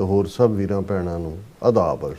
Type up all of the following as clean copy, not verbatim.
ਹੋਰ ਸਭ ਵੀਰਾਂ ਭੈਣਾਂ ਨੂੰ ਆਦਾਬ ਅਰਜ਼।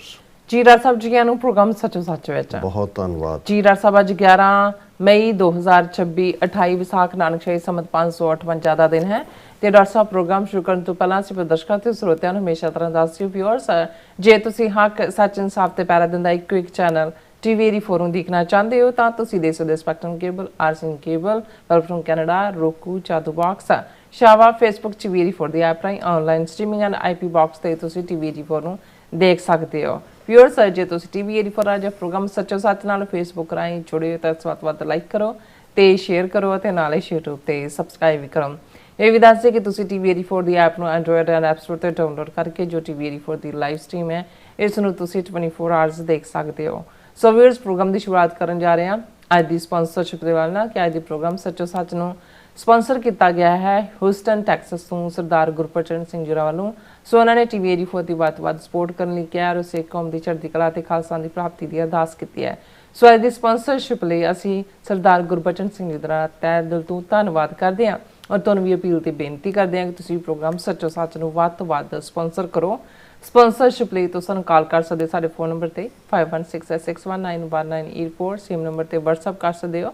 ਜੀ ਡਾਕਟਰ ਸਾਹਿਬ ਜੀ ਨੂੰ ਪ੍ਰੋਗਰਾਮ ਸੱਚੋ ਸੱਚ ਵਿੱਚ ਬਹੁਤ ਧੰਨਵਾਦ ਜੀ। ਡਾਕਟਰ ਸਾਹਿਬ ਅੱਜ 11 ਮਈ 2026 28 ਵਿਸਾਖ ਨਾਨਕਸ਼ਾਹੀ ਸੰਮਤ 558 ਦਾ ਦਿਨ ਹੈ ਤੇ ਡਾਕਟਰ ਸਾਹਿਬ ਪ੍ਰੋਗਰਾਮ ਸ਼ੁਰੂ ਕਰਨ ਤੋਂ ਪਹਿਲਾਂ ਅਸੀਂ ਦਰਸ਼ਕਾਂ ਤੇ ਸਰੋਤਿਆਂ ਨੂੰ ਹਮੇਸ਼ਾ ਤਰ੍ਹਾਂ ਦੱਸਦੇ ਵਿਊਅਰਸ, ਜੇ ਤੁਸੀਂ ਹੱਕ ਸੱਚ ਇਨਸਾਫ ਤੇ ਪੈਰਾ ਦਿੰਦਾ ਇੱਕ ਚੈਨਲ TV84 ਨੂੰ ਦੇਖਣਾ ਚਾਹੁੰਦੇ ਹੋ ਤਾਂ ਤੁਸੀਂ ਦੇਖ ਸਕਦੇ ਸਪੈਕਟਰਮ ਕੇਬਲ, ਆਰਸਨ ਕੇਬਲ, ਵੈਲਫਰਮ ਕੈਨੇਡਾ, roku, ਚਾਦੂ ਬਾਕਸ, ਸ਼ਾਵਾ, ਫੇਸਬੁੱਕ TV84 ਦੀ ਐਪ ਰਾਹੀਂ online streaming and IP box ਤੇ ਤੁਸੀਂ TV84 ਨੂੰ ਦੇਖ ਸਕਦੇ ਹੋ। ਵਿਊਅਰਸ, ਜੇ ਤੁਸੀਂ TV84 ਅੱਜ ਪ੍ਰੋਗਰਾਮ ਸੱਚੋ ਸੱਚ ਨਾਲ ਫੇਸਬੁੱਕ ਰਾਹੀਂ ਜੁੜੇ ਹੋ ਤਾਂ ਇਸ ਵੱਧ ਲਾਈਕ ਕਰੋ ਤੇ ਸ਼ੇਅਰ ਕਰੋ ਅਤੇ ਨਾਲੇ YouTube ਤੇ ਸਬਸਕ੍ਰਾਈਬ ਵੀ ਕਰੋ। ਇਹ ਵੀ ਦੱਸ ਦੇ ਕਿ ਤੁਸੀਂ TV84 ਦੀ ਐਪ ਨੂੰ ਐਂਡਰੋਇਡ ਐਂਡ ਐਪ ਸਟੋਰ ਤੇ ਡਾਊਨਲੋਡ ਕਰਕੇ ਜੋ TV84 ਦੀ ਲਾਈਵ ਸਟ੍ਰੀਮ ਹੈ ਇਸ ਨੂੰ ਤੁਸੀਂ 24 ਆਵਰਸ ਦੇਖ ਸਕਦੇ ਹੋ। ਸੋ ਵਿਊਅਰਸ, ਪ੍ਰੋਗਰਾਮ ਦੀ ਸ਼ੁਰੂਆਤ ਕਰਨ ਜਾ ਰਹੇ ਹਾਂ ਅੱਜ ਦੀ ਸਪਾਂਸਰਸ਼ਿਪ ਦੇ ਨਾਲ ਕਿ ਅੱਜ ਦੇ ਪ੍ਰੋਗਰਾਮ ਸੱਚੋ ਸੱਚ ਨੂੰ ਸਪਾਂਸਰ ਕੀਤਾ ਗਿਆ ਹੈ ਹਿਊਸਟਨ ਟੈਕਸਸ ਤੋਂ ਸਰਦਾਰ ਗੁਰਪ੍ਰਚਰਨ ਸਿੰਘ ਜੀ ਵੱਲੋਂ। ਸੋ ਉਹਨਾਂ ਨੇ TV84 ਦੀ ਵੱਧ ਸਪੋਰਟ ਕਰਨ ਲਈ ਕਿਹਾ ਔਰ ਸਿੱਖ ਕੌਮ ਦੀ ਚੜ੍ਹਦੀ ਕਲਾ ਤੇ ਖਾਲਸਾ ਦੀ ਪ੍ਰਾਪਤੀ ਦੀ ਅਰਦਾਸ ਕੀਤੀ ਹੈ। ਸੋ ਅੱਜ ਦੀ ਸਪਾਂਸਰਸ਼ਿਪ ਲਈ ਅਸੀਂ ਸਰਦਾਰ ਗੁਰਬਚਨ ਸਿੰਘ ਜੀ ਦਾ ਤਹਿ ਦਿਲ ਤੋਂ ਧੰਨਵਾਦ ਕਰਦੇ ਹਾਂ ਔਰ ਤੁਹਾਨੂੰ ਵੀ ਅਪੀਲ ਤੇ ਬੇਨਤੀ ਕਰਦੇ ਹਾਂ ਕਿ ਤੁਸੀਂ ਪ੍ਰੋਗਰਾਮ ਸੱਚੋ ਸੱਚ ਨੂੰ ਵੱਧ ਤੋਂ ਵੱਧ ਸਪਾਂਸਰ ਕਰੋ। ਸਪਾਂਸਰਸ਼ਿਪ ਲਈ ਤੁਸੀਂ ਸਾਨੂੰ ਕਾਲ ਕਰ ਸਕਦੇ ਸਾਡੇ ਫੋਨ ਨੰਬਰ ਤੇ 5166619184, ਸੇਮ ਨੰਬਰ ਤੇ WhatsApp ਕਰ ਸਕਦੇ ਹੋ।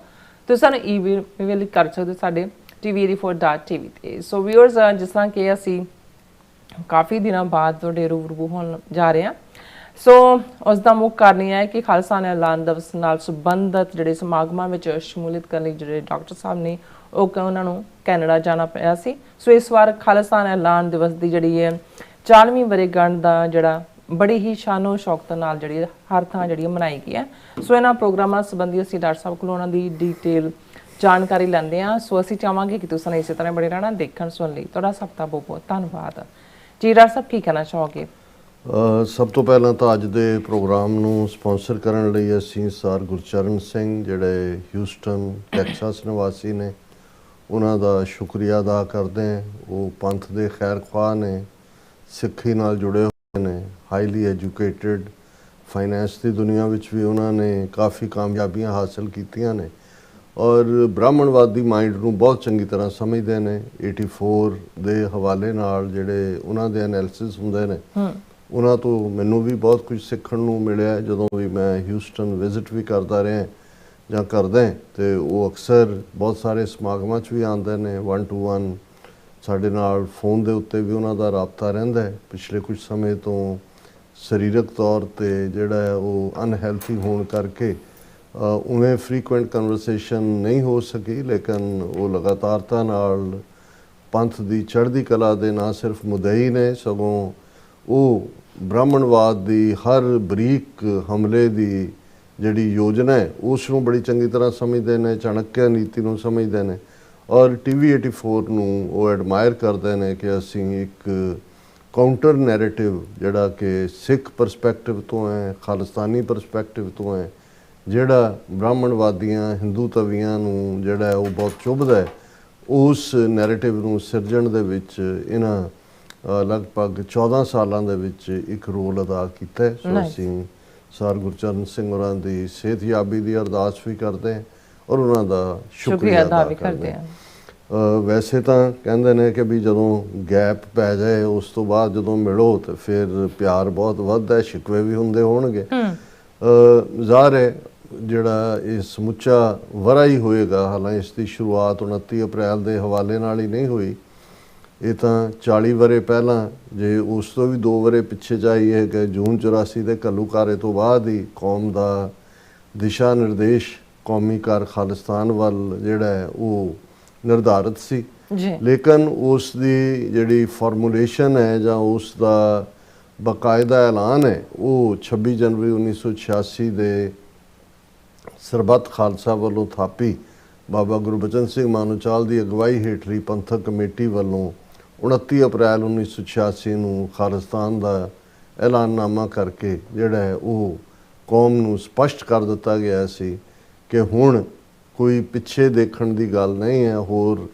ਤੁਸੀਂ ਸਾਨੂੰ ਈਮੇਲ ਕਰ ਸਕਦੇ ਹੋ ਸਾਡੇ TV84.tv ਤੇ। ਸੋ ਵਿਊਅਰਸ, ਜਿਸ ਤਰ੍ਹਾਂ ਕਿ ਅਸੀਂ ਕਾਫੀ ਦਿਨਾਂ ਬਾਅਦ ਤੁਹਾਡੇ ਰੂਬਰੂ ਹੋਣ ਜਾ ਰਹੇ ਹਾਂ, ਸੋ ਉਸ ਦਾ ਮੁੱਖ ਕਾਰਨ ਇਹ ਹੈ ਕਿ ਖਾਲਸਾ ਐਲਾਨ ਦਿਵਸ ਨਾਲ ਸੰਬੰਧਿਤ ਜਿਹੜੇ ਸਮਾਗਮਾਂ ਵਿੱਚ ਸ਼ਮੂਲੀਅਤ ਕਰਨ ਲਈ ਜਿਹੜੇ ਡਾਕਟਰ ਸਾਹਿਬ ਨੇ ਉਹਨਾਂ ਨੂੰ ਕੈਨੇਡਾ ਜਾਣਾ ਪਿਆ ਸੀ। ਸੋ ਇਸ ਵਾਰ ਖਾਲਸਾ ਐਲਾਨ ਦਿਵਸ ਦੀ ਜਿਹੜੀ ਹੈ 40ਵੀਂ ਵਰ੍ਹੇਗੰਢ ਦਾ ਜਿਹੜਾ ਬੜੀ ਹੀ ਸ਼ਾਨੋ ਸ਼ੌਕਤ ਨਾਲ ਜਿਹੜੀ ਹਰ ਥਾਂ ਜਿਹੜੀ ਮਨਾਈ ਗਈ ਹੈ। ਸੋ ਇਹਨਾਂ ਪ੍ਰੋਗਰਾਮਾਂ ਸੰਬੰਧੀ ਅਸੀਂ ਡਾਕਟਰ ਸਾਹਿਬ ਕੋਲੋਂ ਉਹਨਾਂ ਦੀ ਡਿਟੇਲ ਜਾਣਕਾਰੀ ਲੈਂਦੇ ਹਾਂ। ਸੋ ਅਸੀਂ ਚਾਹਾਂਗੇ ਕਿ ਤੁਸੀਂ ਇਸੇ ਤਰ੍ਹਾਂ ਬਣੇ ਰਹਿਣਾ ਦੇਖਣ ਸੁਣ ਲਈ। ਤੁਹਾਡਾ ਸਭ ਦਾ ਬਹੁਤ ਬਹੁਤ ਧੰਨਵਾਦ ਜੀ। ਡਾਕਟਰ ਸਾਹਿਬ ਕੀ ਕਹਿਣਾ ਚਾਹੋਗੇ? ਸਭ ਤੋਂ ਪਹਿਲਾਂ ਤਾਂ ਅੱਜ ਦੇ ਪ੍ਰੋਗਰਾਮ ਨੂੰ ਸਪਾਂਸਰ ਕਰਨ ਲਈ ਅਸੀਂ ਸਰ ਗੁਰਚਰਨ ਸਿੰਘ ਜਿਹੜੇ ਹਿਊਸਟਨ ਟੈਕਸਾਸ ਨਿਵਾਸੀ ਨੇ ਉਹਨਾਂ ਦਾ ਸ਼ੁਕਰੀਆ ਅਦਾ ਕਰਦੇ ਹਾਂ। ਉਹ ਪੰਥ ਦੇ ਖੈਰ ਖਵਾਹ ਨੇ, ਸਿੱਖੀ ਨਾਲ ਜੁੜੇ ਹੋਏ ਨੇ, ਹਾਈਲੀ ਐਜੂਕੇਟਿਡ, ਫਾਈਨੈਂਸ ਦੀ ਦੁਨੀਆ ਵਿੱਚ ਵੀ ਉਹਨਾਂ ਨੇ ਕਾਫੀ ਕਾਮਯਾਬੀਆਂ ਹਾਸਲ ਕੀਤੀਆਂ ਨੇ ਔਰ ਬ੍ਰਾਹਮਣਵਾਦੀ ਮਾਈਂਡ ਨੂੰ ਬਹੁਤ ਚੰਗੀ ਤਰ੍ਹਾਂ ਸਮਝਦੇ ਨੇ। 84 ਦੇ ਹਵਾਲੇ ਨਾਲ ਜਿਹੜੇ ਉਹਨਾਂ ਦੇ ਐਨਾਲਿਸਿਸ ਹੁੰਦੇ ਨੇ ਉਹਨਾਂ ਤੋਂ ਮੈਨੂੰ ਵੀ ਬਹੁਤ ਕੁਝ ਸਿੱਖਣ ਨੂੰ ਮਿਲਿਆ ਜਦੋਂ ਵੀ ਮੈਂ ਹਿਊਸਟਨ ਵਿਜ਼ਿਟ ਵੀ ਕਰਦਾ ਰਿਹਾ ਜਾਂ ਕਰਦਾ ਤੇ ਉਹ ਅਕਸਰ ਬਹੁਤ ਸਾਰੇ ਸਮਾਗਮਾਂ 'ਚ ਵੀ ਆਉਂਦੇ ਨੇ। 1 to 1 ਸਾਡੇ ਨਾਲ ਫੋਨ ਦੇ ਉੱਤੇ ਵੀ ਉਹਨਾਂ ਦਾ ਰਾਬਤਾ ਰਹਿੰਦਾ ਹੈ। ਪਿਛਲੇ ਕੁਝ ਸਮੇਂ ਤੋਂ ਸਰੀਰਕ ਤੌਰ 'ਤੇ ਜਿਹੜਾ ਹੈ ਉਹ ਅਨਹੈਲਥੀ ਹੋਣ ਕਰਕੇ ਉਵੇਂ ਫਰੀਕੁਐਂਟ ਕਨਵਰਸੇਸ਼ਨ ਨਹੀਂ ਹੋ ਸਕੀ, ਲੇਕਿਨ ਉਹ ਲਗਾਤਾਰਤਾ ਨਾਲ ਪੰਥ ਦੀ ਚੜ੍ਹਦੀ ਕਲਾ ਦੇ ਨਾ ਸਿਰਫ ਮੁਦਈ ਨੇ ਸਗੋਂ ਉਹ ਬ੍ਰਾਹਮਣਵਾਦ ਦੀ ਹਰ ਬਰੀਕ ਹਮਲੇ ਦੀ ਜਿਹੜੀ ਯੋਜਨਾ ਹੈ ਉਸ ਨੂੰ ਬੜੀ ਚੰਗੀ ਤਰ੍ਹਾਂ ਸਮਝਦੇ ਨੇ, ਚਾਣਕਿਆ ਨੀਤੀ ਨੂੰ ਸਮਝਦੇ ਨੇ ਔਰ TV84 ਨੂੰ ਉਹ ਐਡਮਾਇਰ ਕਰਦੇ ਨੇ ਕਿ ਅਸੀਂ ਇੱਕ ਕਾਊਂਟਰ ਨੈਰੇਟਿਵ ਜਿਹੜਾ ਕਿ ਸਿੱਖ ਪਰਸਪੈਕਟਿਵ ਤੋਂ ਹੈ, ਖਾਲਿਸਤਾਨੀ ਪਰਸਪੈਕਟਿਵ ਤੋਂ ਹੈ, ਜਿਹੜਾ ਬ੍ਰਾਹਮਣਵਾਦੀਆਂ ਹਿੰਦੂ ਤਵੀਆਂ ਨੂੰ ਜਿਹੜਾ ਉਹ ਬਹੁਤ ਚੁੱਭਦਾ ਹੈ, ਉਸ ਨੈਰੇਟਿਵ ਨੂੰ ਸਿਰਜਣ ਦੇ ਵਿੱਚ ਇਹਨਾਂ ਲਗਭਗ 14 ਸਾਲਾਂ ਦੇ ਵਿੱਚ ਇੱਕ ਰੋਲ ਅਦਾ ਕੀਤਾ ਹੈ। ਸੋ ਅਸੀਂ ਸਰ ਗੁਰਚਰਨ ਸਿੰਘ ਹੋਰਾਂ ਦੀ ਸਿਹਤਯਾਬੀ ਦੀ ਅਰਦਾਸ ਵੀ ਕਰਦੇ ਹਾਂ ਔਰ ਉਹਨਾਂ ਦਾ ਸ਼ੁਕਰੀਆ ਅਦਾ ਵੀ ਕਰਦੇ ਹਾਂ। ਵੈਸੇ ਤਾਂ ਕਹਿੰਦੇ ਨੇ ਕਿ ਵੀ ਜਦੋਂ ਗੈਪ ਪੈ ਜਾਏ ਉਸ ਤੋਂ ਬਾਅਦ ਜਦੋਂ ਮਿਲੋ ਤਾਂ ਫਿਰ ਪਿਆਰ ਬਹੁਤ ਵੱਧਦਾ, ਸ਼ਿਕਵੇ ਵੀ ਹੁੰਦੇ ਹੋਣਗੇ। ਜ਼ਾਹਰ ਹੈ ਜਿਹੜਾ ਇਹ ਸਮੁੱਚਾ ਵਰ੍ਹਾ ਹੀ ਹੋਏਗਾ, ਹਾਲਾਂਕਿ ਇਸ ਦੀ ਸ਼ੁਰੂਆਤ 29 ਅਪ੍ਰੈਲ ਦੇ ਹਵਾਲੇ ਨਾਲ ਹੀ ਨਹੀਂ ਹੋਈ, ਇਹ ਤਾਂ 40 ਵਰ੍ਹੇ ਪਹਿਲਾਂ, ਜੇ ਉਸ ਤੋਂ ਵੀ 2 ਵਰ੍ਹੇ ਪਿੱਛੇ ਜਾਈਏ ਹੈ ਕਿ ਜੂਨ 84 ਦੇ ਘੱਲੂਘਾਰੇ ਤੋਂ ਬਾਅਦ ਹੀ ਕੌਮ ਦਾ ਦਿਸ਼ਾ ਨਿਰਦੇਸ਼ ਕੌਮੀ ਘਰ ਖਾਲਿਸਤਾਨ ਵੱਲ ਜਿਹੜਾ ਹੈ ਉਹ ਨਿਰਧਾਰਿਤ ਸੀ। ਲੇਕਿਨ ਉਸ ਦੀ ਜਿਹੜੀ ਫਾਰਮੂਲੇਸ਼ਨ ਹੈ ਜਾਂ ਉਸ ਦਾ ਬਾਕਾਇਦਾ ਐਲਾਨ ਹੈ ਉਹ 26 ਜਨਵਰੀ 1986 ਦੇ ਸਰਬੱਤ ਖਾਲਸਾ ਵੱਲੋਂ ਥਾਪੀ ਬਾਬਾ ਗੁਰਬਚਨ ਸਿੰਘ ਮਾਨੂੰਚਾਲ ਦੀ ਅਗਵਾਈ ਹੇਠਲੀ ਪੰਥਕ ਕਮੇਟੀ ਵੱਲੋਂ 29 ਅਪ੍ਰੈਲ 1986 ਨੂੰ ਖਾਲਿਸਤਾਨ ਦਾ ਐਲਾਨਨਾਮਾ ਕਰਕੇ ਜਿਹੜਾ ਹੈ ਉਹ ਕੌਮ ਨੂੰ ਸਪਸ਼ਟ ਕਰ ਦਿੱਤਾ ਗਿਆ ਸੀ ਕਿ ਹੁਣ ਕੋਈ ਪਿੱਛੇ ਦੇਖਣ ਦੀ ਗੱਲ ਨਹੀਂ ਹੈ। ਹੋਰ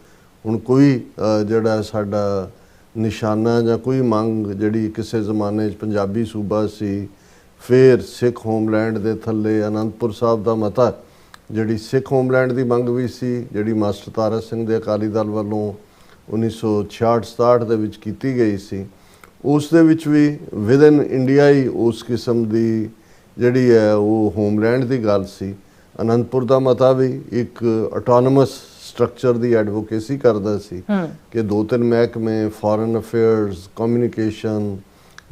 ਹੁਣ ਕੋਈ ਜਿਹੜਾ ਸਾਡਾ ਨਿਸ਼ਾਨਾ ਜਾਂ ਕੋਈ ਮੰਗ ਜਿਹੜੀ ਕਿਸੇ ਜ਼ਮਾਨੇ 'ਚ ਪੰਜਾਬੀ ਸੂਬਾ ਸੀ, ਫਿਰ ਸਿੱਖ ਹੋਮਲੈਂਡ ਦੇ ਥੱਲੇ ਅਨੰਦਪੁਰ ਸਾਹਿਬ ਦਾ ਮਤਾ, ਜਿਹੜੀ ਸਿੱਖ ਹੋਮਲੈਂਡ ਦੀ ਮੰਗ ਵੀ ਸੀ, ਜਿਹੜੀ ਮਾਸਟਰ ਤਾਰਾ ਸਿੰਘ ਦੇ ਅਕਾਲੀ ਦਲ ਵੱਲੋਂ 1966-67 ਦੇ ਵਿੱਚ ਕੀਤੀ ਗਈ ਸੀ, ਉਸ ਦੇ ਵਿੱਚ ਵੀ ਵਿਦਨ ਇੰਡੀਆ ਹੀ ਉਸ ਕਿਸਮ ਦੀ ਜਿਹੜੀ ਹੈ ਉਹ ਹੋਮਲੈਂਡ ਦੀ ਗੱਲ ਸੀ। ਅਨੰਦਪੁਰ ਦਾ ਮਤਾ ਵੀ ਇੱਕ ਆਟੋਨਮਸ ਸਟਰਕਚਰ ਦੀ ਐਡਵੋਕੇਸੀ ਕਰਦਾ ਸੀ ਕਿ 2-3 ਮਹਿਕਮੇ ਫੋਰਨ ਅਫੇਅਰਸ, ਕਮਿਊਨੀਕੇਸ਼ਨ,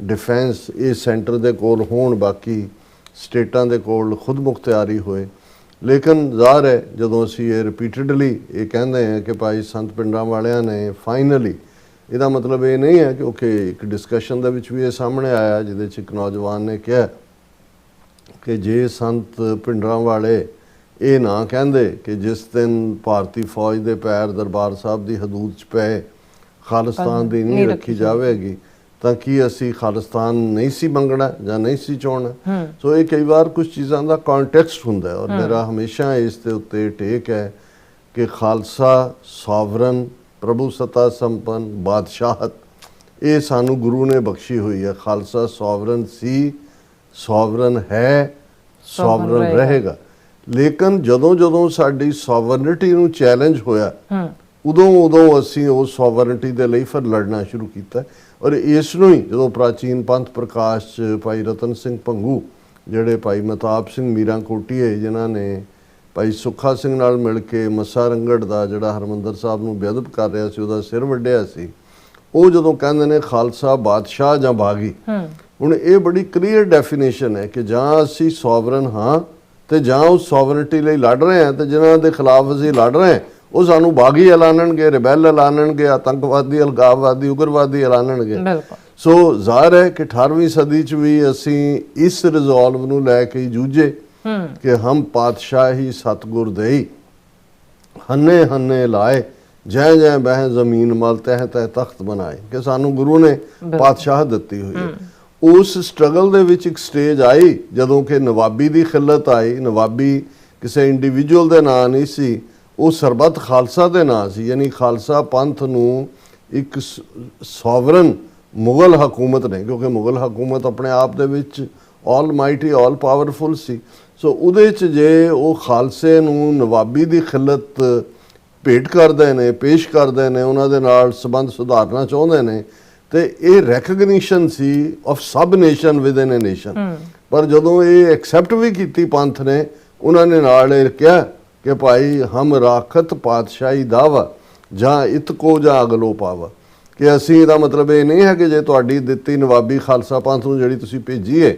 ਡਿਫੈਂਸ ਇਹ ਸੈਂਟਰ ਦੇ ਕੋਲ ਹੋਣ, ਬਾਕੀ ਸਟੇਟਾਂ ਦੇ ਕੋਲ ਖੁਦ ਮੁਖਤਿਆਰੀ ਹੋਏ। ਲੇਕਿਨ ਜ਼ਾਹਰ ਹੈ ਜਦੋਂ ਅਸੀਂ ਇਹ ਰਿਪੀਟਡਲੀ ਇਹ ਕਹਿੰਦੇ ਹਾਂ ਕਿ ਭਾਈ ਸੰਤ ਪਿੰਡਾਂ ਵਾਲਿਆਂ ਨੇ ਫਾਈਨਲੀ, ਇਹਦਾ ਮਤਲਬ ਇਹ ਨਹੀਂ ਹੈ ਕਿਉਂਕਿ ਇੱਕ ਡਿਸਕਸ਼ਨ ਦੇ ਵਿੱਚ ਵੀ ਇਹ ਸਾਹਮਣੇ ਆਇਆ ਜਿਹਦੇ 'ਚ ਇੱਕ ਨੌਜਵਾਨ ਨੇ ਕਿਹਾ ਕਿ ਜੇ ਸੰਤ ਪਿੰਡਾਂ ਵਾਲੇ ਇਹ ਨਾ ਕਹਿੰਦੇ ਕਿ ਜਿਸ ਦਿਨ ਭਾਰਤੀ ਫੌਜ ਦੇ ਪੈਰ ਦਰਬਾਰ ਸਾਹਿਬ ਦੀ ਹਦੂਦ 'ਚ ਪਏ ਖਾਲਿਸਤਾਨ ਦੀ ਨਹੀਂ ਰੱਖੀ ਜਾਵੇਗੀ, ਤਾਂ ਕੀ ਅਸੀਂ ਖਾਲਿਸਤਾਨ ਨਹੀਂ ਸੀ ਮੰਗਣਾ ਜਾਂ ਨਹੀਂ ਸੀ ਚਾਹੁੰਣਾ। ਸੋ ਇਹ ਕਈ ਵਾਰ ਕੁਝ ਚੀਜ਼ਾਂ ਦਾ ਕੰਟੈਕਸਟ ਹੁੰਦਾ ਹੈ ਔਰ ਮੇਰਾ ਹਮੇਸ਼ਾ ਇਸ ਦੇ ਉੱਤੇ ਟੇਕ ਹੈ ਕਿ ਖਾਲਸਾ, ਸੋਵਰਨ, ਪ੍ਰਭੂ ਸੱਤਾ ਸੰਪੰਨ, ਬਾਦਸ਼ਾਹਤ ਇਹ ਸਾਨੂੰ ਗੁਰੂ ਨੇ ਬਖਸ਼ੀ ਹੋਈ ਹੈ। ਖਾਲਸਾ ਸੋਵਰਨ ਸੀ, ਸੋਵਰਨ ਹੈ, ਸੋਵਰਨ ਰਹੇਗਾ। ਲੇਕਿਨ ਜਦੋਂ ਸਾਡੀ ਸੋਵਰਨਿਟੀ ਨੂੰ ਚੈਲੰਜ ਹੋਇਆ ਉਦੋਂ ਅਸੀਂ ਉਸ ਸੋਵਰਨਿਟੀ ਦੇ ਲਈ ਫਿਰ ਲੜਨਾ ਸ਼ੁਰੂ ਕੀਤਾ। ਔਰ ਇਸ ਨੂੰ ਹੀ ਜਦੋਂ ਪ੍ਰਾਚੀਨ ਪੰਥ ਪ੍ਰਕਾਸ਼ 'ਚ ਭਾਈ ਰਤਨ ਸਿੰਘ ਭੰਗੂ, ਜਿਹੜੇ ਭਾਈ ਮਹਤਾਬ ਸਿੰਘ ਮੀਰਾਂ ਕੋਟੀਏ ਜਿਨ੍ਹਾਂ ਨੇ ਭਾਈ ਸੁੱਖਾ ਸਿੰਘ ਨਾਲ ਮਿਲ ਕੇ ਮੱਸਾ ਰੰਗੜ ਦਾ ਜਿਹੜਾ ਹਰਮੰਦਰ ਸਾਹਿਬ ਨੂੰ ਬੇਅਦਬ ਕਰ ਰਿਹਾ ਸੀ ਉਹਦਾ ਸਿਰ ਵੱਢਿਆ ਸੀ, ਉਹ ਜਦੋਂ ਕਹਿੰਦੇ ਨੇ ਖਾਲਸਾ ਬਾਦਸ਼ਾਹ ਜਾਂ ਬਾਗੀ, ਹੁਣ ਇਹ ਬੜੀ ਕਲੀਅਰ ਡੈਫੀਨੇਸ਼ਨ ਹੈ ਕਿ ਜਾਂ ਅਸੀਂ ਸੋਵਰਨ ਹਾਂ ਤੇ ਜਾਂ ਉਸ ਸੋਵਰਨਿਟੀ ਲਈ ਲੜ ਰਹੇ ਹਾਂ, ਤੇ ਜਿਨ੍ਹਾਂ ਦੇ ਖਿਲਾਫ ਅਸੀਂ ਲੜ ਰਹੇ ਹਾਂ ਉਹ ਸਾਨੂੰ ਬਾਗੀ ਐਲਾਨਣਗੇ, ਰਿਬੈਲ ਐਲਾਨਣਗੇ, ਆਤੰਕਵਾਦੀ, ਅਲਗਾਵਵਾਦੀ, ਉਗਰਵਾਦੀ ਐਲਾਨਣਗੇ। ਸੋ ਜ਼ਾਹਰ ਹੈ ਕਿ 18ਵੀਂ ਸਦੀ 'ਚ ਵੀ ਅਸੀਂ ਇਸ ਰਿਜ਼ੋਲਵ ਨੂੰ ਲੈ ਕੇ ਜੂਝੇ ਕਿ ਹਮ ਪਾਤਸ਼ਾਹੀ ਸਤਗੁਰ ਦੇਈ, ਹੰਨੇ ਹੰਨੇ ਲਾਏ, ਜੈ ਜੈ ਬਹਿ ਜ਼ਮੀਨ ਮਲ ਤਹਿ ਤਹਿ ਤਖਤ ਬਣਾਏ, ਕਿ ਸਾਨੂੰ ਗੁਰੂ ਨੇ ਪਾਤਸ਼ਾਹ ਦਿੱਤੀ ਹੋਈ ਹੈ। ਉਸ ਸਟਰਗਲ ਦੇ ਵਿੱਚ ਇੱਕ ਸਟੇਜ ਆਈ ਜਦੋਂ ਕਿ ਨਵਾਬੀ ਦੀ ਖਿਲਤ ਆਈ। ਨਵਾਬੀ ਕਿਸੇ ਇੰਡੀਵਿਜੂਅਲ ਦੇ ਨਾਂ ਨਹੀਂ ਸੀ, ਉਹ ਸਰਬੱਤ ਖਾਲਸਾ ਦੇ ਨਾਂ ਸੀ, ਯਾਨੀ ਖਾਲਸਾ ਪੰਥ ਨੂੰ ਇੱਕ ਸੋਵਰਨ ਮੁਗਲ ਹਕੂਮਤ ਨੇ, ਕਿਉਂਕਿ ਮੁਗਲ ਹਕੂਮਤ ਆਪਣੇ ਆਪ ਦੇ ਵਿੱਚ ਆਲ ਮਾਈਟੀ, ਆਲ ਪਾਵਰਫੁਲ ਸੀ। ਸੋ ਉਹਦੇ 'ਚ ਜੇ ਉਹ ਖਾਲਸੇ ਨੂੰ ਨਵਾਬੀ ਦੀ ਖਿਲਤ ਭੇਟ ਕਰਦੇ ਨੇ, ਪੇਸ਼ ਕਰਦੇ ਨੇ, ਉਹਨਾਂ ਦੇ ਨਾਲ ਸੰਬੰਧ ਸੁਧਾਰਨਾ ਚਾਹੁੰਦੇ ਨੇ, ਤੇ ਇਹ recognition C of sub nation within A nation. ਪਰ ਜਦੋਂ ਇਹ ਐਕਸੈਪਟ ਵੀ ਕੀਤੀ ਪੰਥ ਨੇ, ਉਹਨਾਂ ਨੇ ਨਾਲ ਇਹ ਕਿਹਾ ਕਿ ਭਾਈ ਹਮ ਰਾਖਤ ਪਾਤਸ਼ਾਹੀ ਦਾਵਾ ਜਾਂ ਇਤਕੋ ਜਾਂ ਅਗਲੋ ਪਾਵਾ, ਕਿ ਅਸੀਂ, ਇਹਦਾ ਮਤਲਬ ਇਹ ਨਹੀਂ ਹੈ ਕਿ ਜੇ ਤੁਹਾਡੀ ਦਿੱਤੀ ਨਵਾਬੀ ਖਾਲਸਾ ਪੰਥ ਨੂੰ ਜਿਹੜੀ ਤੁਸੀਂ ਭੇਜੀ ਹੈ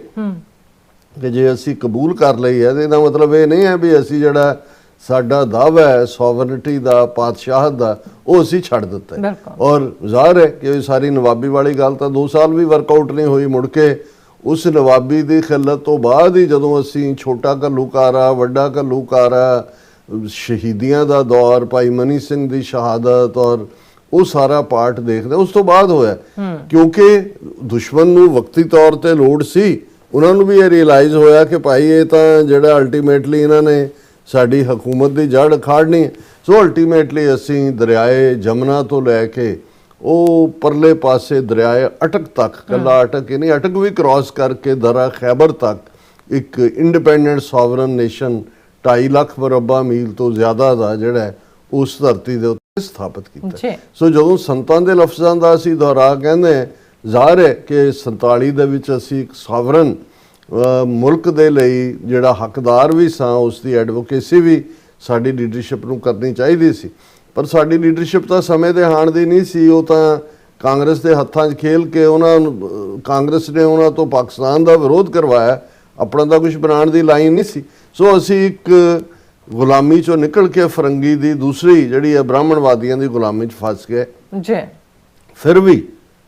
ਕਿ ਜੇ ਅਸੀਂ ਕਬੂਲ ਕਰ ਲਈ ਹੈ, ਤੇ ਇਹਦਾ ਮਤਲਬ ਇਹ ਨਹੀਂ ਹੈ ਵੀ ਅਸੀਂ ਜਿਹੜਾ ਸਾਡਾ ਦਾਅਵਾ ਹੈ ਸੋਵਰਨਿਟੀ ਦਾ, ਪਾਤਸ਼ਾਹਤ ਦਾ, ਉਹ ਅਸੀਂ ਛੱਡ ਦਿੱਤਾ। ਔਰ ਜ਼ਾਹਰ ਹੈ ਕਿ ਸਾਰੀ ਨਵਾਬੀ ਵਾਲੀ ਗੱਲ ਤਾਂ 2 ਸਾਲ ਵੀ ਵਰਕਆਊਟ ਨਹੀਂ ਹੋਈ। ਮੁੜ ਕੇ ਉਸ ਨਵਾਬੀ ਦੀ ਖਿਲਤ ਤੋਂ ਬਾਅਦ ਹੀ ਜਦੋਂ ਅਸੀਂ ਛੋਟਾ ਘੱਲੂਕਾਰਾ, ਵੱਡਾ ਘੱਲੂਕਾਰਾ, ਸ਼ਹੀਦੀਆਂ ਦਾ ਦੌਰ, ਭਾਈ ਮਨੀ ਸਿੰਘ ਦੀ ਸ਼ਹਾਦਤ ਔਰ ਉਹ ਸਾਰਾ ਪਾਰਟ ਦੇਖਦੇ, ਉਸ ਤੋਂ ਬਾਅਦ ਹੋਇਆ। ਕਿਉਂਕਿ ਦੁਸ਼ਮਣ ਨੂੰ ਵਕਤੀ ਤੌਰ ਤੇ ਲੋੜ ਸੀ, ਉਹਨਾਂ ਨੂੰ ਵੀ ਇਹ ਰਿਅਲਾਈਜ਼ ਹੋਇਆ ਕਿ ਭਾਈ ਇਹ ਤਾਂ ਜਿਹੜਾ ਅਲਟੀਮੇਟਲੀ ਇਹਨਾਂ ਨੇ ਸਾਡੀ ਹਕੂਮਤ ਦੀ ਜੜ ਖਾੜਨੀ ਹੈ। ਸੋ ਅਲਟੀਮੇਟਲੀ ਅਸੀਂ ਦਰਿਆਏ ਜਮਨਾ ਤੋਂ ਲੈ ਕੇ ਉਹ ਪਰਲੇ ਪਾਸੇ ਦਰਿਆਏ ਅਟਕ ਤੱਕ, ਕੱਲਾ ਅਟਕ ਹੀ ਨਹੀਂ, ਅਟਕ ਵੀ ਕ੍ਰਾਸ ਕਰਕੇ ਦਰਾ ਖੈਬਰ ਤੱਕ ਇੱਕ ਇੰਡੀਪੈਂਡੈਂਟ ਸੋਵਰਨ ਨੇਸ਼ਨ 2.5 ਲੱਖ ਮੁਰੱਬਾ ਮੀਲ ਤੋਂ ਜ਼ਿਆਦਾ ਦਾ ਜਿਹੜਾ ਉਸ ਧਰਤੀ ਦੇ ਉੱਤੇ ਸਥਾਪਿਤ ਕੀਤਾ। ਸੋ ਜਦੋਂ ਸੰਤਾਂ ਦੇ ਲਫ਼ਜ਼ਾਂ ਦਾ ਅਸੀਂ ਦੁਹਰਾ ਕਹਿੰਦੇ, ਜ਼ਾਹਰ ਹੈ ਕਿ 47 ਦੇ ਵਿੱਚ ਅਸੀਂ ਇੱਕ ਸੋਵਰਨ ਮੁਲਕ ਦੇ ਲਈ ਜਿਹੜਾ ਹੱਕਦਾਰ ਵੀ ਸਾਂ, ਉਸ ਦੀ ਐਡਵੋਕੇਸੀ ਵੀ ਸਾਡੀ ਲੀਡਰਸ਼ਿਪ ਨੂੰ ਕਰਨੀ ਚਾਹੀਦੀ ਸੀ। ਪਰ ਸਾਡੀ ਲੀਡਰਸ਼ਿਪ ਤਾਂ ਸਮੇਂ ਦੇ ਹਾਣ ਦੀ ਨਹੀਂ ਸੀ, ਉਹ ਤਾਂ ਕਾਂਗਰਸ ਦੇ ਹੱਥਾਂ 'ਚ ਖੇਲ ਕੇ ਕਾਂਗਰਸ ਨੇ ਉਹਨਾਂ ਤੋਂ ਪਾਕਿਸਤਾਨ ਦਾ ਵਿਰੋਧ ਕਰਵਾਇਆ, ਆਪਣਾ ਤਾਂ ਕੁਝ ਬਣਾਉਣ ਦੀ ਲਾਈਨ ਨਹੀਂ ਸੀ। ਸੋ ਅਸੀਂ ਇੱਕ ਗੁਲਾਮੀ 'ਚੋਂ ਨਿਕਲ ਕੇ ਫਰੰਗੀ ਦੀ ਦੂਸਰੀ ਜਿਹੜੀ ਹੈ ਬ੍ਰਾਹਮਣਵਾਦੀਆਂ ਦੀ ਗੁਲਾਮੀ 'ਚ ਫਸ ਗਏ। ਫਿਰ ਵੀ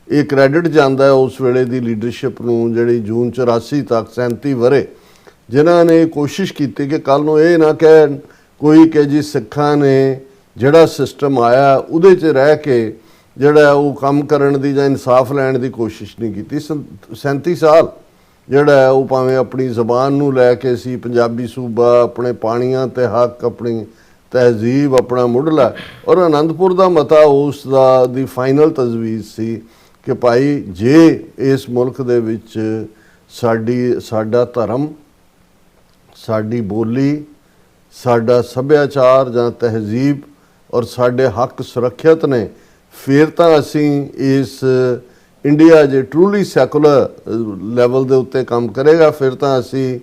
ਇਹ ਕ੍ਰੈਡਿਟ ਜਾਂਦਾ ਹੈ ਉਸ ਵੇਲੇ ਦੀ ਲੀਡਰਸ਼ਿਪ ਨੂੰ, ਜਿਹੜੀ ਜੂਨ 84 ਤੱਕ 37 ਵਰੇ ਜਿਨ੍ਹਾਂ ਨੇ ਕੋਸ਼ਿਸ਼ ਕੀਤੀ ਕਿ ਕੱਲ ਨੂੰ ਇਹ ਨਾ ਕਹਿਣ ਕੋਈ ਕਿ ਜੀ ਸਿੱਖਾਂ ਨੇ ਜਿਹੜਾ ਸਿਸਟਮ ਆਇਆ ਉਹਦੇ 'ਚ ਰਹਿ ਕੇ ਜਿਹੜਾ ਉਹ ਕੰਮ ਕਰਨ ਦੀ ਜਾਂ ਇਨਸਾਫ ਲੈਣ ਦੀ ਕੋਸ਼ਿਸ਼ ਨਹੀਂ ਕੀਤੀ। 37 ਸਾਲ ਜਿਹੜਾ ਉਹ ਭਾਵੇਂ ਆਪਣੀ ਜ਼ਬਾਨ ਨੂੰ ਲੈ ਕੇ ਸੀ, ਪੰਜਾਬੀ ਸੂਬਾ, ਆਪਣੇ ਪਾਣੀਆਂ ਤੇ ਹੱਕ, ਆਪਣੀ ਤਹਿਜ਼ੀਬ, ਆਪਣਾ ਮੁੱਢਲਾ, ਔਰ ਆਨੰਦਪੁਰ ਦਾ ਮਤਾ ਉਸ ਦਾ ਦੀ ਫਾਈਨਲ ਤਜਵੀਜ਼ ਸੀ ਕਿ ਭਾਈ ਜੇ ਇਸ ਮੁਲਕ ਦੇ ਵਿੱਚ ਸਾਡਾ ਧਰਮ, ਸਾਡੀ ਬੋਲੀ, ਸਾਡਾ ਸੱਭਿਆਚਾਰ ਜਾਂ ਤਹਿਜ਼ੀਬ ਔਰ ਸਾਡੇ ਹੱਕ ਸੁਰੱਖਿਅਤ ਨੇ, ਫਿਰ ਤਾਂ ਅਸੀਂ ਇਸ ਇੰਡੀਆ ਜੇ ਟਰੂਲੀ ਸੈਕੂਲਰ ਲੈਵਲ ਦੇ ਉੱਤੇ ਕੰਮ ਕਰੇਗਾ, ਫਿਰ ਤਾਂ ਅਸੀਂ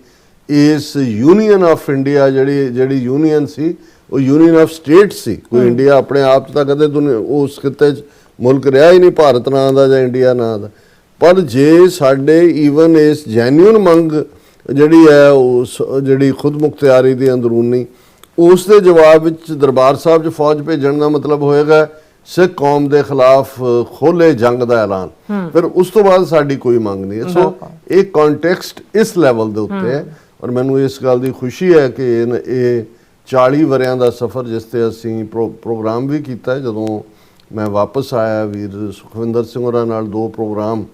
ਇਸ ਯੂਨੀਅਨ ਆਫ ਇੰਡੀਆ ਜਿਹੜੀ ਯੂਨੀਅਨ ਸੀ ਉਹ ਯੂਨੀਅਨ ਆਫ ਸਟੇਟ ਸੀ। ਕੋਈ ਇੰਡੀਆ ਆਪਣੇ ਆਪ 'ਚ ਤਾਂ ਕਦੇ ਉਸ ਖਿੱਤੇ 'ਚ ਮੁਲਕ ਰਿਹਾ ਹੀ ਨਹੀਂ ਭਾਰਤ ਨਾਂ ਦਾ ਜਾਂ ਇੰਡੀਆ ਨਾਂ ਦਾ। ਪਰ ਜੇ ਸਾਡੇ ਈਵਨ ਇਸ ਜੈਨੂਅਨ ਮੰਗ ਜਿਹੜੀ ਹੈ ਉਸ ਜਿਹੜੀ ਖੁਦ ਮੁਖਤਿਆਰੀ ਦੀ ਅੰਦਰੂਨੀ, ਉਸ ਦੇ ਜਵਾਬ ਵਿੱਚ ਦਰਬਾਰ ਸਾਹਿਬ 'ਚ ਫੌਜ ਭੇਜਣ ਦਾ ਮਤਲਬ ਹੋਏਗਾ ਸਿੱਖ ਕੌਮ ਦੇ ਖਿਲਾਫ ਖੋਲੇ ਜੰਗ ਦਾ ਐਲਾਨ। ਫਿਰ ਉਸ ਤੋਂ ਬਾਅਦ ਸਾਡੀ ਕੋਈ ਮੰਗ ਨਹੀਂ ਹੈ। ਸੋ ਇਹ ਕੰਟੈਕਸਟ ਇਸ ਲੈਵਲ ਦੇ ਉੱਤੇ ਹੈ ਔਰ ਮੈਨੂੰ ਇਸ ਗੱਲ ਦੀ ਖੁਸ਼ੀ ਹੈ ਕਿ ਇਹ 40 ਵਰਿਆਂ ਦਾ ਸਫ਼ਰ ਜਿਸ ਤੇ ਅਸੀਂ ਪ੍ਰੋਗਰਾਮ ਵੀ ਕੀਤਾ ਹੈ। ਜਦੋਂ ਮੈਂ ਵਾਪਸ ਆਇਆ ਵੀਰ ਸੁਖਵਿੰਦਰ ਸਿੰਘ ਹੋਰਾਂ ਨਾਲ 2 ਪ੍ਰੋਗਰਾਮ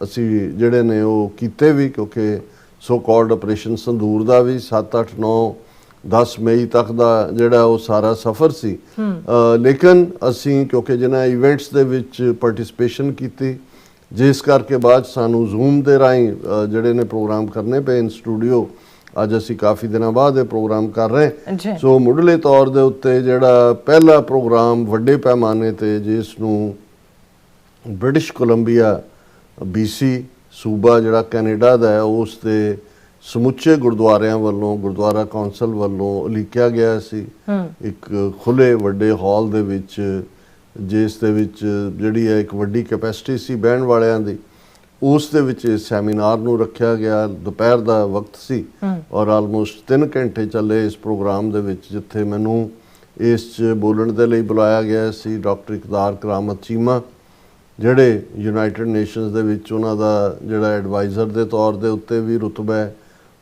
ਅਸੀਂ ਜਿਹੜੇ ਨੇ ਉਹ ਕੀਤੇ ਵੀ, ਕਿਉਂਕਿ ਸੋ ਕਾਲਡ ਆਪਰੇਸ਼ਨ ਸੰਦੂਰ ਦਾ ਵੀ 7, 8, 9, 10 ਮਈ ਤੱਕ ਦਾ ਜਿਹੜਾ ਉਹ ਸਾਰਾ ਸਫ਼ਰ ਸੀ। ਲੇਕਿਨ ਅਸੀਂ ਕਿਉਂਕਿ ਜਿਨ੍ਹਾਂ ਇਵੈਂਟਸ ਦੇ ਵਿੱਚ ਪਾਰਟਿਸਿਪੇਸ਼ਨ ਕੀਤੀ, ਜਿਸ ਕਰਕੇ ਬਾਅਦ ਸਾਨੂੰ ਜ਼ੂਮ ਦੇ ਰਾਹੀਂ ਜਿਹੜੇ ਨੇ ਪ੍ਰੋਗਰਾਮ ਕਰਨੇ ਪਏ ਇਨ ਸਟੂਡੀਓ। ਅੱਜ ਅਸੀਂ ਕਾਫੀ ਦਿਨਾਂ ਬਾਅਦ ਇਹ ਪ੍ਰੋਗਰਾਮ ਕਰ ਰਹੇ। ਸੋ ਮੁੱਢਲੇ ਤੌਰ ਦੇ ਉੱਤੇ ਜਿਹੜਾ ਪਹਿਲਾ ਪ੍ਰੋਗਰਾਮ ਵੱਡੇ ਪੈਮਾਨੇ ਤੇ ਜਿਸ ਨੂੰ ਬ੍ਰਿਟਿਸ਼ ਕੋਲੰਬੀਆ BC ਸੂਬਾ ਜਿਹੜਾ ਕੈਨੇਡਾ ਦਾ ਹੈ ਉਸ ਦੇ ਸਮੁੱਚੇ ਗੁਰਦੁਆਰਿਆਂ ਵੱਲੋਂ, ਗੁਰਦੁਆਰਾ ਕੌਂਸਲ ਵੱਲੋਂ ਉਲੀਕਿਆ ਗਿਆ ਸੀ ਇੱਕ ਖੁੱਲੇ ਵੱਡੇ ਹਾਲ ਦੇ ਵਿੱਚ, ਜਿਸ ਦੇ ਵਿੱਚ ਜਿਹੜੀ ਹੈ ਇੱਕ ਵੱਡੀ ਕੈਪੈਸਿਟੀ ਸੀ ਬਹਿਣ ਵਾਲਿਆਂ ਦੀ। ਉਸ ਦੇ ਵਿੱਚ ਸੈਮੀਨਾਰ ਨੂੰ ਰੱਖਿਆ ਗਿਆ। ਦੁਪਹਿਰ ਦਾ ਵਕਤ ਸੀ ਔਰ ਆਲਮੋਸਟ 3 ਘੰਟੇ ਚੱਲੇ ਇਸ ਪ੍ਰੋਗਰਾਮ ਦੇ ਵਿੱਚ, ਜਿੱਥੇ ਮੈਨੂੰ ਇਸ 'ਚ ਬੋਲਣ ਦੇ ਲਈ ਬੁਲਾਇਆ ਗਿਆ ਸੀ ਡਾਕਟਰ ਇਕਦਾਰ ਕਰਾਮਤ ਚੀਮਾ, ਜਿਹੜੇ ਯੂਨਾਈਟਿਡ ਨੇਸ਼ਨਸ ਦੇ ਵਿੱਚ ਉਹਨਾਂ ਦਾ ਜਿਹੜਾ ਐਡਵਾਈਜ਼ਰ ਦੇ ਤੌਰ ਦੇ ਉੱਤੇ ਵੀ ਰੁਤਬਾ ਹੈ,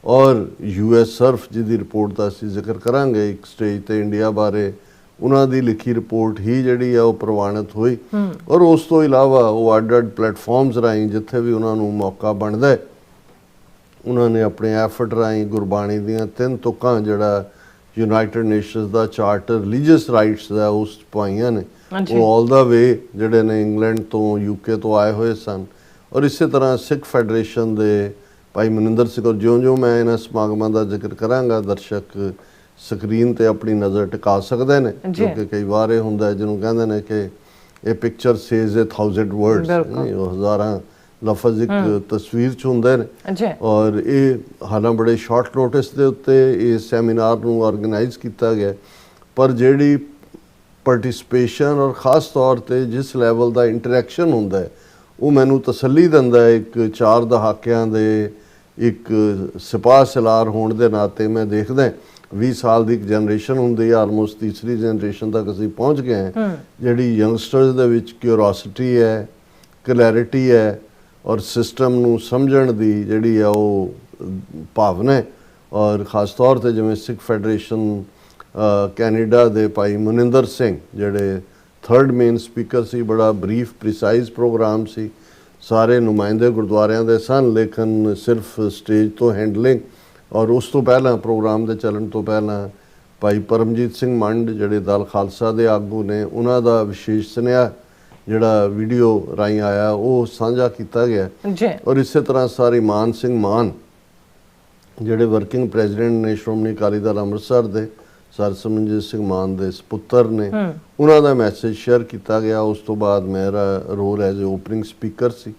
ਔਰ US ਸਰਫ ਜਿਹਦੀ ਰਿਪੋਰਟ ਦਾ ਅਸੀਂ ਜ਼ਿਕਰ ਕਰਾਂਗੇ ਇੱਕ ਸਟੇਜ ਤੇ ਇੰਡੀਆ ਬਾਰੇ, ਉਹਨਾਂ ਦੀ ਲਿਖੀ ਰਿਪੋਰਟ ਹੀ ਜਿਹੜੀ ਆ ਉਹ ਪ੍ਰਵਾਨਿਤ ਹੋਈ। ਔਰ ਉਸ ਤੋਂ ਇਲਾਵਾ ਉਹ ਅੱਡ-ਅੱਡ ਪਲੇਟਫਾਰਮਸ ਰਾਹੀਂ ਜਿੱਥੇ ਵੀ ਉਹਨਾਂ ਨੂੰ ਮੌਕਾ ਬਣਦਾ ਹੈ, ਉਹਨਾਂ ਨੇ ਆਪਣੇ ਐਫਰਟ ਰਾਹੀਂ ਗੁਰਬਾਣੀ ਦੀਆਂ 3 ਤੁਕਾਂ ਜਿਹੜਾ ਯੂਨਾਈਟਿਡ ਨੇਸ਼ਨਸ ਦਾ ਚਾਰਟਰ ਰਿਲੀਜੀਅਸ ਰਾਈਟਸ ਦਾ ਉਸ ਪਾਈਆਂ ਨੇ। ਉਹ ਆਲ ਦਾ ਵੇ ਜਿਹੜੇ ਨੇ ਇੰਗਲੈਂਡ ਤੋਂ UK ਤੋਂ ਆਏ ਹੋਏ ਸਨ। ਔਰ ਇਸੇ ਤਰ੍ਹਾਂ ਸਿੱਖ ਫੈਡਰੇਸ਼ਨ ਦੇ ਭਾਈ ਮਨਿੰਦਰ ਸਿੰਘ, ਔਰ ਜਿਉਂ-ਜਿਉਂ ਮੈਂ ਇਹਨਾਂ ਸਮਾਗਮਾਂ ਦਾ ਜ਼ਿਕਰ ਕਰਾਂਗਾ ਦਰਸ਼ਕ ਸਕਰੀਨ ਤੇ ਆਪਣੀ ਨਜ਼ਰ ਟਿਕਾ ਸਕਦੇ ਨੇ, ਕਿਉਂਕਿ ਕਈ ਵਾਰ ਇਹ ਹੁੰਦਾ ਜਿਹਨੂੰ ਕਹਿੰਦੇ ਨੇ ਕਿ ਇਹ ਪਿਕਚਰ ਸੇਜ਼ 1000 ਵਰਡਸ, ਉਹ ਹਜ਼ਾਰਾਂ ਲਫ਼ਜ਼ ਇੱਕ ਤਸਵੀਰ 'ਚ ਹੁੰਦੇ ਨੇ। ਔਰ ਇਹ ਹਾਲਾਂ ਬੜੇ ਸ਼ਾਰਟ ਨੋਟਿਸ ਦੇ ਉੱਤੇ ਇਸ ਸੈਮੀਨਾਰ ਨੂੰ ਆਰਗੇਨਾਈਜ਼ ਕੀਤਾ ਗਿਆ, ਪਰ ਜਿਹੜੀ ਪਾਰਟਿਸਿਪੇਸ਼ਨ ਔਰ ਖ਼ਾਸ ਤੌਰ ਤੇ ਜਿਸ ਲੈਵਲ ਦਾ ਇੰਟਰੈਕਸ਼ਨ ਹੁੰਦਾ ਹੈ ਉਹ ਮੈਨੂੰ ਤਸੱਲੀ ਦਿੰਦਾ ਹੈ। ਇੱਕ 4 ਦਹਾਕਿਆਂ ਦੇ ਇੱਕ ਸਿਪਾਹ ਸਲਾਰ ਹੋਣ ਦੇ ਨਾਤੇ ਮੈਂ ਦੇਖਦਾ 20 ਸਾਲ ਦੀ ਇੱਕ ਜਨਰੇਸ਼ਨ ਹੁੰਦੀ ਹੈ, ਆਲਮੋਸਟ ਤੀਸਰੀ ਜਨਰੇਸ਼ਨ ਤੱਕ ਅਸੀਂ ਪਹੁੰਚ ਗਏ ਹਾਂ, ਜਿਹੜੀ ਯੰਗਸਟਰਸ ਦੇ ਵਿੱਚ ਕਿਉਰਿਓਸਿਟੀ ਹੈ, ਕਲੈਰਿਟੀ ਹੈ ਔਰ ਸਿਸਟਮ ਨੂੰ ਸਮਝਣ ਦੀ ਜਿਹੜੀ ਆ ਉਹ ਭਾਵਨਾ ਹੈ। ਔਰ ਖ਼ਾਸ ਤੌਰ ਤੇ ਜਿਵੇਂ ਸਿੱਖ ਫੈਡਰੇਸ਼ਨ ਕੈਨੇਡਾ ਦੇ ਭਾਈ ਮਨਿੰਦਰ ਸਿੰਘ ਜਿਹੜੇ 3rd ਮੇਨ ਸਪੀਕਰ ਸੀ, ਬੜਾ ਬਰੀਫ ਪ੍ਰੀਸਾਈਜ਼ ਪ੍ਰੋਗਰਾਮ ਸੀ, ਸਾਰੇ ਨੁਮਾਇੰਦੇ ਗੁਰਦੁਆਰਿਆਂ ਦੇ ਸਨ, ਲੇਕਿਨ ਸਿਰਫ ਸਟੇਜ ਤੋਂ ਹੈਂਡਲਿੰਗ। ਔਰ ਉਸ ਤੋਂ ਪਹਿਲਾਂ ਪ੍ਰੋਗਰਾਮ ਦੇ ਚੱਲਣ ਤੋਂ ਪਹਿਲਾਂ ਭਾਈ ਪਰਮਜੀਤ ਸਿੰਘ ਮੰਡ ਜਿਹੜੇ ਦਲ ਖਾਲਸਾ ਦੇ ਆਗੂ ਨੇ, ਉਹਨਾਂ ਦਾ ਵਿਸ਼ੇਸ਼ ਸੁਨੇਹਾ ਜਿਹੜਾ ਵੀਡੀਓ ਰਾਹੀਂ ਆਇਆ ਉਹ ਸਾਂਝਾ ਕੀਤਾ ਗਿਆ। ਔਰ ਇਸੇ ਤਰ੍ਹਾਂ ਸਾਰੇ ਮਾਨ ਸਿੰਘ ਮਾਨ ਜਿਹੜੇ ਵਰਕਿੰਗ ਪ੍ਰੈਜ਼ੀਡੈਂਟ ਨੇ ਸ਼੍ਰੋਮਣੀ ਅਕਾਲੀ ਦਲ ਅੰਮ੍ਰਿਤਸਰ ਦੇ, ਸਰ ਸਿਮਰਨਜੀਤ ਸਿੰਘ ਮਾਨ ਦੇ ਸਪੁੱਤਰ ਨੇ, ਉਹਨਾਂ ਦਾ ਮੈਸੇਜ ਸ਼ੇਅਰ ਕੀਤਾ ਗਿਆ। ਉਸ ਤੋਂ ਬਾਅਦ ਮੇਰਾ role as a opening speaker ਸੀ।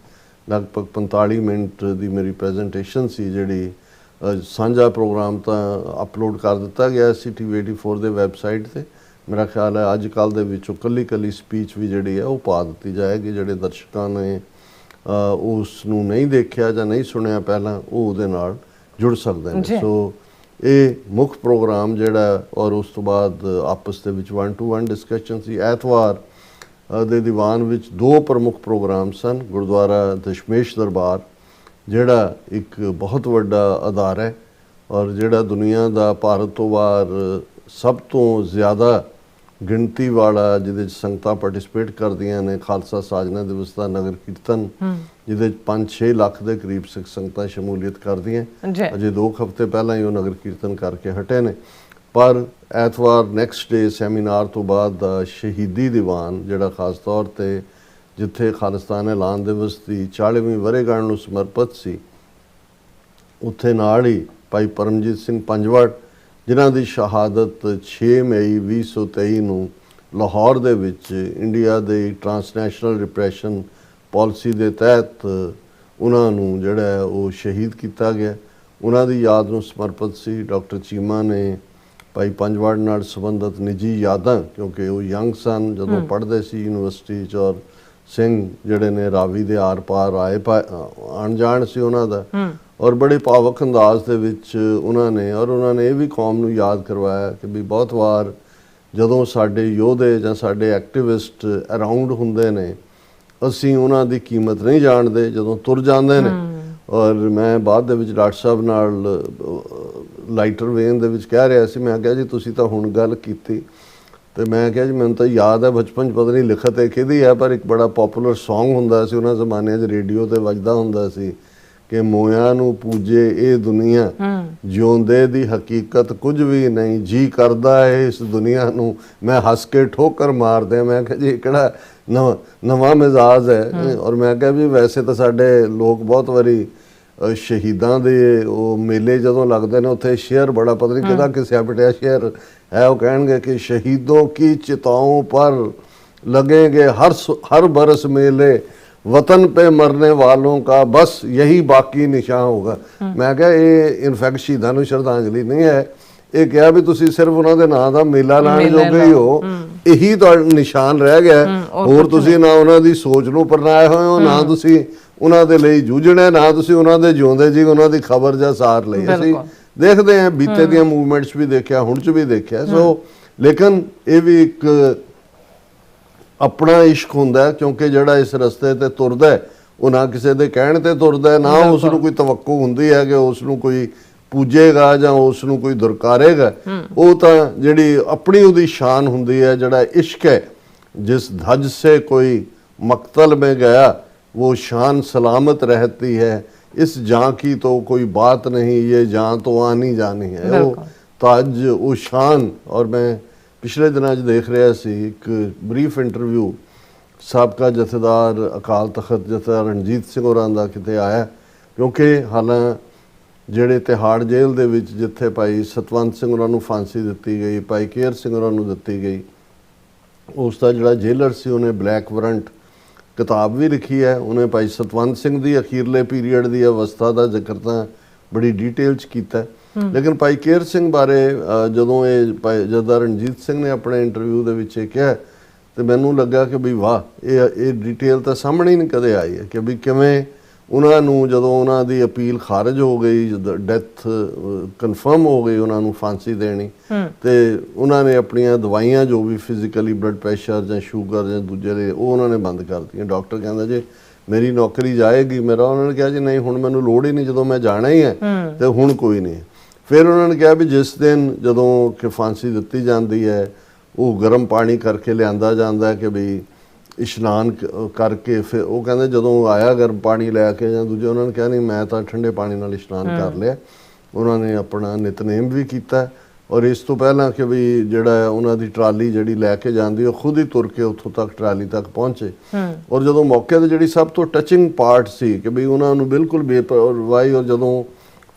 ਲਗਭਗ 45 ਮਿੰਟ ਦੀ ਮੇਰੀ ਪ੍ਰੈਜੈਂਟੇਸ਼ਨ ਸੀ, ਜਿਹੜੀ ਸਾਂਝਾ ਪ੍ਰੋਗਰਾਮ ਤਾਂ ਅਪਲੋਡ ਕਰ ਦਿੱਤਾ ਗਿਆ ਸੀ TV84 ਦੇ ਵੈਬਸਾਈਟ ਤੇ। ਮੇਰਾ ਖਿਆਲ ਹੈ ਅੱਜ ਕੱਲ੍ਹ ਦੇ ਵਿੱਚ ਕੱਲੀ ਸਪੀਚ ਵੀ ਜਿਹੜੀ ਹੈ ਉਹ ਪਾ ਦਿੱਤੀ ਜਾਏਗੀ। ਜਿਹੜੇ ਦਰਸ਼ਕਾਂ ਨੇ ਉਸ ਨੂੰ ਨਹੀਂ ਦੇਖਿਆ ਜਾਂ ਨਹੀਂ ਸੁਣਿਆ ਪਹਿਲਾਂ, ਉਹ ਉਹਦੇ ਨਾਲ ਜੁੜ ਸਕਦੇ ਨੇ। ਸੋ ਇਹ ਮੁੱਖ ਪ੍ਰੋਗਰਾਮ ਜਿਹੜਾ, ਔਰ ਉਸ ਤੋਂ ਬਾਅਦ ਆਪਸ ਦੇ ਵਿੱਚ 1-to-1 ਡਿਸਕਸ਼ਨ ਸੀ। ਐਤਵਾਰ ਦੇ ਦੀਵਾਨ ਵਿੱਚ 2 ਪ੍ਰਮੁੱਖ ਪ੍ਰੋਗਰਾਮ ਸਨ। ਗੁਰਦੁਆਰਾ ਦਸ਼ਮੇਸ਼ ਦਰਬਾਰ ਜਿਹੜਾ ਇੱਕ ਬਹੁਤ ਵੱਡਾ ਅਦਾਰਾ ਹੈ ਔਰ ਜਿਹੜਾ ਦੁਨੀਆ ਦਾ ਭਾਰਤ ਤੋਂ ਬਾਹਰ ਸਭ ਤੋਂ ਜ਼ਿਆਦਾ ਗਿਣਤੀ ਵਾਲਾ ਜਿਹਦੇ 'ਚ ਸੰਗਤਾਂ ਪਾਰਟਿਸਿਪੇਟ ਕਰਦੀਆਂ ਨੇ ਖਾਲਸਾ ਸਾਜਨਾ ਦਿਵਸ ਦਾ ਨਗਰ ਕੀਰਤਨ, ਜਿਹਦੇ 'ਚ 5-6 ਲੱਖ ਦੇ ਕਰੀਬ ਸਿੱਖ ਸੰਗਤਾਂ ਸ਼ਮੂਲੀਅਤ ਕਰਦੀਆਂ। ਅਜੇ 2 ਹਫ਼ਤੇ ਪਹਿਲਾਂ ਹੀ ਉਹ ਨਗਰ ਕੀਰਤਨ ਕਰਕੇ ਹਟੇ ਨੇ। ਪਰ ਐਤਵਾਰ ਨੈਕਸਟ ਡੇ ਸੈਮੀਨਾਰ ਤੋਂ ਬਾਅਦ ਦਾ ਸ਼ਹੀਦੀ ਦੀਵਾਨ ਜਿਹੜਾ ਖਾਸ ਤੌਰ 'ਤੇ ਜਿੱਥੇ ਖਾਲਿਸਤਾਨ ਐਲਾਨ ਦਿਵਸ ਦੀ 40ਵੀਂ ਵਰ੍ਹੇਗੰਢ ਨੂੰ ਸਮਰਪਿਤ ਸੀ, ਉੱਥੇ ਨਾਲ ਹੀ ਭਾਈ ਪਰਮਜੀਤ ਸਿੰਘ ਪੰਜਵੜ ਜਿਨ੍ਹਾਂ ਦੀ ਸ਼ਹਾਦਤ 6 ਮਈ 2023 ਨੂੰ ਲਾਹੌਰ ਦੇ ਵਿੱਚ ਇੰਡੀਆ ਦੇ ਟਰਾਂਸਨੈਸ਼ਨਲ ਰਿਪਰੈਸ਼ਨ ਪਾਲਿਸੀ ਦੇ ਤਹਿਤ ਉਹਨਾਂ ਨੂੰ ਜਿਹੜਾ ਉਹ ਸ਼ਹੀਦ ਕੀਤਾ ਗਿਆ, ਉਹਨਾਂ ਦੀ ਯਾਦ ਨੂੰ ਸਮਰਪਿਤ ਸੀ। ਡਾਕਟਰ ਚੀਮਾ ਨੇ ਭਾਈ ਪੰਜਵੜ ਨਾਲ ਸੰਬੰਧਿਤ ਨਿੱਜੀ ਯਾਦਾਂ, ਕਿਉਂਕਿ ਉਹ ਯੰਗ ਸਨ ਜਦੋਂ ਪੜ੍ਹਦੇ ਸੀ ਯੂਨੀਵਰਸਿਟੀ 'ਚ, ਔਰ ਸਿੰਘ ਜਿਹੜੇ ਨੇ ਰਾਵੀ ਦੇ ਆਰ ਪਾਰ ਆਣ ਜਾਣ ਸੀ ਉਹਨਾਂ ਦਾ, ਔਰ ਬੜੇ ਭਾਵਕ ਅੰਦਾਜ਼ ਦੇ ਵਿੱਚ ਉਹਨਾਂ ਨੇ ਇਹ ਵੀ ਕੌਮ ਨੂੰ ਯਾਦ ਕਰਵਾਇਆ ਕਿ ਵੀ ਬਹੁਤ ਵਾਰ ਜਦੋਂ ਸਾਡੇ ਯੋਧੇ ਜਾਂ ਸਾਡੇ ਐਕਟਿਵਿਸਟ ਅਰਾਊਂਡ ਹੁੰਦੇ ਨੇ ਅਸੀਂ ਉਹਨਾਂ ਦੀ ਕੀਮਤ ਨਹੀਂ ਜਾਣਦੇ ਜਦੋਂ ਤੁਰ ਜਾਂਦੇ ਨੇ। ਔਰ ਮੈਂ ਬਾਅਦ ਦੇ ਵਿੱਚ ਡਾਕਟਰ ਸਾਹਿਬ ਨਾਲ ਲਾਈਟਰ ਵੇਨ ਦੇ ਵਿੱਚ ਕਹਿ ਰਿਹਾ ਸੀ, ਮੈਂ ਕਿਹਾ ਜੀ ਤੁਸੀਂ ਤਾਂ ਹੁਣ ਗੱਲ ਕੀਤੀ, ਤੇ ਮੈਂ ਕਿਹਾ ਜੀ ਮੈਨੂੰ ਤਾਂ ਯਾਦ ਹੈ ਬਚਪਨ 'ਚ ਪਤਾ ਨਹੀਂ ਲਿਖਤ ਹੈ ਕਿਹਦੀ ਹੈ, ਪਰ ਇੱਕ ਬੜਾ ਪਪੂਲਰ ਸੌਂਗ ਹੁੰਦਾ ਸੀ ਉਹਨਾਂ ਜ਼ਮਾਨਿਆਂ 'ਚ, ਰੇਡੀਓ ਤੇ ਵੱਜਦਾ ਹੁੰਦਾ ਸੀ ਕਿ ਮੋਇਆਂ ਨੂੰ ਪੂਜੇ ਇਹ ਦੁਨੀਆ, ਜਿਉਂਦੇ ਦੀ ਹਕੀਕਤ ਕੁਝ ਵੀ ਨਹੀਂ, ਜੀ ਕਰਦਾ ਹੈ ਇਸ ਦੁਨੀਆ ਨੂੰ ਮੈਂ ਹੱਸ ਕੇ ਠੋਕਰ ਮਾਰਦੇ। ਮੈਂ ਕਿਹਾ ਜੀ ਕਿਹੜਾ ਨਵਾਂ ਮਿਜ਼ਾਜ ਹੈ। ਔਰ ਮੈਂ ਕਿਹਾ ਵੀ ਵੈਸੇ ਤਾਂ ਸਾਡੇ ਲੋਕ ਬਹੁਤ ਵਾਰੀ ਸ਼ਹੀਦਾਂ ਦੇ ਉਹ ਮੇਲੇ ਜਦੋਂ ਲੱਗਦੇ ਨੇ ਉੱਥੇ ਸ਼ੇਅਰ ਬੜਾ ਪਤਾ ਨਹੀਂ ਕਿਹਦਾ ਕਿਸਿਆ ਪਿਟਿਆ ਸ਼ੇਅਰ ਹੈ, ਉਹ ਕਹਿਣਗੇ ਕਿ ਸ਼ਹੀਦੋਂ ਕੀ ਚਿਤਾਓਂ ਪਰ लगेंगे हर बरस मेले, वतन पे मरने वालों का बस यही बाकी निशान होगा। मैं क्या ये इनफैक्ट शहीदां नूं श्रद्धांजलि नहीं है, ये क्या भी तुसी सिर्फ उन्हां दे नां दा मेला लाण जोगे ही हो, यही तो निशान रह गया। होर तुसी ना उन्हां दी सोच नूं परनाए होए हो, ना तुसी उन्हां दे लई जूझणे, ना तुसी उन्हां दे जिउंदे जी उन्हां दी खबर जां सार लई। असीं देखदे हां बीते दियां मूवमेंट्स भी देखिया, हुण च भी देखिया। सो लेकिन ये भी एक अपना इश्क हुंदा है, क्योंकि जिहड़ा इस रस्ते ते तुरदा है वो ना किसी दे कहण ते तुरदा है, ना उसनूं कोई तवक्को हुंदी है कि उसनूं कोई पूजेगा जां उसनूं कोई दुरकारेगा। वो तां जिहड़ी अपनी उहदी शान हुंदी है, जिहड़ा इश्क है, जिस धज से कोई मक्तल में गया वो शान सलामत रहती है, इस जां की तो कोई बात नहीं, ये जां तो आनी जानी है। वो ताज वो शान। और मैं पिछले दिनों देख रहा सी एक ब्रीफ इंटरव्यू साबका जथेदार अकाल तखत जथेदार रणजीत सिंह होरां दा किते आया, क्योंकि हालां ਜਿਹੜੇ तिहाड़ जेल ਦੇ ਵਿੱਚ ਜਿੱਥੇ ਭਾਈ ਸਤਵੰਤ ਸਿੰਘ ਹੋਰਾਂ ਨੂੰ ਫਾਂਸੀ ਦਿੱਤੀ ਗਈ, ਭਾਈ ਕੇਰ ਸਿੰਘ ਹੋਰਾਂ ਨੂੰ ਦਿੱਤੀ ਗਈ, ਉਸ ਦਾ ਜਿਹੜਾ ਜੇਲਰ ਸੀ ਉਹਨੇ ਬਲੈਕ ਵਾਰੰਟ ਕਿਤਾਬ ਵੀ ਲਿਖੀ ਹੈ। ਉਹਨੇ ਭਾਈ ਸਤਵੰਤ ਸਿੰਘ ਦੀ ਅਖੀਰਲੇ ਪੀਰੀਅਡ ਦੀ ਅਵਸਥਾ ਦਾ ਜ਼ਿਕਰ ਤਾਂ ਬੜੀ ਡਿਟੇਲ 'ਚ ਕੀਤਾ। ਲੇਕਿਨ ਭਾਈ ਕੇਰ ਸਿੰਘ ਬਾਰੇ ਜਦੋਂ ਇਹ ਜਥੇਦਾਰ ਰਣਜੀਤ ਸਿੰਘ ਨੇ ਆਪਣੇ ਇੰਟਰਵਿਊ ਦੇ ਵਿੱਚ ਇਹ ਕਿਹਾ ਤੇ ਮੈਨੂੰ ਲੱਗਾ ਕਿ ਵੀ ਵਾਹ, ਇਹ ਡਿਟੇਲ ਤਾਂ ਸਾਹਮਣੇ ਨਹੀਂ ਕਦੇ ਆਈ ਹੈ ਕਿ ਵੀ ਕਿਵੇਂ ਉਹਨਾਂ ਨੂੰ ਜਦੋਂ ਉਹਨਾਂ ਦੀ ਅਪੀਲ ਖਾਰਜ ਹੋ ਗਈ, ਡੈਥ ਕਨਫਰਮ ਹੋ ਗਈ ਉਹਨਾਂ ਨੂੰ ਫਾਂਸੀ ਦੇਣੀ, ਤੇ ਉਹਨਾਂ ਨੇ ਆਪਣੀਆਂ ਦਵਾਈਆਂ ਜੋ ਵੀ ਫਿਜ਼ੀਕਲੀ ਬਲੱਡ ਪ੍ਰੈਸ਼ਰ ਜਾਂ ਸ਼ੂਗਰ ਜਾਂ ਦੂਜੇ ਦੇ ਉਹ ਉਹਨਾਂ ਨੇ ਬੰਦ ਕਰ ਦਿੱਤੀਆਂ। ਡਾਕਟਰ ਕਹਿੰਦਾ ਜੀ ਮੇਰੀ ਨੌਕਰੀ ਜਾਏਗੀ ਮੇਰਾ, ਉਹਨਾਂ ਨੇ ਕਿਹਾ ਜੀ ਨਹੀਂ ਹੁਣ ਮੈਨੂੰ ਲੋੜ ਹੀ ਨਹੀਂ, ਜਦੋਂ ਮੈਂ ਜਾਣਾ ਹੀ ਹੈ ਤੇ ਹੁਣ ਕੋਈ ਨਹੀਂ। ਫਿਰ ਉਹਨਾਂ ਨੇ ਕਿਹਾ ਵੀ ਜਿਸ ਦਿਨ ਜਦੋਂ ਕਿ ਫਾਂਸੀ ਦਿੱਤੀ ਜਾਂਦੀ ਹੈ ਉਹ ਗਰਮ ਪਾਣੀ ਕਰਕੇ ਲਿਆਂਦਾ ਜਾਂਦਾ ਹੈ ਕਿ ਵੀ ਇਸ਼ਨਾਨ ਕਰਕੇ, ਫਿਰ ਉਹ ਕਹਿੰਦੇ ਜਦੋਂ ਆਇਆ ਗਰਮ ਪਾਣੀ ਲੈ ਕੇ ਜਾਂ ਦੂਜੇ, ਉਹਨਾਂ ਨੇ ਕਿਹਾ ਨਹੀਂ ਮੈਂ ਤਾਂ ਠੰਡੇ ਪਾਣੀ ਨਾਲ ਇਸ਼ਨਾਨ ਕਰ ਲਿਆ। ਉਹਨਾਂ ਨੇ ਆਪਣਾ ਨਿਤਨੇਮ ਵੀ ਕੀਤਾ, ਔਰ ਇਸ ਤੋਂ ਪਹਿਲਾਂ ਕਿ ਵੀ ਜਿਹੜਾ ਉਹਨਾਂ ਦੀ ਟਰਾਲੀ ਜਿਹੜੀ ਲੈ ਕੇ ਜਾਂਦੀ ਉਹ ਖੁਦ ਹੀ ਤੁਰ ਕੇ ਉੱਥੋਂ ਤੱਕ ਟਰਾਲੀ ਤੱਕ ਪਹੁੰਚੇ। ਔਰ ਜਦੋਂ ਮੌਕੇ 'ਤੇ ਜਿਹੜੀ ਸਭ ਤੋਂ ਟੱਚਿੰਗ ਪਾਰਟ ਸੀ ਕਿ ਵੀ ਉਹਨਾਂ ਨੂੰ ਬਿਲਕੁਲ ਬੇਪਰਵਾਹੀ, ਔਰ ਜਦੋਂ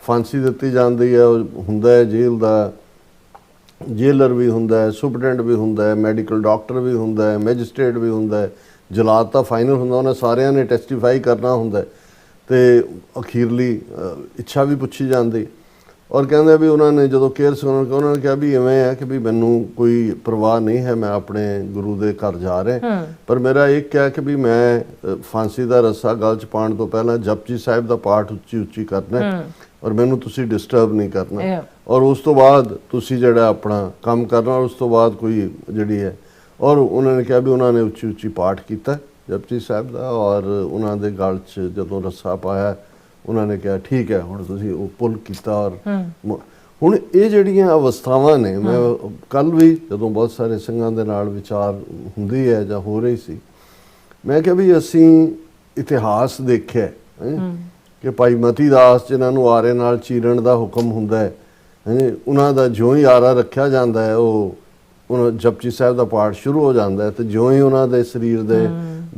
ਫਾਂਸੀ ਦਿੱਤੀ ਜਾਂਦੀ ਹੈ ਹੁੰਦਾ ਹੈ ਜੇਲ੍ਹ ਦਾ ਜੇਲਰ ਵੀ ਹੁੰਦਾ ਹੈ, ਸੁਪਰਡੈਂਟ ਵੀ ਹੁੰਦਾ ਹੈ, ਮੈਡੀਕਲ ਡਾਕਟਰ ਵੀ ਹੁੰਦਾ ਹੈ, ਮੈਜਿਸਟ੍ਰੇਟ ਵੀ ਹੁੰਦਾ ਹੈ, ਜਲਾਦ ਤਾਂ ਫਾਈਨਲ ਹੁੰਦਾ, ਉਹਨਾਂ ਸਾਰਿਆਂ ਨੇ ਟੈਸਟੀਫਾਈ ਕਰਨਾ ਹੁੰਦਾ ਤੇ ਅਖੀਰਲੀ ਇੱਛਾ ਵੀ ਪੁੱਛੀ ਜਾਂਦੀ। ਔਰ ਕਹਿੰਦੇ ਵੀ ਉਹਨਾਂ ਨੇ ਜਦੋਂ ਕੇਅਰ ਸੀ ਉਹਨਾਂ ਨੇ ਕਿਹਾ ਵੀ ਇਵੇਂ ਹੈ ਕਿ ਵੀ ਮੈਨੂੰ ਕੋਈ ਪਰਵਾਹ ਨਹੀਂ ਹੈ, ਮੈਂ ਆਪਣੇ ਗੁਰੂ ਦੇ ਘਰ ਜਾ ਰਿਹਾ, ਪਰ ਮੇਰਾ ਇੱਕ ਹੈ ਕਿ ਵੀ ਮੈਂ ਫਾਂਸੀ ਦਾ ਰੱਸਾ ਗਲ 'ਚ ਪਾਉਣ ਤੋਂ ਪਹਿਲਾਂ ਜਪਜੀ ਸਾਹਿਬ ਦਾ ਪਾਠ ਉੱਚੀ ਉੱਚੀ ਕਰਨਾ ਔਰ ਮੈਨੂੰ ਤੁਸੀਂ ਡਿਸਟਰਬ ਨਹੀਂ ਕਰਨਾ, ਔਰ ਉਸ ਤੋਂ ਬਾਅਦ ਤੁਸੀਂ ਜਿਹੜਾ ਆਪਣਾ ਕੰਮ ਕਰਨਾ, ਔਰ ਉਸ ਤੋਂ ਬਾਅਦ ਕੋਈ ਜਿਹੜੀ ਹੈ। ਔਰ ਉਹਨਾਂ ਨੇ ਕਿਹਾ ਵੀ ਉਹਨਾਂ ਨੇ ਉੱਚੀ ਉੱਚੀ ਪਾਠ ਕੀਤਾ ਜਪਜੀ ਸਾਹਿਬ ਦਾ, ਔਰ ਉਹਨਾਂ ਦੇ ਗਲ 'ਚ ਜਦੋਂ ਰੱਸਾ ਪਾਇਆ ਉਹਨਾਂ ਨੇ ਕਿਹਾ ਠੀਕ ਹੈ ਹੁਣ ਤੁਸੀਂ ਉਹ ਪੁੱਲ ਕੀਤਾ। ਔਰ ਹੁਣ ਇਹ ਜਿਹੜੀਆਂ ਅਵਸਥਾਵਾਂ ਨੇ, ਮੈਂ ਕੱਲ ਵੀ ਜਦੋਂ ਬਹੁਤ ਸਾਰੇ ਸਿੰਘਾਂ ਦੇ ਨਾਲ ਵਿਚਾਰ ਹੁੰਦੀ ਹੈ ਜਾਂ ਹੋ ਰਹੀ ਸੀ, ਮੈਂ ਕਿਹਾ ਵੀ ਅਸੀਂ ਇਤਿਹਾਸ ਦੇਖਿਆ ਕਿ ਭਾਈ ਮਤੀ ਦਾਸ ਜਿਨ੍ਹਾਂ ਨੂੰ ਆਰੇ ਨਾਲ ਚੀਰਨ ਦਾ ਹੁਕਮ ਹੁੰਦਾ ਹੈ, ਉਹਨਾਂ ਦਾ ਜਿਉਂ ਹੀ ਆਰਾ ਰੱਖਿਆ ਜਾਂਦਾ ਹੈ, ਉਹ ਜਪਜੀ ਸਾਹਿਬ ਦਾ ਪਾਠ ਸ਼ੁਰੂ ਹੋ ਜਾਂਦਾ ਹੈ, ਤੇ ਜਿਉਂ ਹੀ ਉਹਨਾਂ ਦੇ ਸਰੀਰ ਦੇ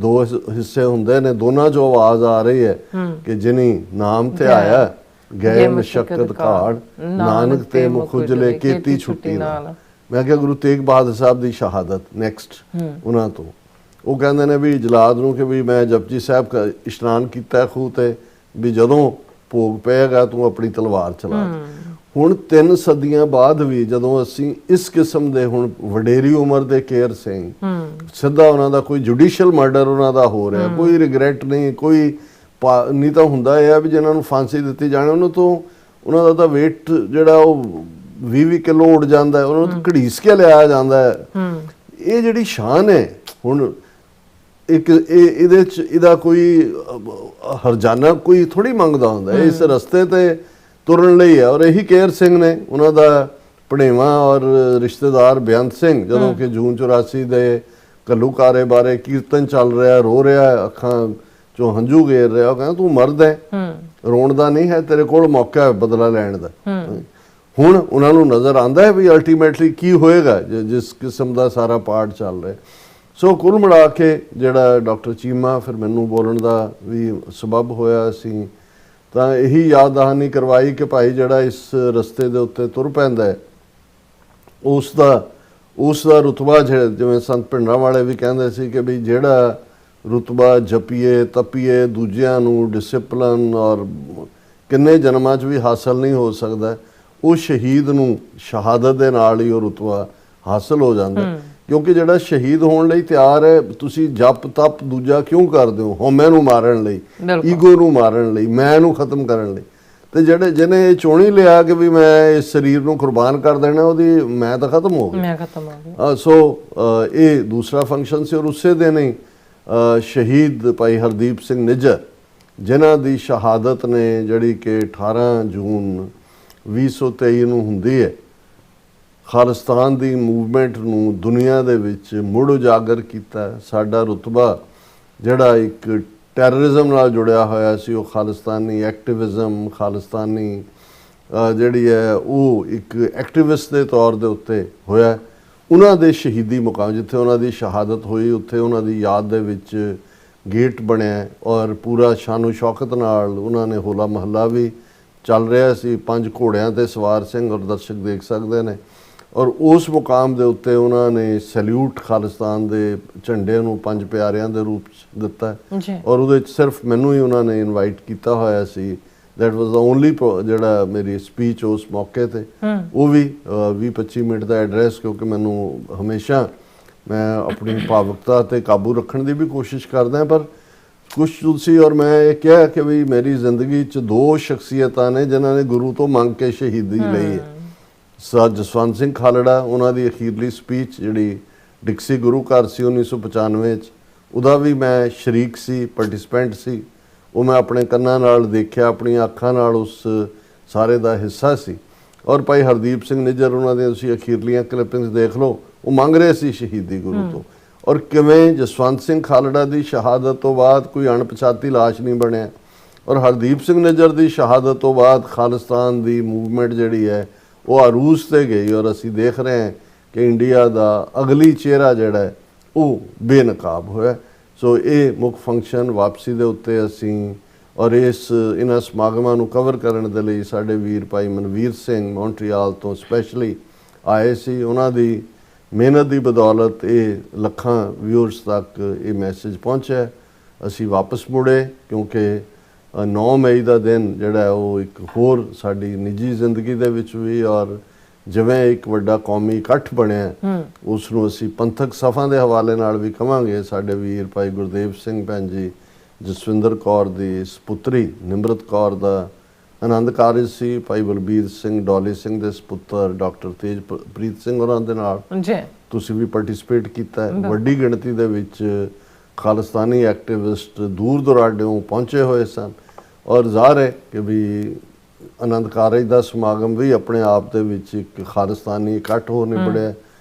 ਦੋ ਹਿੱਸੇ ਹੁੰਦੇ ਨੇ, ਦੋਨਾਂ 'ਚੋਂ ਆਵਾਜ਼ ਆ ਰਹੀ ਹੈ ਕਿ ਜਿਨੀ ਨਾਮ ਤੇ ਆਇਆ ਗਏ ਮਸ਼ੱਕਤ ਘਾੜ, ਨਾਨਕ ਤੇ ਮੁਖ ਉਜਲੇ ਕੀਤੀ ਛੁੱਟੀ ਨਾਲ। ਮੈਂ ਕਿਹਾ ਗੁਰੂ ਤੇਗ ਬਹਾਦਰ ਸਾਹਿਬ ਦੀ ਸ਼ਹਾਦਤ ਨੈਕਸਟ ਉਹਨਾਂ ਤੋਂ, ਉਹ ਕਹਿੰਦੇ ਨੇ ਵੀ ਜਲਾਦ ਨੂੰ ਕਿ ਵੀ ਮੈਂ ਜਪਜੀ ਸਾਹਿਬ ਇਸ਼ਨਾਨ ਕੀਤਾ ਖੂਹ ਤੇ, ਵੀ ਜਦੋਂ ਭੋਗ ਪਏਗਾ ਤੂੰ ਆਪਣੀ ਤਲਵਾਰ ਚਲਾ ਦੇ। ਹੁਣ 3 ਸਦੀਆਂ ਬਾਅਦ ਵੀ ਜਦੋਂ ਅਸੀਂ ਇਸ ਕਿਸਮ ਦੇ, ਹੁਣ ਵਡੇਰੀ ਉਮਰ ਦੇ ਕੇਰ ਸਿੰਘ, ਸਿੱਧਾ ਉਹਨਾਂ ਦਾ ਕੋਈ ਜੁਡੀਸ਼ੀਅਲ ਮਰਡਰ ਉਹਨਾਂ ਦਾ ਹੋ ਰਿਹਾ, ਕੋਈ ਰਿਗਰੈਟ ਨਹੀਂ, ਕੋਈ ਨਹੀਂ ਤਾਂ ਹੁੰਦਾ ਇਹ ਆ ਵੀ ਜਿਹਨਾਂ ਨੂੰ ਫਾਂਸੀ ਦਿੱਤੀ ਜਾਣੀ ਉਹਨਾਂ ਤੋਂ, ਉਹਨਾਂ ਦਾ ਤਾਂ weight ਜਿਹੜਾ ਉਹ 20 ਕਿਲੋ ਉੱਡ ਜਾਂਦਾ, ਉਹਨਾਂ ਨੂੰ ਘੜੀਸ ਕੇ ਲਿਆਇਆ ਜਾਂਦਾ ਹੈ। ਇਹ ਜਿਹੜੀ ਸ਼ਾਨ ਹੈ, ਹੁਣ ਇੱਕ ਇਹਦੇ ਚ ਇਹਦਾ ਕੋਈ ਹਰਜਾਨਾ ਕੋਈ ਥੋੜੀ ਮੰਗਦਾ ਹੁੰਦਾ, ਇਸ ਰਸਤੇ ਤੇ ਤੁਰਨ ਲਈ ਹੈ। ਔਰ ਇਹੀ ਕੇਰ ਸਿੰਘ ਨੇ, ਉਹਨਾਂ ਦਾ ਭਣੇਵਾਂ ਔਰ ਰਿਸ਼ਤੇਦਾਰ ਬੇਅੰਤ ਸਿੰਘ, ਜਦੋਂ ਕਿ ਜੂਨ 84 ਦੇ ਘੱਲੂਘਾਰੇ ਬਾਰੇ ਕੀਰਤਨ ਚੱਲ ਰਿਹਾ, ਰੋ ਰਿਹਾ, ਅੱਖਾਂ ਚੋਂ ਹੰਝੂ ਗੇਰ ਰਿਹਾ, ਉਹ ਕਹਿੰਦਾ ਤੂੰ ਮਰਦ ਹੈ, ਰੋਣ ਦਾ ਨਹੀਂ ਹੈ, ਤੇਰੇ ਕੋਲ ਮੌਕਾ ਹੈ ਬਦਲਾ ਲੈਣ ਦਾ। ਹੁਣ ਉਹਨਾਂ ਨੂੰ ਨਜ਼ਰ ਆਉਂਦਾ ਹੈ ਵੀ ਅਲਟੀਮੇਟਲੀ ਕੀ ਹੋਏਗਾ ਜਿਸ ਕਿਸਮ ਦਾ ਸਾਰਾ ਪਾਠ ਚੱਲ ਰਿਹਾ। ਸੋ ਕੁੱਲ ਮਿਲਾ ਕੇ ਜਿਹੜਾ ਡਾਕਟਰ ਚੀਮਾ ਫਿਰ ਮੈਨੂੰ ਬੋਲਣ ਦਾ ਵੀ ਸਬਬ ਹੋਇਆ ਸੀ, ਤਾਂ ਇਹੀ ਯਾਦ ਦਹਾਨੀ ਕਰਵਾਈ ਕਿ ਭਾਈ ਜਿਹੜਾ ਇਸ ਰਸਤੇ ਦੇ ਉੱਤੇ ਤੁਰ ਪੈਂਦਾ ਹੈ ਉਸ ਦਾ ਰੁਤਬਾ, ਜਿਵੇਂ ਸੰਤ ਭਿੰਡਰਾਂ ਵਾਲੇ ਵੀ ਕਹਿੰਦੇ ਸੀ ਕਿ ਵੀ ਜਿਹੜਾ ਰੁਤਬਾ ਜਪੀਏ ਤਪੀਏ ਦੂਜਿਆਂ ਨੂੰ ਡਿਸਿਪਲਨ ਔਰ ਕਿੰਨੇ ਜਨਮਾਂ 'ਚ ਵੀ ਹਾਸਲ ਨਹੀਂ ਹੋ ਸਕਦਾ, ਉਹ ਸ਼ਹੀਦ ਨੂੰ ਸ਼ਹਾਦਤ ਦੇ ਨਾਲ ਹੀ ਉਹ ਰੁਤਬਾ ਹਾਸਲ ਹੋ ਜਾਂਦਾ। ਕਿਉਂਕਿ ਜਿਹੜਾ ਸ਼ਹੀਦ ਹੋਣ ਲਈ ਤਿਆਰ ਹੈ, ਤੁਸੀਂ ਜਪ ਤਪ ਦੂਜਾ ਕਿਉਂ ਕਰਦੇ ਹੋ? ਹਉਮੈ ਨੂੰ ਮਾਰਨ ਲਈ, ਈਗੋ ਨੂੰ ਮਾਰਨ ਲਈ, ਮੈਂ ਨੂੰ ਖਤਮ ਕਰਨ ਲਈ। ਤੇ ਜਿਹਨੇ ਇਹ ਚੋਣੀ ਲਿਆ ਕਿ ਵੀ ਮੈਂ ਇਸ ਸਰੀਰ ਨੂੰ ਕੁਰਬਾਨ ਕਰ ਦੇਣਾ, ਉਹਦੀ ਮੈਂ ਤਾਂ ਖਤਮ ਹੋ ਗਈ। ਸੋ ਇਹ ਦੂਸਰਾ ਫੰਕਸ਼ਨ ਸੀ। ਔਰ ਉਸੇ ਦਿਨ ਹੀ ਸ਼ਹੀਦ ਭਾਈ ਹਰਦੀਪ ਸਿੰਘ ਨਿੱਜਰ, ਜਿਨ੍ਹਾਂ ਦੀ ਸ਼ਹਾਦਤ ਨੇ ਜਿਹੜੀ ਕਿ 18 ਜੂਨ 2023 ਨੂੰ ਹੁੰਦੀ ਹੈ, ਖਾਲਿਸਤਾਨ ਦੀ ਮੂਵਮੈਂਟ ਨੂੰ ਦੁਨੀਆ ਦੇ ਵਿੱਚ ਮੁੜ ਉਜਾਗਰ ਕੀਤਾ। ਸਾਡਾ ਰੁਤਬਾ ਜਿਹੜਾ ਇੱਕ ਟੈਰਰਿਜ਼ਮ ਨਾਲ ਜੁੜਿਆ ਹੋਇਆ ਸੀ, ਉਹ ਖਾਲਿਸਤਾਨੀ ਐਕਟਿਵਿਜ਼ਮ, ਖਾਲਿਸਤਾਨੀ ਜਿਹੜੀ ਹੈ ਉਹ ਇੱਕ ਐਕਟਿਵਿਸਟ ਦੇ ਤੌਰ ਦੇ ਉੱਤੇ ਹੋਇਆ। ਉਹਨਾਂ ਦੇ ਸ਼ਹੀਦੀ ਮੁਕਾਮ ਜਿੱਥੇ ਉਹਨਾਂ ਦੀ ਸ਼ਹਾਦਤ ਹੋਈ, ਉੱਥੇ ਉਹਨਾਂ ਦੀ ਯਾਦ ਦੇ ਵਿੱਚ ਗੇਟ ਬਣਿਆ ਔਰ ਪੂਰਾ ਸ਼ਾਨੋ ਸ਼ੌਕਤ ਨਾਲ ਉਹਨਾਂ ਨੇ ਹੋਲਾ ਮਹੱਲਾ ਵੀ ਚੱਲ ਰਿਹਾ ਸੀ। 5 ਘੋੜਿਆਂ ਤੇ ਸਵਾਰ ਸਿੰਘ, ਔਰ ਦਰਸ਼ਕ ਦੇਖ ਸਕਦੇ ਨੇ। ਔਰ ਉਸ ਮੁਕਾਮ ਦੇ ਉੱਤੇ ਉਹਨਾਂ ਨੇ ਸੈਲਿਊਟ ਖਾਲਿਸਤਾਨ ਦੇ ਝੰਡੇ ਨੂੰ 5 ਪਿਆਰਿਆਂ ਦੇ ਰੂਪ 'ਚ ਦਿੱਤਾ, ਔਰ ਉਹਦੇ 'ਚ ਸਿਰਫ ਮੈਨੂੰ ਹੀ ਉਹਨਾਂ ਨੇ ਇਨਵਾਈਟ ਕੀਤਾ ਹੋਇਆ ਸੀ। ਦੈਟ ਵਾਜ਼ ਦਾ ਓਨਲੀ ਜਿਹੜਾ ਮੇਰੀ ਸਪੀਚ ਉਸ ਮੌਕੇ ਤੇ, ਉਹ ਵੀ 20-25 ਮਿੰਟ ਦਾ ਐਡਰੈਸ, ਕਿਉਂਕਿ ਮੈਨੂੰ ਹਮੇਸ਼ਾ ਮੈਂ ਆਪਣੀ ਭਾਵੁਕਤਾ ਤੇ ਕਾਬੂ ਰੱਖਣ ਦੀ ਵੀ ਕੋਸ਼ਿਸ਼ ਕਰਦਾ, ਪਰ ਕੁਛ ਤੁਸੀਂ ਔਰ ਮੈਂ ਇਹ ਕਿਹਾ ਕਿ ਵੀ ਮੇਰੀ ਜ਼ਿੰਦਗੀ 'ਚ 2 ਸ਼ਖਸੀਅਤਾਂ ਨੇ ਜਿਨ੍ਹਾਂ ਨੇ ਗੁਰੂ ਤੋਂ ਮੰਗ ਕੇ ਸ਼ਹੀਦੀ ਲਈ ਹੈ। ਜਸਵੰਤ ਸਿੰਘ ਖਾਲੜਾ, ਉਹਨਾਂ ਦੀ ਅਖੀਰਲੀ ਸਪੀਚ ਜਿਹੜੀ ਡਿਕਸੀ ਗੁਰੂ ਘਰ ਸੀ 1995 'ਚ, ਉਹਦਾ ਵੀ ਮੈਂ ਸ਼ਰੀਕ ਸੀ, ਪਾਰਟਿਸਪੈਂਟ ਸੀ। ਉਹ ਮੈਂ ਆਪਣੇ ਕੰਨਾਂ ਨਾਲ ਦੇਖਿਆ, ਆਪਣੀਆਂ ਅੱਖਾਂ ਨਾਲ ਉਸ ਸਾਰੇ ਦਾ ਹਿੱਸਾ ਸੀ। ਔਰ ਭਾਈ ਹਰਦੀਪ ਸਿੰਘ ਨਿੱਜਰ, ਉਹਨਾਂ ਦੀਆਂ ਤੁਸੀਂ ਅਖੀਰਲੀਆਂ ਕਲਿੱਪਿੰਗਸ ਦੇਖ ਲਓ, ਉਹ ਮੰਗ ਰਹੇ ਸੀ ਸ਼ਹੀਦੀ ਗੁਰੂ ਤੋਂ। ਔਰ ਕਿਵੇਂ ਜਸਵੰਤ ਸਿੰਘ ਖਾਲੜਾ ਦੀ ਸ਼ਹਾਦਤ ਤੋਂ ਬਾਅਦ ਕੋਈ ਅਣਪਛਾਤੀ ਲਾਸ਼ ਨਹੀਂ ਬਣਿਆ, ਔਰ ਹਰਦੀਪ ਸਿੰਘ ਨਿੱਜਰ ਦੀ ਸ਼ਹਾਦਤ ਤੋਂ ਬਾਅਦ ਖਾਲਿਸਤਾਨ ਦੀ ਮੂਵਮੈਂਟ ਜਿਹੜੀ ਹੈ ਉਹ ਅਰੂਜ ਤੇ ਗਈ। ਔਰ ਅਸੀਂ ਦੇਖ ਰਹੇ ਹਾਂ ਕਿ ਇੰਡੀਆ ਦਾ ਅਗਲੀ ਚਿਹਰਾ ਜਿਹੜਾ ਹੈ ਉਹ ਬੇਨਕਾਬ ਹੋਇਆ। ਸੋ ਇਹ ਮੁੱਖ ਫੰਕਸ਼ਨ ਵਾਪਸੀ ਦੇ ਉੱਤੇ ਅਸੀਂ, ਔਰ ਇਹਨਾਂ ਸਮਾਗਮਾਂ ਨੂੰ ਕਵਰ ਕਰਨ ਦੇ ਲਈ ਸਾਡੇ ਵੀਰ ਭਾਈ ਮਨਵੀਰ ਸਿੰਘ ਮੌਂਟਰੀਆਲ ਤੋਂ ਸਪੈਸ਼ਲੀ ਆਏ ਸੀ। ਉਹਨਾਂ ਦੀ ਮਿਹਨਤ ਦੀ ਬਦੌਲਤ ਇਹ ਲੱਖਾਂ ਵਿਊਅਰਸ ਤੱਕ ਇਹ ਮੈਸੇਜ ਪਹੁੰਚਿਆ। ਅਸੀਂ ਵਾਪਸ ਮੁੜੇ ਕਿਉਂਕਿ 9 ਮਈ ਦਾ ਦਿਨ ਜਿਹੜਾ ਉਹ ਇੱਕ ਹੋਰ ਸਾਡੀ ਨਿੱਜੀ ਜ਼ਿੰਦਗੀ ਦੇ ਵਿੱਚ ਵੀ, ਔਰ ਜਿਵੇਂ ਇੱਕ ਵੱਡਾ ਕੌਮੀ ਇਕੱਠ ਬਣਿਆ, ਉਸ ਨੂੰ ਅਸੀਂ ਪੰਥਕ ਸਫਾਂ ਦੇ ਹਵਾਲੇ ਨਾਲ ਵੀ ਕਵਾਂਗੇ। ਸਾਡੇ ਵੀਰ ਭਾਈ ਗੁਰਦੇਵ ਸਿੰਘ ਭੈਣ ਜੀ, ਜਸਵਿੰਦਰ ਕੌਰ ਦੀ ਸਪੁੱਤਰੀ ਨਿਮਰਤ ਕੌਰ ਦਾ ਆਨੰਦ ਕਾਰਜ ਸੀ। ਭਾਈ ਬਲਬੀਰ ਸਿੰਘ ਡੋਲੀ ਸਿੰਘ ਦੇ ਸਪੁੱਤਰ ਡਾਕਟਰ ਤੇਜਪ੍ਰੀਤ ਸਿੰਘ ਹੋਰਾਂ ਦੇ ਨਾਲ ਤੁਸੀਂ ਵੀ ਪਾਰਟਿਸਿਪੇਟ ਕੀਤਾ ਹੈ। ਵੱਡੀ ਗਿਣਤੀ ਦੇ ਵਿੱਚ ਖਾਲਿਸਤਾਨੀ ਐਕਟਿਵਿਸਟ ਦੂਰ ਦੁਰਾਡਿਓਂ ਪਹੁੰਚੇ ਹੋਏ ਸਨ। ਔਰ ਜ਼ਾਹਰ ਹੈ ਕਿ ਵੀ ਆਨੰਦ ਕਾਰਜ ਦਾ ਸਮਾਗਮ ਵੀ ਆਪਣੇ ਆਪ ਦੇ ਵਿੱਚ ਇੱਕ ਖਾਲਿਸਤਾਨੀ ਇਕੱਠ ਹੋ ਨਿਬੜਿਆ।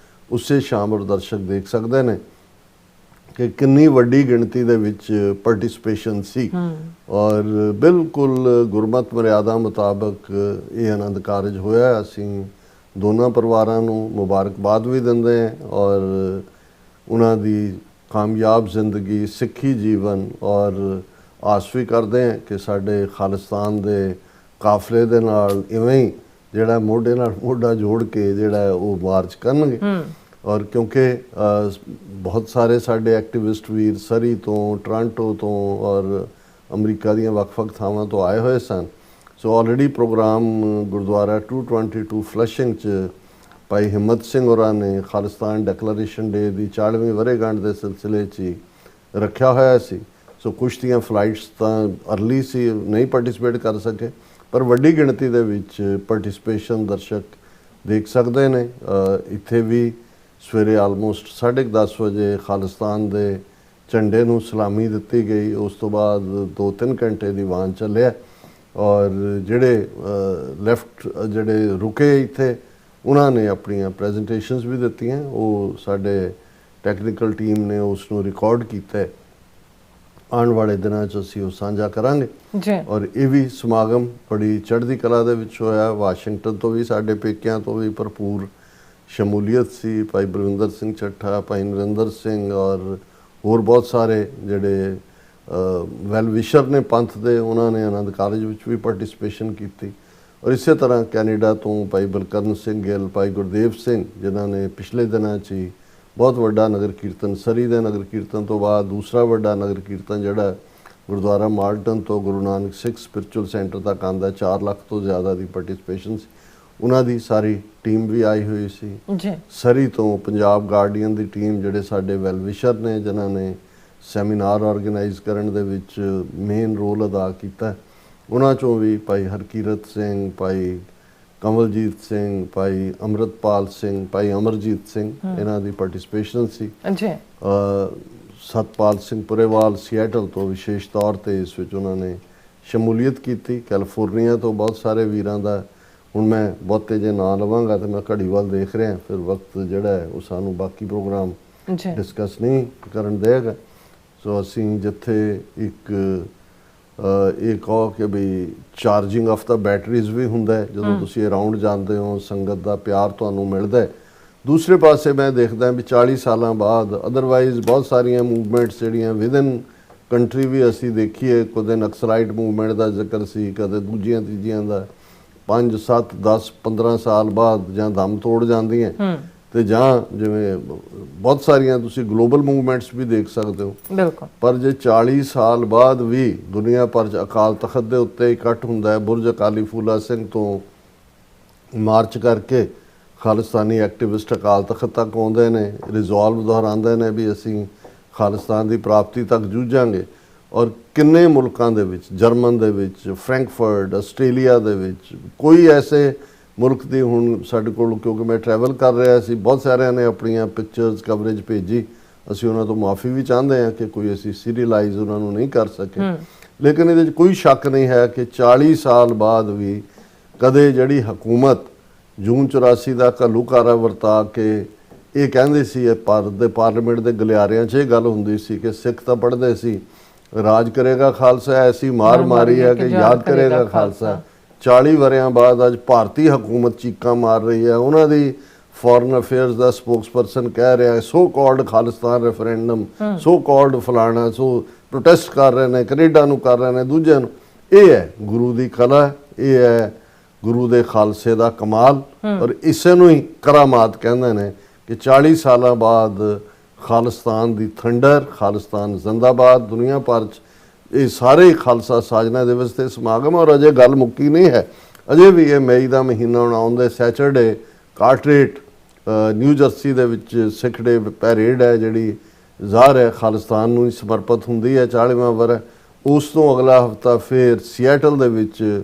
ਉਸੇ ਸ਼ਾਮ ਔਰ ਦਰਸ਼ਕ ਦੇਖ ਸਕਦੇ ਨੇ ਕਿ ਕਿੰਨੀ ਵੱਡੀ ਗਿਣਤੀ ਦੇ ਵਿੱਚ ਪਾਰਟਿਸਿਪੇਸ਼ਨ ਸੀ ਔਰ ਬਿਲਕੁਲ ਗੁਰਮਤ ਮਰਿਆਦਾ ਮੁਤਾਬਕ ਇਹ ਆਨੰਦ ਕਾਰਜ ਹੋਇਆ। ਅਸੀਂ ਦੋਨਾਂ ਪਰਿਵਾਰਾਂ ਨੂੰ ਮੁਬਾਰਕਬਾਦ ਵੀ ਦਿੰਦੇ ਹਾਂ ਔਰ ਉਹਨਾਂ ਦੀ ਕਾਮਯਾਬ ਜ਼ਿੰਦਗੀ, ਸਿੱਖੀ ਜੀਵਨ ਔਰ ਆਸ ਵੀ ਕਰਦੇ ਹਾਂ ਕਿ ਸਾਡੇ ਖਾਲਿਸਤਾਨ ਦੇ ਕਾਫਲੇ ਦੇ ਨਾਲ ਇਵੇਂ ਹੀ ਜਿਹੜਾ ਮੋਢੇ ਨਾਲ ਮੋਢਾ ਜੋੜ ਕੇ ਜਿਹੜਾ ਉਹ ਮਾਰਚ ਕਰਨਗੇ। ਔਰ ਕਿਉਂਕਿ ਬਹੁਤ ਸਾਰੇ ਸਾਡੇ ਐਕਟਿਵਿਸਟ ਵੀਰ ਸਰੀ ਤੋਂ, ਟੋਰਾਂਟੋ ਤੋਂ ਔਰ ਅਮਰੀਕਾ ਦੀਆਂ ਵੱਖ-ਵੱਖ ਥਾਵਾਂ ਤੋਂ ਆਏ ਹੋਏ ਸਨ। ਸੋ ਆਲਰੇਡੀ ਪ੍ਰੋਗਰਾਮ ਗੁਰਦੁਆਰਾ 222 ਫਲਸ਼ਿੰਗ 'ਚ ਭਾਈ ਹਿੰਮਤ ਸਿੰਘ ਹੋਰਾਂ ਨੇ ਖਾਲਿਸਤਾਨ ਡੈਕਲੇਰੇਸ਼ਨ ਡੇ ਦੀ 40ਵੀਂ ਵਰ੍ਹੇਗੰਢ ਦੇ ਸਿਲਸਿਲੇ 'ਚ ਹੀ ਰੱਖਿਆ ਹੋਇਆ ਸੀ। ਸੋ ਕੁਛ ਦੀਆਂ ਫਲਾਈਟਸ ਤਾਂ ਅਰਲੀ ਸੀ, ਨਹੀਂ ਪਾਰਟਿਸਿਪੇਟ ਕਰ ਸਕੇ, ਪਰ ਵੱਡੀ ਗਿਣਤੀ ਦੇ ਵਿੱਚ ਪਾਰਟਿਸਿਪੇਸ਼ਨ ਦਰਸ਼ਕ ਦੇਖ ਸਕਦੇ ਨੇ। ਇੱਥੇ ਵੀ ਸਵੇਰੇ ਆਲਮੋਸਟ 10:30 ਵਜੇ ਖਾਲਿਸਤਾਨ ਦੇ ਝੰਡੇ ਨੂੰ ਸਲਾਮੀ ਦਿੱਤੀ ਗਈ। ਉਸ ਤੋਂ ਬਾਅਦ 2-3 ਘੰਟੇ ਦੀ ਵਾਨ ਚੱਲਿਆ ਔਰ ਜਿਹੜੇ ਲੈਫਟ ਜਿਹੜੇ ਰੁਕੇ ਇੱਥੇ ਉਹਨਾਂ ਨੇ ਆਪਣੀਆਂ ਪ੍ਰੈਜੈਂਟੇਸ਼ਨਸ ਵੀ ਦਿੱਤੀਆਂ। ਉਹ ਸਾਡੇ ਟੈਕਨੀਕਲ ਟੀਮ ਨੇ ਉਸ ਨੂੰ ਰਿਕਾਰਡ ਕੀਤਾ। ਆਉਣ ਵਾਲੇ ਦਿਨਾਂ 'ਚ ਅਸੀਂ ਉਹ ਸਾਂਝਾ ਕਰਾਂਗੇ ਜੀ। ਔਰ ਇਹ ਵੀ ਸਮਾਗਮ ਬੜੀ ਚੜ੍ਹਦੀ ਕਲਾ ਦੇ ਵਿੱਚ ਹੋਇਆ। ਵਾਸ਼ਿੰਗਟਨ ਤੋਂ ਵੀ, ਸਾਡੇ ਪੇਕਿਆਂ ਤੋਂ ਵੀ ਭਰਪੂਰ ਸ਼ਮੂਲੀਅਤ ਸੀ। ਭਾਈ ਬਲਵਿੰਦਰ ਸਿੰਘ ਚੱਠਾ, ਭਾਈ ਨਰਿੰਦਰ ਸਿੰਘ ਔਰ ਹੋਰ ਬਹੁਤ ਸਾਰੇ ਜਿਹੜੇ ਵੈਲ ਵਿਸ਼ਰ ਨੇ ਪੰਥ ਦੇ, ਉਹਨਾਂ ਨੇ ਆਨੰਦ ਕਾਰਜ ਵਿੱਚ ਵੀ ਪਾਰਟਿਸਿਪੇਸ਼ਨ ਕੀਤੀ। ਔਰ ਇਸੇ ਤਰ੍ਹਾਂ ਕੈਨੇਡਾ ਤੋਂ ਭਾਈ ਬਲਕਰਨ ਸਿੰਘ ਗਿੱਲ, ਭਾਈ ਗੁਰਦੇਵ ਸਿੰਘ, ਜਿਨ੍ਹਾਂ ਨੇ ਪਿਛਲੇ ਦਿਨਾਂ 'ਚ ਹੀ ਬਹੁਤ ਵੱਡਾ ਨਗਰ ਕੀਰਤਨ, ਸਰੀ ਦੇ ਨਗਰ ਕੀਰਤਨ ਤੋਂ ਬਾਅਦ ਦੂਸਰਾ ਵੱਡਾ ਨਗਰ ਕੀਰਤਨ ਜਿਹੜਾ ਗੁਰਦੁਆਰਾ ਮਾਰਟਨ ਤੋਂ ਗੁਰੂ ਨਾਨਕ ਸਿੱਖ ਸਪਿਰਚੁਅਲ ਸੈਂਟਰ ਤੱਕ ਆਉਂਦਾ, 4 ਲੱਖ ਤੋਂ ਜ਼ਿਆਦਾ ਦੀ ਪਾਰਟਿਸਿਪੇਸ਼ਨ ਸੀ। ਉਹਨਾਂ ਦੀ ਸਾਰੀ ਟੀਮ ਵੀ ਆਈ ਹੋਈ ਸੀ ਜੀ। ਸਰੀ ਤੋਂ ਪੰਜਾਬ ਗਾਰਡੀਅਨ ਦੀ ਟੀਮ, ਜਿਹੜੇ ਸਾਡੇ ਵੈਲ ਵਿਸ਼ਰ ਨੇ, ਜਿਨ੍ਹਾਂ ਨੇ ਸੈਮੀਨਾਰ ਆਰਗੇਨਾਈਜ਼ ਕਰਨ ਦੇ ਵਿੱਚ ਮੇਨ ਰੋਲ ਅਦਾ ਕੀਤਾ। ਉਹਨਾਂ 'ਚੋਂ ਵੀ ਭਾਈ ਹਰਕੀਰਤ ਸਿੰਘ, ਭਾਈ ਕਮਲਜੀਤ ਸਿੰਘ, ਭਾਈ ਅੰਮ੍ਰਿਤਪਾਲ ਸਿੰਘ, ਭਾਈ ਅਮਰਜੀਤ ਸਿੰਘ, ਇਹਨਾਂ ਦੀ ਪਾਰਟਿਸਿਪੇਸ਼ਨ ਸੀ ਜੀ। ਸਤਪਾਲ ਸਿੰਘ ਪੁਰੇਵਾਲ ਸਿਐਟਲ ਤੋਂ ਵਿਸ਼ੇਸ਼ ਤੌਰ ਤੇ ਇਸ ਵਿੱਚ ਉਹਨਾਂ ਨੇ ਸ਼ਮੂਲੀਅਤ ਕੀਤੀ। ਕੈਲੀਫੋਰਨੀਆ ਤੋਂ ਬਹੁਤ ਸਾਰੇ ਵੀਰਾਂ ਦਾ, ਹੁਣ ਮੈਂ ਬਹੁਤੇ ਜੇ ਨਾਂ ਲਵਾਂਗਾ ਤਾਂ ਮੈਂ ਘੜੀ ਵੱਲ ਦੇਖ ਰਿਹਾ, ਫਿਰ ਵਕਤ ਜਿਹੜਾ ਹੈ ਉਹ ਸਾਨੂੰ ਬਾਕੀ ਪ੍ਰੋਗਰਾਮ ਡਿਸਕਸ ਨਹੀਂ ਕਰਨ ਦੇਗਾ। ਸੋ ਅਸੀਂ ਜਿੱਥੇ ਇੱਕ ਇਹ ਕਹੋ ਕਿ ਵੀ ਚਾਰਜਿੰਗ ਆਫ ਦਾ ਬੈਟਰੀਜ਼ ਵੀ ਹੁੰਦਾ ਹੈ ਜਦੋਂ ਤੁਸੀਂ ਅਰਾਊਂਡ ਜਾਂਦੇ ਹੋ, ਸੰਗਤ ਦਾ ਪਿਆਰ ਤੁਹਾਨੂੰ ਮਿਲਦਾ ਹੈ। ਦੂਸਰੇ ਪਾਸੇ ਮੈਂ ਦੇਖਦਾ ਵੀ 40 ਸਾਲਾਂ ਬਾਅਦ ਅਦਰਵਾਈਜ਼ ਬਹੁਤ ਸਾਰੀਆਂ ਮੂਵਮੈਂਟਸ ਜਿਹੜੀਆਂ ਵਿਦਨ ਕੰਟਰੀ ਵੀ ਅਸੀਂ ਦੇਖੀਏ, ਕਦੇ ਨਕਸਲਾਈਟ ਮੂਵਮੈਂਟ ਦਾ ਜ਼ਿਕਰ ਸੀ, ਕਦੇ ਦੂਜੀਆਂ ਤੀਜੀਆਂ ਦਾ, 5, 7, 10, 15 ਸਾਲ ਬਾਅਦ ਜਾਂ ਦਮ ਤੋੜ ਜਾਂਦੀਆਂ ਤੇ ਜਾਂ ਜਿਵੇਂ ਬਹੁਤ ਸਾਰੀਆਂ ਤੁਸੀਂ ਗਲੋਬਲ ਮੂਵਮੈਂਟਸ ਵੀ ਦੇਖ ਸਕਦੇ ਹੋ। ਬਿਲਕੁਲ। ਪਰ ਜੇ 40 ਸਾਲ ਬਾਅਦ ਵੀ ਦੁਨੀਆ ਭਰ 'ਚ ਅਕਾਲ ਤਖਤ ਦੇ ਉੱਤੇ ਇਕੱਠ ਹੁੰਦਾ ਹੈ, ਬੁਰਜ ਅਕਾਲੀ ਫੂਲਾ ਸਿੰਘ ਤੋਂ ਮਾਰਚ ਕਰਕੇ ਖਾਲਿਸਤਾਨੀ ਐਕਟਿਵਿਸਟ ਅਕਾਲ ਤਖਤ ਤੱਕ ਆਉਂਦੇ ਨੇ, ਰਿਜ਼ੋਲਵ ਦੁਹਰਾਉਂਦੇ ਨੇ ਵੀ ਅਸੀਂ ਖਾਲਿਸਤਾਨ ਦੀ ਪ੍ਰਾਪਤੀ ਤੱਕ ਜੂਝਾਂਗੇ। ਔਰ ਕਿੰਨੇ ਮੁਲਕਾਂ ਦੇ ਵਿੱਚ, ਜਰਮਨ ਦੇ ਵਿੱਚ, ਫਰੈਂਕਫਰਟ, ਆਸਟ੍ਰੇਲੀਆ ਦੇ ਵਿੱਚ, ਕੋਈ ਐਸੇ ਮੁਲਕ ਦੀ ਹੁਣ ਸਾਡੇ ਕੋਲ, ਕਿਉਂਕਿ ਮੈਂ ਟਰੈਵਲ ਕਰ ਰਿਹਾ ਸੀ, ਬਹੁਤ ਸਾਰਿਆਂ ਨੇ ਆਪਣੀਆਂ ਪਿਕਚਰਸ ਕਵਰੇਜ ਭੇਜੀ। ਅਸੀਂ ਉਹਨਾਂ ਤੋਂ ਮਾਫੀ ਵੀ ਚਾਹੁੰਦੇ ਹਾਂ ਕਿ ਕੋਈ ਅਸੀਂ ਸੀਰੀਅਲਾਈਜ਼ ਉਹਨਾਂ ਨੂੰ ਨਹੀਂ ਕਰ ਸਕੇ। ਲੇਕਿਨ ਇਹਦੇ 'ਚ ਕੋਈ ਸ਼ੱਕ ਨਹੀਂ ਹੈ ਕਿ 40 ਸਾਲ ਬਾਅਦ ਵੀ ਕਦੇ ਜਿਹੜੀ ਹਕੂਮਤ ਜੂਨ 84 ਦਾ ਘੱਲੂਘਾਰਾ ਵਰਤਾ ਕੇ ਇਹ ਕਹਿੰਦੇ ਸੀ, ਇਹ ਭਾਰਤ ਦੇ ਪਾਰਲੀਮੈਂਟ ਦੇ ਗਲਿਆਰਿਆਂ 'ਚ ਇਹ ਗੱਲ ਹੁੰਦੀ ਸੀ ਕਿ ਸਿੱਖ ਤਾਂ ਪੜ੍ਹਦੇ ਸੀ, ਰਾਜ ਕਰੇਗਾ ਖਾਲਸਾ, ਐਸੀ ਮਾਰ ਮਾਰੀ ਹੈ ਕਿ ਯਾਦ ਕਰੇਗਾ ਖਾਲਸਾ। 40 ਵਰ੍ਹਿਆਂ ਬਾਅਦ ਅੱਜ ਭਾਰਤੀ ਹਕੂਮਤ ਚੀਕਾਂ ਮਾਰ ਰਹੀ ਹੈ। ਉਹਨਾਂ ਦੀ ਫੋਰਨ ਅਫੇਅਰਸ ਦਾ ਸਪੋਕਸਪਰਸਨ ਕਹਿ ਰਿਹਾ ਹੈ so called Khalistan referendum, so called ਫਲਾਣਾ, ਸੋ ਪ੍ਰੋਟੈਸਟ ਕਰ ਰਹੇ ਨੇ, ਕੈਨੇਡਾ ਨੂੰ ਕਰ ਰਹੇ ਨੇ, ਦੂਜਿਆਂ ਨੂੰ। ਇਹ ਹੈ ਗੁਰੂ ਦੀ ਕਲਾ, ਇਹ ਹੈ ਗੁਰੂ ਦੇ ਖਾਲਸੇ ਦਾ ਕਮਾਲ। ਔਰ ਇਸੇ ਨੂੰ ਹੀ ਕਰਾਮਾਤ ਕਹਿੰਦੇ ਨੇ ਕਿ 40 ਸਾਲਾਂ ਬਾਅਦ ਖਾਲਿਸਤਾਨ ਦੀ ਥੰਡਰ, ਖਾਲਿਸਤਾਨ ਜ਼ਿੰਦਾਬਾਦ, ਦੁਨੀਆ ਭਰ 'ਚ ਇਹ ਸਾਰੇ ਖਾਲਸਾ ਸਾਜਨਾ ਦਿਵਸ ਤੇ ਸਮਾਗਮ। ਔਰ ਅਜੇ ਗੱਲ ਮੁੱਕੀ ਨਹੀਂ ਹੈ, ਅਜੇ ਵੀ ਇਹ ਮਈ ਦਾ ਮਹੀਨਾ ਹੁਣ ਆਉਂਦਾ, ਸੈਚਰਡੇ ਕਾਰਟਰੇਟ ਨਿਊ ਜਰਸੀ ਦੇ ਵਿੱਚ ਸਿੱਖ ਡੇ ਪੈਰੇਡ ਹੈ, ਜਿਹੜੀ ਜ਼ਾਹਰ ਹੈ ਖਾਲਿਸਤਾਨ ਨੂੰ ਹੀ ਸਮਰਪਿਤ ਹੁੰਦੀ ਹੈ, 40ਵਾਂ ਵਰ੍ਹਾ। ਉਸ ਤੋਂ ਅਗਲਾ ਹਫਤਾ ਫਿਰ ਸਿਐਟਲ ਦੇ ਵਿੱਚ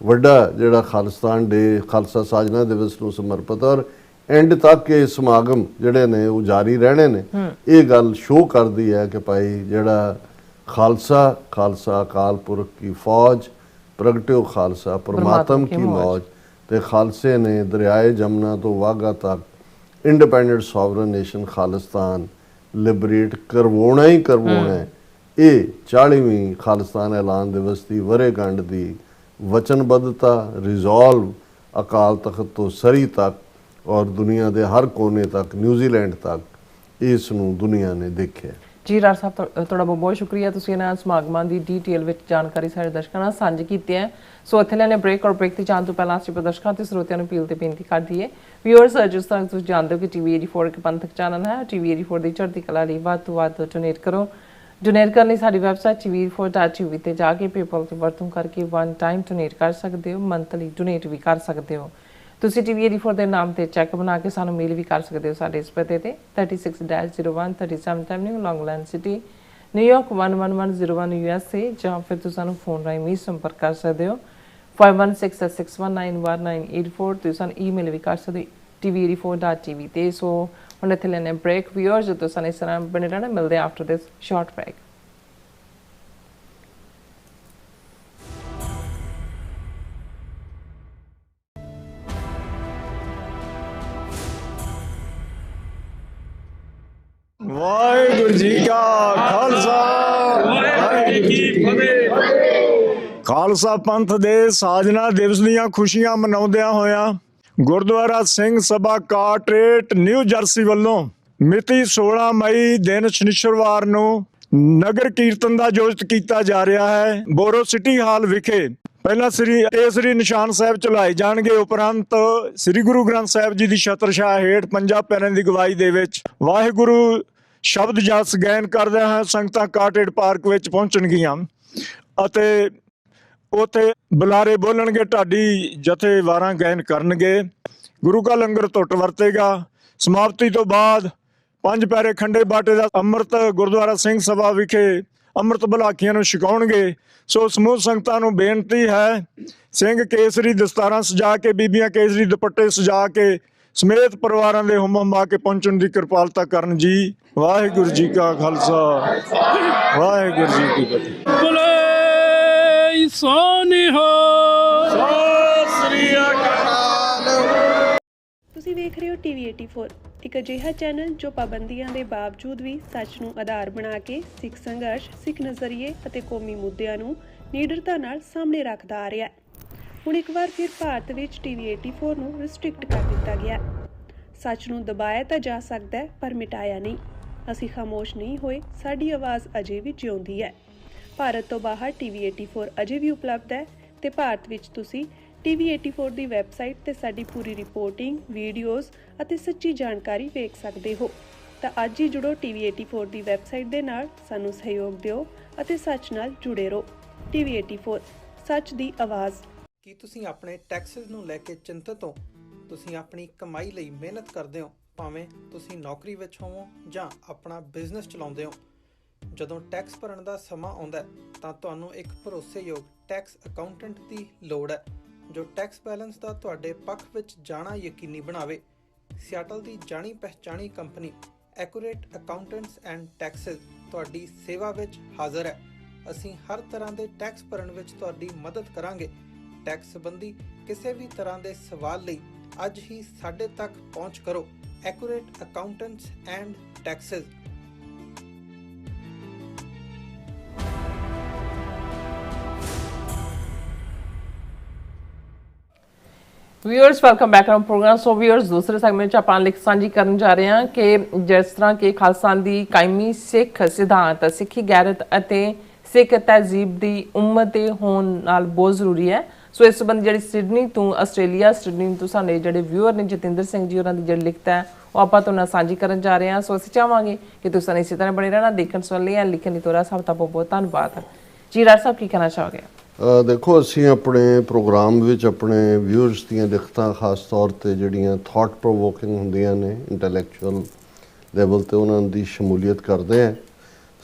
ਵੱਡਾ ਜਿਹੜਾ ਖਾਲਿਸਤਾਨ ਡੇ, ਖਾਲਸਾ ਸਾਜਨਾ ਦਿਵਸ ਨੂੰ ਸਮਰਪਿਤ। ਔਰ ਐਂਡ ਤੱਕ ਇਹ ਸਮਾਗਮ ਜਿਹੜੇ ਨੇ ਉਹ ਜਾਰੀ ਰਹਿਣੇ ਨੇ। ਇਹ ਗੱਲ ਸ਼ੋਅ ਕਰਦੀ ਹੈ ਕਿ ਭਾਈ ਜਿਹੜਾ ਖਾਲਸਾ, ਖਾਲਸਾ ਅਕਾਲ ਪੁਰਖ ਕੀ ਫੌਜ, ਪ੍ਰਗਟਿਓ ਖਾਲਸਾ ਪਰਮਾਤਮ ਕੀ ਮੌਜ। ਤੇ ਖਾਲਸੇ ਨੇ ਦਰਿਆਏ ਜਮਨਾ ਤੋਂ ਵਾਘਾ ਤੱਕ independent sovereign nation Khalistan liberate ਕਰਵਾਉਣਾ ਹੀ ਕਰਵਾਉਣਾ ਹੈ। ਇਹ 40ਵੀਂ ਖਾਲਿਸਤਾਨ ਐਲਾਨ ਦਿਵਸ ਦੀ ਵਰ੍ਹੇਗੰਢ ਦੀ ਵਚਨਬੱਧਤਾ ਰਿਜ਼ੋਲਵ ਅਕਾਲ ਤਖਤ ਤੋਂ ਸਰੀ ਤੱਕ ਔਰ ਦੁਨੀਆ ਦੇ ਹਰ ਕੋਨੇ ਤੱਕ ਨਿਊਜ਼ੀਲੈਂਡ ਤੱਕ ਇਸ ਨੂੰ ਦੁਨੀਆ ਨੇ ਦੇਖਿਆ। ਜੀ ਰਾਜ ਸਾਹਿਬ ਤੁਹਾਡਾ ਬਹੁਤ ਬਹੁਤ ਸ਼ੁਕਰੀਆ, ਤੁਸੀਂ ਇਹਨਾਂ ਸਮਾਗਮਾਂ ਦੀ ਡੀਟੇਲ ਵਿੱਚ ਜਾਣਕਾਰੀ ਸਾਡੇ ਦਰਸ਼ਕਾਂ ਨਾਲ ਸਾਂਝੀ ਕੀਤੀ ਹੈ। ਸੋ ਇੱਥੇ ਲੈਣੇ ਬ੍ਰੇਕ ਔਰ ਬ੍ਰੇਕ ਤੇ ਜਾਣ ਤੋਂ ਪਹਿਲਾਂ ਅਸੀਂ ਦਰਸ਼ਕਾਂ ਤੇ ਸਰੋਤਿਆਂ ਨੂੰ ਅਪੀਲ ਤੇ ਬੇਨਤੀ ਕਰਦੀ ਹੈ ਵਿਊਅਰਸ, ਜਿਸ ਤਰ੍ਹਾਂ ਤੁਸੀਂ ਜਾਣਦੇ ਹੋ ਕਿ TV 84 ਇੱਕ ਪੰਥਕ ਚੈਨਲ ਹੈ। TV 84 ਦੀ ਚੜ੍ਹਦੀ ਕਲਾ ਲਈ ਵੱਧ ਤੋਂ ਵੱਧ ਡੋਨੇਟ ਕਰੋ। ਡੋਨੇਟ ਕਰਨ ਲਈ ਸਾਡੀ ਵੈਬਸਾਈਟ tv84.tv ਤੇ ਜਾ ਕੇ ਪੇਪਲ ਦੀ ਵਰਤੋਂ ਕਰਕੇ ਵਨ ਟਾਈਮ ਡੋਨੇਟ ਕਰ ਸਕਦੇ ਹੋ, ਮੰਥਲੀ ਡੋਨੇਟ ਵੀ ਕਰ ਸਕਦੇ ਹੋ। ਤੁਸੀਂ TV 84 ਦੇ ਨਾਮ ਤੇ ਚੈੱਕ ਬਣਾ ਕੇ ਸਾਨੂੰ ਮੇਲ ਵੀ ਕਰ ਸਕਦੇ ਹੋ ਸਾਡੇ ਇਸ ਪਤੇ ਤੇ 36-01 37 ਐਵਨਿਊ ਲੌਂਗਲੈਂਡ ਸਿਟੀ ਨਿਊਯਾਰਕ 11101 USA, ਜਾਂ ਫਿਰ ਤੁਸੀਂ ਸਾਨੂੰ ਫੋਨ ਰਾਹੀਂ ਵੀ ਸੰਪਰਕ ਕਰ ਸਕਦੇ ਹੋ 5166191984। ਤੁਸੀਂ ਸਾਨੂੰ ਈਮੇਲ ਵੀ ਕਰ ਸਕਦੇ ਹੋ tv84.tv ਤੇ। ਸੋ ਹੁਣ ਇੱਥੇ ਲੈਣੇ ਬ੍ਰੇਕ ਵਿਊਅਰਸ, ਜਦੋਂ ਸਾਨੂੰ ਇਸ ਤਰ੍ਹਾਂ ਬਣੇ ਰਹਿਣਾ, ਮਿਲਦੇ after this short break. Waheguru ji ਕਾ ਖਾਲਸਾ ਵਾਹਿਗੁਰੂ ਜੀ ਕੀ ਫਤਿਹ। ਖਾਲਸਾ ਪੰਥ ਦੇ ਸਾਜਨਾ ਦਿਵਸ ਦੀਆਂ ਖੁਸ਼ੀਆਂ ਮਨਾਉਂਦਿਆਂ ਹੋਇਆਂ ਗੁਰਦੁਆਰਾ ਸਿੰਘ ਸਭਾ ਕਾਟਰੇਟ ਨਿਊ ਜਰਸੀ ਵੱਲੋਂ ਮਿਤੀ 16 ਮਈ ਦਿਨ ਸ਼ਨੀਚਰਵਾਰ ਨੂੰ ਨਗਰ ਕੀਰਤਨ ਦਾ ਆਯੋਜਿਤ ਕੀਤਾ ਜਾ ਰਿਹਾ ਹੈ। ਬੋਰੋ ਸਿਟੀ ਹਾਲ ਵਿਖੇ ਪਹਿਲਾਂ ਸ੍ਰੀ ਨਿਸ਼ਾਨ ਸਾਹਿਬ ਚਲਾਏ ਜਾਣਗੇ, ਉਪਰੰਤ ਸ੍ਰੀ ਗੁਰੂ ਗ੍ਰੰਥ ਸਾਹਿਬ ਜੀ ਦੀ ਛਤਰਛਾਇਆ ਹੇਠ ਪੰਜਾਂ ਪਿਆਰਿਆਂ ਦੀ ਅਗਵਾਈ ਦੇ ਵਿੱਚ ਵਾਹਿਗੁਰੂ ਸ਼ਬਦ ਜਸ ਗਾਇਨ ਕਰਦੇ ਹਾਂ ਸੰਗਤਾਂ ਕਾਟਰੇਟ ਪਾਰਕ ਵਿੱਚ ਪਹੁੰਚਣਗੀਆਂ ਅਤੇ ਉੱਥੇ ਬੁਲਾਰੇ ਬੋਲਣਗੇ, ਢਾਡੀ ਜਥੇਵਾਰਾਂ ਗਾਇਨ ਕਰਨਗੇ, ਗੁਰੂ ਕਾ ਲੰਗਰ ਟੁੱਟ ਵਰਤੇਗਾ। ਸਮਾਪਤੀ ਤੋਂ ਬਾਅਦ ਪੰਜ ਪਿਆਰੇ ਖੰਡੇ ਬਾਟੇ ਦਾ ਅੰਮ੍ਰਿਤ ਗੁਰਦੁਆਰਾ ਸਿੰਘ ਸਭਾ ਵਿਖੇ ਅੰਮ੍ਰਿਤ ਬਲਾਖੀਆਂ ਨੂੰ ਛਕਾਉਣਗੇ। ਸੋ ਸਮੂਹ ਸੰਗਤਾਂ ਨੂੰ ਬੇਨਤੀ ਹੈ, ਸਿੰਘ ਕੇਸਰੀ ਦਸਤਾਰਾਂ ਸਜਾ ਕੇ, ਬੀਬੀਆਂ ਕੇਸਰੀ ਦੁਪੱਟੇ ਸਜਾ ਕੇ ਸਮੇਤ ਪਰਿਵਾਰਾਂ ਦੇ ਹੁਮ ਕੇ ਪਹੁੰਚਣ ਦੀ ਕਿਰਪਾਲਤਾ ਕਰਨ ਜੀ। ਵਾਹਿਗੁਰੂ ਜੀ ਕਾ ਖਾਲਸਾ ਵਾਹਿਗੁਰੂ ਜੀ ਕੀ ਫਤਿਹ। ਬੋਲੇ ਸੋਨਿਹਾ ਸਤਿ ਸ੍ਰੀ ਅਕਾਲ। ਤੁਸੀਂ ਵੇਖ ਰਹੇ ਹੋ TV 84, ਇੱਕ ਅਜਿਹਾ ਚੈਨਲ ਜੋ ਪਾਬੰਦੀਆਂ ਦੇ ਬਾਵਜੂਦ ਵੀ ਸੱਚ ਨੂੰ ਆਧਾਰ ਬਣਾ ਕੇ ਸਿੱਖ ਸੰਘਰਸ਼, ਸਿੱਖ ਨਜ਼ਰੀਏ ਅਤੇ ਕੌਮੀ ਮੁੱਦਿਆਂ ਨੂੰ ਨਿਡਰਤਾ ਨਾਲ ਸਾਹਮਣੇ ਰੱਖਦਾ ਆ ਰਿਹਾ ਹੈ। ਹੁਣ ਇੱਕ ਵਾਰ ਫਿਰ ਭਾਰਤ ਵਿੱਚ TV 84 ਨੂੰ ਰਿਸਟ੍ਰਿਕਟ ਕਰ ਦਿੱਤਾ ਗਿਆ। ਸੱਚ ਨੂੰ ਦਬਾਇਆ ਤਾਂ ਜਾ ਸਕਦਾ ਹੈ ਪਰ ਮਿਟਾਇਆ ਨਹੀਂ। ਅਸੀਂ ਖਾਮੋਸ਼ ਨਹੀਂ ਹੋਏ, ਸਾਡੀ ਆਵਾਜ਼ ਅਜੇ ਵੀ ਜਿਉਂਦੀ ਹੈ। ਭਾਰਤ ਤੋਂ ਬਾਹਰ TV 84 ਅਜੇ ਵੀ ਉਪਲਬਧ ਹੈ ਤੇ ਭਾਰਤ ਵਿੱਚ ਤੁਸੀਂ TV 84 ਦੀ ਵੈਬਸਾਈਟ ਤੇ ਸਾਡੀ ਪੂਰੀ ਰਿਪੋਰਟਿੰਗ, ਵੀਡੀਓਜ਼ ਅਤੇ ਸੱਚੀ ਜਾਣਕਾਰੀ ਵੇਖ ਸਕਦੇ ਹੋ। ਤਾਂ ਅੱਜ ਹੀ ਜੁੜੋ TV 84 ਦੀ ਵੈਬਸਾਈਟ ਦੇ ਨਾਲ, ਸਾਨੂੰ ਸਹਿਯੋਗ ਦਿਓ ਅਤੇ ਸੱਚ ਨਾਲ ਜੁੜੇ ਰਹੋ। TV 84 ਸੱਚ ਦੀ ਆਵਾਜ਼। ਕੀ ਤੁਸੀਂ ਆਪਣੇ ਟੈਕਸਿਸ ਨੂੰ ਲੈ ਕੇ ਚਿੰਤਤ ਹੋ? ਤੁਸੀਂ ਆਪਣੀ ਕਮਾਈ ਲਈ ਮਿਹਨਤ ਕਰਦੇ ਹੋ, ਭਾਵੇਂ ਤੁਸੀਂ ਨੌਕਰੀ ਵਿੱਚ ਹੋਵੋ ਜਾਂ ਆਪਣਾ ਬਿਜ਼ਨਸ ਚਲਾਉਂਦੇ ਹੋ। ਜਦੋਂ ਟੈਕਸ ਭਰਨ ਦਾ ਸਮਾਂ ਆਉਂਦਾ ਤਾਂ ਤੁਹਾਨੂੰ ਇੱਕ ਭਰੋਸੇਯੋਗ ਟੈਕਸ ਅਕਾਊਂਟੈਂਟ ਦੀ ਲੋੜ ਹੈ ਜੋ ਟੈਕਸ ਬੈਲੈਂਸ ਦਾ ਤੁਹਾਡੇ ਪੱਖ ਵਿੱਚ ਜਾਣਾ ਯਕੀਨੀ ਬਣਾਵੇ। ਸਿਆਟਲ ਦੀ ਜਾਣੀ ਪਹਿਚਾਣੀ company accurate accountants and taxes ਤੁਹਾਡੀ ਸੇਵਾ ਵਿੱਚ ਹਾਜ਼ਰ ਹੈ। ਅਸੀਂ ਹਰ ਤਰ੍ਹਾਂ ਦੇ ਟੈਕਸ ਭਰਨ ਵਿੱਚ ਤੁਹਾਡੀ ਮਦਦ ਕਰਾਂਗੇ। ਟੈਕਸ ਸੰਬੰਧੀ ਕਿਸੇ ਵੀ ਤਰ੍ਹਾਂ ਦੇ ਸਵਾਲ ਲਈ ਅੱਜ ਹੀ ਸਾਡੇ ਤੱਕ ਪਹੁੰਚ ਕਰੋ। Accurate accountants and taxes. Viewers welcome back on program. So viewers ਦੂਸਰੇ ਸੈਗਮੈਂਟ 'ਚ ਆਪਾਂ ਲਿਖ ਸਾਂਝੀ ਕਰਨ ਜਾ ਰਹੇ ਹਾਂ ਕਿ ਜਿਸ ਤਰ੍ਹਾਂ ਕਿ ਖਾਲਸਾ ਦੀ ਕਾਇਮੀ ਸਿੱਖ ਸਿਧਾਂਤ, ਸਿੱਖੀ ਗੈਰਤ ਅਤੇ ਸਿੱਖ ਤਹਿਜ਼ੀਬ ਦੀ ਉਮਤ ਦੇ ਹੋਣ ਨਾਲ ਬਹੁਤ ਜ਼ਰੂਰੀ ਹੈ। ਸੋ ਇਸ ਸੰਬੰਧ ਜਿਹੜੀ ਸਿਡਨੀ ਤੋਂ ਆਸਟ੍ਰੇਲੀਆ, ਸਿਡਨੀ ਤੋਂ ਸਾਡੇ ਜਿਹੜੇ ਵਿਊਅਰ ਨੇ ਜਤਿੰਦਰ ਸਿੰਘ ਜੀ ਉਹਨਾਂ ਦੀ ਜਿਹੜੀ ਲਿਖਤ ਹੈ ਉਹ ਆਪਾਂ ਤੁਹਾਨੂੰ ਸਾਂਝੀ ਕਰਨ ਜਾ ਰਹੇ ਹਾਂ। ਸੋ ਅਸੀਂ ਚਾਹਾਂਗੇ ਕਿ ਤੁਸੀਂ ਇਸੇ ਤਰ੍ਹਾਂ ਬਣੇ ਰਹਿਣਾ, ਦੇਖਣ ਸੁਣ ਲਈ ਲਿਖਣ ਦੀ ਤੋਰਾ ਸਭ ਦਾ ਬਹੁਤ ਬਹੁਤ ਧੰਨਵਾਦ। ਜੀ ਰਾਜ ਸਾਹਿਬ ਕੀ ਕਹਿਣਾ ਚਾਹੋਗੇ? ਦੇਖੋ, ਅਸੀਂ ਆਪਣੇ ਪ੍ਰੋਗਰਾਮ ਵਿੱਚ ਆਪਣੇ ਵਿਊਅਰਸ ਦੀਆਂ ਲਿਖਤਾਂ ਖਾਸ ਤੌਰ 'ਤੇ ਜਿਹੜੀਆਂ ਥਾਟ ਪ੍ਰੋਵੋਕਿੰਗ ਹੁੰਦੀਆਂ ਨੇ ਇੰਟੈਲੈਕਚੁਅਲ ਲੈਵਲ 'ਤੇ ਉਹਨਾਂ ਦੀ ਸ਼ਮੂਲੀਅਤ ਕਰਦੇ ਹਾਂ।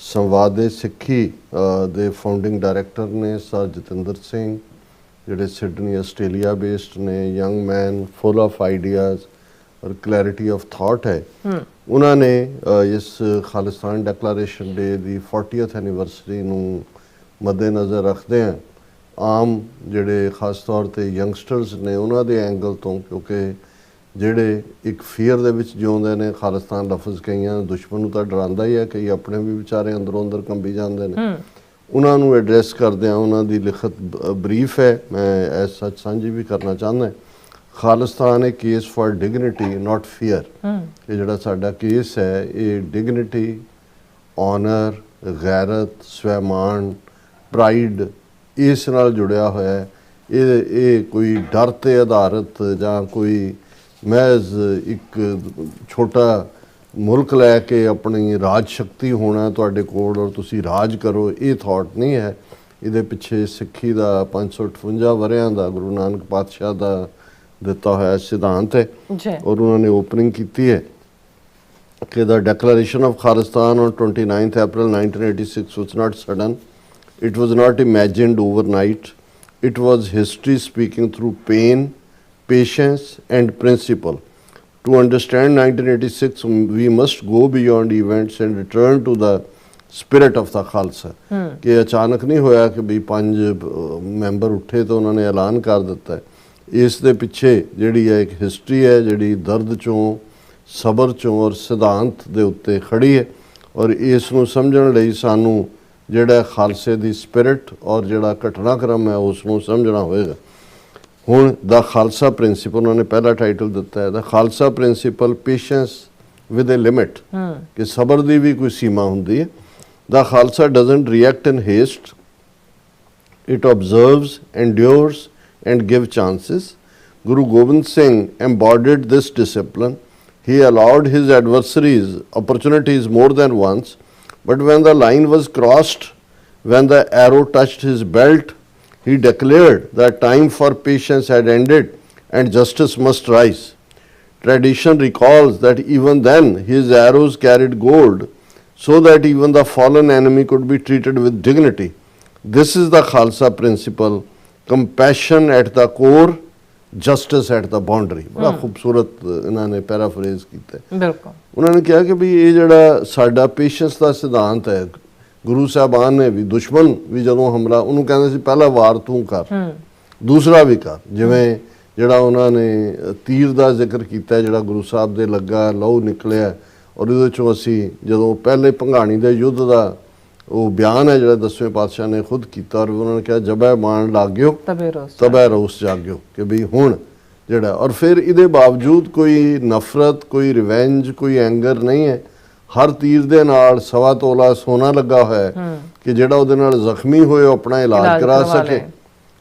ਸੰਵਾਦੇ ਸਿੱਖੀ ਦੇ ਫਾਊਂਡਿੰਗ ਡਾਇਰੈਕਟਰ ਨੇ ਸਰ ਜਤਿੰਦਰ ਸਿੰਘ, ਜਿਹੜੇ ਸਿਡਨੀ ਆਸਟ੍ਰੇਲੀਆ ਬੇਸਡ ਨੇ, young man full of ideas ਔਰ ਕਲੈਰਿਟੀ ਆਫ ਥਾਟ ਹੈ। ਉਹਨਾਂ ਨੇ ਇਸ ਖਾਲਿਸਤਾਨ ਡੈਕਲਾਰੇਸ਼ਨ ਡੇ ਦੀ 40th ਐਨੀਵਰਸਰੀ ਨੂੰ ਮੱਦੇ ਨਜ਼ਰ ਰੱਖਦੇ ਹਾਂ ਆਮ ਜਿਹੜੇ ਖਾਸ ਤੌਰ ਤੇ ਯੰਗਸਟਰਸ ਨੇ ਉਹਨਾਂ ਦੇ ਐਂਗਲ ਤੋਂ, ਕਿਉਂਕਿ ਜਿਹੜੇ ਇੱਕ ਫੀਅਰ ਦੇ ਵਿੱਚ ਜਿਉਂਦੇ ਨੇ, ਖਾਲਿਸਤਾਨ ਲਫ਼ਜ਼ ਕਈਆਂ ਦੁਸ਼ਮਣ ਨੂੰ ਤਾਂ ਡਰਾਉਂਦਾ ਹੀ ਹੈ, ਕਈ ਆਪਣੇ ਵੀ ਵਿਚਾਰੇ ਅੰਦਰੋਂ ਅੰਦਰ ਕੰਬੀ ਜਾਂਦੇ ਨੇ, ਉਹਨਾਂ ਨੂੰ ਐਡਰੈਸ ਕਰਦਿਆਂ ਉਹਨਾਂ ਦੀ ਲਿਖਤ ਬਰੀਫ ਹੈ, ਮੈਂ ਐਸ ਸੱਚ ਸਾਂਝੀ ਵੀ ਕਰਨਾ ਚਾਹੁੰਦਾ। Khalistan a case for dignity not fear. ਇਹ ਜਿਹੜਾ ਸਾਡਾ ਕੇਸ ਹੈ ਇਹ ਡਿਗਨਿਟੀ, ਆਨਰ, ਗੈਰਤ, ਸਵੈਮਾਨ, ਪ੍ਰਾਈਡ ਇਸ ਨਾਲ ਜੁੜਿਆ ਹੋਇਆ ਹੈ। ਇਹ ਕੋਈ ਡਰ ਤੇ ਆਧਾਰਿਤ ਜਾਂ ਕੋਈ ਮਹਿਜ਼ ਇੱਕ ਛੋਟਾ ਮੁਲਕ ਲੈ ਕੇ ਆਪਣੀ ਰਾਜ ਸ਼ਕਤੀ ਹੋਣਾ ਤੁਹਾਡੇ ਕੋਲ ਔਰ ਤੁਸੀਂ ਰਾਜ ਕਰੋ, ਇਹ ਥਾਟ ਨਹੀਂ ਹੈ। ਇਹਦੇ ਪਿੱਛੇ ਸਿੱਖੀ ਦਾ 558 ਵਰ੍ਹਿਆਂ ਦਾ ਗੁਰੂ ਨਾਨਕ ਪਾਤਸ਼ਾਹ ਦਾ ਦਿੱਤਾ ਹੋਇਆ ਸਿਧਾਂਤ ਹੈ ਔਰ ਉਹਨਾਂ ਨੇ ਓਪਨਿੰਗ ਕੀਤੀ ਹੈ ਕਿ the declaration of Khalistan on 29th April 1986 was not sudden. It was not imagined overnight. It was history speaking through pain, patience and principle. To understand 1986, we must go beyond events and return to the spirit of the Khalsa. ਕਿ ਅਚਾਨਕ ਨਹੀਂ ਹੋਇਆ ਕਿ ਵੀ 5 member ਉੱਠੇ ਤਾਂ ਉਹਨਾਂ ਨੇ ਐਲਾਨ ਕਰ ਦਿੱਤਾ। ਇਸ ਦੇ ਪਿੱਛੇ ਜਿਹੜੀ ਹੈ ਇੱਕ ਹਿਸਟਰੀ ਹੈ ਜਿਹੜੀ ਦਰਦ ਚੋਂ, ਸਬਰ ਚੋਂ ਔਰ ਸਿਧਾਂਤ ਦੇ ਉੱਤੇ ਖੜੀ ਹੈ ਔਰ ਇਸ ਨੂੰ ਸਮਝਣ ਲਈ ਸਾਨੂੰ ਜਿਹੜਾ ਖਾਲਸੇ ਦੀ ਸਪਿਰਿਟ ਔਰ ਜਿਹੜਾ ਘਟਨਾਕ੍ਰਮ ਹੈ ਉਸ ਨੂੰ ਸਮਝਣਾ ਹੋਏਗਾ। ਹੁਣ ਦਾ ਖਾਲਸਾ ਪ੍ਰਿੰਸੀਪਲ ਉਹਨਾਂ ਨੇ ਪਹਿਲਾ ਟਾਈਟਲ ਦਿੱਤਾ ਹੈ, the Khalsa principle patience with a limit, ਕਿ ਸਬਰ ਦੀ ਵੀ ਕੋਈ ਸੀਮਾ ਹੁੰਦੀ ਹੈ। The Khalsa doesn't react in haste, it observes, endures and give chances. Guru Gobind Singh embodied this discipline. He allowed his adversaries opportunities more than once, but when the line was crossed, when the arrow touched his belt, he declared that time for patience had ended and justice must rise. Tradition recalls that even then his arrows carried gold, so that even the fallen enemy could be treated with dignity. This is the Khalsa principle. Compassion at the core, justice at the boundary. ਬੜਾ ਖੂਬਸੂਰਤ ਇਹਨਾਂ ਨੇ ਪੈਰਾਫਰੇਜ਼ ਕੀਤਾ। ਬਿਲਕੁਲ ਉਹਨਾਂ ਨੇ ਕਿਹਾ ਕਿ ਵੀ ਇਹ ਜਿਹੜਾ ਸਾਡਾ ਪੇਸ਼ੈਂਸ ਦਾ ਸਿਧਾਂਤ ਹੈ, ਗੁਰੂ ਸਾਹਿਬਾਨ ਨੇ ਵੀ ਦੁਸ਼ਮਣ ਵੀ ਜਦੋਂ ਹਮਲਾ ਉਹਨੂੰ ਕਹਿੰਦੇ ਸੀ ਪਹਿਲਾ ਵਾਰ ਤੂੰ ਕਰ, ਦੂਸਰਾ ਵੀ ਕਰ। ਜਿਵੇਂ ਜਿਹੜਾ ਉਹਨਾਂ ਨੇ ਤੀਰ ਦਾ ਜ਼ਿਕਰ ਕੀਤਾ ਜਿਹੜਾ ਗੁਰੂ ਸਾਹਿਬ ਦੇ ਲੱਗਾ, ਲਹੂ ਨਿਕਲਿਆ ਔਰ ਉਹਦੇ ਚੋਂ ਅਸੀਂ ਜਦੋਂ ਪਹਿਲੇ ਭੰਗਾਣੀ ਦੇ ਯੁੱਧ ਦਾ ਉਹ ਬਿਆਨ ਹੈ ਜਿਹੜਾ 10ਵੇਂ ਪਾਤਸ਼ਾਹ ਨੇ ਖੁਦ ਕੀਤਾ ਔਰ ਉਹਨਾਂ ਨੇ ਕਿਹਾ ਜਬੈ ਮਾਣ ਲਾਗਿਓ ਤਬੈ ਰੋਸ ਜਾਗਿਓ, ਕਿ ਵੀ ਹੁਣ ਜਿਹੜਾ ਔਰ ਫਿਰ ਇਹਦੇ ਬਾਵਜੂਦ ਕੋਈ ਨਫ਼ਰਤ, ਕੋਈ ਰਿਵੈਂਜ, ਕੋਈ ਐਂਗਰ ਨਹੀਂ ਹੈ। ਹਰ ਤੀਰ ਦੇ ਨਾਲ 1.25 ਤੋਲਾ ਸੋਨਾ ਲੱਗਾ ਹੋਇਆ ਹੈ ਕਿ ਜਿਹੜਾ ਉਹਦੇ ਨਾਲ ਜ਼ਖਮੀ ਹੋਏ ਆਪਣਾ ਇਲਾਜ ਕਰਾ ਸਕੇ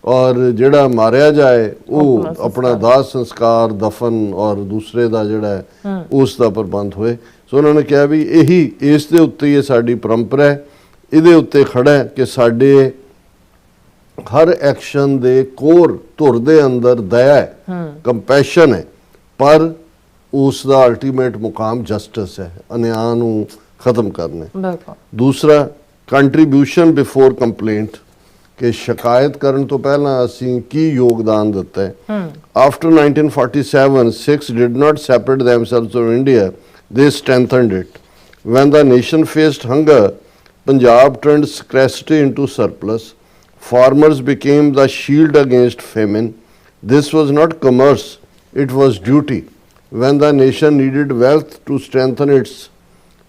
ਔਰ ਜਿਹੜਾ ਮਾਰਿਆ ਜਾਏ ਉਹ ਆਪਣਾ ਦਾਹ ਸੰਸਕਾਰ, ਦਫਨ ਔਰ ਦੂਸਰੇ ਦਾ ਜਿਹੜਾ ਹੈ ਉਸ ਦਾ ਪ੍ਰਬੰਧ ਹੋਏ। ਸੋ ਉਹਨਾਂ ਨੇ ਕਿਹਾ ਵੀ ਇਹੀ ਇਸ ਦੇ ਉੱਤੇ ਹੀ ਸਾਡੀ ਪਰੰਪਰਾ ਹੈ, ਇਹਦੇ ਉੱਤੇ ਖੜਾ ਹੈ ਕਿ ਸਾਡੇ ਹਰ ਐਕਸ਼ਨ ਦੇ ਕੋਰ ਧੁਰ ਦੇ ਅੰਦਰ ਦਇਆ ਹੈ, ਕੰਪੈਸ਼ਨ ਹੈ, ਪਰ ਉਸ ਦਾ ਅਲਟੀਮੇਟ ਮੁਕਾਮ ਜਸਟਿਸ ਹੈ, ਅਨਿਆਂ ਨੂੰ ਖਤਮ ਕਰਨਾ। ਦੂਸਰਾ ਕੰਟਰੀਬਿਊਸ਼ਨ ਬਿਫੋਰ ਕੰਪਲੇਂਟ, ਕਿ ਸ਼ਿਕਾਇਤ ਕਰਨ ਤੋਂ ਪਹਿਲਾਂ ਅਸੀਂ ਕੀ ਯੋਗਦਾਨ ਦਿੱਤਾ ਹੈ। After 1947 Sikhs did not separate themselves from India, they strengthened it. When the nation faced hunger, Punjab turned scarcity into surplus. Farmers became the shield against famine. This was not commerce, it was duty. When the nation needed wealth to strengthen its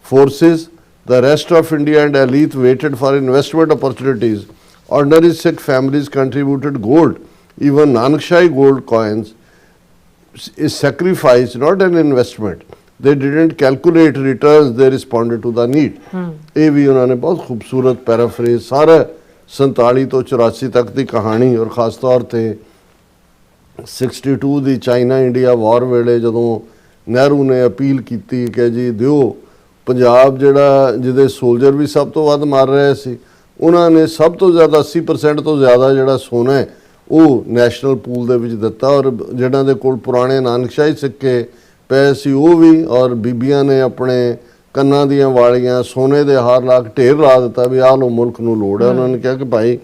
forces, the rest of India and elite waited for investment opportunities. Ordinary Sikh families contributed gold, even Nankshai gold coins is sacrifice, not an investment. They didn't calculate returns, they responded to the need. ਇਹ ਵੀ ਉਹਨਾਂ ਨੇ ਬਹੁਤ ਖੂਬਸੂਰਤ ਪੈਰਾਫਰੇਜ਼ ਸਾਰਾ 47 ਤੋਂ 84 ਤੱਕ ਦੀ ਕਹਾਣੀ ਔਰ ਖਾਸ ਤੌਰ ਤੇ 62 ਦੀ ਚਾਈਨਾ ਇੰਡੀਆ ਵਾਰ ਵੇਲੇ ਜਦੋਂ ਨਹਿਰੂ ਨੇ ਅਪੀਲ ਕੀਤੀ ਕਿ ਜੀ ਦਿਓ ਪੰਜਾਬ ਜਿਹੜਾ ਜਿਹਦੇ ਸੋਲਜਰ ਵੀ ਸਭ ਤੋਂ ਵੱਧ ਮਾਰ ਰਹੇ ਸੀ, ਉਹਨਾਂ ਨੇ ਸਭ ਤੋਂ ਜ਼ਿਆਦਾ 80% ਤੋਂ ਜ਼ਿਆਦਾ ਜਿਹੜਾ ਸੋਨਾ ਹੈ ਉਹ ਨੈਸ਼ਨਲ ਪੂਲ ਦੇ ਵਿੱਚ ਦਿੱਤਾ ਔਰ ਜਿਹਨਾਂ ਦੇ ਕੋਲ ਪੁਰਾਣੇ ਨਾਨਕਸ਼ਾਹੀ ਸਿੱਕੇ ਪਏ ਸੀ ਉਹ ਵੀ, ਔਰ ਬੀਬੀਆਂ ਨੇ ਆਪਣੇ ਕੰਨਾਂ ਦੀਆਂ ਵਾਲੀਆਂ ਸੋਨੇ ਦੇ ਹਾਰ ਲਾ ਕੇ ਢੇਰ ਲਾ ਦਿੱਤਾ ਵੀ ਆਹ ਲੋ ਮੁਲਕ ਨੂੰ ਲੋੜ ਹੈ। ਉਹਨਾਂ ਨੇ ਕਿਹਾ ਕਿ ਭਾਈ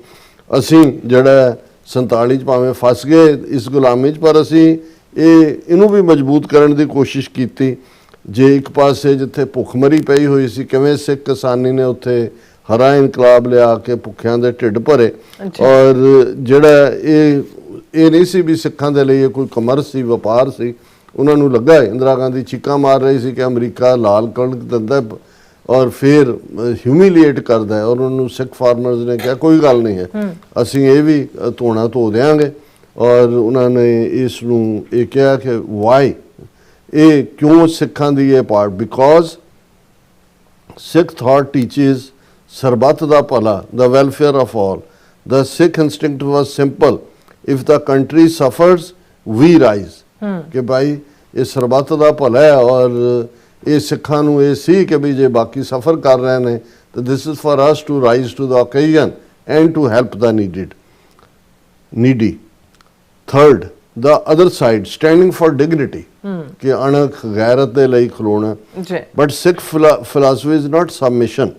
ਅਸੀਂ ਜਿਹੜਾ 47 ਚ ਭਾਵੇਂ ਫਸ ਗਏ ਇਸ ਗੁਲਾਮੀ 'ਚ, ਪਰ ਅਸੀਂ ਇਹਨੂੰ ਵੀ ਮਜ਼ਬੂਤ ਕਰਨ ਦੀ ਕੋਸ਼ਿਸ਼ ਕੀਤੀ। ਜੇ ਇੱਕ ਪਾਸੇ ਜਿੱਥੇ ਭੁੱਖਮਰੀ ਪਈ ਹੋਈ ਸੀ, ਕਿਵੇਂ ਸਿੱਖ ਕਿਸਾਨੀ ਨੇ ਉੱਥੇ ਹਰਾ ਇਨਕਲਾਬ ਲਿਆ ਕੇ ਭੁੱਖਿਆਂ ਦੇ ਢਿੱਡ ਭਰੇ। ਔਰ ਜਿਹੜਾ ਇਹ ਨਹੀਂ ਸੀ ਵੀ ਸਿੱਖਾਂ ਦੇ ਲਈ ਇਹ ਕੋਈ ਕਮਰਸ ਸੀ, ਵਪਾਰ ਸੀ। ਉਹਨਾਂ ਨੂੰ ਲੱਗਾ ਇੰਦਰਾ ਗਾਂਧੀ ਚੀਕਾਂ ਮਾਰ ਰਹੀ ਸੀ ਕਿ ਅਮਰੀਕਾ ਲਾਲ ਕਣਕ ਦਿੰਦਾ ਔਰ ਫਿਰ ਹਿਊਮੀਲੀਏਟ ਕਰਦਾ ਹੈ, ਔਰ ਉਹਨੂੰ ਸਿੱਖ ਫਾਰਮਰਸ ਨੇ ਕਿਹਾ ਕੋਈ ਗੱਲ ਨਹੀਂ ਹੈ, ਅਸੀਂ ਇਹ ਵੀ ਧੋਣਾ ਧੋ ਦਿਆਂਗੇ। ਔਰ ਉਹਨਾਂ ਨੇ ਇਸ ਨੂੰ ਇਹ ਕਿਹਾ ਕਿ ਵਾਈ, ਇਹ ਕਿਉਂ ਸਿੱਖਾਂ ਦੀ ਇਹ ਪਾਰਟ, ਬਿਕੋਜ਼ ਸਿੱਖ ਥਾਟ ਟੀਚਿਸ ਸਰਬੱਤ ਦਾ ਭਲਾ, the welfare of all. The Sikh instinct was simple. If the country suffers, we rise. ਕਿ ਭਾਈ ਇਹ ਸਰਬੱਤ ਦਾ ਭਲਾ ਹੈ, ਔਰ ਇਹ ਸਿੱਖਾਂ ਨੂੰ ਇਹ ਸੀ ਕਿ ਵੀ ਜੇ ਬਾਕੀ ਸਫਰ ਕਰ ਰਹੇ ਨੇ ਤਾਂ this is for us to rise to the occasion and to help the needy. Third, the other side, standing for dignity. ਕਿ ਅਣਖ ਗੈਰਤ ਦੇ ਲਈ ਖਲੋਣਾ। But Sikh philosophy is not submission.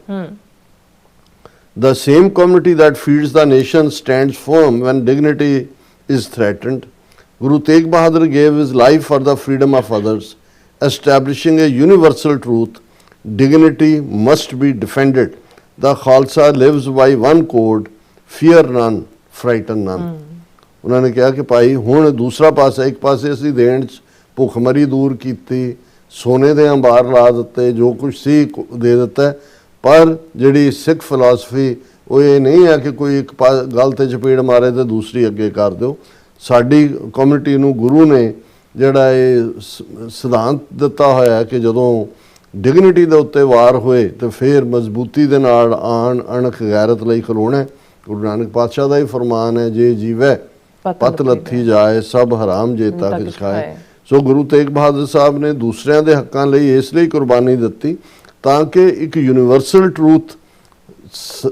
The same community that feeds the nation stands firm when dignity is threatened. Guru Tegh Bahadur gave his life for the freedom of others, establishing a universal truth: dignity must be defended. The Khalsa lives by one code: fear none, frighten none. ਉਹਨਾਂ ਨੇ ਕਿਹਾ ਕਿ ਭਾਈ ਹੁਣ ਦੂਸਰਾ ਪਾਸਾ, ਇੱਕ ਪਾਸੇ ਅਸੀਂ ਦੇਣ 'ਚ ਭੁੱਖਮਰੀ ਦੂਰ ਕੀਤੀ, ਸੋਨੇ ਦੇ ਅੰਬਾਰ ਲਾ ਦਿੱਤੇ, ਜੋ ਕੁਝ ਸੀ ਦੇ ਦਿੱਤਾ, ਪਰ ਜਿਹੜੀ ਸਿੱਖ ਫਿਲਾਸਫੀ ਉਹ ਇਹ ਨਹੀਂ ਹੈ ਕਿ ਕੋਈ ਇੱਕ ਗੱਲ 'ਤੇ ਚਪੇੜ ਮਾਰੇ ਤੇ ਦੂਸਰੀ ਅੱਗੇ ਕਰ ਦਿਓ। ਸਾਡੀ ਕਮਿਊਨਿਟੀ ਨੂੰ ਗੁਰੂ ਨੇ ਜਿਹੜਾ ਇਹ ਸਿਧਾਂਤ ਦਿੱਤਾ ਹੋਇਆ ਕਿ ਜਦੋਂ ਡਿਗਨਿਟੀ ਦੇ ਉੱਤੇ ਵਾਰ ਹੋਏ ਤੇ ਫਿਰ ਮਜ਼ਬੂਤੀ ਦੇ ਨਾਲ ਅਣਖ ਗੈਰਤ ਲਈ ਖਲੋਣਾ। ਗੁਰੂ ਨਾਨਕ ਪਾਤਸ਼ਾਹ ਦਾ ਹੀ ਫਰਮਾਨ ਹੈ, ਜੇ ਜੀਵੈ ਪਤ ਲੱਥੀ ਜਾਏ, ਸਭ ਹਰਾਮ ਜੇਤਾ ਕਿਛ ਖਾਏ। ਸੋ ਗੁਰੂ ਤੇਗ ਬਹਾਦਰ ਸਾਹਿਬ ਨੇ ਦੂਸਰਿਆਂ ਦੇ ਹੱਕਾਂ ਲਈ ਇਸ ਲਈ ਕੁਰਬਾਨੀ ਦਿੱਤੀ ਤਾਂ ਕਿ ਇੱਕ ਯੂਨੀਵਰਸਲ ਟਰੂਥ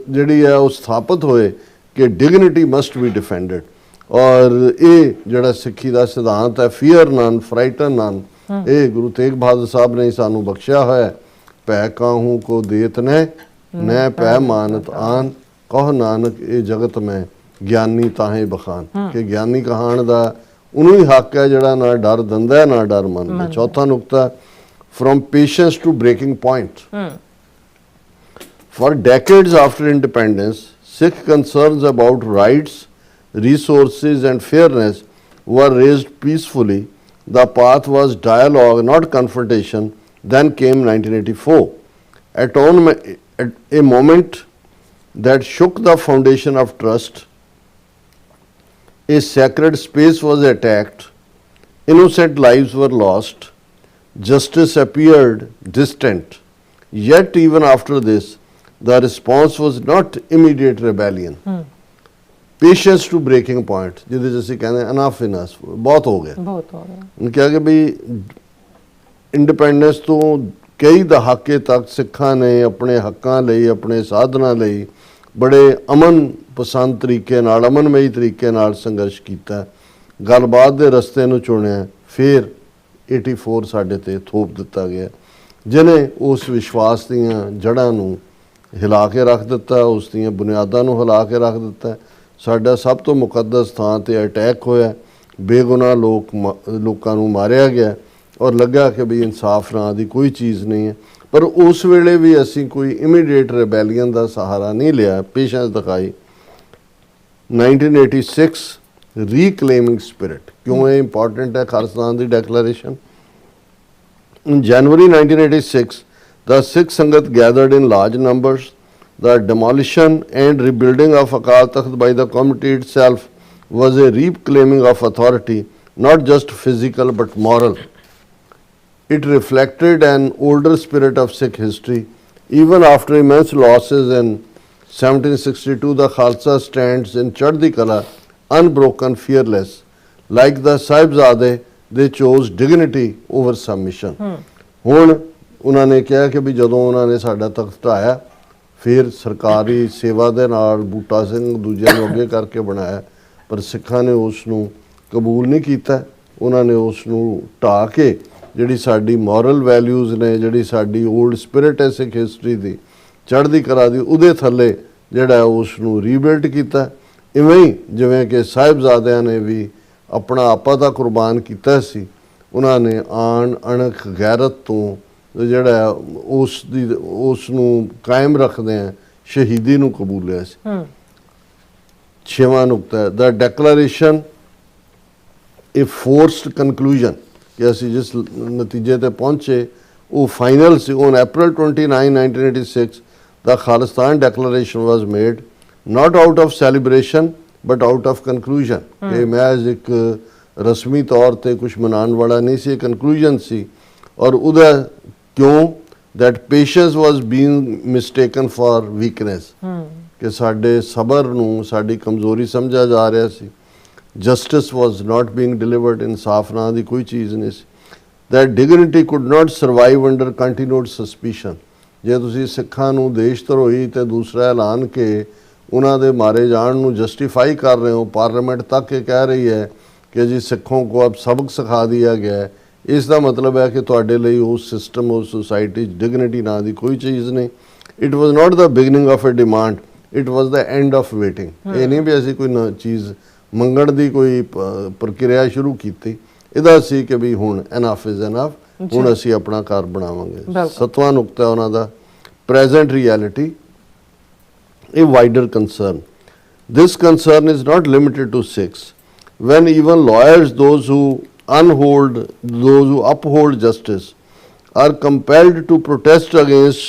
ਜਿਹੜੀ ਹੈ ਉਹ ਸਥਾਪਿਤ ਹੋਏ ਕਿ ਡਿਗਨਿਟੀ ਮਸਟ ਬੀ ਡਿਫੈਂਡਡ। ਔਰ ਇਹ ਜਿਹੜਾ ਸਿੱਖੀ ਦਾ ਸਿਧਾਂਤ ਹੈ, ਫੀਅਰ ਨਨ, ਫਰਾਈਟਨ ਨਨ, ਇਹ ਗੁਰੂ ਤੇਗ ਬਹਾਦਰ ਸਾਹਿਬ ਨੇ ਸਾਨੂੰ ਬਖਸ਼ਿਆ ਹੋਇਆ। ਪੈ ਕਾਹੂ ਕੋ ਦੇਤ ਨੈ ਪੈ ਮਾਨਤ ਆਨ, ਕਹ ਨਾਨਕ ਇਹ ਜਗਤ ਮੈਂ ਗਿਆਨੀ ਤਾਹੇ ਬਖਾਨ। ਕਿ ਗਿਆਨੀ ਕਹਾਣ ਦਾ ਉਹਨੂੰ ਹੀ ਹੱਕ ਹੈ ਜਿਹੜਾ ਨਾ ਡਰ ਦਿੰਦਾ ਨਾ ਡਰ ਮੰਨਦਾ। ਚੌਥਾ ਨੁਕਤਾ, from patience to breaking point. For decades after independence, Sikh concerns about rights, resources and fairness were raised peacefully. The path was dialogue, not confrontation. Then came 1984, a moment that shook the foundation of trust. A sacred space was attacked. Innocent lives were lost. Justice appeared distant. Yet even after this, the response was not immediate rebellion. Patience to breaking point, ਜਿਹਦੇ 'ਚ ਅਸੀਂ ਕਹਿੰਦੇ enough enough, ਬਹੁਤ ਹੋ ਗਿਆ। ਉਹਨੇ ਕਿਹਾ ਕਿ ਵੀ ਇੰਡੀਪੈਂਡੈਂਸ ਤੋਂ ਕਈ ਦਹਾਕੇ ਤੱਕ ਸਿੱਖਾਂ ਨੇ ਆਪਣੇ ਹੱਕਾਂ ਲਈ, ਆਪਣੇ ਸਾਧਨਾਂ ਲਈ ਬੜੇ ਅਮਨ ਪਸੰਦ ਤਰੀਕੇ ਨਾਲ, ਅਮਨਮਈ ਤਰੀਕੇ ਨਾਲ ਸੰਘਰਸ਼ ਕੀਤਾ, ਗੱਲਬਾਤ ਦੇ ਰਸਤੇ ਨੂੰ ਚੁਣਿਆ। ਫਿਰ 84 ਸਾਡੇ ਤੇ ਥੋਪ ਦਿੱਤਾ ਗਿਆ, ਜਿਹਨੇ ਉਸ ਵਿਸ਼ਵਾਸ ਦੀਆਂ ਜੜ੍ਹਾਂ ਨੂੰ ਹਿਲਾ ਕੇ ਰੱਖ ਦਿੱਤਾ, ਉਸ ਦੀਆਂ ਬੁਨਿਆਦਾਂ ਨੂੰ ਹਿਲਾ ਕੇ ਰੱਖ ਦਿੱਤਾ। ਸਾਡਾ ਸਭ ਤੋਂ ਮੁਕੱਦਸ ਥਾਂ ਤੇ ਅਟੈਕ ਹੋਇਆ, ਬੇਗੁਨਾਹ ਲੋਕਾਂ ਨੂੰ ਮਾਰਿਆ ਗਿਆ ਔਰ ਲੱਗਾ ਕਿ ਵੀ ਇਨਸਾਫ ਨਾਂ ਦੀ ਕੋਈ ਚੀਜ਼ ਨਹੀਂ ਹੈ। ਪਰ ਉਸ ਵੇਲੇ ਵੀ ਅਸੀਂ ਕੋਈ ਇਮੀਡੀਏਟ ਰਿਬੈਲੀਅਨ ਦਾ ਸਹਾਰਾ ਨਹੀਂ ਲਿਆ, ਪੇਸ਼ੈਂਸ ਦਿਖਾਈ। 1986 ਰੀਕਲੇਮਿੰਗ ਸਪਿਰਿਟ, ਕਿਉਂ ਇਹ ਇੰਪੋਰਟੈਂਟ ਹੈ ਖਾਲਿਸਤਾਨ ਦੀ declaration. In January 1986, the Sikh Sangat gathered in large numbers. The demolition and rebuilding of Akal Takht by the community itself was a reclaiming of authority, not just physical but moral. It reflected an older spirit of Sikh history. Even after immense losses in 1762, the Khalsa stands in Chardhi Kala, unbroken, fearless. Like the Sahibzade, they chose dignity over submission. ਹੁਣ ਉਹਨਾਂ ਨੇ ਕਿਹਾ ਕਿ ਵੀ ਜਦੋਂ ਉਹਨਾਂ ਨੇ ਸਾਡਾ ਤਖਤ ਢਾਇਆ, ਫਿਰ ਸਰਕਾਰੀ ਸੇਵਾ ਦੇ ਨਾਲ ਬੂਟਾ ਸਿੰਘ ਦੂਜਿਆਂ ਨੂੰ ਅੱਗੇ ਕਰਕੇ ਬਣਾਇਆ, ਪਰ ਸਿੱਖਾਂ ਨੇ ਉਸ ਨੂੰ ਕਬੂਲ ਨਹੀਂ ਕੀਤਾ। ਉਹਨਾਂ ਨੇ ਉਸ ਨੂੰ ਢਾਹ ਕੇ ਜਿਹੜੀ ਸਾਡੀ ਮੋਰਲ ਵੈਲਿਊਜ਼ ਨੇ, ਜਿਹੜੀ ਸਾਡੀ ਓਲਡ ਸਪਿਰਿਟ ਹੈ ਸਿੱਖ ਹਿਸਟਰੀ ਦੀ, ਚੜ੍ਹਦੀ ਕਲਾ ਦੀ, ਉਹਦੇ ਥੱਲੇ ਜਿਹੜਾ ਉਸ ਨੂੰ ਰੀਬਿਲਡ ਕੀਤਾ। ਇਵੇਂ ਹੀ ਜਿਵੇਂ ਕਿ ਸਾਹਿਬਜ਼ਾਦਿਆਂ ਨੇ ਵੀ ਆਪਣਾ ਆਪਾ ਤਾਂ ਕੁਰਬਾਨ ਕੀਤਾ ਸੀ, ਉਹਨਾਂ ਨੇ ਆਣ ਅਣਖ ਗੈਰਤ ਤੋਂ ਜਿਹੜਾ ਉਸ ਨੂੰ ਕਾਇਮ ਰੱਖਦੇ ਆ ਸ਼ਹੀਦੀ ਨੂੰ ਕਬੂਲਿਆ ਸੀ। 6ਵਾਂ ਨੁਕਤਾ ਹੈ ਦਾ ਡੈਕਲੇਰੇਸ਼ਨ ਇਹ ਫੋਰਸਡ ਕਨਕਲੂਜਨ ਕਿ ਅਸੀਂ ਜਿਸ ਨਤੀਜੇ ਤੇ ਪਹੁੰਚੇ ਉਹ final C. On April 29, 1986 the Khalistan declaration was made not out of celebration but out of conclusion ਕਿ ਮਹਿਜ਼ ਇੱਕ ਰਸਮੀ ਤੌਰ ਤੇ ਕੁਝ ਮਨਾਉਣ ਵਾਲਾ ਨਹੀਂ ਸੀ, ਕਨਕਲੂਜਨ ਸੀ। ਔਰ ਉਹਦਾ ਕਿਉਂ that patience was being mistaken for weakness ਕਿ ਸਾਡੇ ਸਬਰ ਨੂੰ ਸਾਡੀ ਕਮਜ਼ੋਰੀ ਸਮਝਿਆ ਜਾ ਰਿਹਾ ਸੀ। justice was not being delivered, ਇਨਸਾਫ ਨਾਂ ਦੀ ਕੋਈ ਚੀਜ਼ ਨਹੀਂ ਸੀ। that dignity could not survive under continued suspicion ਜੇ ਤੁਸੀਂ ਸਿੱਖਾਂ ਨੂੰ ਦੇਸ਼ ਧਰੋਹੀ ਤੇ ਦੂਸਰਾ ਐਲਾਨ ਕੇ ਉਹਨਾਂ ਦੇ ਮਾਰੇ ਜਾਣ ਨੂੰ ਜਸਟੀਫਾਈ ਕਰ ਰਹੇ ਹੋ, ਪਾਰਲੀਮੈਂਟ ਤੱਕ ਇਹ ਕਹਿ ਰਹੀ ਹੈ ਕਿ ਜੀ ਸਿੱਖੋਂ ਕੋ ਅਬ ਸਬਕ ਸਿਖਾ ਦਿਆ ਗਿਆ ਹੈ, ਇਸ ਦਾ ਮਤਲਬ ਹੈ ਕਿ ਤੁਹਾਡੇ ਲਈ ਉਸ ਸਿਸਟਮ ਉਸ ਸੁਸਾਇਟੀ 'ਚ ਡਿਗਨਿਟੀ ਨਾਂ ਦੀ ਕੋਈ ਚੀਜ਼ ਨਹੀਂ। It was not the beginning of a demand, it was the end of waiting. ਇਹ ਨਹੀਂ ਵੀ ਅਸੀਂ ਕੋਈ ਚੀਜ਼ ਮੰਗਣ ਦੀ ਕੋਈ ਪ੍ਰਕਿਰਿਆ ਸ਼ੁਰੂ ਕੀਤੀ, ਇਹਦਾ ਸੀ ਕਿ ਵੀ ਹੁਣ ਐਨਫ ਇਜ਼ ਐਨਫ, ਹੁਣ ਅਸੀਂ ਆਪਣਾ ਘਰ ਬਣਾਵਾਂਗੇ। 7ਵਾਂ ਨੁਕਤਾ ਉਹਨਾਂ ਦਾ present reality a wider concern. This concern is not limited to Sikhs. When even lawyers, those who uphold justice, are compelled to protest against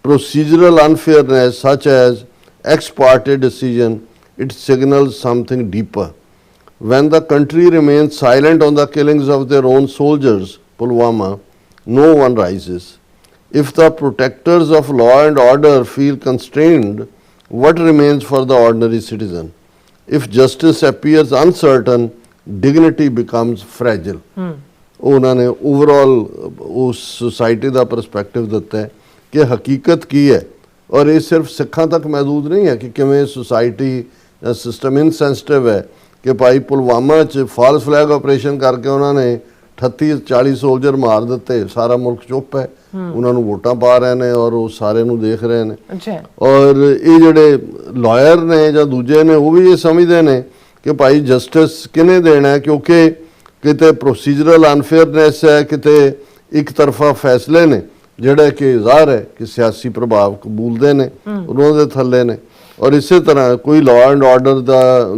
procedural unfairness such as ex parte decision, it signals something deeper. When the country remains silent on the killings of their own soldiers, Pulwama, no one rises. If the protectors of law and order feel constrained, what remains for the ordinary citizen? If justice appears uncertain, dignity becomes fragile. ਉਹਨਾਂ ਨੇ overall ਉਸ society ਦਾ perspective ਦਿੱਤਾ ਹੈ ਕਿ ਹਕੀਕਤ ਕੀ ਹੈ। ਔਰ ਇਹ ਸਿਰਫ ਸਿੱਖਾਂ ਤੱਕ ਮਹਿਦੂਦ ਨਹੀਂ ਹੈ ਕਿ ਕਿਵੇਂ ਸੁਸਾਇਟੀ ਸਿਸਟਮ ਇਨਸੈਂਸਿਟਿਵ ਹੈ ਕਿ ਭਾਈ ਪੁਲਵਾਮਾ 'ਚ ਫਾਲਸ ਫਲੈਗ ਆਪਰੇਸ਼ਨ ਕਰਕੇ ਉਹਨਾਂ ਨੇ 38-40 ਸੋਲਜਰ ਮਾਰ ਦਿੱਤੇ, ਸਾਰਾ ਮੁਲਕ ਚੁੱਪ ਹੈ, ਉਹਨਾਂ ਨੂੰ ਵੋਟਾਂ ਪਾ ਰਹੇ ਨੇ ਔਰ ਉਹ ਸਾਰੇ ਨੂੰ ਦੇਖ ਰਹੇ ਨੇ। ਔਰ ਇਹ ਜਿਹੜੇ ਲਾਇਰ ਨੇ ਜਾਂ ਦੂਜੇ ਨੇ ਉਹ ਵੀ ਇਹ ਸਮਝਦੇ ਨੇ ਕਿ ਭਾਈ ਜਸਟਿਸ ਕਿਹਨੇ ਦੇਣਾ, ਕਿਉਂਕਿ ਕਿਤੇ ਪ੍ਰੋਸੀਜਰਲ ਅਨਫੇਅਰਨੈਸ ਹੈ, ਕਿਤੇ ਇੱਕ ਤਰਫਾ ਫੈਸਲੇ ਨੇ ਜਿਹੜੇ ਕਿ ਜ਼ਾਹਰ ਹੈ ਕਿ ਸਿਆਸੀ ਪ੍ਰਭਾਵ ਕਬੂਲਦੇ ਨੇ, ਉਹਨਾਂ ਦੇ ਥੱਲੇ ਨੇ। ਔਰ ਇਸੇ ਤਰ੍ਹਾਂ ਕੋਈ ਲਾਅ ਐਂਡ ਆਰਡਰ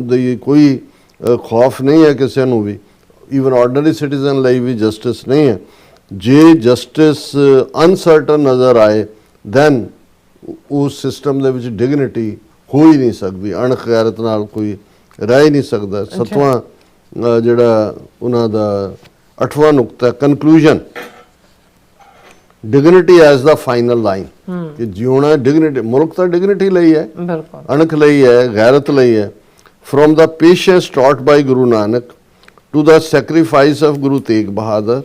ਦੀ ਕੋਈ ਖੌਫ ਨਹੀਂ ਹੈ ਕਿਸੇ ਨੂੰ ਵੀ, ਈਵਨ ਆਰਡੀਨਰੀ ਸਿਟੀਜ਼ਨ ਲਈ ਵੀ ਜਸਟਿਸ ਨਹੀਂ ਹੈ। ਜੇ ਜਸਟਿਸ ਅਨਸਰਟਨ ਨਜ਼ਰ ਆਏ ਦੈਨ ਉਸ ਸਿਸਟਮ ਦੇ ਵਿੱਚ ਡਿਗਨਿਟੀ ਹੋ ਹੀ ਨਹੀਂ ਸਕਦੀ, ਅਣਖ ਗੈਰਤ ਨਾਲ ਕੋਈ ਰਹਿ ਹੀ ਨਹੀਂ ਸਕਦਾ। 7ਵਾਂ ਜਿਹੜਾ ਉਹਨਾਂ ਦਾ 8ਵਾਂ ਨੁਕਤਾ conclusion, dignity as the final line ਕਿ ਜਿਉਣਾ ਡਿਗਨਿਟੀ, ਮੁਲਕ ਤਾਂ ਡਿਗਨਿਟੀ ਲਈ ਹੈ, ਅਣਖ ਲਈ ਹੈ, ਗੈਰਤ ਲਈ ਹੈ। From the patience taught by Guru Nanak to the sacrifice of Guru Tegh Bahadur,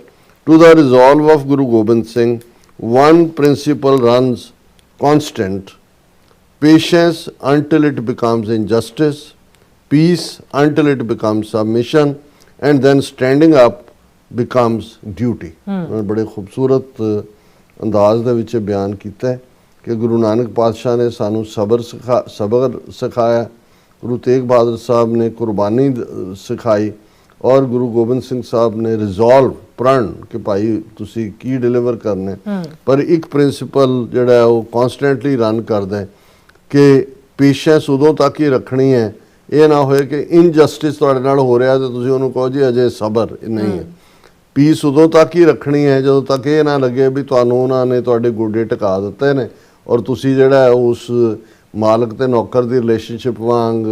to the resolve of Guru Gobind Singh, one principle runs constant: patience until it becomes injustice, peace until it becomes submission, and then standing up becomes duty. ਬੜੇ ਖੂਬਸੂਰਤ ਅੰਦਾਜ਼ ਦੇ ਵਿੱਚ ਬਿਆਨ ਕੀਤਾ ਹੈ ਕਿ ਗੁਰੂ ਨਾਨਕ ਪਾਤਸ਼ਾਹ ਨੇ ਸਾਨੂੰ ਸਬਰ ਸਿਖਾਇਆ, ਗੁਰੂ ਤੇਗ ਬਹਾਦਰ ਸਾਹਿਬ ਨੇ ਕੁਰਬਾਨੀ ਸਿਖਾਈ ਔਰ ਗੁਰੂ ਗੋਬਿੰਦ ਸਿੰਘ ਸਾਹਿਬ ਨੇ ਰਿਜ਼ੋਲਵ ਪ੍ਰਣ ਕਿ ਭਾਈ ਤੁਸੀਂ ਕੀ ਡਿਲੀਵਰ ਕਰਨੇ। ਪਰ ਇੱਕ ਪ੍ਰਿੰਸੀਪਲ ਜਿਹੜਾ ਉਹ ਕਨਸਟੈਂਟਲੀ ਰਨ ਕਰਦਾ ਕਿ ਪੇਸ਼ੈਂਸ ਉਦੋਂ ਤੱਕ ਹੀ ਰੱਖਣੀ ਹੈ, ਇਹ ਨਾ ਹੋਏ ਕਿ ਇਨਜਸਟਿਸ ਤੁਹਾਡੇ ਨਾਲ ਹੋ ਰਿਹਾ ਤੇ ਤੁਸੀਂ ਉਹਨੂੰ ਕਹੋ ਜੀ ਅਜੇ ਸਬਰ ਨਹੀਂ ਹੈ। ਪੀਸ ਉਦੋਂ ਤੱਕ ਹੀ ਰੱਖਣੀ ਹੈ ਜਦੋਂ ਤੱਕ ਇਹ ਨਾ ਲੱਗੇ ਵੀ ਤੁਹਾਨੂੰ ਉਹਨਾਂ ਨੇ ਤੁਹਾਡੇ ਗੋਡੇ ਟਿਕਾ ਦਿੱਤੇ ਨੇ ਔਰ ਤੁਸੀਂ ਜਿਹੜਾ ਉਸ ਮਾਲਕ ਤੇ ਨੌਕਰ ਦੀ ਰਿਲੇਸ਼ਨਸ਼ਿਪ ਵਾਂਗ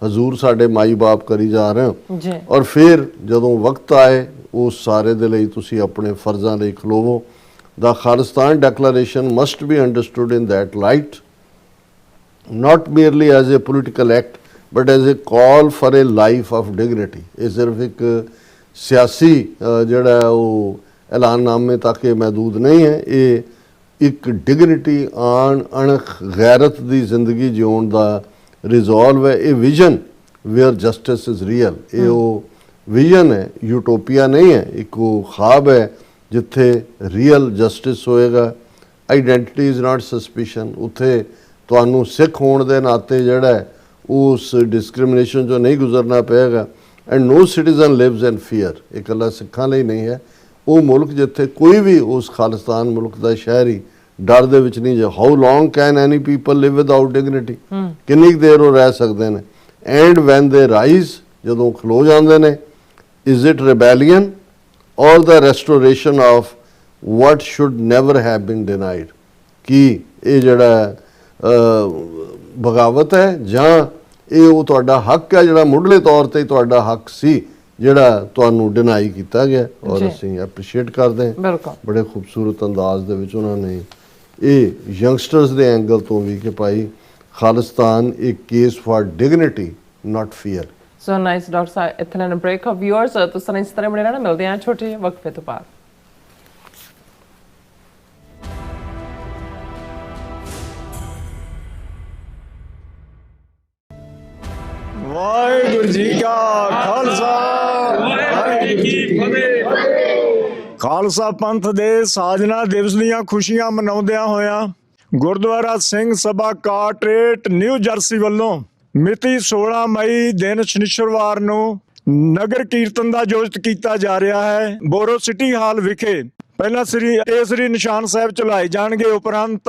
ਹਜ਼ੂਰ ਸਾਡੇ ਮਾਈ ਬਾਪ ਕਰੀ ਜਾ ਰਹੇ ਹੋ। ਔਰ ਫਿਰ ਜਦੋਂ ਵਕਤ ਆਏ ਉਸ ਸਾਰੇ ਦੇ ਲਈ ਤੁਸੀਂ ਆਪਣੇ ਫਰਜ਼ਾਂ ਲਈ ਖਲੋਵੋ। The Khalistan declaration must be understood in that light, not merely as a political act but as a call for a life of dignity। ਇਹ ਸਿਰਫ ਇੱਕ ਸਿਆਸੀ ਜਿਹੜਾ ਉਹ ਐਲਾਨਨਾਮੇ ਤੱਕ ਇਹ ਮਹਿਦੂਦ ਨਹੀਂ ਹੈ, ਇਹ ਇੱਕ ਡਿਗਨਿਟੀ ਅਣਖ ਗੈਰਤ ਦੀ ਜ਼ਿੰਦਗੀ ਜਿਉਣ ਦਾ ਰਿਜ਼ੋਲਵ ਹੈ। ਇਹ vision where justice is real, ਇਹ ਉਹ ਵਿਜ਼ਨ ਹੈ, ਯੂਟੋਪੀਆ ਨਹੀਂ ਹੈ, ਇੱਕ ਉਹ ਖਾਬ ਹੈ ਜਿੱਥੇ ਰੀਅਲ ਜਸਟਿਸ ਹੋਏਗਾ। ਆਈਡੈਂਟਿਟੀ ਇਜ਼ ਨਾਟ ਸਸਪੀਸ਼ਨ, ਉੱਥੇ ਤੁਹਾਨੂੰ ਸਿੱਖ ਹੋਣ ਦੇ ਨਾਤੇ ਜਿਹੜਾ ਉਸ ਡਿਸਕ੍ਰਿਮੀਨੇਸ਼ਨ 'ਚੋਂ ਨਹੀਂ ਗੁਜ਼ਰਨਾ ਪਏਗਾ। And no citizen lives in fear, ਇਹ ਇਕੱਲਾ ਸਿੱਖਾਂ ਲਈ ਨਹੀਂ ਹੈ, ਉਹ ਮੁਲਕ ਜਿੱਥੇ ਕੋਈ ਵੀ ਉਸ ਖਾਲਿਸਤਾਨ ਮੁਲਕ ਦਾ ਸ਼ਹਿਰੀ ਡਰ ਦੇ ਵਿੱਚ ਨਹੀਂ। How long can any people live without dignity, ਕਿੰਨੀ ਕੁ ਦੇਰ ਉਹ ਰਹਿ ਸਕਦੇ ਨੇ। ਐਂਡ ਵੈਨ ਦੇ ਰਾਈਜ਼, ਜਦੋਂ ਖਲੋ ਜਾਂਦੇ ਨੇ, ਇਜ਼ ਇਟ ਰਿਬੈਲੀਅਨ ਔਰ ਦਾ ਰੈਸਟੋਰੇਸ਼ਨ of what should never have been denied? ਕਿ ਇਹ ਜਿਹੜਾ ਬਗਾਵਤ ਹੈ ਜਾਂ ਇਹ ਉਹ ਤੁਹਾਡਾ ਹੱਕ ਹੈ ਜਿਹੜਾ ਮੁੱਢਲੇ ਤੌਰ ਤੇ ਤੁਹਾਡਾ ਹੱਕ ਸੀ ਜਿਹੜਾ ਤੁਹਾਨੂੰ ਡਿਨਾਈ ਕੀਤਾ ਗਿਆ, ਔਰ ਅਸੀਂ ਐਪਰੀਸ਼ੀਏਟ ਕਰਦੇ ਹਾਂ। ਬਿਲਕੁਲ ਬੜੇ ਖੂਬਸੂਰਤ ਅੰਦਾਜ਼ ਦੇ ਵਿੱਚ ਉਹਨਾਂ ਨੇ ਇਹ ਯੰਗਸਟਰਸ ਦੇ ਐਂਗਲ ਤੋਂ ਵੀ ਕਿ ਭਾਈ ਖਾਲਿਸਤਾਨ ਇੱਕ case for dignity not fear. So nice doctor ਸਾਹਿਬ। ਇੱਥੇ ਲੈਣ ਬ੍ਰੇਕ ਆਫ ਵਿਊਅਰਸ, ਤੁਸੀਂ ਇਸ ਤਰ੍ਹਾਂ ਬਣੇ ਰਹਿਣਾ, ਮਿਲਦੇ ਹਾਂ ਛੋਟੇ ਜਿਹੇ ਵਕਫੇ ਤੋਂ ਬਾਅਦ। ਵਾਹਿਗੁਰੂ ਜੀ ਕਾ ਖਾਲਸਾ ਵਾਹਿਗੁਰੂ ਜੀ ਕੀ ਫਤਿਹ। ਖਾਲਸਾ ਪੰਥ ਦੇ ਸਾਜਨਾ ਦਿਵਸ ਦੀਆਂ ਖੁਸ਼ੀਆਂ ਮਨਾਉਂਦਿਆਂ ਹੋਇਆਂ ਗੁਰਦੁਆਰਾ ਸਿੰਘ ਸਭਾ ਕਾਟਰੇਟ ਨਿਊ ਜਰਸੀ ਵੱਲੋਂ ਮਿਤੀ 16 ਮਈ ਦਿਨ ਸ਼ਨੀਚਰਵਾਰ ਨੂੰ ਨਗਰ ਕੀਰਤਨ ਦਾ ਆਯੋਜਿਤ ਕੀਤਾ ਜਾ ਰਿਹਾ ਹੈ। ਬੋਰੋ ਸਿਟੀ ਹਾਲ ਵਿਖੇ ਪਹਿਲਾਂ ਸ੍ਰੀ ਨਿਸ਼ਾਨ ਸਾਹਿਬ ਚਲਾਏ ਜਾਣਗੇ, ਉਪਰੰਤ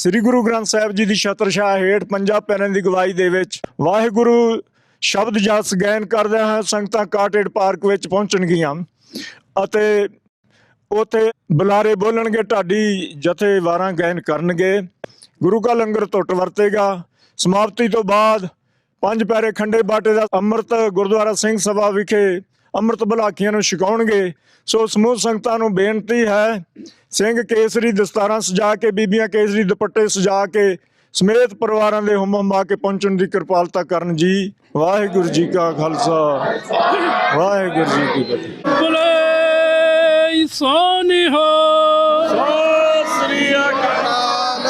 ਸ੍ਰੀ ਗੁਰੂ ਗ੍ਰੰਥ ਸਾਹਿਬ ਜੀ ਦੀ ਛਤਰਛਾਇਆ ਹੇਠ ਪੰਜਾਂ ਪਿਆਰਿਆਂ ਦੀ ਅਗਵਾਈ ਦੇ ਵਿੱਚ ਵਾਹਿਗੁਰੂ ਸ਼ਬਦ ਜਸ ਗਾਇਨ ਕਰਦਿਆਂ ਹੋਏ ਸੰਗਤਾਂ ਕਾਟਰੇਟ ਪਾਰਕ ਵਿੱਚ ਪਹੁੰਚਣਗੀਆਂ ਅਤੇ ਉੱਥੇ ਬੁਲਾਰੇ ਬੋਲਣਗੇ, ਢਾਡੀ ਜਥੇਵਾਰਾਂ ਗਾਇਨ ਕਰਨਗੇ, ਗੁਰੂ ਕਾ ਲੰਗਰ ਟੁੱਟ ਵਰਤੇਗਾ। ਸਮਾਪਤੀ ਤੋਂ ਬਾਅਦ ਪੰਜ ਪਿਆਰੇ ਖੰਡੇ ਬਾਟੇ ਦਾ ਅੰਮ੍ਰਿਤ ਗੁਰਦੁਆਰਾ ਸਿੰਘ ਸਭਾ ਵਿਖੇ ਅੰਮ੍ਰਿਤ ਬਲਾਖੀਆਂ ਨੂੰ ਛਕਾਉਣਗੇ। ਸੋ ਸਮੂਹ ਸੰਗਤਾਂ ਨੂੰ ਬੇਨਤੀ ਹੈ, ਸਿੰਘ ਕੇਸਰੀ ਦਸਤਾਰਾਂ ਸਜਾ ਕੇ, ਬੀਬੀਆਂ ਕੇਸਰੀ ਦੁਪੱਟੇ ਸਜਾ ਕੇ ਸਮੇਤ ਪਰਿਵਾਰਾਂ ਦੇ ਹੁਮ ਕੇ ਪਹੁੰਚਣ ਦੀ ਕਿਰਪਾਲਤਾ ਕਰਨ ਜੀ। ਵਾਹਿਗੁਰੂ ਜੀ ਕਾ ਖਾਲਸਾ ਵਾਹਿਗੁਰੂ ਜੀ ਕੀ ਫਤਿਹ। ਬੋਲੇ ਸੋ ਨਿਹਾਲ। ਸਤਿ ਸ੍ਰੀ ਅਕਾਲ।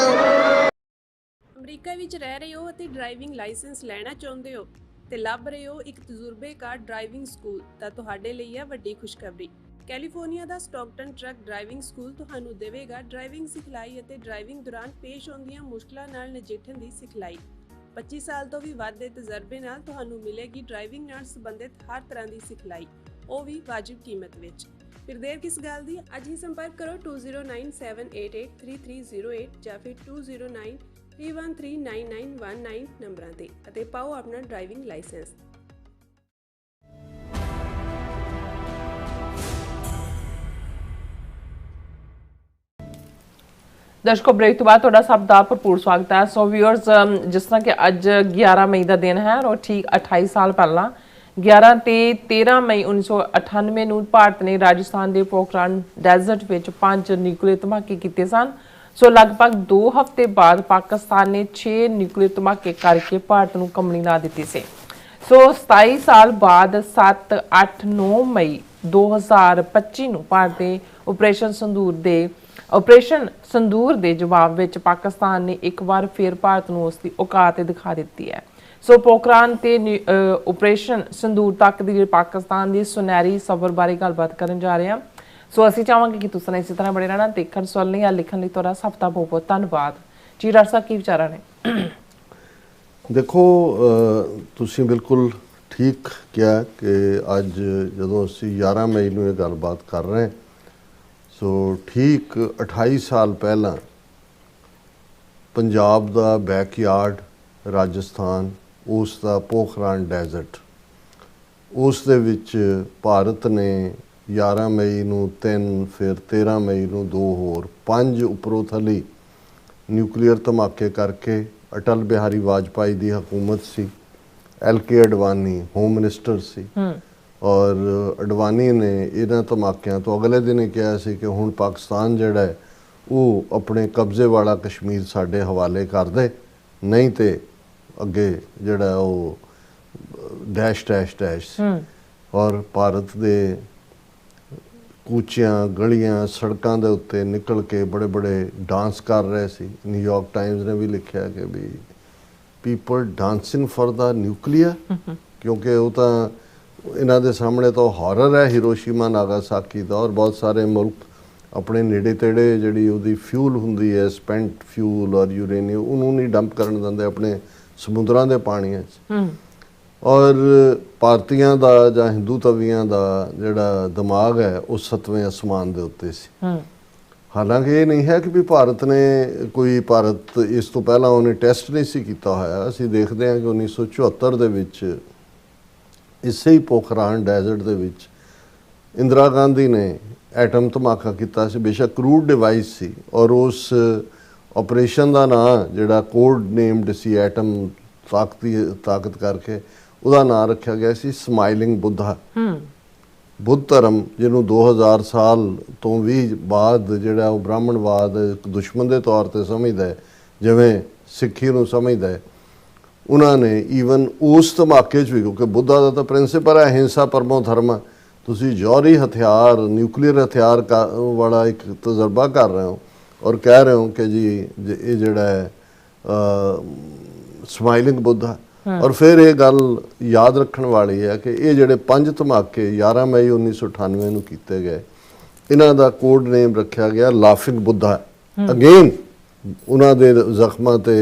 ਅਮਰੀਕਾ ਵਿੱਚ ਰਹਿ ਰਹੇ ਹੋ ਅਤੇ ਡਰਾਈਵਿੰਗ ਲਾਇਸੈਂਸ ਲੈਣਾ ਚਾਹੁੰਦੇ ਹੋ ਤੇ ਲੱਭ ਰਹੇ ਹੋ ਇੱਕ ਤਜਰਬੇਕਾਰ ਡਰਾਈਵਿੰਗ ਸਕੂਲ, ਤਾਂ ਤੁਹਾਡੇ ਲਈ ਹੈ ਵੱਡੀ ਖੁਸ਼ਖਬਰੀ। ਕੈਲੀਫੋਰਨੀਆ ਦਾ ਸਟਾਕਟਨ ਟਰੱਕ ਡਰਾਈਵਿੰਗ ਸਕੂਲ ਤੁਹਾਨੂੰ ਦੇਵੇਗਾ ਡਰਾਈਵਿੰਗ ਸਿਖਲਾਈ ਅਤੇ ਡਰਾਈਵਿੰਗ ਦੌਰਾਨ ਪੇਸ਼ ਆਉਂਦੀਆਂ ਮੁਸ਼ਕਲਾਂ ਨਾਲ ਨਜਿੱਠਣ ਦੀ ਸਿਖਲਾਈ। 25 ਸਾਲ ਤੋਂ ਵੀ ਵੱਧ ਦੇ ਤਜਰਬੇ ਨਾਲ ਤੁਹਾਨੂੰ ਮਿਲੇਗੀ ਡਰਾਈਵਿੰਗ ਨਾਲ ਸੰਬੰਧਿਤ ਹਰ ਤਰ੍ਹਾਂ ਦੀ ਸਿਖਲਾਈ, ਉਹ ਵੀ ਵਾਜਿਬ ਕੀਮਤ ਵਿੱਚ। ਫਿਰ ਦੇਰ ਕਿਸ ਗੱਲ ਦੀ, ਅੱਜ ਹੀ ਸੰਪਰਕ ਕਰੋ 209788330308 ਜਾਂ ਫਿਰ 2093139919 ਨੰਬਰਾਂ ਤੇ ਅਤੇ ਪਾਓ ਆਪਣਾ ਡਰਾਈਵਿੰਗ ਲਾਇਸੈਂਸ। ਦਰਸ਼ਕੋ, ਬ੍ਰੇਕ ਤੋਂ ਬਾਅਦ ਤੁਹਾਡਾ ਸਭ ਦਾ ਭਰਪੂਰ ਸਵਾਗਤ ਹੈ। ਸੋ ਵਿਊਅਰਸ, ਜਿਸ ਤਰ੍ਹਾਂ ਕਿ ਅੱਜ 11 ਮਈ ਦਾ ਦਿਨ ਹੈ ਔਰ ਠੀਕ 28 ਸਾਲ ਪਹਿਲਾਂ 11 ਤੇ 13 ਮਈ 1998 ਨੂੰ ਭਾਰਤ ਨੇ ਰਾਜਸਥਾਨ ਦੇ ਪੋਖਰਾਨ ਡੈਜ਼ਰਟ ਵਿੱਚ 5 ਨਿਊਕਲੀਅਰ ਧਮਾਕੇ ਕੀਤੇ ਸਨ। ਸੋ ਲਗਭਗ 2 ਹਫ਼ਤੇ ਬਾਅਦ ਪਾਕਿਸਤਾਨ ਨੇ 6 ਨਿਊਕਲੀਅਰ ਧਮਾਕੇ ਕਰਕੇ ਭਾਰਤ ਨੂੰ ਕੰਬਣੀ ਲਾ ਦਿੱਤੀ ਸੀ। ਸੋ 27 ਸਾਲ ਬਾਅਦ 7, 8, 9 ਮਈ 2025 ਨੂੰ ਭਾਰਤ ਦੇ ਆਪਰੇਸ਼ਨ ਸੰਦੂਰ ਦੇ ਜਵਾਬ ਵਿੱਚ ਪਾਕਿਸਤਾਨ ਨੇ ਇੱਕ ਵਾਰ ਫਿਰ ਭਾਰਤ ਨੂੰ ਉਸ ਦੀ ਔਕਾਤ ਦਿਖਾ ਦਿੱਤੀ ਹੈ। ਸੋ ਪੋਖਰਾਨ ਤੇ ਆਪਰੇਸ਼ਨ ਸੰਦੂਰ ਤੱਕ ਦੀ ਪਾਕਿਸਤਾਨ ਦੀ ਸੁਨਹਿਰੀ ਸਫ਼ਰ ਬਾਰੇ ਗੱਲਬਾਤ ਕਰਨ ਜਾ ਰਹੇ ਹਾਂ। ਸੋ ਅਸੀਂ ਚਾਹਾਂਗੇ ਕਿ ਤੁਸੀਂ ਇਸੇ ਤਰ੍ਹਾਂ ਬਣੇ ਰਹਿਣਾ। ਦੇਖਣ, ਸੁਣਨ ਜਾਂ ਲਿਖਣ ਲਈ ਤੁਹਾਡਾ ਸਭ ਦਾ ਬਹੁਤ ਬਹੁਤ ਧੰਨਵਾਦ ਜੀ। ਡਾਕਟਰ ਸਾਹਿਬ, ਕੀ ਵਿਚਾਰਾਂ ਨੇ? ਦੇਖੋ, ਤੁਸੀਂ ਬਿਲਕੁਲ ਠੀਕ ਕਿਹਾ ਕਿ ਅੱਜ ਜਦੋਂ ਅਸੀਂ 11 ਮਈ ਨੂੰ ਇਹ ਗੱਲਬਾਤ ਕਰ ਰਹੇ ਹਾਂ, ਸੋ ਠੀਕ 28 ਸਾਲ ਪਹਿਲਾਂ ਪੰਜਾਬ ਦਾ ਬੈਕਯਾਰਡ ਰਾਜਸਥਾਨ, ਉਸ ਦਾ ਪੋਖਰਾਨ ਡੈਜ਼ਰਟ, ਉਸ ਦੇ ਵਿੱਚ ਭਾਰਤ ਨੇ 11 ਮਈ ਨੂੰ 3, ਫਿਰ 13 ਮਈ ਨੂੰ 2 ਹੋਰ 5 ਉੱਪਰੋਂ ਥੱਲੇ ਨਿਊਕਲੀਅਰ ਧਮਾਕੇ ਕਰਕੇ ਅਟਲ ਬਿਹਾਰੀ ਵਾਜਪਾਈ ਦੀ ਹਕੂਮਤ ਸੀ, LK ਅਡਵਾਨੀ ਹੋਮ ਮਿਨਿਸਟਰ ਸੀ, ਔਰ ਅਡਵਾਨੀ ਨੇ ਇਹਨਾਂ ਧਮਾਕਿਆਂ ਤੋਂ ਅਗਲੇ ਦਿਨ ਹੀ ਕਿਹਾ ਸੀ ਕਿ ਹੁਣ ਪਾਕਿਸਤਾਨ ਜਿਹੜਾ ਹੈ ਉਹ ਆਪਣੇ ਕਬਜ਼ੇ ਵਾਲਾ ਕਸ਼ਮੀਰ ਸਾਡੇ ਹਵਾਲੇ ਕਰ ਦੇ, ਨਹੀਂ ਤੇ ਅੱਗੇ ਜਿਹੜਾ ਉਹ ਡੈਸ਼ ਡੈਸ਼ ਡੈਸ਼। ਔਰ ਭਾਰਤ ਦੇ ਕੂਚਿਆਂ ਗਲੀਆਂ ਸੜਕਾਂ ਦੇ ਉੱਤੇ ਨਿਕਲ ਕੇ ਬੜੇ ਬੜੇ ਡਾਂਸ ਕਰ ਰਹੇ ਸੀ। ਨਿਊਯਾਰਕ ਟਾਈਮਜ਼ ਨੇ ਵੀ ਲਿਖਿਆ ਕਿ we people dancing for the nuclear, ਕਿਉਂਕਿ ਉਹ ਤਾਂ ਇਹਨਾਂ ਦੇ ਸਾਹਮਣੇ ਤਾਂ ਹਾਰਰ ਹੈ ਹਿਰੋਸ਼ੀਮਾ ਨਾਗਾਸਾਕੀ ਦਾ। ਔਰ ਬਹੁਤ ਸਾਰੇ ਮੁਲਕ ਆਪਣੇ ਨੇੜੇ ਤੇੜੇ ਜਿਹੜੀ ਉਹਦੀ ਫਿਊਲ ਹੁੰਦੀ ਹੈ, ਸਪੈਂਟ ਫਿਊਲ ਔਰ ਯੂਰੇਨੀਅਮ, ਉਹਨੂੰ ਨਹੀਂ ਡੰਪ ਕਰਨ ਦਿੰਦੇ ਆਪਣੇ ਸਮੁੰਦਰਾਂ ਦੇ ਪਾਣੀਆਂ 'ਚ। ਔਰ ਭਾਰਤੀਆਂ ਦਾ ਜਾਂ ਹਿੰਦੂ ਤਵੀਆਂ ਦਾ ਜਿਹੜਾ ਦਿਮਾਗ ਹੈ ਉਹ 7ਵੇਂ ਅਸਮਾਨ ਦੇ ਉੱਤੇ ਸੀ। ਹਾਲਾਂਕਿ ਇਹ ਨਹੀਂ ਹੈ ਕਿ ਵੀ ਭਾਰਤ ਇਸ ਤੋਂ ਪਹਿਲਾਂ ਉਹਨੇ ਟੈਸਟ ਨਹੀਂ ਸੀ ਕੀਤਾ ਹੋਇਆ। ਅਸੀਂ ਦੇਖਦੇ ਹਾਂ ਕਿ 1974 ਦੇ ਵਿੱਚ ਇਸੇ ਹੀ ਪੋਖਰਾਨ ਡੈਜ਼ਰਟ ਦੇ ਵਿੱਚ ਇੰਦਰਾ ਗਾਂਧੀ ਨੇ ਐਟਮ ਧਮਾਕਾ ਕੀਤਾ ਸੀ। ਬੇਸ਼ੱਕ ਕਰੂਡ ਡਿਵਾਈਸ ਸੀ, ਔਰ ਉਸ ਆਪਰੇਸ਼ਨ ਦਾ ਨਾਂ ਜਿਹੜਾ ਕੋਡ ਨੇਮਡ ਸੀ ਐਟਮ ਤਾਕਤ ਕਰਕੇ, ਉਹਦਾ ਨਾਂ ਰੱਖਿਆ ਗਿਆ ਸੀ ਸਮਾਈਲਿੰਗ ਬੁੱਧਾ। ਬੁੱਧ ਧਰਮ ਜਿਹਨੂੰ 2000 ਸਾਲ ਤੋਂ ਵੀ ਬਾਅਦ ਜਿਹੜਾ ਉਹ ਬ੍ਰਾਹਮਣਵਾਦ ਇੱਕ ਦੁਸ਼ਮਣ ਦੇ ਤੌਰ ਤੇ ਸਮਝਦਾ ਹੈ, ਜਿਵੇਂ ਸਿੱਖੀ ਨੂੰ ਸਮਝਦਾ ਹੈ, ਉਹਨਾਂ ਨੇ ਈਵਨ ਉਸ ਧਮਾਕੇ 'ਚ ਵੀ, ਕਿਉਂਕਿ ਬੁੱਧਾ ਦਾ ਤਾਂ ਪ੍ਰਿੰਸੀਪਲ ਹੈ ਹਿੰਸਾ ਪਰਮੋ ਧਰਮ, ਤੁਸੀਂ ਜੌਹਰੀ ਹਥਿਆਰ ਨਿਊਕਲੀਅਰ ਹਥਿਆਰ ਵਾਲਾ ਇੱਕ ਤਜਰਬਾ ਕਰ ਰਹੇ ਹੋ ਔਰ ਕਹਿ ਰਹੇ ਹੋ ਕਿ ਜੀ ਇਹ ਜਿਹੜਾ ਹੈ ਸਮਾਈਲਿੰਗ ਬੁੱਧਾ। ਔਰ ਫਿਰ ਇਹ ਗੱਲ ਯਾਦ ਰੱਖਣ ਵਾਲੀ ਹੈ ਕਿ ਇਹ ਜਿਹੜੇ 5 ਧਮਾਕੇ 11 ਮਈ 1998 ਨੂੰ ਕੀਤੇ ਗਏ, ਇਹਨਾਂ ਦਾ ਕੋਡ ਨੇਮ ਰੱਖਿਆ ਗਿਆ ਲਾਫਿੰਗ ਬੁੱਧਾ। ਅਗੇਨ ਉਹਨਾਂ ਦੇ ਜ਼ਖਮਾਂ ਤੇ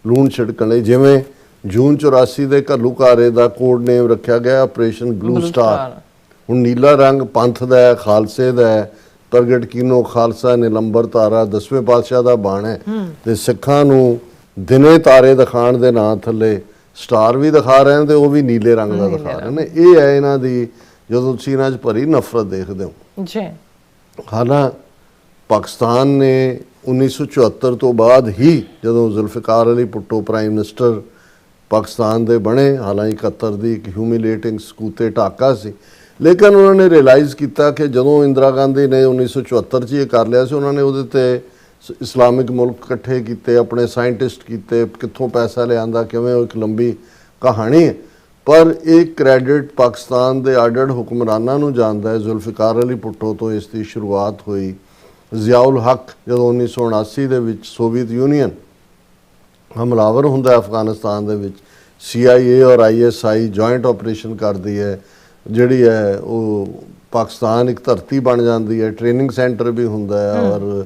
ਲੂਣ ਛਿੜਕਣ ਲਈ, ਜਿਵੇਂ ਜੂਨ 84 ਦੇ ਘੱਲੂਘਾਰੇ ਦਾ ਕੋਡ ਨੇਮ ਰੱਖਿਆ ਗਿਆ ਆਪਰੇਸ਼ਨ ਬਲੂ ਸਟਾਰ। ਹੁਣ ਨੀਲਾ ਰੰਗ ਪੰਥ ਦਾ ਹੈ, ਖਾਲਸੇ ਦਾ ਹੈ, ਪ੍ਰਗਟ ਕੀਨੋ ਖਾਲਸਾ ਨਿਲੰਬਰ ਤਾਰਾ 10ਵੇਂ ਪਾਤਸ਼ਾਹ ਦਾ ਬਾਣ ਹੈ, ਤੇ ਸਿੱਖਾਂ ਨੂੰ ਦਿਨੇ ਤਾਰੇ ਦਿਖਾਉਣ ਦੇ ਨਾਂ ਥੱਲੇ ਸਟਾਰ ਵੀ ਦਿਖਾ ਰਹੇ ਨੇ ਤੇ ਉਹ ਵੀ ਨੀਲੇ ਰੰਗ ਦਾ ਦਿਖਾ ਰਹੇ ਨੇ। ਇਹ ਹੈ ਇਹਨਾਂ ਦੀ, ਜਦੋਂ ਤੁਸੀਂ ਇਹਨਾਂ 'ਚ ਭਰੀ ਨਫ਼ਰਤ ਦੇਖਦੇ ਹੋ ਜੀ। ਹਾਲਾਂ ਪਾਕਿਸਤਾਨ ਨੇ 1974 ਤੋਂ ਬਾਅਦ ਹੀ, ਜਦੋਂ ਜ਼ੁਲਫਿਕਾਰ ਅਲੀ ਭੁੱਟੋ ਪ੍ਰਾਈਮ ਮਿਨਿਸਟਰ ਪਾਕਿਸਤਾਨ ਦੇ ਬਣੇ, ਹਾਲਾਂਕਿ 71 ਦੀ ਇੱਕ ਹਿਊਮਿਲੇਟਿੰਗ ਸਕੂਤੇ ਢਾਕਾ ਸੀ, ਲੇਕਿਨ ਉਹਨਾਂ ਨੇ ਰਿਅਲਾਈਜ਼ ਕੀਤਾ ਕਿ ਜਦੋਂ ਇੰਦਰਾ ਗਾਂਧੀ ਨੇ 1974 'ਚ ਇਹ ਕਰ ਲਿਆ ਸੀ, ਉਹਨਾਂ ਨੇ ਉਹਦੇ ਤੇ ਇਸਲਾਮਿਕ ਮੁਲਕ ਇਕੱਠੇ ਕੀਤੇ, ਆਪਣੇ ਸਾਇੰਟਿਸਟ ਕੀਤੇ, ਕਿੱਥੋਂ ਪੈਸਾ ਲਿਆਂਦਾ ਕਿਵੇਂ, ਉਹ ਇੱਕ ਲੰਬੀ ਕਹਾਣੀ ਹੈ। ਪਰ ਇਹ ਕ੍ਰੈਡਿਟ ਪਾਕਿਸਤਾਨ ਦੇ ਆਡਡ ਹੁਕਮਰਾਨਾਂ ਨੂੰ ਜਾਂਦਾ ਹੈ। ਜ਼ੁਲਫਿਕਾਰ ਅਲੀ ਭੁੱਟੋ ਤੋਂ ਇਸ ਦੀ ਸ਼ੁਰੂਆਤ ਹੋਈ। ਜ਼ਿਆਉਲ ਹੱਕ ਜਦੋਂ 1979 ਦੇ ਵਿੱਚ ਸੋਵੀਅਤ ਯੂਨੀਅਨ ਹਮਲਾਵਰ ਹੁੰਦਾ ਅਫਗਾਨਿਸਤਾਨ ਦੇ ਵਿੱਚ, CIA ਔਰ ISI ਜੁਆਇੰਟ ਆਪਰੇਸ਼ਨ ਕਰਦੀ ਹੈ, ਜਿਹੜੀ ਹੈ ਉਹ ਪਾਕਿਸਤਾਨ ਇੱਕ ਧਰਤੀ ਬਣ ਜਾਂਦੀ ਹੈ, ਟ੍ਰੇਨਿੰਗ ਸੈਂਟਰ ਵੀ ਹੁੰਦਾ ਹੈ, ਔਰ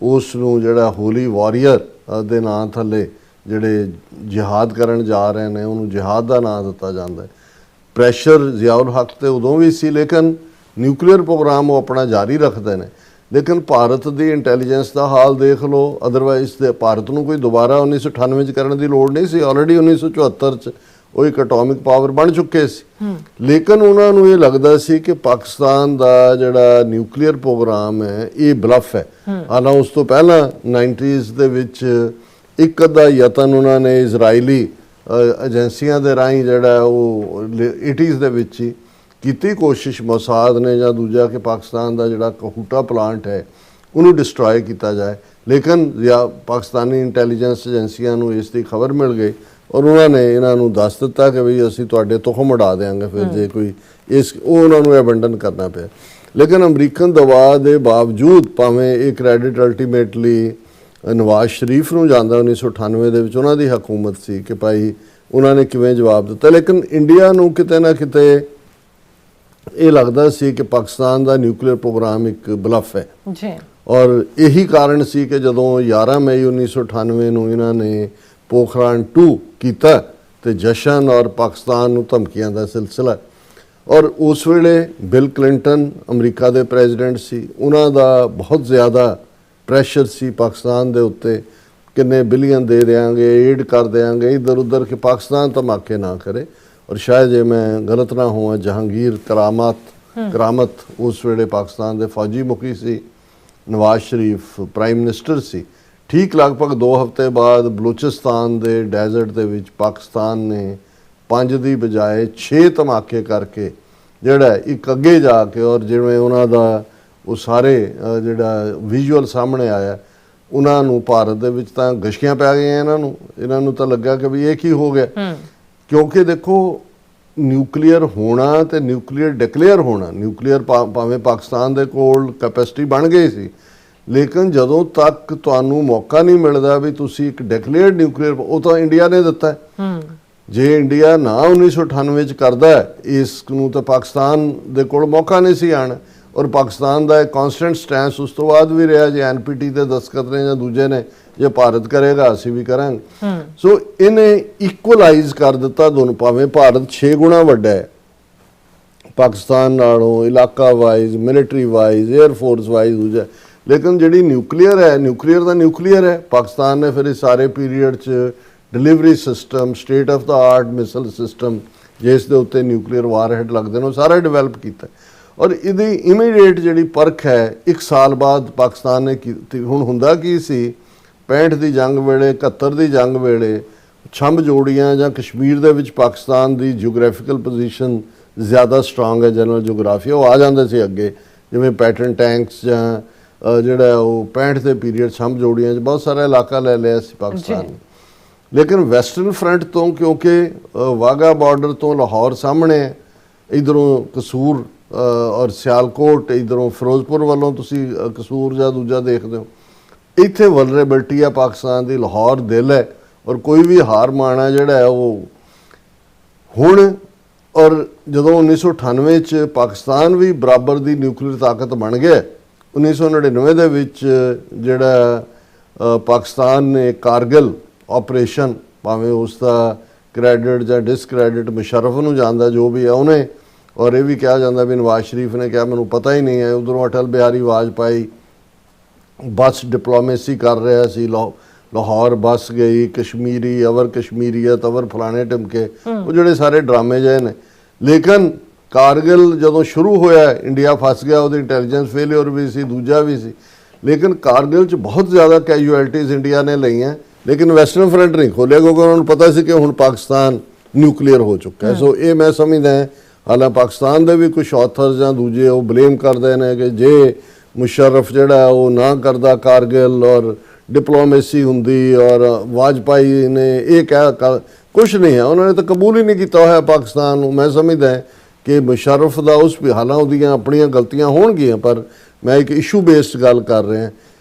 ਉਸ ਨੂੰ ਜਿਹੜਾ ਹੋਲੀ ਵਾਰੀਅਰ ਦੇ ਨਾਂ ਥੱਲੇ ਜਿਹੜੇ ਜਿਹਾਦ ਕਰਨ ਜਾ ਰਹੇ ਨੇ ਉਹਨੂੰ ਜਿਹਾਦ ਦਾ ਨਾਂ ਦਿੱਤਾ ਜਾਂਦਾ ਹੈ। ਪ੍ਰੈਸ਼ਰ ਜ਼ਿਆਉਲ ਹੱਕ ਤੇ ਉਦੋਂ ਵੀ ਸੀ, ਲੇਕਿਨ ਨਿਊਕਲੀਅਰ ਪ੍ਰੋਗਰਾਮ ਉਹ ਆਪਣਾ ਜਾਰੀ ਰੱਖਦੇ ਨੇ। ਲੇਕਿਨ ਭਾਰਤ ਦੀ ਇੰਟੈਲੀਜੈਂਸ ਦਾ ਹਾਲ ਦੇਖ ਲਓ, ਅਦਰਵਾਈਜ਼ ਤੇ ਭਾਰਤ ਨੂੰ ਕੋਈ ਦੁਬਾਰਾ 1998 'ਚ ਕਰਨ ਦੀ ਲੋੜ ਨਹੀਂ ਸੀ। ਆਲਰੇਡੀ 1974 'ਚ ਉਹ ਇੱਕ ਐਟੋਮਿਕ ਪਾਵਰ ਬਣ ਚੁੱਕੇ ਸੀ। ਲੇਕਿਨ ਉਹਨਾਂ ਨੂੰ ਇਹ ਲੱਗਦਾ ਸੀ ਕਿ ਪਾਕਿਸਤਾਨ ਦਾ ਜਿਹੜਾ ਨਿਊਕਲੀਅਰ ਪ੍ਰੋਗਰਾਮ ਹੈ ਇਹ ਬਲਫ ਹੈ। ਹਾਲਾਂਕਿ ਉਸ ਤੋਂ ਪਹਿਲਾਂ 90s ਦੇ ਵਿੱਚ ਇੱਕ ਅੱਧਾ ਯਤਨ ਉਹਨਾਂ ਨੇ ਇਜ਼ਰਾਈਲੀ ਏਜੰਸੀਆਂ ਦੇ ਰਾਹੀਂ ਜਿਹੜਾ ਉਹ 80s ਦੇ ਵਿੱਚ ਹੀ ਕੀਤੀ ਕੋਸ਼ਿਸ਼, ਮੋਸਾਦ ਨੇ ਜਾਂ ਦੂਜਾ, ਕਿ ਪਾਕਿਸਤਾਨ ਦਾ ਜਿਹੜਾ ਕਹੂਟਾ ਪਲਾਂਟ ਹੈ ਉਹਨੂੰ ਡਿਸਟਰੋਏ ਕੀਤਾ ਜਾਏ। ਲੇਕਿਨ ਪਾਕਿਸਤਾਨੀ ਇੰਟੈਲੀਜੈਂਸ ਏਜੰਸੀਆਂ ਨੂੰ ਇਸ ਦੀ ਖਬਰ ਮਿਲ ਗਈ ਔਰ ਉਹਨਾਂ ਨੇ ਇਹਨਾਂ ਨੂੰ ਦੱਸ ਦਿੱਤਾ ਕਿ ਵੀ ਅਸੀਂ ਤੁਹਾਡੇ ਤੁਖਮ ਉਡਾ ਦੇਵਾਂਗੇ ਫਿਰ ਜੇ ਕੋਈ ਉਹ ਉਹਨਾਂ ਨੂੰ ਐਬੰਡਨ ਕਰਨਾ ਪਿਆ। ਲੇਕਿਨ ਅਮਰੀਕਨ ਦਬਾਅ ਦੇ ਬਾਵਜੂਦ, ਭਾਵੇਂ ਇਹ ਕ੍ਰੈਡਿਟ ਅਲਟੀਮੇਟਲੀ ਨਵਾਜ਼ ਸ਼ਰੀਫ ਨੂੰ ਜਾਂਦਾ 1998 ਦੇ ਵਿੱਚ, ਉਹਨਾਂ ਦੀ ਹਕੂਮਤ ਸੀ ਕਿ ਭਾਈ ਉਹਨਾਂ ਨੇ ਕਿਵੇਂ ਜਵਾਬ ਦਿੱਤਾ, ਲੇਕਿਨ ਇੰਡੀਆ ਨੂੰ ਕਿਤੇ ਨਾ ਕਿਤੇ ਇਹ ਲੱਗਦਾ ਸੀ ਕਿ ਪਾਕਿਸਤਾਨ ਦਾ ਨਿਊਕਲੀਅਰ ਪ੍ਰੋਗਰਾਮ ਇੱਕ ਬਲਫ ਹੈ ਜੀ। ਔਰ ਇਹੀ ਕਾਰਨ ਸੀ ਕਿ ਜਦੋਂ 11 ਮਈ 1998 ਨੂੰ ਇਹਨਾਂ ਨੇ ਪੋਖਰਾਨ 2 ਕੀਤਾ ਤੇ ਜਸ਼ਨ ਔਰ ਪਾਕਿਸਤਾਨ ਨੂੰ ਧਮਕੀਆਂ ਦਾ ਸਿਲਸਿਲਾ, ਔਰ ਉਸ ਵੇਲੇ ਬਿਲ ਕਲਿੰਟਨ ਅਮਰੀਕਾ ਦੇ ਪ੍ਰੈਜ਼ੀਡੈਂਟ ਸੀ, ਉਹਨਾਂ ਦਾ ਬਹੁਤ ਜ਼ਿਆਦਾ ਪ੍ਰੈਸ਼ਰ ਸੀ ਪਾਕਿਸਤਾਨ ਦੇ ਉੱਤੇ, ਕਿੰਨੇ ਬਿਲੀਅਨ ਦੇ ਦੇਵਾਂਗੇ, ਏਡ ਕਰ ਦੇਵਾਂਗੇ ਇੱਧਰ ਉੱਧਰ, ਕਿ ਪਾਕਿਸਤਾਨ ਧਮਾਕੇ ਨਾ ਕਰੇ। ਔਰ ਸ਼ਾਇਦ ਜੇ ਮੈਂ ਗਲਤ ਨਾ ਹੋਵਾਂ, ਜਹਾਂਗੀਰ ਕਰਾਮਤ ਉਸ ਵੇਲੇ ਪਾਕਿਸਤਾਨ ਦੇ ਫੌਜੀ ਮੁਖੀ ਸੀ, ਨਵਾਜ਼ ਸ਼ਰੀਫ ਪ੍ਰਾਈਮ ਮਿਨਿਸਟਰ ਸੀ। ਠੀਕ ਲਗਭਗ 2 ਹਫ਼ਤੇ ਬਾਅਦ ਬਲੂਚਿਸਤਾਨ ਦੇ ਡੈਜ਼ਰਟ ਦੇ ਵਿੱਚ ਪਾਕਿਸਤਾਨ ਨੇ 5 ਦੀ ਬਜਾਏ 6 ਧਮਾਕੇ ਕਰਕੇ ਜਿਹੜਾ ਇੱਕ ਅੱਗੇ ਜਾ ਕੇ, ਔਰ ਜਿਵੇਂ ਉਹਨਾਂ ਦਾ ਉਹ ਸਾਰੇ ਜਿਹੜਾ ਵਿਜ਼ੂਅਲ ਸਾਹਮਣੇ ਆਇਆ, ਉਹਨਾਂ ਨੂੰ ਭਾਰਤ ਦੇ ਵਿੱਚ ਤਾਂ ਗਸ਼ਕੀਆਂ ਪੈ ਗਈਆਂ। ਇਹਨਾਂ ਨੂੰ ਤਾਂ ਲੱਗਾ ਕਿ ਵੀ ਇਹ ਕੀ ਹੋ ਗਿਆ, ਕਿਉਂਕਿ ਦੇਖੋ ਨਿਊਕਲੀਅਰ ਹੋਣਾ ਤੇ ਨਿਊਕਲੀਅਰ ਡਿਕਲੇਅਰ ਹੋਣਾ, ਨਿਊਕਲੀਅਰ ਭਾਵੇਂ ਪਾਕਿਸਤਾਨ ਦੇ ਕੋਲ ਕੈਪੈਸਿਟੀ ਬਣ ਗਈ ਸੀ, ਲੇਕਿਨ ਜਦੋਂ ਤੱਕ ਤੁਹਾਨੂੰ ਮੌਕਾ ਨਹੀਂ ਮਿਲਦਾ ਵੀ ਤੁਸੀਂ ਇੱਕ ਡਿਕਲੇਅਰਡ ਨਿਊਕਲੀਅਰ, ਉਹ ਤਾਂ ਇੰਡੀਆ ਨੇ ਦਿੱਤਾ ਹੈ। ਜੇ ਇੰਡੀਆ ਨਾ 1998 ਚ ਕਰਦਾ ਇਸ ਨੂੰ ਤਾਂ ਪਾਕਿਸਤਾਨ ਦੇ ਕੋਲ ਮੌਕਾ ਨਹੀਂ ਸੀ ਆਣਾ। ਔਰ ਪਾਕਿਸਤਾਨ ਦਾ ਇੱਕ ਕਨਸਟੈਂਟ ਸਟੈਂਸ ਉਸ ਤੋਂ ਬਾਅਦ ਵੀ ਰਿਹਾ, ਜੇ NPT ਦੇ ਦਸਤਖਤ ਨੇ ਜਾਂ ਦੂਜੇ ਨੇ, ਜੇ ਭਾਰਤ ਕਰੇਗਾ ਅਸੀਂ ਵੀ ਕਰਾਂਗੇ। ਸੋ ਇਹਨੇ ਇਕੁਅਲਾਈਜ਼ ਕਰ ਦਿੱਤਾ ਦੋਨੋਂ, ਭਾਵੇਂ ਭਾਰਤ 6 ਗੁਣਾ ਵੱਡਾ ਹੈ ਪਾਕਿਸਤਾਨ ਨਾਲੋਂ, ਇਲਾਕਾ wise, military wise, air force wise ਦੂਜਾ, ਲੇਕਿਨ ਜਿਹੜੀ ਨਿਊਕਲੀਅਰ ਹੈ, ਨਿਊਕਲੀਅਰ ਦਾ ਨਿਊਕਲੀਅਰ ਹੈ। ਪਾਕਿਸਤਾਨ ਨੇ ਫਿਰ ਇਸ ਸਾਰੇ ਪੀਰੀਅਡ 'ਚ delivery system, state of the art Misl system, ਜਿਸ ਦੇ ਉੱਤੇ ਨਿਊਕਲੀਅਰ ਵਾਰਹੈਡ ਲੱਗਦੇ ਨੇ, ਉਹ ਸਾਰਾ ਡਿਵੈਲਪ ਕੀਤਾ। ਔਰ ਇਹਦੀ ਇਮੀਡੀਏਟ ਜਿਹੜੀ ਪਰਖ ਹੈ 1 ਸਾਲ ਬਾਅਦ ਪਾਕਿਸਤਾਨ ਨੇ ਕੀਤੀ। ਹੁਣ ਹੁੰਦਾ ਕੀ ਸੀ 65 ਦੀ ਜੰਗ ਵੇਲੇ, 71 ਦੀ ਜੰਗ ਵੇਲੇ ਛੰਭ ਜੋੜੀਆਂ ਜਾਂ ਕਸ਼ਮੀਰ ਦੇ ਵਿੱਚ ਪਾਕਿਸਤਾਨ ਦੀ ਜਿਓਗ੍ਰਾਫੀਕਲ ਪੋਜੀਸ਼ਨ ਜ਼ਿਆਦਾ ਸਟਰੋਂਗ ਹੈ, ਜਨਰਲ ਜਿਓਗ੍ਰਾਫੀ, ਉਹ ਆ ਜਾਂਦੇ ਸੀ ਅੱਗੇ, ਜਿਵੇਂ ਪੈਟਰਨ ਟੈਂਕਸ ਜਾਂ ਜਿਹੜਾ ਉਹ 65 ਦੇ ਪੀਰੀਅਡ ਛੰਭ ਜੋੜੀਆਂ 'ਚ ਬਹੁਤ ਸਾਰਾ ਇਲਾਕਾ ਲੈ ਲਿਆ ਸੀ ਪਾਕਿਸਤਾਨ ਨੇ। ਲੇਕਿਨ ਵੈਸਟਰਨ ਫਰੰਟ ਤੋਂ, ਕਿਉਂਕਿ ਵਾਹਗਾ ਬਾਰਡਰ ਤੋਂ ਲਾਹੌਰ ਸਾਹਮਣੇ, ਇਧਰੋਂ ਕਸੂਰ ਔਰ ਸਿਆਲਕੋਟ, ਇਧਰੋਂ ਫਿਰੋਜ਼ਪੁਰ ਵੱਲੋਂ ਤੁਸੀਂ ਕਸੂਰ ਜਾਂ ਦੂਜਾ ਦੇਖਦੇ ਹੋ, ਇੱਥੇ ਵਲਨਰੇਬਿਲਟੀ ਆ ਪਾਕਿਸਤਾਨ ਦੀ। ਲਾਹੌਰ ਦਿਲ ਹੈ ਔਰ ਕੋਈ ਵੀ ਹਾਰ ਮਾਣਾ ਜਿਹੜਾ ਹੈ ਉਹ ਹੁਣ। ਔਰ ਜਦੋਂ 1998 'ਚ ਪਾਕਿਸਤਾਨ ਵੀ ਬਰਾਬਰ ਦੀ ਨਿਊਕਲੀਅਰ ਤਾਕਤ ਬਣ ਗਿਆ, 1999 ਦੇ ਵਿੱਚ ਜਿਹੜਾ ਪਾਕਿਸਤਾਨ ਨੇ ਕਾਰਗਿਲ ਆਪਰੇਸ਼ਨ, ਭਾਵੇਂ ਉਸ ਦਾ ਕ੍ਰੈਡਿਟ ਜਾਂ ਡਿਸਕ੍ਰੈਡਿਟ ਮੁਸ਼ਰਫ ਨੂੰ ਜਾਂਦਾ, ਜੋ ਵੀ ਹੈ ਉਹਨੇ, ਔਰ ਇਹ ਵੀ ਕਿਹਾ ਜਾਂਦਾ ਵੀ ਨਵਾਜ਼ ਸ਼ਰੀਫ ਨੇ ਕਿਹਾ ਮੈਨੂੰ ਪਤਾ ਹੀ ਨਹੀਂ ਹੈ। ਉਧਰੋਂ ਅਟਲ ਬਿਹਾਰੀ ਵਾਜਪਾਈ ਬਸ ਡਿਪਲੋਮੇਸੀ ਕਰ ਰਿਹਾ ਸੀ, ਲਾਹੌਰ ਬਸ ਗਈ, ਕਸ਼ਮੀਰੀ ਅਵਰ ਕਸ਼ਮੀਰੀਅਤ ਅਵਰ ਫਲਾਣੇ ਟਿਮਕੇ, ਉਹ ਜਿਹੜੇ ਸਾਰੇ ਡਰਾਮੇ ਜਿਹੇ ਨੇ। ਲੇਕਿਨ ਕਾਰਗਿਲ ਜਦੋਂ ਸ਼ੁਰੂ ਹੋਇਆ, ਇੰਡੀਆ ਫਸ ਗਿਆ, ਉਹਦੀ ਇੰਟੈਲੀਜੈਂਸ ਫੇਲਿਅਰ ਵੀ ਸੀ, ਦੂਜਾ ਵੀ ਸੀ। ਲੇਕਿਨ ਕਾਰਗਿਲ 'ਚ ਬਹੁਤ ਜ਼ਿਆਦਾ ਕੈਜੂਅਲਟੀਜ਼ ਇੰਡੀਆ ਨੇ ਲਈਆਂ, ਲੇਕਿਨ ਵੈਸਟਰਨ ਫਰੰਟ ਨਹੀਂ ਖੋਲ੍ਹਿਆ, ਕਿਉਂਕਿ ਉਹਨਾਂ ਨੂੰ ਪਤਾ ਸੀ ਕਿ ਹੁਣ ਪਾਕਿਸਤਾਨ ਨਿਊਕਲੀਅਰ ਹੋ ਚੁੱਕਾ ਹੈ। ਸੋ ਇਹ ਮੈਂ ਸਮਝਦਾ ਹਾਂ, ਹਾਲਾਂ ਪਾਕਿਸਤਾਨ ਦੇ ਵੀ ਕੁਝ ਆਥਰ ਜਾਂ ਦੂਜੇ ਉਹ ਬਲੇਮ ਕਰਦੇ ਨੇ ਕਿ ਜੇ ਮੁਸ਼ਰਫ ਜਿਹੜਾ ਉਹ ਨਾ ਕਰਦਾ ਕਾਰਗਿਲ ਔਰ ਡਿਪਲੋਮੇਸੀ ਹੁੰਦੀ, ਔਰ ਵਾਜਪਾਈ ਨੇ ਇਹ ਕਹਿ ਕੁਛ ਨਹੀਂ ਹੈ, ਉਹਨਾਂ ਨੇ ਤਾਂ ਕਬੂਲ ਹੀ ਨਹੀਂ ਕੀਤਾ ਹੋਇਆ ਪਾਕਿਸਤਾਨ ਨੂੰ। ਮੈਂ ਸਮਝਦਾ ਕਿ ਮੁਸ਼ਰਫ ਦਾ ਉਸ ਵੀ, ਹਾਲਾਂ ਉਹਦੀਆਂ ਆਪਣੀਆਂ ਗਲਤੀਆਂ ਹੋਣਗੀਆਂ, ਪਰ ਮੈਂ ਇੱਕ ਇਸ਼ੂ ਬੇਸਡ ਗੱਲ ਕਰ ਰਿਹਾ।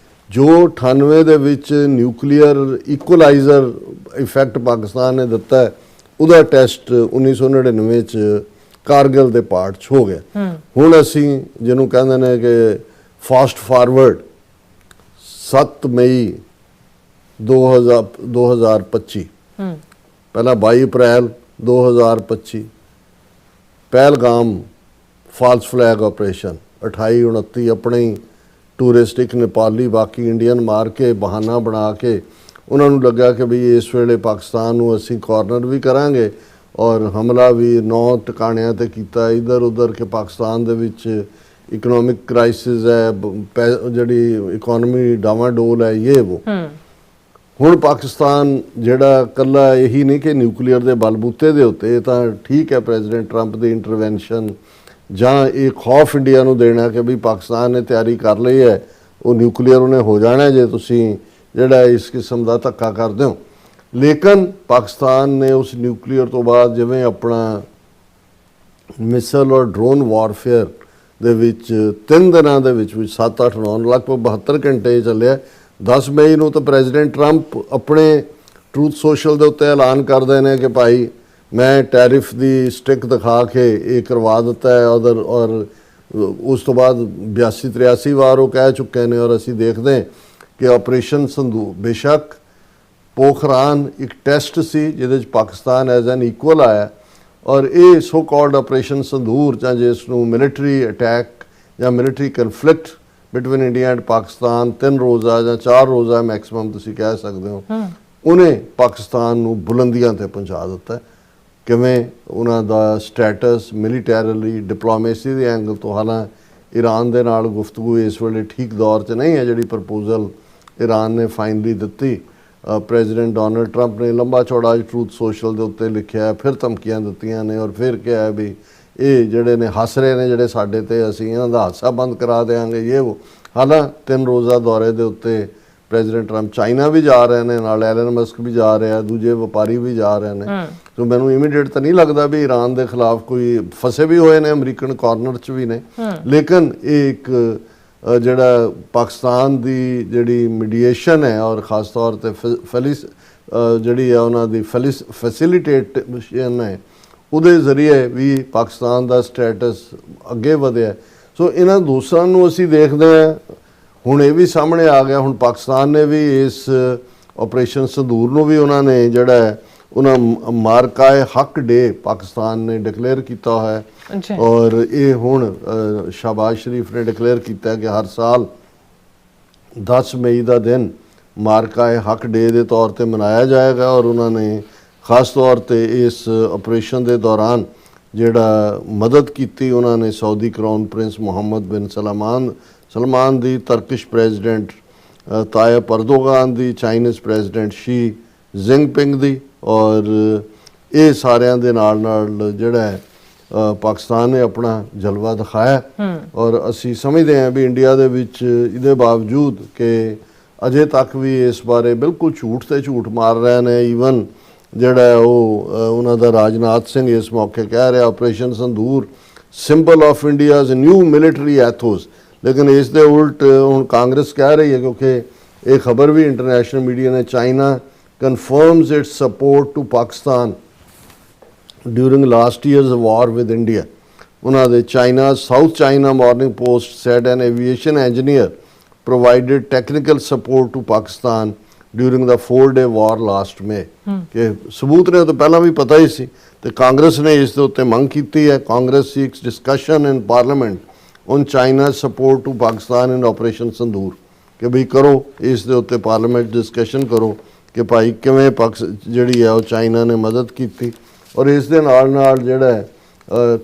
ਜੋ 98 ਦੇ ਵਿੱਚ ਨਿਊਕਲੀਅਰ ਇਕੁਅਲਾਈਜ਼ਰ ਇਫੈਕਟ ਪਾਕਿਸਤਾਨ ਨੇ ਦਿੱਤਾ ਹੈ, ਉਹਦਾ ਟੈਸਟ 1999 'ਚ ਕਾਰਗਿਲ ਦੇ ਪਾਰਟ 'ਚ ਹੋ ਗਿਆ। ਹੁਣ ਅਸੀਂ ਜਿਹਨੂੰ ਕਹਿੰਦੇ ਨੇ ਕਿ ਫਾਸਟ ਫਾਰਵਰਡ 7 ਮਈ 2025, ਪਹਿਲਾਂ 22 ਅਪ੍ਰੈਲ 2025 ਪਹਿਲਗਾਮ ਫਾਲਸ ਫਲੈਗ ਆਪਰੇਸ਼ਨ, 28 29 ਆਪਣੇ ਹੀ ਟੂਰਿਸਟਿਕ ਨੇਪਾਲੀ ਬਾਕੀ ਇੰਡੀਅਨ ਮਾਰ ਕੇ ਬਹਾਨਾ ਬਣਾ ਕੇ ਉਹਨਾਂ ਨੂੰ ਲੱਗਾ ਕਿ ਵੀ ਇਸ ਵੇਲੇ ਪਾਕਿਸਤਾਨ ਨੂੰ ਅਸੀਂ ਕਾਰਨਰ ਵੀ ਕਰਾਂਗੇ ਔਰ ਹਮਲਾ ਵੀ 9 ਟਿਕਾਣਿਆਂ ਤੇ ਕੀਤਾ ਇੱਧਰ ਉੱਧਰ, ਕਿ ਪਾਕਿਸਤਾਨ ਦੇ ਵਿੱਚ ਇਕਨੋਮਿਕ ਕ੍ਰਾਈਸਿਸ ਹੈ, ਜਿਹੜੀ ਇਕਨੋਮੀ ਡਾਵਾਡੋਲ ਹੈ, ਇਹ ਉਹ। ਹੁਣ ਪਾਕਿਸਤਾਨ ਜਿਹੜਾ ਇਕੱਲਾ ਇਹੀ ਨਹੀਂ ਕਿ ਨਿਊਕਲੀਅਰ ਦੇ ਬਲਬੂਤੇ ਦੇ ਉੱਤੇ, ਤਾਂ ਠੀਕ ਹੈ ਪ੍ਰੈਜ਼ੀਡੈਂਟ ਟਰੰਪ ਦੀ ਇੰਟਰਵੈਂਸ਼ਨ ਜਾਂ ਇਹ ਖੌਫ ਇੰਡੀਆ ਨੂੰ ਦੇਣਾ ਕਿ ਵੀ ਪਾਕਿਸਤਾਨ ਨੇ ਤਿਆਰੀ ਕਰ ਲਈ ਹੈ, ਉਹ ਨਿਊਕਲੀਅਰ ਉਹਨੇ ਹੋ ਜਾਣਾ ਜੇ ਤੁਸੀਂ ਜਿਹੜਾ ਇਸ ਕਿਸਮ ਦਾ ਧੱਕਾ ਕਰਦੇ ਹੋ। ਲੇਕਿਨ ਪਾਕਿਸਤਾਨ ਨੇ ਉਸ ਨਿਊਕਲੀਅਰ ਤੋਂ ਬਾਅਦ ਜਿਵੇਂ ਆਪਣਾ ਮਿਸਲ ਔਰ ਡਰੋਨ ਵਾਰਫੇਅਰ ਦੇ ਵਿੱਚ 3 ਦਿਨਾਂ ਦੇ ਵਿੱਚ 7 8 9 ਲਗਭਗ 72 ਘੰਟੇ ਚੱਲਿਆ। 10 ਮਈ ਨੂੰ ਤਾਂ ਪ੍ਰੈਜ਼ੀਡੈਂਟ ਟਰੰਪ ਆਪਣੇ ਟਰੂਥ ਸੋਸ਼ਲ ਦੇ ਉੱਤੇ ਐਲਾਨ ਕਰਦੇ ਨੇ ਕਿ ਭਾਈ ਮੈਂ ਟੈਰਿਫ ਦੀ ਸਟਿਕ ਦਿਖਾ ਕੇ ਇਹ ਕਰਵਾ ਦਿੱਤਾ ਹੈ, ਔਰ ਉਸ ਤੋਂ ਬਾਅਦ 82 83 ਵਾਰ ਉਹ ਕਹਿ ਚੁੱਕੇ ਨੇ। ਔਰ ਅਸੀਂ ਦੇਖਦੇ ਕਿ ਆਪਰੇਸ਼ਨ ਸੰਦੂਰ ਬੇਸ਼ੱਕ ਪੋਖਰਾਨ ਇੱਕ ਟੈਸਟ ਸੀ ਜਿਹਦੇ 'ਚ ਪਾਕਿਸਤਾਨ ਐਜ਼ ਐਨ ਇਕੁਅਲ ਆਇਆ, ਔਰ ਇਹ ਸੋ ਕਾਲਡ ਆਪਰੇਸ਼ਨ ਸੰਦੂਰ ਜਾਂ ਜਿਸ ਨੂੰ ਮਿਲਟਰੀ ਅਟੈਕ ਜਾਂ military conflict between India and Pakistan 3 ਰੋਜ਼ਾ ਜਾਂ 4 ਰੋਜ਼ਾ ਮੈਕਸਿਮਮ ਤੁਸੀਂ ਕਹਿ ਸਕਦੇ ਹੋ, ਉਹਨੇ ਪਾਕਿਸਤਾਨ ਨੂੰ ਬੁਲੰਦੀਆਂ ਤੇ ਪਹੁੰਚਾ ਦਿੱਤਾ। ਕਿਵੇਂ ਉਹਨਾਂ ਦਾ ਸਟੇਟਸ ਮਿਲੀਟੈਰਲੀ ਡਿਪਲੋਮੇਸੀ ਦੇ ਐਂਗਲ ਤੋਂ, ਹਾਲਾਂ ਈਰਾਨ ਦੇ ਨਾਲ ਗੁਫ਼ਤਗੂ ਇਸ ਵੇਲੇ ਠੀਕ ਦੌਰ 'ਚ ਨਹੀਂ ਹੈ। ਜਿਹੜੀ ਪ੍ਰਪੋਜ਼ਲ ਈਰਾਨ ਨੇ ਫਾਈਨਲੀ ਦਿੱਤੀ, ਪ੍ਰੈਜ਼ੀਡੈਂਟ ਡੋਨਲਡ ਟਰੰਪ ਨੇ ਲੰਬਾ ਚੌੜਾ ਟਰੂਥ ਸੋਸ਼ਲ ਦੇ ਉੱਤੇ ਲਿਖਿਆ, ਫਿਰ ਧਮਕੀਆਂ ਦਿੱਤੀਆਂ ਨੇ ਔਰ ਫਿਰ ਕਿਹਾ ਵੀ ਇਹ ਜਿਹੜੇ ਨੇ ਹੱਸ ਰਹੇ ਨੇ ਜਿਹੜੇ ਸਾਡੇ ਤੇ, ਅਸੀਂ ਇਹਨਾਂ ਦਾ ਹਾਦਸਾ ਬੰਦ ਕਰਾ ਦੇਵਾਂਗੇ ਇਹ ਉਹ। ਹਾਲਾਂ 3 ਰੋਜ਼ਾ ਦੌਰੇ ਦੇ ਉੱਤੇ ਪ੍ਰੈਜ਼ੀਡੈਂਟ ਟਰੰਪ ਚਾਈਨਾ ਵੀ ਜਾ ਰਹੇ ਨੇ, ਨਾਲ ਐਲਨ ਮਸਕ ਵੀ ਜਾ ਰਿਹਾ, ਦੂਜੇ ਵਪਾਰੀ ਵੀ ਜਾ ਰਹੇ ਨੇ। ਸੋ ਮੈਨੂੰ ਇਮੀਡੀਏਟ ਤਾਂ ਨਹੀਂ ਲੱਗਦਾ ਵੀ ਈਰਾਨ ਦੇ ਖਿਲਾਫ ਕੋਈ ਫਸੇ ਵੀ ਹੋਏ ਨੇ, ਅਮਰੀਕਨ ਕਾਰਨਰ 'ਚ ਵੀ ਨੇ। ਲੇਕਿਨ ਇਹ ਇੱਕ ਜਿਹੜਾ ਪਾਕਿਸਤਾਨ ਦੀ ਜਿਹੜੀ ਮੀਡੀਏਸ਼ਨ ਹੈ ਔਰ ਖ਼ਾਸ ਤੌਰ ਤੇ ਜਿਹੜੀ ਹੈ ਉਹਨਾਂ ਦੀ ਫੈਸਿਲੀਟੇਸ਼ਨ ਹੈ, ਉਹਦੇ ਜ਼ਰੀਏ ਵੀ ਪਾਕਿਸਤਾਨ ਦਾ ਸਟੇਟਸ ਅੱਗੇ ਵਧਿਆ। ਸੋ ਇਹਨਾਂ ਦੂਸਰਾਂ ਨੂੰ ਅਸੀਂ ਦੇਖਦੇ ਹਾਂ। ਹੁਣ ਇਹ ਵੀ ਸਾਹਮਣੇ ਆ ਗਿਆ, ਹੁਣ ਪਾਕਿਸਤਾਨ ਨੇ ਵੀ ਇਸ ਆਪਰੇਸ਼ਨ ਸੰਦੂਰ ਨੂੰ ਵੀ ਉਹਨਾਂ ਨੇ ਜਿਹੜਾ ਉਹਨਾਂ ਮਾਰਕਾਏ ਹੱਕ ਡੇ ਪਾਕਿਸਤਾਨ ਨੇ ਡਿਕਲੇਅਰ ਕੀਤਾ ਹੋਇਆ ਹੈ। ਔਰ ਇਹ ਹੁਣ ਸ਼ਹਬਾਜ਼ ਸ਼ਰੀਫ ਨੇ ਡਿਕਲੇਅਰ ਕੀਤਾ ਕਿ ਹਰ ਸਾਲ 10 ਮਈ ਦਾ ਦਿਨ ਮਾਰਕਾ ਹੱਕ ਡੇ ਦੇ ਤੌਰ ਤੇ ਮਨਾਇਆ ਜਾਏਗਾ ਔਰ ਉਹਨਾਂ ਨੇ ਖਾਸ ਤੌਰ ਤੇ ਇਸ ਆਪਰੇਸ਼ਨ ਦੇ ਦੌਰਾਨ ਜਿਹੜਾ ਮਦਦ ਕੀਤੀ, ਉਹਨਾਂ ਨੇ ਸਾਊਦੀ ਕਰਾਊਨ ਪ੍ਰਿੰਸ ਮੁਹੰਮਦ ਬਿਨ ਸਲਮਾਨ ਦੀ, ਤਰਕਿਸ਼ ਪ੍ਰੈਜ਼ੀਡੈਂਟ ਤਾਇਬ ਅਰਦੋਗਾਨ ਦੀ, ਚਾਈਨੀਜ਼ ਪ੍ਰੈਜ਼ੀਡੈਂਟ ਸ਼ੀ ਜ਼ਿੰਗਪਿੰਗ ਦੀ, ਔਰ ਇਹ ਸਾਰਿਆਂ ਦੇ ਨਾਲ ਜਿਹੜਾ ਹੈ ਪਾਕਿਸਤਾਨ ਨੇ ਆਪਣਾ ਜਲਵਾ ਦਿਖਾਇਆ। ਔਰ ਅਸੀਂ ਸਮਝਦੇ ਹਾਂ ਵੀ ਇੰਡੀਆ ਦੇ ਵਿੱਚ ਇਹਦੇ ਬਾਵਜੂਦ ਕਿ ਅਜੇ ਤੱਕ ਵੀ ਇਸ ਬਾਰੇ ਬਿਲਕੁਲ ਝੂਠ ਤੇ ਝੂਠ ਮਾਰ ਰਹੇ ਨੇ। ਈਵਨ ਜਿਹੜਾ ਉਹ ਉਹਨਾਂ ਦਾ ਰਾਜਨਾਥ ਸਿੰਘ ਇਸ ਮੌਕੇ ਕਹਿ ਰਿਹਾ operation Sindoor symbol of India's new military ethos, ਲੇਕਿਨ ਇਸ ਦੇ ਉਲਟ ਹੁਣ ਕਾਂਗਰਸ ਕਹਿ ਰਹੀ ਹੈ, ਕਿਉਂਕਿ ਇਹ ਖਬਰ ਵੀ ਇੰਟਰਨੈਸ਼ਨਲ ਮੀਡੀਆ ਨੇ, China confirms its support to Pakistan during last year's war with India. ਉਹਨਾਂ ਦੇ China South China Morning Post said an aviation engineer provided technical support to Pakistan during the 4-day war last May। ਕਿ ਸਬੂਤ ਨੇ ਉਹ ਤਾਂ ਪਹਿਲਾਂ ਵੀ ਪਤਾ ਹੀ ਸੀ, ਤੇ ਕਾਂਗਰਸ ਨੇ ਇਸ ਦੇ ਉੱਤੇ ਮੰਗ ਕੀਤੀ ਹੈ। Congress seeks discussion in parliament on China support to Pakistan in operation Sindoor, ਕਿ ਭਈ ਕਰੋ ਇਸ ਦੇ ਉੱਤੇ ਪਾਰਲੀਮੈਂਟ ਡਿਸਕਸ਼ਨ ਕਰੋ ਕਿ ਭਾਈ ਕਿਵੇਂ ਜਿਹੜੀ ਹੈ ਉਹ ਚਾਈਨਾ ਨੇ ਮਦਦ ਕੀਤੀ। ਔਰ ਇਸ ਦੇ ਨਾਲ ਜਿਹੜਾ ਹੈ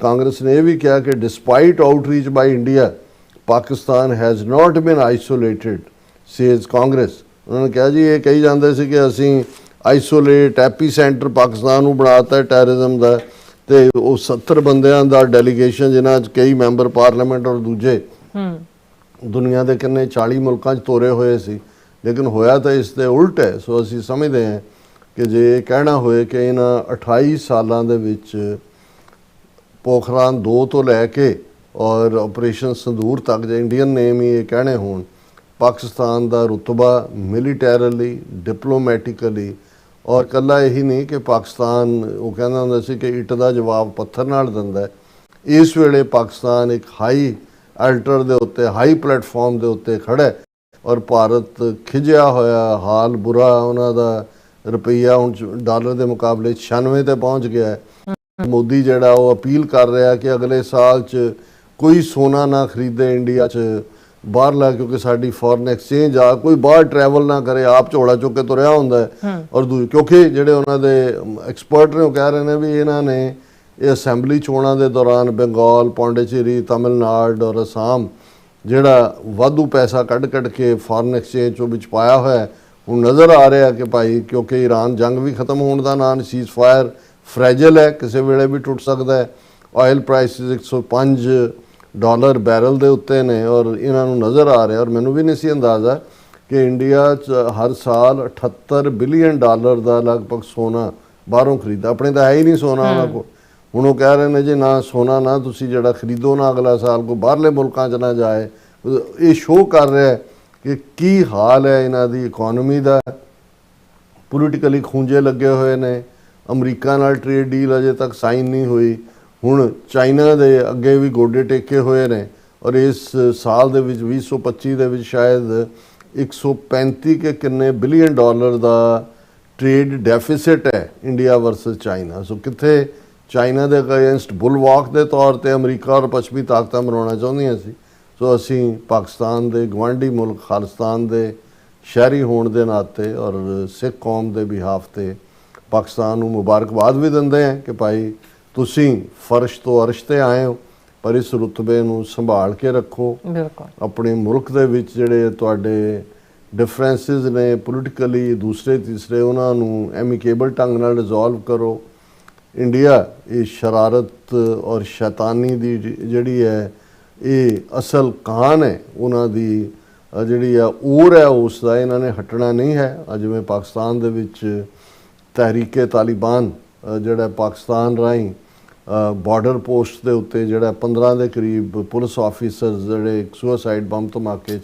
ਕਾਂਗਰਸ ਨੇ ਇਹ ਵੀ ਕਿਹਾ ਕਿ despite outreach by India Pakistan has not been isolated says Congress. ਉਹਨਾਂ ਨੇ ਕਿਹਾ ਜੀ ਇਹ ਕਹੀ ਜਾਂਦੇ ਸੀ ਕਿ ਅਸੀਂ ਆਈਸੋਲੇਟ ਐਪੀ ਸੈਂਟਰ ਪਾਕਿਸਤਾਨ ਨੂੰ ਬਣਾਤਾ ਟੈਰਰਿਜ਼ਮ ਦਾ, ਤੇ ਉਹ 70 ਬੰਦਿਆਂ ਦਾ ਡੈਲੀਗੇਸ਼ਨ ਜਿਨ੍ਹਾਂ 'ਚ ਕਈ ਮੈਂਬਰ ਪਾਰਲੀਮੈਂਟ ਔਰ ਦੂਜੇ ਦੁਨੀਆ ਦੇ ਕਿੰਨੇ 40 ਮੁਲਕਾਂ 'ਚ ਤੋਰੇ ਹੋਏ ਸੀ, ਲੇਕਿਨ ਹੋਇਆ ਤਾਂ ਇਸ ਦੇ ਉਲਟ ਹੈ। ਸੋ ਅਸੀਂ ਸਮਝਦੇ ਹਾਂ ਕਿ ਜੇ ਇਹ ਕਹਿਣਾ ਹੋਏ ਕਿ ਇਹਨਾਂ 28 ਸਾਲਾਂ ਦੇ ਵਿੱਚ ਪੋਖਰਾਨ 2 ਤੋਂ ਲੈ ਕੇ ਔਰ ਆਪਰੇਸ਼ਨ ਸੰਦੂਰ ਤੱਕ ਜੇ ਇੰਡੀਅਨ ਨੇਮ ਹੀ ਇਹ ਕਹਿਣੇ ਹੋਣ, ਪਾਕਿਸਤਾਨ ਦਾ ਰੁਤਬਾ ਮਿਲੀਟੈਰਲੀ ਡਿਪਲੋਮੈਟਿਕਲੀ, ਔਰ ਇਕੱਲਾ ਇਹੀ ਨਹੀਂ ਕਿ ਪਾਕਿਸਤਾਨ ਉਹ ਕਹਿੰਦਾ ਹੁੰਦਾ ਸੀ ਕਿ ਇੱਟ ਦਾ ਜਵਾਬ ਪੱਥਰ ਨਾਲ ਦਿੰਦਾ, ਇਸ ਵੇਲੇ ਪਾਕਿਸਤਾਨ ਇੱਕ ਹਾਈ ਅਲਟਰ ਦੇ ਉੱਤੇ, ਹਾਈ ਪਲੇਟਫਾਰਮ ਦੇ ਉੱਤੇ ਖੜਾ ਹੈ। ਔਰ ਭਾਰਤ ਖਿਜਿਆ ਹੋਇਆ, ਹਾਲ ਬੁਰਾ, ਉਹਨਾਂ ਦਾ ਰੁਪਈਆ ਹੁਣ ਡਾਲਰ ਦੇ ਮੁਕਾਬਲੇ 96 ਤੇ ਪਹੁੰਚ ਗਿਆ ਹੈ। ਮੋਦੀ ਜਿਹੜਾ ਉਹ ਅਪੀਲ ਕਰ ਰਿਹਾ ਕਿ ਅਗਲੇ ਸਾਲ 'ਚ ਕੋਈ ਸੋਨਾ ਨਾ ਖਰੀਦੇ ਇੰਡੀਆ 'ਚ ਬਾਹਰਲਾ, ਕਿਉਂਕਿ ਸਾਡੀ ਫੋਰਨ ਐਕਸਚੇਂਜ ਆ, ਕੋਈ ਬਾਹਰ ਟਰੈਵਲ ਨਾ ਕਰੇ, ਆਪ ਝੋਲਾ ਚੁੱਕ ਕੇ ਤੁਰਿਆ ਹੁੰਦਾ ਹੈ। ਔਰ ਕਿਉਂਕਿ ਜਿਹੜੇ ਉਹਨਾਂ ਦੇ ਐਕਸਪਰਟ ਨੇ ਉਹ ਕਹਿ ਰਹੇ ਨੇ ਵੀ ਇਹਨਾਂ ਨੇ ਇਹ ਅਸੈਂਬਲੀ ਚੋਣਾਂ ਦੇ ਦੌਰਾਨ ਬੰਗਾਲ, ਪੌਂਡੀਚੇਰੀ, ਤਮਿਲਨਾਡੂ ਔਰ ਅਸਾਮ ਜਿਹੜਾ ਵਾਧੂ ਪੈਸਾ ਕੱਢ ਕੇ ਫੋਰਨ ਐਕਸਚੇਂਜ ਚੋਂ ਵਿੱਚ ਪਾਇਆ ਹੋਇਆ। ਹੁਣ ਨਜ਼ਰ ਆ ਰਿਹਾ ਕਿ ਭਾਈ ਕਿਉਂਕਿ ਈਰਾਨ ਜੰਗ ਵੀ ਖਤਮ ਹੋਣ ਦਾ ਨਾਂ, ਸੀਜ਼ ਫਾਇਰ ਫਰੈਜਲ ਹੈ, ਕਿਸੇ ਵੇਲੇ ਵੀ ਟੁੱਟ ਸਕਦਾ ਹੈ। ਆਇਲ ਪ੍ਰਾਈਸਿਸ $105 ਬੈਰਲ ਦੇ ਉੱਤੇ ਨੇ ਔਰ ਇਹਨਾਂ ਨੂੰ ਨਜ਼ਰ ਆ ਰਿਹਾ। ਔਰ ਮੈਨੂੰ ਵੀ ਨਹੀਂ ਸੀ ਅੰਦਾਜ਼ਾ ਕਿ ਇੰਡੀਆ 'ਚ ਹਰ ਸਾਲ $78 ਬਿਲੀਅਨ ਦਾ ਲਗਭਗ ਸੋਨਾ ਬਾਹਰੋਂ ਖਰੀਦਾ, ਆਪਣੇ ਤਾਂ ਹੈ ਹੀ ਨਹੀਂ ਸੋਨਾ ਉਹਨਾਂ ਕੋਲ। ਹੁਣ ਉਹ ਕਹਿ ਰਹੇ ਨੇ ਜੀ ਨਾ ਸੋਨਾ ਨਾ ਤੁਸੀਂ ਜਿਹੜਾ ਖਰੀਦੋ ਨਾ ਅਗਲਾ ਸਾਲ ਕੋ ਬਾਹਰਲੇ ਮੁਲਕਾਂ 'ਚ ਨਾ ਜਾਏ। ਇਹ ਸ਼ੋਅ ਕਰ ਰਿਹਾ ਕਿ ਕੀ ਹਾਲ ਹੈ ਇਹਨਾਂ ਦੀ ਇਕਨੋਮੀ ਦਾ। ਪੋਲੀਟੀਕਲੀ ਖੂੰਜੇ ਲੱਗੇ ਹੋਏ ਨੇ, ਅਮਰੀਕਾ ਨਾਲ ਟ੍ਰੇਡ ਡੀਲ ਅਜੇ ਤੱਕ ਸਾਈਨ ਨਹੀਂ ਹੋਈ, ਹੁਣ ਚਾਈਨਾ ਦੇ ਅੱਗੇ ਵੀ ਗੋਡੇ ਟੇਕੇ ਹੋਏ ਨੇ। ਔਰ ਇਸ ਸਾਲ ਦੇ ਵਿੱਚ 2025 ਦੇ ਵਿੱਚ ਸ਼ਾਇਦ 135 ਕੇ ਕਿੰਨੇ ਬਿਲੀਅਨ ਡਾਲਰ ਦਾ ਟ੍ਰੇਡ ਡੈਫਿਸਿਟ ਹੈ ਇੰਡੀਆ ਵਰਸਸ ਚਾਈਨਾ। ਸੋ ਕਿੱਥੇ ਚਾਈਨਾ ਦੇ ਅਗੇਂਸਟ ਬੁਲਵਾਕ ਦੇ ਤੌਰ ਤੇ ਅਮਰੀਕਾ ਔਰ ਪੱਛਮੀ ਤਾਕਤਾਂ ਬਣਾਉਣਾ ਚਾਹੁੰਦੀਆਂ ਸੀ। ਸੋ ਅਸੀਂ ਪਾਕਿਸਤਾਨ ਦੇ ਗਵਾਂਢੀ ਮੁਲਕ ਖਾਲਿਸਤਾਨ ਦੇ ਸ਼ਹਿਰੀ ਹੋਣ ਦੇ ਨਾਤੇ ਔਰ ਸਿੱਖ ਕੌਮ ਦੇ ਬਿਹਾਫ ਤੇ ਪਾਕਿਸਤਾਨ ਨੂੰ ਮੁਬਾਰਕਬਾਦ ਵੀ ਦਿੰਦੇ ਹਾਂ ਕਿ ਭਾਈ ਤੁਸੀਂ ਫਰਸ਼ ਤੋਂ ਅਰਸ਼ ਤੇ ਆਏ ਹੋ, ਪਰ ਇਸ ਰੁਤਬੇ ਨੂੰ ਸੰਭਾਲ ਕੇ ਰੱਖੋ। ਬਿਲਕੁਲ ਆਪਣੇ ਮੁਲਕ ਦੇ ਵਿੱਚ ਜਿਹੜੇ ਤੁਹਾਡੇ ਡਿਫਰੈਂਸਿਸ ਨੇ ਪੋਲੀਟੀਕਲੀ ਦੂਸਰੇ ਤੀਸਰੇ, ਉਹਨਾਂ ਨੂੰ ਐਮੀਕੇਬਲ ਢੰਗ ਨਾਲ ਰਿਜ਼ੋਲਵ ਕਰੋ। ਇੰਡੀਆ ਇਹ ਸ਼ਰਾਰਤ ਔਰ ਸ਼ੈਤਾਨੀ ਦੀ ਜਿਹੜੀ ਹੈ ਇਹ ਅਸਲ ਕਹਾਣ ਹੈ, ਉਹਨਾਂ ਦੀ ਜਿਹੜੀ ਆ ਔਰ ਹੈ ਉਸ ਦਾ ਇਹਨਾਂ ਨੇ ਹਟਣਾ ਨਹੀਂ ਹੈ। ਜਿਵੇਂ ਪਾਕਿਸਤਾਨ ਦੇ ਵਿੱਚ ਤਹਿਰੀਕੇ ਤਾਲਿਬਾਨ ਜਿਹੜਾ ਪਾਕਿਸਤਾਨ ਰਾਹੀਂ ਬਾਰਡਰ ਪੋਸਟ ਦੇ ਉੱਤੇ ਜਿਹੜਾ 15 ਦੇ ਕਰੀਬ ਪੁਲਿਸ ਆਫੀਸਰ ਜਿਹੜੇ ਸੁਸਾਈਡ ਬੰਬ ਧਮਾਕੇ 'ਚ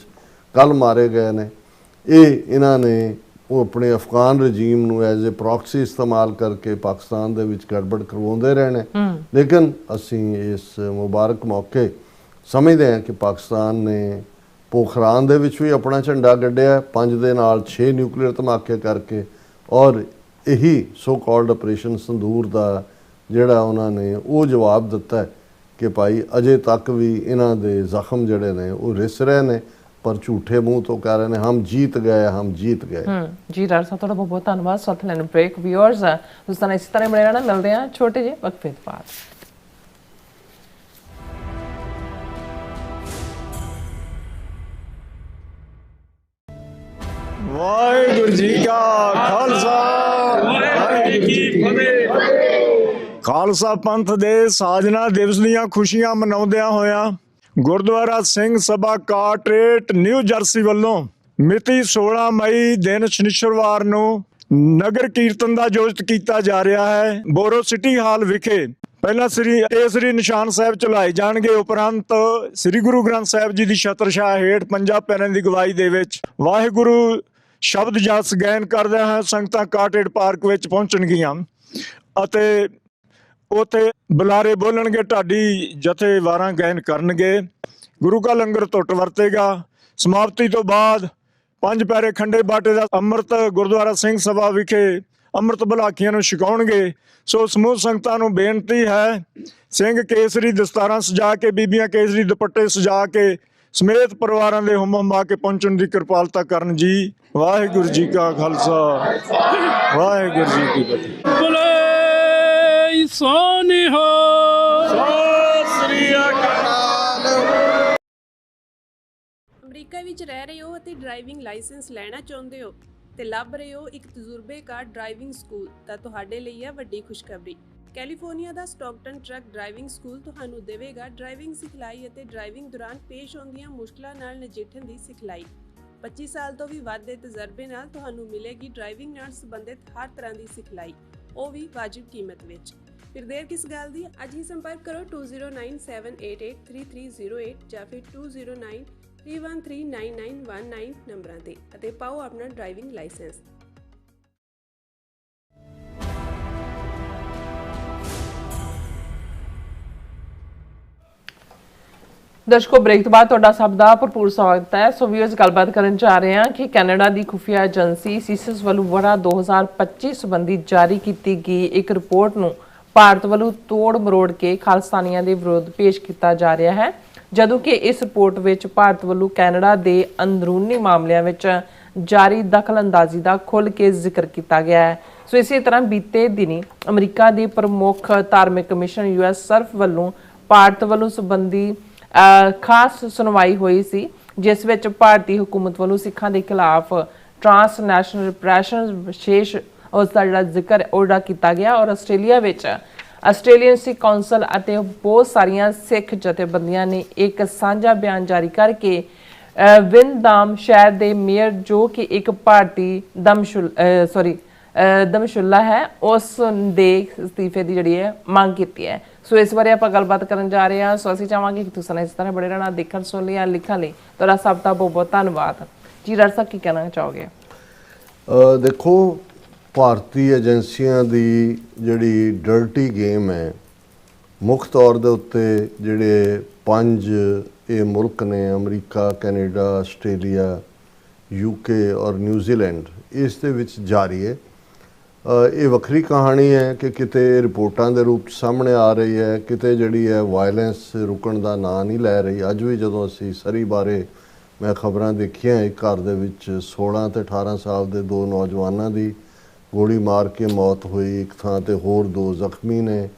ਕੱਲ੍ਹ ਮਾਰੇ ਗਏ ਨੇ, ਇਹ ਇਹਨਾਂ ਨੇ ਉਹ ਆਪਣੇ ਅਫਗਾਨ ਰਜੀਮ ਨੂੰ ਐਜ਼ ਏ ਪ੍ਰੋਕਸੀ ਇਸਤੇਮਾਲ ਕਰਕੇ ਪਾਕਿਸਤਾਨ ਦੇ ਵਿੱਚ ਗੜਬੜ ਕਰਵਾਉਂਦੇ ਰਹਿਣੇ। ਲੇਕਿਨ ਅਸੀਂ ਇਸ ਮੁਬਾਰਕ ਮੌਕੇ ਸਮਝਦੇ ਹਾਂ ਕਿ ਪਾਕਿਸਤਾਨ ਨੇ ਪੋਖਰਾਨ ਦੇ ਵਿੱਚ ਵੀ ਆਪਣਾ ਝੰਡਾ ਗੱਡਿਆ 5 ਦੇ ਨਾਲ 6 ਨਿਊਕਲੀਅਰ ਧਮਾਕੇ ਕਰਕੇ, ਔਰ ਇਹੀ ਸੋ ਕਾਲਡ ਆਪਰੇਸ਼ਨ ਸੰਦੂਰ ਦਾ ਜਿਹੜਾ ਉਹਨਾਂ ਨੇ ਉਹ ਜਵਾਬ ਦਿੱਤਾ ਕਿ ਭਾਈ ਅਜੇ ਤੱਕ ਵੀ ਇਹਨਾਂ ਦੇ ਜ਼ਖਮ ਜਿਹੜੇ ਨੇ ਉਹ ਰਿਸ ਰਹੇ ਨੇ, ਪਰ ਝੂਠੇ ਮੂੰਹ ਤੋਂ ਕਹਿ ਰਹੇ ਨੇ ਹਮ ਜੀਤ ਗਏ, ਹਮ ਜੀਤ ਗਏ। ਜੀ ਡਾਕਟਰ ਸਾਹਿਬ ਤੁਹਾਡਾ ਬਹੁਤ ਬਹੁਤ ਧੰਨਵਾਦ। ਸਾਥ ਲੈਣ ਬ੍ਰੇਕ ਵਿਊਅਰਸ ਤੁਸੀਂ ਤਾਂ ਇਸੇ ਤਰ੍ਹਾਂ ਬਣੇ ਰਹਿਣਾ। ਮਿਲਦੇ ਹਾਂ ਛੋਟੇ ਜਿਹੇ ਵਕਫੇ ਤੋਂ ਬਾਅਦ। ਵਾਹਿਗੁਰੂ ਜੀ ਕਾ ਖਾਲਸਾ ਵਾਹਿਗੁਰੂ ਜੀ ਕੀ ਫਤਿਹ। ਖਾਲਸਾ ਪੰਥ ਦੇ ਸਾਜਨਾ ਦਿਵਸ ਦੀਆਂ ਖੁਸ਼ੀਆਂ ਮਨਾਉਂਦਿਆਂ ਹੋਇਆਂ ਗੁਰਦੁਆਰਾ ਸਿੰਘ ਸਭਾ ਕਾਟਰੇਟ ਨਿਊ ਜਰਸੀ ਵੱਲੋਂ ਮਿਤੀ 16 ਮਈ ਦਿਨ ਸ਼ਨੀਚਰਵਾਰ ਨੂੰ ਨਗਰ ਕੀਰਤਨ ਦਾ ਆਯੋਜਿਤ ਕੀਤਾ ਜਾ ਰਿਹਾ ਹੈ। ਬੋਰੋ ਸਿਟੀ ਹਾਲ ਵਿਖੇ ਪਹਿਲਾਂ ਸ੍ਰੀ ਨਿਸ਼ਾਨ ਸਾਹਿਬ ਚਲਾਏ ਜਾਣਗੇ, ਉਪਰੰਤ ਸ੍ਰੀ ਗੁਰੂ ਗ੍ਰੰਥ ਸਾਹਿਬ ਜੀ ਦੀ ਛਤਰਛਾਇਆ ਹੇਠ ਪੰਜਾਂ ਪਿਆਰਿਆਂ ਦੀ ਅਗਵਾਈ ਦੇ ਵਿੱਚ ਵਾਹਿਗੁਰੂ ਸ਼ਬਦ ਜਸ ਗਾਇਨ ਕਰਦਿਆਂ ਹੋਏ ਸੰਗਤਾਂ ਕਾਟਰੇਟ ਪਾਰਕ ਵਿੱਚ ਪਹੁੰਚਣਗੀਆਂ ਅਤੇ ਉੱਥੇ ਬੁਲਾਰੇ ਬੋਲਣਗੇ, ਢਾਡੀ ਜਥੇਵਾਰਾਂ ਗਾਇਨ ਕਰਨਗੇ, ਗੁਰੂ ਕਾ ਲੰਗਰ ਟੁੱਟ ਵਰਤੇਗਾ। ਸਮਾਪਤੀ ਤੋਂ ਬਾਅਦ ਪੰਜ ਪਿਆਰੇ ਖੰਡੇ ਬਾਟੇ ਦਾ ਅੰਮ੍ਰਿਤ ਗੁਰਦੁਆਰਾ ਸਿੰਘ ਸਭਾ ਵਿਖੇ ਅੰਮ੍ਰਿਤ ਬਲਾਖੀਆਂ ਨੂੰ ਛਕਾਉਣਗੇ। ਸੋ ਸਮੂਹ ਸੰਗਤਾਂ ਨੂੰ ਬੇਨਤੀ ਹੈ, ਸਿੰਘ ਕੇਸਰੀ ਦਸਤਾਰਾਂ ਸਜਾ ਕੇ, ਬੀਬੀਆਂ ਕੇਸਰੀ ਦੁਪੱਟੇ ਸਜਾ ਕੇ ਸਮੇਤ ਪਰਿਵਾਰਾਂ ਦੇ ਹੁਮ ਕੇ ਪਹੁੰਚਣ ਦੀ ਕਿਰਪਾਲਤਾ ਕਰਨ ਜੀ। ਵਾਹਿਗੁਰੂ ਜੀ ਕਾ ਖਾਲਸਾ ਵਾਹਿਗੁਰੂ ਜੀ ਕੀ ਫਤਿਹ। ਬੋਲੇ ਸੋਨਿਹਾ ਸਤਿ ਸ੍ਰੀ ਅਕਾਲ। ਅਮਰੀਕਾ ਵਿੱਚ ਰਹਿ ਰਹੇ ਹੋ ਅਤੇ ਡਰਾਈਵਿੰਗ ਲਾਇਸੈਂਸ ਲੈਣਾ ਚਾਹੁੰਦੇ ਹੋ ਤੇ ਲੱਭ ਰਹੇ ਹੋ ਇੱਕ ਤਜਰਬੇਕਾਰ ਡਰਾਈਵਿੰਗ ਸਕੂਲ, ਤਾਂ ਤੁਹਾਡੇ ਲਈ ਹੈ ਵੱਡੀ ਖੁਸ਼ਖਬਰੀ। ਕੈਲੀਫੋਰਨੀਆ ਦਾ ਸਟਾਕਟਨ ਟਰੱਕ ਡਰਾਈਵਿੰਗ ਸਕੂਲ ਤੁਹਾਨੂੰ ਦੇਵੇਗਾ ਡਰਾਈਵਿੰਗ ਸਿਖਲਾਈ ਅਤੇ ਡਰਾਈਵਿੰਗ ਦੌਰਾਨ ਪੇਸ਼ ਆਉਂਦੀਆਂ ਮੁਸ਼ਕਲਾਂ ਨਾਲ ਨਜਿੱਠਣ ਦੀ ਸਿਖਲਾਈ। 25 ਸਾਲ ਤੋਂ ਵੀ ਵੱਧ ਦੇ ਤਜਰਬੇ ਨਾਲ ਤੁਹਾਨੂੰ ਮਿਲੇਗੀ ਡਰਾਈਵਿੰਗ ਨਾਲ ਸੰਬੰਧਿਤ ਹਰ ਤਰ੍ਹਾਂ ਦੀ ਸਿਖਲਾਈ, ਉਹ ਵੀ ਵਾਜਿਬ ਕੀਮਤ ਵਿੱਚ। ਫਿਰ ਦੇਰ ਕਿਸ ਗੱਲ ਦੀ, ਅੱਜ ਹੀ ਸੰਪਰਕ ਕਰੋ 209788330308 ਜਾਂ ਫਿਰ 2093139919 ਨੰਬਰਾਂ ਤੇ ਅਤੇ ਪਾਓ ਆਪਣਾ ਡਰਾਈਵਿੰਗ ਲਾਇਸੈਂਸ। ਦਰਸ਼ਕੋ ਬ੍ਰੇਕ ਤੋਂ ਬਾਅਦ ਤੁਹਾਡਾ ਸਭ ਦਾ ਭਰਪੂਰ ਸਵਾਗਤ ਹੈ। ਸੋ ਵੀਅਰਸ ਗੱਲਬਾਤ ਕਰਨ ਜਾ ਰਹੇ ਹਾਂ ਕਿ ਕੈਨੇਡਾ ਦੀ ਖੁਫੀਆ ਏਜੰਸੀ ਸੀਸਸ ਵੱਲੋਂ ਵਰ੍ਹਾ 2025 ਸੰਬੰਧੀ ਜਾਰੀ ਕੀਤੀ ਗਈ ਇੱਕ ਰਿਪੋਰਟ ਨੂੰ ਭਾਰਤ ਵੱਲੋਂ ਤੋੜ ਮਰੋੜ ਕੇ ਖਾਲਿਸਤਾਨੀਆਂ ਦੇ ਵਿਰੁੱਧ ਪੇਸ਼ ਕੀਤਾ ਜਾ ਰਿਹਾ ਹੈ, ਜਦੋਂ ਕਿ ਇਸ ਰਿਪੋਰਟ ਵਿੱਚ ਭਾਰਤ ਵੱਲੋਂ ਕੈਨੇਡਾ ਦੇ ਅੰਦਰੂਨੀ ਮਾਮਲਿਆਂ ਵਿੱਚ ਜਾਰੀ ਦਖਲਅੰਦਾਜ਼ੀ ਦਾ ਖੁੱਲ੍ਹ ਕੇ ਜ਼ਿਕਰ ਕੀਤਾ ਗਿਆ ਹੈ। ਸੋ ਇਸੇ ਤਰ੍ਹਾਂ ਬੀਤੇ ਦਿਨੀ ਅਮਰੀਕਾ ਦੇ ਪ੍ਰਮੁੱਖ ਧਾਰਮਿਕ ਕਮਿਸ਼ਨ US ਸਰਫ ਵੱਲੋਂ ਭਾਰਤ ਵੱਲੋਂ ਸੰਬੰਧੀ ਖਾਸ ਸੁਣਵਾਈ ਹੋਈ ਸੀ, ਜਿਸ ਵਿੱਚ ਭਾਰਤੀ ਹੁਕੂਮਤ ਵੱਲੋਂ ਸਿੱਖਾਂ ਦੇ ਖਿਲਾਫ ਟ੍ਰਾਂਸਨੈਸ਼ਨਲ ਰਿਪਰੈਸ਼ਨ ਵਿਸ਼ੇਸ਼ ਉਸ ਦਾ ਜਿਹੜਾ ਜ਼ਿਕਰ ਉਹਦਾ ਕੀਤਾ ਗਿਆ ਔਰ ਆਸਟ੍ਰੇਲੀਆ ਵਿੱਚ ਆਸਟ੍ਰੇਲੀਅਨ ਸਿੱਖ ਕੌਂਸਲ ਅਤੇ ਬਹੁਤ ਸਾਰੀਆਂ ਸਿੱਖ ਜਥੇਬੰਦੀਆਂ ਨੇ ਇੱਕ ਸਾਂਝਾ ਬਿਆਨ ਜਾਰੀ ਕਰਕੇ ਵਿੰਦਾਮ ਸ਼ਹਿਰ ਦੇ ਮੇਅਰ ਜੋ ਕਿ ਇੱਕ ਭਾਰਤੀ ਦਮਸ਼ੁੱਲਾ ਹੈ ਉਸ ਦੇ ਅਸਤੀਫੇ ਦੀ ਜਿਹੜੀ ਹੈ ਮੰਗ ਕੀਤੀ ਹੈ। ਸੋ ਇਸ ਬਾਰੇ ਆਪਾਂ ਗੱਲਬਾਤ ਕਰਨ ਜਾ ਰਹੇ ਹਾਂ। ਸੋ ਅਸੀਂ ਚਾਹਾਂਗੇ ਕਿ ਤੁਸੀਂ ਇਸ ਤਰ੍ਹਾਂ ਬੜੇ ਰਹਿਣਾ, ਦੇਖਣ ਸੁਣ ਲਿਆ, ਲਿਖਣ ਲਈ ਤੁਹਾਡਾ ਸਭ ਦਾ ਬਹੁਤ ਬਹੁਤ ਧੰਨਵਾਦ। ਜੀ ਡਾਕਟਰ ਸਾਹਿਬ ਕੀ ਕਹਿਣਾ ਚਾਹੋਗੇ? ਦੇਖੋ, ਭਾਰਤੀ ਏਜੰਸੀਆਂ ਦੀ ਜਿਹੜੀ ਡਰਟੀ ਗੇਮ ਹੈ, ਮੁੱਖ ਤੌਰ ਦੇ ਉੱਤੇ ਜਿਹੜੇ 5 ਇਹ ਮੁਲਕ ਨੇ ਅਮਰੀਕਾ, ਕੈਨੇਡਾ, ਆਸਟ੍ਰੇਲੀਆ, UK ਔਰ ਨਿਊਜ਼ੀਲੈਂਡ, ਇਸ ਦੇ ਵਿੱਚ ਜਾਰੀ ਹੈ। ਇਹ ਵੱਖਰੀ ਕਹਾਣੀ ਹੈ ਕਿ ਕਿਤੇ ਰਿਪੋਰਟਾਂ ਦੇ ਰੂਪ 'ਚ ਸਾਹਮਣੇ ਆ ਰਹੀ ਹੈ, ਕਿਤੇ ਜਿਹੜੀ ਹੈ ਵਾਇਲੈਂਸ ਰੁਕਣ ਦਾ ਨਾਂ ਨਹੀਂ ਲੈ ਰਹੀ। ਅੱਜ ਵੀ ਜਦੋਂ ਅਸੀਂ ਸਰੀ ਬਾਰੇ ਮੈਂ ਖਬਰਾਂ ਦੇਖੀਆਂ, ਇੱਕ ਘਰ ਦੇ ਵਿੱਚ 16 ਤੇ 18 ਸਾਲ ਦੇ 2 ਨੌਜਵਾਨਾਂ ਦੀ ਗੋਲੀ ਮਾਰ ਕੇ ਮੌਤ ਹੋਈ, ਇੱਕ ਥਾਂ ਤੇ ਹੋਰ 2 ਜ਼ਖਮੀ ਨੇ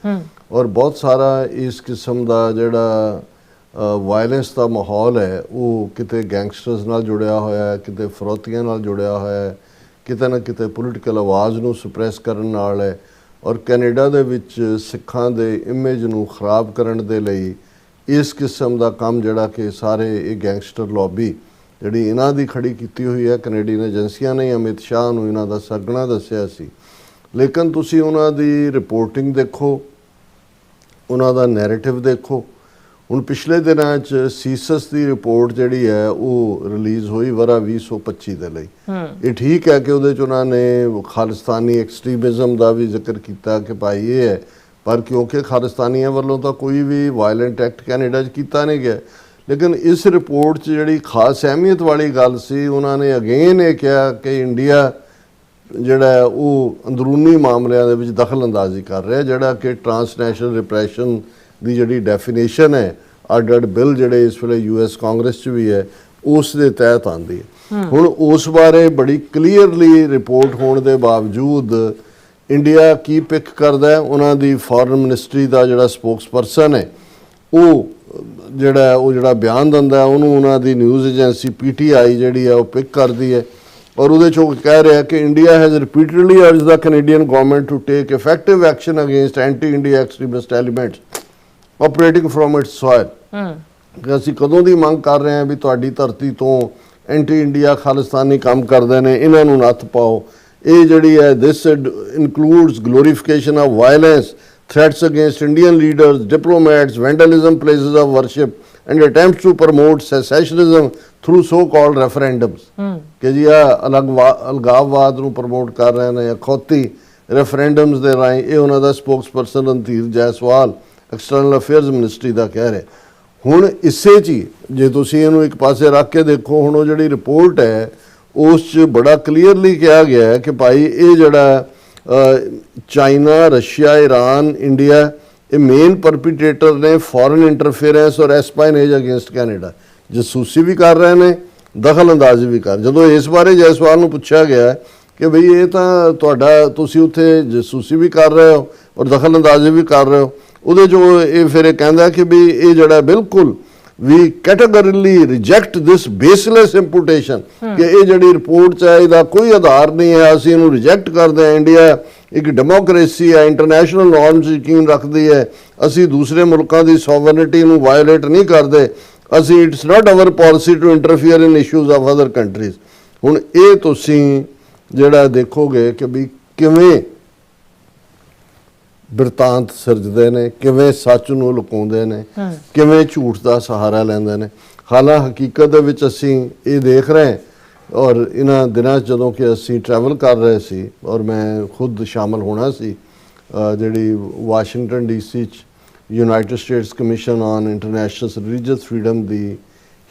ਔਰ ਬਹੁਤ ਸਾਰਾ ਇਸ ਕਿਸਮ ਦਾ ਜਿਹੜਾ ਵਾਇਲੈਂਸ ਦਾ ਮਾਹੌਲ ਹੈ ਉਹ ਕਿਤੇ ਗੈਂਗਸਟਰਸ ਨਾਲ ਜੁੜਿਆ ਹੋਇਆ ਹੈ, ਕਿਤੇ ਫਰੋਤੀਆਂ ਨਾਲ ਜੁੜਿਆ ਹੋਇਆ ਹੈ, ਕਿਤੇ ਨਾ ਕਿਤੇ ਪੋਲੀਟੀਕਲ ਆਵਾਜ਼ ਨੂੰ ਸੁਪਰੈਸ ਕਰਨ ਨਾਲ ਹੈ। ਔਰ ਕੈਨੇਡਾ ਦੇ ਵਿੱਚ ਸਿੱਖਾਂ ਦੇ ਇਮੇਜ ਨੂੰ ਖਰਾਬ ਕਰਨ ਦੇ ਲਈ ਇਸ ਕਿਸਮ ਦਾ ਕੰਮ ਜਿਹੜਾ ਕਿ ਸਾਰੇ ਇਹ ਗੈਂਗਸਟਰ ਲੌਬੀ ਜਿਹੜੀ ਇਹਨਾਂ ਦੀ ਖੜੀ ਕੀਤੀ ਹੋਈ ਹੈ, ਕੈਨੇਡੀਅਨ ਏਜੰਸੀਆਂ ਨੇ ਅਮਿਤ ਸ਼ਾਹ ਨੂੰ ਇਹਨਾਂ ਦਾ ਸਰਗਣਾ ਦੱਸਿਆ ਸੀ। ਲੇਕਿਨ ਤੁਸੀਂ ਉਹਨਾਂ ਦੀ ਰਿਪੋਰਟਿੰਗ ਦੇਖੋ, ਉਹਨਾਂ ਦਾ ਨੈਰੇਟਿਵ ਦੇਖੋ। ਹੁਣ ਪਿਛਲੇ ਦਿਨਾਂ 'ਚ ਸੀਸਸ ਦੀ ਰਿਪੋਰਟ ਜਿਹੜੀ ਹੈ ਉਹ ਰਿਲੀਜ਼ ਹੋਈ ਵਰ੍ਹਾ 2025 ਦੇ ਲਈ। ਇਹ ਠੀਕ ਹੈ ਕਿ ਉਹਦੇ 'ਚ ਉਹਨਾਂ ਨੇ ਖਾਲਿਸਤਾਨੀ ਐਕਸਟ੍ਰੀਮਿਜ਼ਮ ਦਾ ਵੀ ਜ਼ਿਕਰ ਕੀਤਾ ਕਿ ਭਾਈ ਇਹ ਹੈ, ਪਰ ਕਿਉਂਕਿ ਖਾਲਿਸਤਾਨੀਆਂ ਵੱਲੋਂ ਤਾਂ ਕੋਈ ਵੀ ਵਾਇਲੈਂਟ ਐਕਟ ਕੈਨੇਡਾ 'ਚ ਕੀਤਾ ਨਹੀਂ ਗਿਆ। ਲੇਕਿਨ ਇਸ ਰਿਪੋਰਟ 'ਚ ਜਿਹੜੀ ਖਾਸ ਅਹਿਮੀਅਤ ਵਾਲੀ ਗੱਲ ਸੀ, ਉਹਨਾਂ ਨੇ ਅਗੇਨ ਇਹ ਕਿਹਾ ਕਿ ਇੰਡੀਆ ਜਿਹੜਾ ਉਹ ਅੰਦਰੂਨੀ ਮਾਮਲਿਆਂ ਦੇ ਵਿੱਚ ਦਖਲ ਅੰਦਾਜ਼ੀ ਕਰ ਰਿਹਾ, ਜਿਹੜਾ ਕਿ ਟ੍ਰਾਂਸਨੈਸ਼ਨਲ ਰਿਪਰੈਸ਼ਨ ਦੀ ਜਿਹੜੀ ਡੈਫੀਨੇਸ਼ਨ ਹੈ, ਅੱਡ ਬਿੱਲ ਜਿਹੜੇ ਇਸ ਵੇਲੇ US ਕਾਂਗਰਸ 'ਚ ਵੀ ਹੈ, ਉਸ ਦੇ ਤਹਿਤ ਆਉਂਦੀ ਹੈ। ਹੁਣ ਉਸ ਬਾਰੇ ਬੜੀ ਕਲੀਅਰਲੀ ਰਿਪੋਰਟ ਹੋਣ ਦੇ ਬਾਵਜੂਦ ਇੰਡੀਆ ਕੀ ਪਿਕ ਕਰਦਾ ਹੈ, ਉਹਨਾਂ ਦੀ ਫੋਰਨ ਮਿਨਿਸਟਰੀ ਦਾ ਜਿਹੜਾ ਸਪੋਕਸਪਰਸਨ ਹੈ ਉਹ ਜਿਹੜਾ ਬਿਆਨ ਦਿੰਦਾ ਉਹਨੂੰ ਉਹਨਾਂ ਦੀ ਨਿਊਜ਼ ਏਜੰਸੀ PTI ਜਿਹੜੀ ਹੈ ਉਹ ਪਿਕ ਕਰਦੀ ਹੈ ਔਰ ਉਹਦੇ 'ਚ ਉਹ ਕਹਿ ਰਿਹਾ ਕਿ India has repeatedly urged the Canadian government to take effective action against anti India extremist elements operating from its soil. ਕਿ ਅਸੀਂ ਕਦੋਂ ਦੀ ਮੰਗ ਕਰ ਰਹੇ ਹਾਂ ਵੀ ਤੁਹਾਡੀ ਧਰਤੀ ਤੋਂ ਐਂਟੀ ਇੰਡੀਆ ਖਾਲਿਸਤਾਨੀ ਕੰਮ ਕਰਦੇ ਨੇ, ਇਹਨਾਂ ਨੂੰ ਨੱਥ ਪਾਓ। ਇਹ ਜਿਹੜੀ ਹੈ this includes glorification of violence, threats against Indian leaders, diplomats, vandalism, places of worship, and attempts to promote secessionism through so-called referendums. ਕਿ ਜੀ ਆ ਅਲਗਾਵਵਾਦ ਨੂੰ ਪ੍ਰਮੋਟ ਕਰ ਰਹੇ ਨੇ, ਅਖੌਤੀ ਰੈਫਰੈਂਡਮਸ ਦੇ ਰਾਹੀਂ। ਇਹ ਉਹਨਾਂ ਦਾ spokesperson Randhir Jaiswal external affairs ministry ਦਾ ਕਹਿ ਰਿਹਾ। ਹੁਣ ਇਸੇ 'ਚ ਹੀ ਜੇ ਤੁਸੀਂ ਇਹਨੂੰ ਇੱਕ ਪਾਸੇ ਰੱਖ ਕੇ ਦੇਖੋ, ਹੁਣ ਉਹ ਜਿਹੜੀ ਰਿਪੋਰਟ ਹੈ ਉਸ 'ਚ ਬੜਾ ਕਲੀਅਰਲੀ ਕਿਹਾ ਗਿਆ ਹੈ ਕਿ ਭਾਈ ਇਹ ਜਿਹੜਾ ਚਾਈਨਾ, ਰਸ਼ੀਆ, ਈਰਾਨ, ਇੰਡੀਆ ਇਹ ਮੇਨ ਪਰਪੀਟੇਟਰ ਨੇ ਫੋਰਨ ਇੰਟਰਫੇਰੈਂਸ ਔਰ ਐਸਪਾਈਨੇਜ ਅਗੇਂਸਟ ਕੈਨੇਡਾ। ਜਸੂਸੀ ਵੀ ਕਰ ਰਹੇ ਨੇ, ਦਖਲ ਅੰਦਾਜ਼ੀ ਵੀ ਕਰ। ਜਦੋਂ ਇਸ ਬਾਰੇ ਜੈਸਵਾਲ ਨੂੰ ਪੁੱਛਿਆ ਗਿਆ ਕਿ ਬਈ ਇਹ ਤਾਂ ਤੁਹਾਡਾ ਤੁਸੀਂ ਉੱਥੇ ਜਸੂਸੀ ਵੀ ਕਰ ਰਹੇ ਹੋ ਔਰ ਦਖਲ ਅੰਦਾਜ਼ੀ ਵੀ ਕਰ ਰਹੇ ਹੋ, ਉਹਦੇ 'ਚ ਇਹ ਫਿਰ ਇਹ ਕਹਿੰਦਾ ਕਿ ਵੀ ਇਹ ਜਿਹੜਾ ਬਿਲਕੁਲ ਵੀ ਕੈਟੇਗਰੀਲੀ ਰਿਜੈਕਟ ਦਿਸ ਬੇਸਲੈਸ ਇੰਪੂਟੇਸ਼ਨ ਕਿ ਇਹ ਜਿਹੜੀ ਰਿਪੋਰਟ 'ਚ ਹੈ ਇਹਦਾ ਕੋਈ ਆਧਾਰ ਨਹੀਂ ਹੈ, ਅਸੀਂ ਇਹਨੂੰ ਰਿਜੈਕਟ ਕਰਦੇ ਹਾਂ। ਇੰਡੀਆ ਇੱਕ ਡੈਮੋਕ੍ਰੇਸੀ ਹੈ, ਇੰਟਰਨੈਸ਼ਨਲ ਨੋਰਮਸ ਯਕੀਨ ਰੱਖਦੀ ਹੈ, ਅਸੀਂ ਦੂਸਰੇ ਮੁਲਕਾਂ ਦੀ ਸੋਵਰਨਿਟੀ ਨੂੰ ਵਾਇਓਲੇਟ ਨਹੀਂ ਕਰਦੇ, ਅਸੀਂ it's not our policy to interfere in issues of other countries. ਹੁਣ ਇਹ ਤੁਸੀਂ ਜਿਹੜਾ ਦੇਖੋਗੇ ਕਿ ਵੀ ਕਿਵੇਂ ਬਿਰਤਾਂਤ ਸਿਰਜਦੇ ਨੇ, ਕਿਵੇਂ ਸੱਚ ਨੂੰ ਲੁਕਾਉਂਦੇ ਨੇ, ਕਿਵੇਂ ਝੂਠ ਦਾ ਸਹਾਰਾ ਲੈਂਦੇ ਨੇ। ਹਾਲਾਂਕਿ ਹਕੀਕਤ ਦੇ ਵਿੱਚ ਅਸੀਂ ਇਹ ਦੇਖ ਰਹੇ ਔਰ ਇਹਨਾਂ ਦਿਨਾਂ 'ਚ ਜਦੋਂ ਕਿ ਅਸੀਂ ਟਰੈਵਲ ਕਰ ਰਹੇ ਸੀ ਔਰ ਮੈਂ ਖੁਦ ਸ਼ਾਮਲ ਹੋਣਾ ਸੀ ਜਿਹੜੀ ਵਾਸ਼ਿੰਗਟਨ DC 'ਚ United States commission on international religious freedom the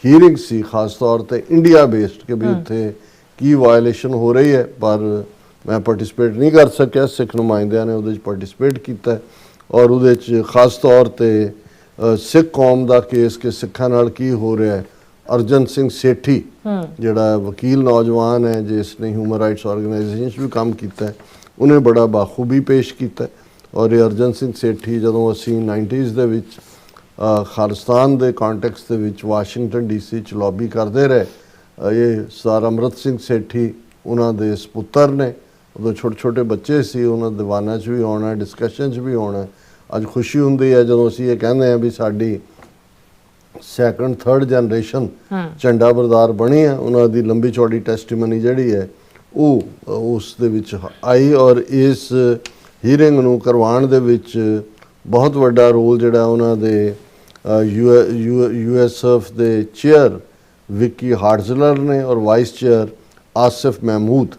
hearing ਸੀ, ਖਾਸ ਤੌਰ ਤੇ ਇੰਡੀਆ ਬੇਸਡ ਕਿ ਵੀ ਉੱਥੇ ਕੀ ਵਾਇਲੇਸ਼ਨ ਹੋ ਰਹੀ ਹੈ। ਪਰ ਮੈਂ ਪਾਰਟਿਸਿਪੇਟ ਨਹੀਂ ਕਰ ਸਕਿਆ, ਸਿੱਖ ਨੁਮਾਇੰਦਿਆਂ ਨੇ ਉਹਦੇ 'ਚ ਪਾਰਟਿਸਿਪੇਟ ਕੀਤਾ ਔਰ ਉਹਦੇ 'ਚ ਖਾਸ ਤੌਰ ਤੇ ਸਿੱਖ ਕੌਮ ਦਾ ਕੇਸ ਕਿ ਸਿੱਖਾਂ ਨਾਲ ਕੀ ਹੋ ਰਿਹਾ ਹੈ। ਅਰਜਨ ਸਿੰਘ ਸੇਠੀ ਜਿਹੜਾ ਵਕੀਲ ਨੌਜਵਾਨ ਹੈ ਜਿਸ ਨੇ ਹਿਊਮਨ ਰਾਈਟਸ ਆਰਗੇਨਾਈਜੇਸ਼ਨ 'ਚ ਵੀ ਕੰਮ ਕੀਤਾ, ਉਹਨੇ ਬੜਾ ਬਾਖੂਬੀ ਪੇਸ਼ ਕੀਤਾ। ਔਰ ਇਹ ਅਰਜਨ ਸਿੰਘ ਸੇਠੀ ਜਦੋਂ ਅਸੀਂ 90s ਦੇ ਵਿੱਚ ਖਾਲਿਸਤਾਨ ਦੇ ਕੰਟੈਕਸਟ ਦੇ ਵਿੱਚ ਵਾਸ਼ਿੰਗਟਨ DC 'ਚ ਲੌਬੀ ਕਰਦੇ ਰਹੇ, ਇਹ ਸਰ ਅਮਰਤ ਸਿੰਘ ਸੇਠੀ ਉਹਨਾਂ ਦੇ ਸਪੁੱਤਰ ਨੇ। ਉਦੋਂ ਛੋਟੇ ਛੋਟੇ ਬੱਚੇ ਸੀ, ਉਹਨਾਂ ਦੀਵਾਨਾਂ 'ਚ ਵੀ ਆਉਣਾ, ਡਿਸਕਸ਼ਨ 'ਚ ਵੀ ਆਉਣਾ। ਅੱਜ ਖੁਸ਼ੀ ਹੁੰਦੀ ਹੈ ਜਦੋਂ ਅਸੀਂ ਇਹ ਕਹਿੰਦੇ ਹਾਂ ਵੀ ਸਾਡੀ ਸੈਕੰਡ ਥਰਡ ਜਨਰੇਸ਼ਨ ਝੰਡਾ ਬਰਦਾਰ ਬਣੀ ਹੈ। ਉਹਨਾਂ ਦੀ ਲੰਬੀ ਚੌੜੀ ਟੈਸਟੀਮਨੀ ਜਿਹੜੀ ਹੈ ਉਹ ਉਸ ਦੇ ਵਿੱਚ ਆਈ ਔਰ ਇਸ ਹੀਅਰਿੰਗ ਨੂੰ ਕਰਵਾਉਣ ਦੇ ਵਿੱਚ ਬਹੁਤ ਵੱਡਾ ਰੋਲ ਜਿਹੜਾ ਉਹਨਾਂ ਦੇ USF ਦੇ ਚੇਅਰ ਵਿੱਕੀ ਹਾਰਜ਼ਲਰ ਨੇ ਔਰ ਵਾਈਸ ਚੇਅਰ ਆਸਿਫ ਮਹਿਮੂਦ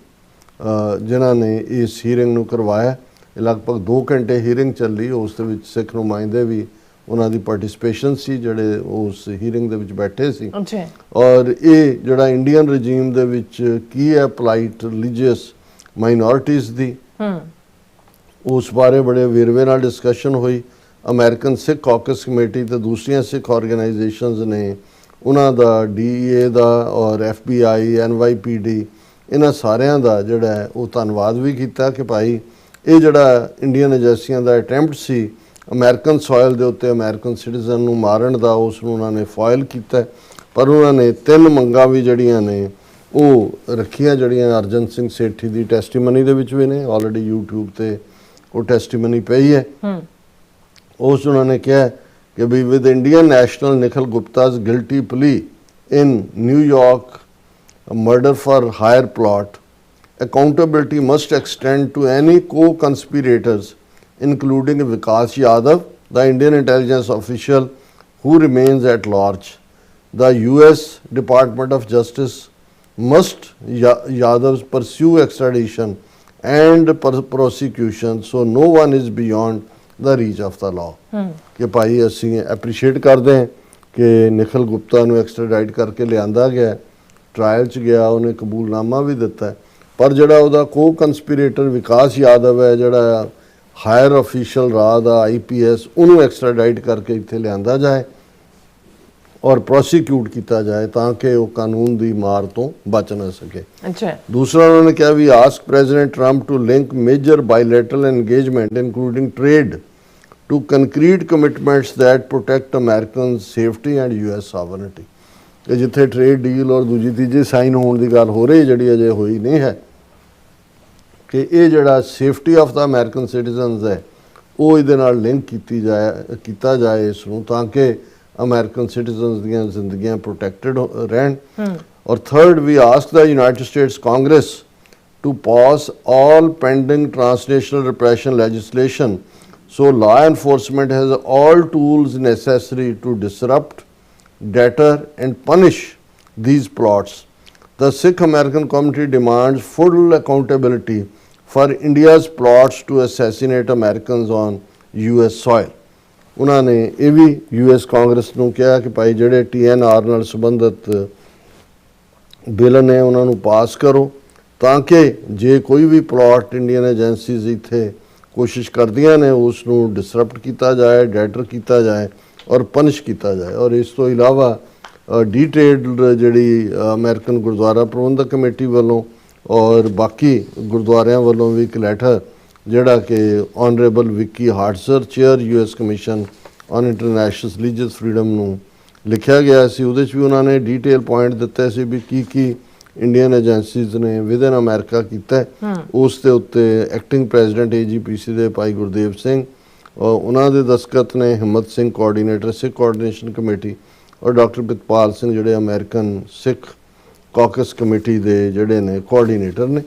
ਜਿਨ੍ਹਾਂ ਨੇ ਇਸ ਹੀਅਰਿੰਗ ਨੂੰ ਕਰਵਾਇਆ। ਲਗਭਗ 2 ਘੰਟੇ ਹੀਅਰਿੰਗ ਚੱਲੀ, ਉਸ ਦੇ ਵਿੱਚ ਸਿੱਖ ਨੁਮਾਇੰਦੇ ਵੀ ਉਹਨਾਂ ਦੀ ਪਾਰਟਿਸਿਪੇਸ਼ਨ ਸੀ ਜਿਹੜੇ ਉਸ ਹੀਅਰਿੰਗ ਦੇ ਵਿੱਚ ਬੈਠੇ ਸੀ। ਔਰ ਇਹ ਜਿਹੜਾ ਇੰਡੀਅਨ ਰਜੀਮ ਦੇ ਵਿੱਚ ਕੀ ਹੈ ਪੋਲਾਈਟ ਰਿਲੀਜੀਅਸ ਮਾਈਨੋਰਿਟੀਜ਼ ਦੀ, ਉਸ ਬਾਰੇ ਬੜੇ ਵੇਰਵੇ ਨਾਲ ਡਿਸਕਸ਼ਨ ਹੋਈ। ਅਮਰੀਕਨ ਸਿੱਖ ਕਾਕਸ ਕਮੇਟੀ ਤੇ ਦੂਸਰੀਆਂ ਸਿੱਖ ਆਰਗੇਨਾਈਜੇਸ਼ਨਸ ਨੇ ਉਹਨਾਂ ਦਾ DEA ਦਾ ਔਰ FBI NYPD ਇਹਨਾਂ ਸਾਰਿਆਂ ਦਾ ਜਿਹੜਾ ਹੈ ਉਹ ਧੰਨਵਾਦ ਵੀ ਕੀਤਾ ਕਿ ਭਾਈ ਇਹ ਜਿਹੜਾ ਇੰਡੀਅਨ ਏਜੰਸੀਆਂ ਦਾ ਅਟੈਂਪਟ ਸੀ ਅਮਰੀਕਨ ਸੋਇਲ ਦੇ ਉੱਤੇ ਅਮਰੀਕਨ ਸਿਟੀਜ਼ਨ ਨੂੰ ਮਾਰਨ ਦਾ, ਉਸ ਨੂੰ ਉਹਨਾਂ ਨੇ ਫੋਇਲ ਕੀਤਾ। ਪਰ ਉਹਨਾਂ ਨੇ 3 ਮੰਗਾਂ ਵੀ ਜਿਹੜੀਆਂ ਨੇ ਉਹ ਰੱਖੀਆਂ, ਜਿਹੜੀਆਂ ਅਰਜਨ ਸਿੰਘ ਸੇਠੀ ਦੀ ਟੈਸਟੀਮਨੀ ਦੇ ਵਿੱਚ ਵੀ ਨੇ, ਆਲਰੇਡੀ YouTube ਤੇ ਉਹ ਟੈਸਟੀਮਨੀ ਪਈ ਹੈ। ਉਸ ਉਹਨਾਂ ਨੇ ਕਿਹਾ ਕਿ we with Indian national Nikhil ਗੁਪਤਾ's guilty plea in New York murder for hire plot, accountability must extend to any co-conspirators including Vikas Yadav, the Indian intelligence official who remains at large. The US Department of Justice must Yadav pursue extradition and prosecution so no one is beyond the reach of the law. ਕਿ ਭਾਈ ਅਸੀਂ appreciate ਕਰਦੇ ਹਾਂ ਕਿ ਨਿਖਿਲ ਗੁਪਤਾ ਨੂੰ ਐਕਸਟ੍ਰੈਡਾਈਟ ਕਰਕੇ ਲਿਆਂਦਾ ਗਿਆ, trial 'ਚ ਗਿਆ, ਉਹਨੇ ਕਬੂਲਨਾਮਾ ਵੀ ਦਿੱਤਾ, ਪਰ ਜਿਹੜਾ ਉਹਦਾ ਕੋ ਕੰਸਪੀਰੇਟਰ ਵਿਕਾਸ ਯਾਦਵ ਹੈ ਜਿਹੜਾ ਹਾਇਰ ਅਫੀਸ਼ੀਅਲ ਰਾਹ ਦਾ IPS, ਉਹਨੂੰ ਐਕਸਟ੍ਰੈਡਾਈਟ ਕਰਕੇ ਇੱਥੇ ਲਿਆਂਦਾ ਜਾਏ। ਔਰ ਪ੍ਰੋਸੀਕਿਊਟ ਕੀਤਾ ਜਾਏ ਤਾਂ ਕਿ ਉਹ ਕਾਨੂੰਨ ਦੀ ਮਾਰ ਤੋਂ ਬਚ ਨਾ ਸਕੇ। ਅੱਛਾ। ਦੂਸਰਾ ਉਹਨਾਂ ਨੇ ਕਿਹਾ we ask president Trump to link major bilateral engagement including trade to concrete commitments that protect Americans' safety and US sovereignty। ਕਿ ਜਿੱਥੇ ਟ੍ਰੇਡ ਡੀਲ ਔਰ ਦੂਜੀ ਤੀਜੀ ਸਾਈਨ ਹੋਣ ਦੀ ਗੱਲ ਹੋ ਰਹੀ ਜਿਹੜੀ ਅਜੇ ਹੋਈ ਨਹੀਂ ਹੈ, ਕਿ ਇਹ ਜਿਹੜਾ safety of the American citizens ਹੈ ਉਹ ਇਹਦੇ ਨਾਲ ਲਿੰਕ ਕੀਤਾ ਜਾਏ ਇਸ ਨੂੰ, ਤਾਂ ਕਿ ਅਮਰੀਕਨ ਸਿਟੀਜ਼ਨਸ ਦੀਆਂ ਜ਼ਿੰਦਗੀਆਂ ਪ੍ਰੋਟੈਕਟਡ ਰਹਿਣ। ਔਰ third, we ask the United States Congress to pass all pending transnational repression legislation so law enforcement has all tools necessary to disrupt, deter and punish these plots. The Sikh American community demands full accountability for India's plots to assassinate Americans on US soil. ਉਹਨਾਂ ਨੇ ਇਹ ਵੀ US Congress ਨੂੰ ਕਿਹਾ ਕਿ ਭਾਈ ਜਿਹੜੇ TNR ਨਾਲ ਸੰਬੰਧਿਤ bill ਨੇ ਉਹਨਾਂ ਨੂੰ ਪਾਸ ਕਰੋ, ਤਾਂ ਕਿ ਜੇ ਕੋਈ ਵੀ ਪਲਾਟ ਇੰਡੀਅਨ ਏਜੰਸੀਜ਼ ਇੱਥੇ ਕੋਸ਼ਿਸ਼ ਕਰਦੀਆਂ ਨੇ ਉਸ ਨੂੰ ਡਿਸਰਪਟ ਕੀਤਾ ਜਾਏ, ਡੈਟਰ ਕੀਤਾ ਜਾਏ ਔਰ ਪਨਿਸ਼ ਕੀਤਾ ਜਾਏ। ਔਰ ਇਸ ਤੋਂ ਇਲਾਵਾ ਡੀਟੇਲਡ ਜਿਹੜੀ ਅਮਰੀਕਨ ਗੁਰਦੁਆਰਾ ਪ੍ਰਬੰਧਕ ਕਮੇਟੀ ਵੱਲੋਂ ਔਰ ਬਾਕੀ ਗੁਰਦੁਆਰਿਆਂ ਵੱਲੋਂ ਵੀ ਇੱਕ ਲੈਟਰ ਜਿਹੜਾ ਕਿ honourable Vicky Hartzler chair US commission on international religious freedom ਨੂੰ ਲਿਖਿਆ ਗਿਆ ਸੀ। ਉਹਦੇ 'ਚ ਵੀ ਉਹਨਾਂ ਨੇ ਡੀਟੇਲ ਪੁਆਇੰਟ ਦਿੱਤੇ ਸੀ ਵੀ ਕੀ ਇੰਡੀਅਨ ਏਜੰਸੀਜ਼ ਨੇ ਵਿਦਨ ਅਮਰੀਕਾ ਕੀਤਾ। ਉਸ ਦੇ ਉੱਤੇ ਐਕਟਿੰਗ ਪ੍ਰੈਜ਼ੀਡੈਂਟ AGPC ਦੇ ਭਾਈ ਗੁਰਦੇਵ ਸਿੰਘ ਔਰ ਉਹਨਾਂ ਦੇ ਦਸਤਖਤ ਨੇ, ਹਿੰਮਤ ਸਿੰਘ ਕੋਆਰਡੀਨੇਟਰ ਸਿੱਖ ਕੋਆਰਡੀਨੇਸ਼ਨ ਕਮੇਟੀ ਔਰ ਡਾਕਟਰ ਪ੍ਰਿਤਪਾਲ ਸਿੰਘ ਜਿਹੜੇ ਅਮਰੀਕਨ ਸਿੱਖ ਕਾਕਸ ਕਮੇਟੀ ਦੇ ਜਿਹੜੇ ਨੇ ਕੋਆਰਡੀਨੇਟਰ ਨੇ।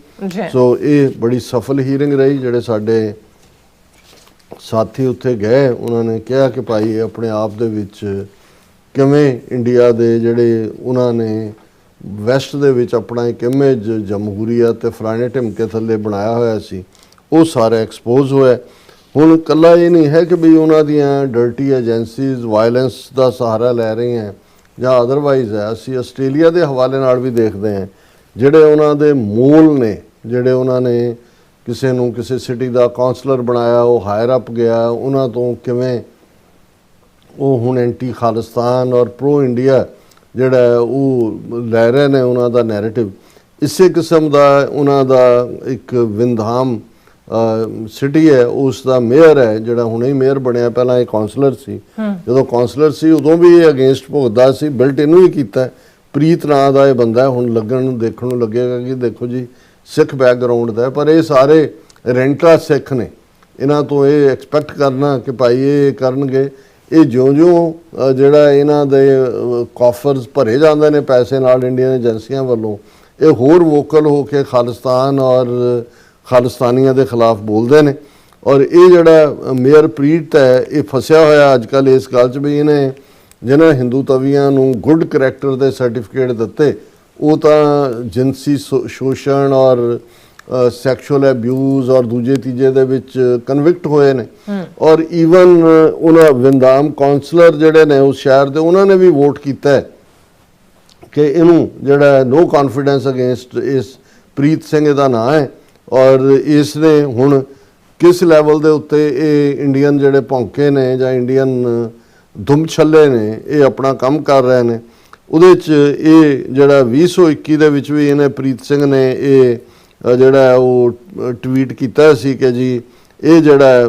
ਸੋ ਇਹ ਬੜੀ ਸਫਲ ਹੀਅਰਿੰਗ ਰਹੀ। ਜਿਹੜੇ ਸਾਡੇ ਸਾਥੀ ਉੱਥੇ ਗਏ ਉਹਨਾਂ ਨੇ ਕਿਹਾ ਕਿ ਭਾਈ ਆਪਣੇ ਆਪ ਦੇ ਵਿੱਚ ਕਿਵੇਂ ਇੰਡੀਆ ਦੇ ਜਿਹੜੇ ਉਹਨਾਂ ਨੇ ਵੈਸਟ ਦੇ ਵਿੱਚ ਆਪਣਾ ਇੱਕ ਇਮੇਜ ਜਮਹੂਰੀਅਤ ਤੇ ਫਲਾਣੇ ਢਿਮਕੇ ਥੱਲੇ ਬਣਾਇਆ ਹੋਇਆ ਸੀ, ਉਹ ਸਾਰਾ ਐਕਸਪੋਜ਼ ਹੋਇਆ। ਹੁਣ ਇਕੱਲਾ ਇਹ ਨਹੀਂ ਹੈ ਕਿ ਵੀ ਉਹਨਾਂ ਦੀਆਂ ਡਰਟੀ ਏਜੰਸੀਜ਼ ਵਾਇਲੈਂਸ ਦਾ ਸਹਾਰਾ ਲੈ ਰਹੀਆਂ ਜਾਂ ਅਦਰਵਾਈਜ਼ ਹੈ। ਅਸੀਂ ਆਸਟ੍ਰੇਲੀਆ ਦੇ ਹਵਾਲੇ ਨਾਲ ਵੀ ਦੇਖਦੇ ਹਾਂ, ਜਿਹੜੇ ਉਹਨਾਂ ਦੇ ਮੂਲ ਨੇ, ਜਿਹੜੇ ਉਹਨਾਂ ਨੇ ਕਿਸੇ ਨੂੰ ਕਿਸੇ ਸਿਟੀ ਦਾ ਕਾਉਂਸਲਰ ਬਣਾਇਆ, ਉਹ ਹਾਇਰ ਅਪ ਗਿਆ, ਉਹਨਾਂ ਤੋਂ ਕਿਵੇਂ ਉਹ ਹੁਣ ਐਂਟੀ ਖਾਲਿਸਤਾਨ ਔਰ ਪ੍ਰੋ ਇੰਡੀਆ ਜਿਹੜਾ ਉਹ ਲੈ ਰਹੇ ਨੇ ਉਹਨਾਂ ਦਾ ਨੈਰੇਟਿਵ। ਇਸੇ ਕਿਸਮ ਦਾ ਉਹਨਾਂ ਦਾ ਇੱਕ ਵਿੰਧਾਮ ਸਿਟੀ ਹੈ, ਉਸ ਦਾ ਮੇਅਰ ਹੈ ਜਿਹੜਾ ਹੁਣੇ ਹੀ ਮੇਅਰ ਬਣਿਆ, ਪਹਿਲਾਂ ਇਹ ਕਾਉਂਸਲਰ ਸੀ। ਜਦੋਂ ਕਾਉਂਸਲਰ ਸੀ ਉਦੋਂ ਵੀ ਇਹ ਅਗੇਂਸਟ ਭੁਗਤਦਾ ਸੀ, ਬਿਲਟ ਇਹਨੂੰ ਹੀ ਕੀਤਾ। ਪ੍ਰੀਤ ਨਾਂ ਦਾ ਇਹ ਬੰਦਾ ਹੁਣ ਲੱਗਣ ਨੂੰ ਦੇਖਣ ਨੂੰ ਲੱਗੇਗਾ ਕਿ ਦੇਖੋ ਜੀ ਸਿੱਖ ਬੈਕਗਰਾਊਂਡ ਦਾ, ਪਰ ਇਹ ਸਾਰੇ ਰੈਂਟਾ ਸਿੱਖ ਨੇ। ਇਹਨਾਂ ਤੋਂ ਇਹ ਐਕਸਪੈਕਟ ਕਰਨਾ ਕਿ ਭਾਈ ਇਹ ਕਰਨਗੇ, ਇਹ ਜਿਉਂ-ਜਿਉਂ ਜਿਹੜਾ ਇਹਨਾਂ ਦੇ ਕਾਫਰਸ ਭਰੇ ਜਾਂਦੇ ਨੇ ਪੈਸੇ ਨਾਲ ਇੰਡੀਅਨ ਏਜੰਸੀਆਂ ਵੱਲੋਂ, ਇਹ ਹੋਰ ਵੋਕਲ ਹੋ ਕੇ ਖਾਲਿਸਤਾਨ ਔਰ ਖਾਲਿਸਤਾਨੀਆਂ ਦੇ ਖਿਲਾਫ ਬੋਲਦੇ ਨੇ। ਔਰ ਇਹ ਜਿਹੜਾ ਮੇਅਰ ਪ੍ਰੀਤ ਹੈ ਇਹ ਫਸਿਆ ਹੋਇਆ ਅੱਜ ਕੱਲ੍ਹ ਇਸ ਗੱਲ 'ਚ ਵੀ ਇਹਨੇ ਜਿਹਨਾਂ ਹਿੰਦੂ ਤਵੀਆਂ ਨੂੰ ਗੁੱਡ ਕਰੈਕਟਰ ਦੇ ਸਰਟੀਫਿਕੇਟ ਦਿੱਤੇ, ਉਹ ਤਾਂ ਜਿਨਸੀ ਸ਼ੋਸ਼ਣ ਔਰ ਸੈਕਸ਼ੂਅਲ ਐਬਿਊਜ਼ ਔਰ ਦੂਜੇ ਤੀਜੇ ਦੇ ਵਿੱਚ ਕਨਵਿਕਟ ਹੋਏ ਨੇ। ਔਰ ਈਵਨ ਉਹਨਾਂ ਵਿੰਦਾਮ ਕਾਉਂਸਲਰ ਜਿਹੜੇ ਨੇ ਉਸ ਸ਼ਹਿਰ ਦੇ, ਉਹਨਾਂ ਨੇ ਵੀ ਵੋਟ ਕੀਤਾ ਕਿ ਇਹਨੂੰ ਜਿਹੜਾ ਨੋ ਕੌਨਫੀਡੈਂਸ ਅਗੇਂਸਟ ਇਸ ਪ੍ਰੀਤ ਸਿੰਘ ਇਹਦਾ ਨਾਂ ਹੈ। ਔਰ ਇਸ ਨੇ ਹੁਣ ਕਿਸ ਲੈਵਲ ਦੇ ਉੱਤੇ ਇਹ ਇੰਡੀਅਨ ਜਿਹੜੇ ਭੌਂਕੇ ਨੇ ਜਾਂ ਇੰਡੀਅਨ ਦੁਮਛੱਲੇ ਨੇ ਇਹ ਆਪਣਾ ਕੰਮ ਕਰ ਰਹੇ ਨੇ, ਉਹਦੇ 'ਚ ਇਹ ਜਿਹੜਾ 2021 ਦੇ ਵਿੱਚ ਵੀ ਇਹਨੇ ਪ੍ਰੀਤ ਸਿੰਘ ਨੇ ਇਹ ਜਿਹੜਾ ਉਹ ਟਵੀਟ ਕੀਤਾ ਸੀ ਕਿ ਜੀ ਇਹ ਜਿਹੜਾ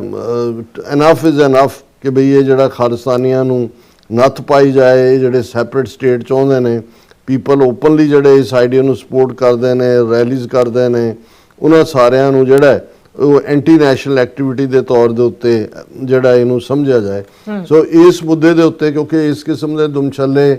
ਇਨਫ ਇਜ਼ ਇਨਫ, ਕਿ ਬਈ ਇਹ ਜਿਹੜਾ ਖਾਲਿਸਤਾਨੀਆਂ ਨੂੰ ਨੱਥ ਪਾਈ ਜਾਏ, ਇਹ ਜਿਹੜੇ ਸੈਪਰੇਟ ਸਟੇਟ ਚਾਹੁੰਦੇ ਨੇ, ਪੀਪਲ ਓਪਨਲੀ ਜਿਹੜੇ ਇਸ ਆਈਡੀਆ ਨੂੰ ਸਪੋਰਟ ਕਰਦੇ ਨੇ, ਰੈਲੀਜ਼ ਕਰਦੇ ਨੇ, ਉਹਨਾਂ ਸਾਰਿਆਂ ਨੂੰ ਜਿਹੜਾ ਉਹ ਐਂਟੀ ਨੈਸ਼ਨਲ ਐਕਟੀਵਿਟੀ ਦੇ ਤੌਰ ਦੇ ਉੱਤੇ ਜਿਹੜਾ ਇਹਨੂੰ ਸਮਝਿਆ ਜਾਏ। ਸੋ ਇਸ ਮੁੱਦੇ ਦੇ ਉੱਤੇ ਕਿਉਂਕਿ ਇਸ ਕਿਸਮ ਦੇ ਦੁਮਛੱਲੇ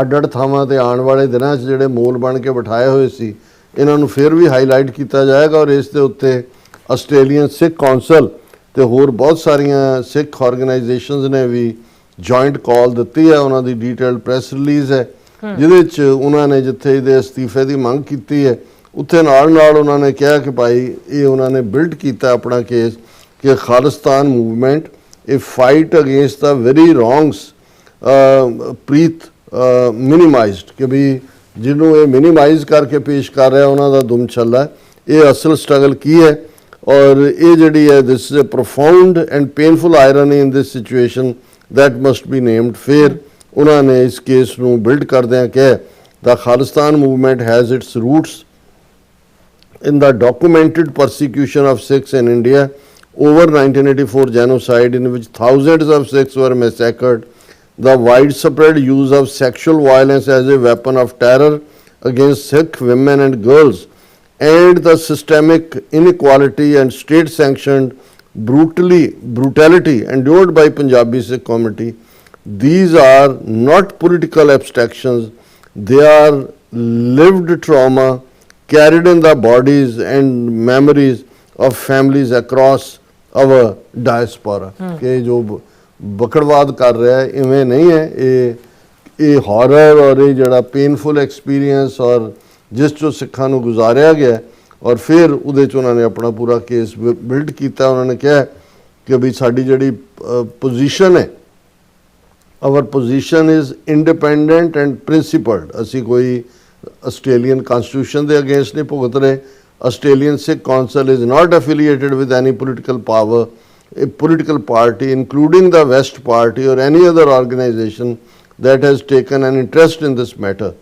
ਅੱਡ-ਅੱਡ ਥਾਵਾਂ ਤੇ ਆਉਣ ਵਾਲੇ ਦਿਨਾਂ 'ਚ ਜਿਹੜੇ ਮੂਲ ਬਣ ਕੇ ਬਿਠਾਏ ਹੋਏ ਸੀ, ਇਹਨਾਂ ਨੂੰ ਫਿਰ ਵੀ ਹਾਈਲਾਈਟ ਕੀਤਾ ਜਾਏਗਾ। ਔਰ ਇਸ ਦੇ ਉੱਤੇ ਆਸਟ੍ਰੇਲੀਅਨ ਸਿੱਖ ਕੌਂਸਲ ਤੇ ਹੋਰ ਬਹੁਤ ਸਾਰੀਆਂ ਸਿੱਖ ਆਰਗੇਨਾਈਜੇਸ਼ਨਸ ਨੇ ਵੀ ਜੁਆਇੰਟ ਕਾਲ ਦਿੱਤੀ ਹੈ। ਉਹਨਾਂ ਦੀ ਡੀਟੇਲਡ ਪ੍ਰੈਸ ਰਿਲੀਜ਼ ਹੈ ਜਿਹਦੇ 'ਚ ਉਹਨਾਂ ਨੇ ਜਿੱਥੇ ਇਹਦੇ ਅਸਤੀਫੇ ਦੀ ਮੰਗ ਕੀਤੀ ਹੈ, ਉੱਥੇ ਨਾਲ ਉਹਨਾਂ ਨੇ ਕਿਹਾ ਕਿ ਭਾਈ ਇਹ ਉਹਨਾਂ ਨੇ ਬਿਲਡ ਕੀਤਾ ਆਪਣਾ ਕੇਸ ਕਿ ਖਾਲਿਸਤਾਨ ਮੂਵਮੈਂਟ ਇਹ ਫਾਈਟ ਅਗੇਂਸਟ ਦਾ ਵੈਰੀ ਰੋਂਗਸ ਪ੍ਰੀਤ ਮਿਨੀਮਾਈਜ਼ਡ, ਕਿ ਵੀ ਜਿਹਨੂੰ ਇਹ ਮਿਨੀਮਾਈਜ਼ ਕਰਕੇ ਪੇਸ਼ ਕਰ ਰਿਹਾ ਉਹਨਾਂ ਦਾ ਦੁਮਛੱਲਾ, ਇਹ ਅਸਲ ਸਟਰਗਲ ਕੀ ਹੈ। ਔਰ ਇਹ ਜਿਹੜੀ ਹੈ this is a profound and painful irony in this situation that must be named fair ਉਹਨਾਂ ਨੇ ਇਸ ਕੇਸ ਨੂੰ ਬਿਲਡ ਕਰਦਿਆਂ ਕਿਹਾ the Khalistan movement has its roots in the documented persecution of Sikhs in India over 1984 genocide in which thousands of Sikhs were massacred, the widespread use of sexual violence as a weapon of terror against Sikh women and girls, and the systemic inequality and state-sanctioned brutality endured by Punjabi Sikh community. These are not political abstractions. They are lived trauma carried in the bodies and memories of families across our diaspora. कि जो बकड़वाद कर रहा है इवें नहीं है, ये horror और ये जड़ा पेनफुल एक्सपीरियंस और जिस जो सिखां नूं गुजारिया गया और फिर उहदे च उन्होंने अपना पूरा केस बिल्ड किया। उन्होंने कहा कि भी साडी जड़ी पोजीशन है, our position is independent and principled. ਅਸੀਂ ਕੋਈ ਆਸਟ੍ਰੇਲੀਅਨ ਕਨਸਟੀਟਿਊਸ਼ਨ ਦੇ ਅਗੇਂਸਟ ਨਹੀਂ ਭੁਗਤ ਰਹੇ। Australian Sikh council is not affiliated with any political power, a political party including the West Party or any other organization that has taken an interest in this matter.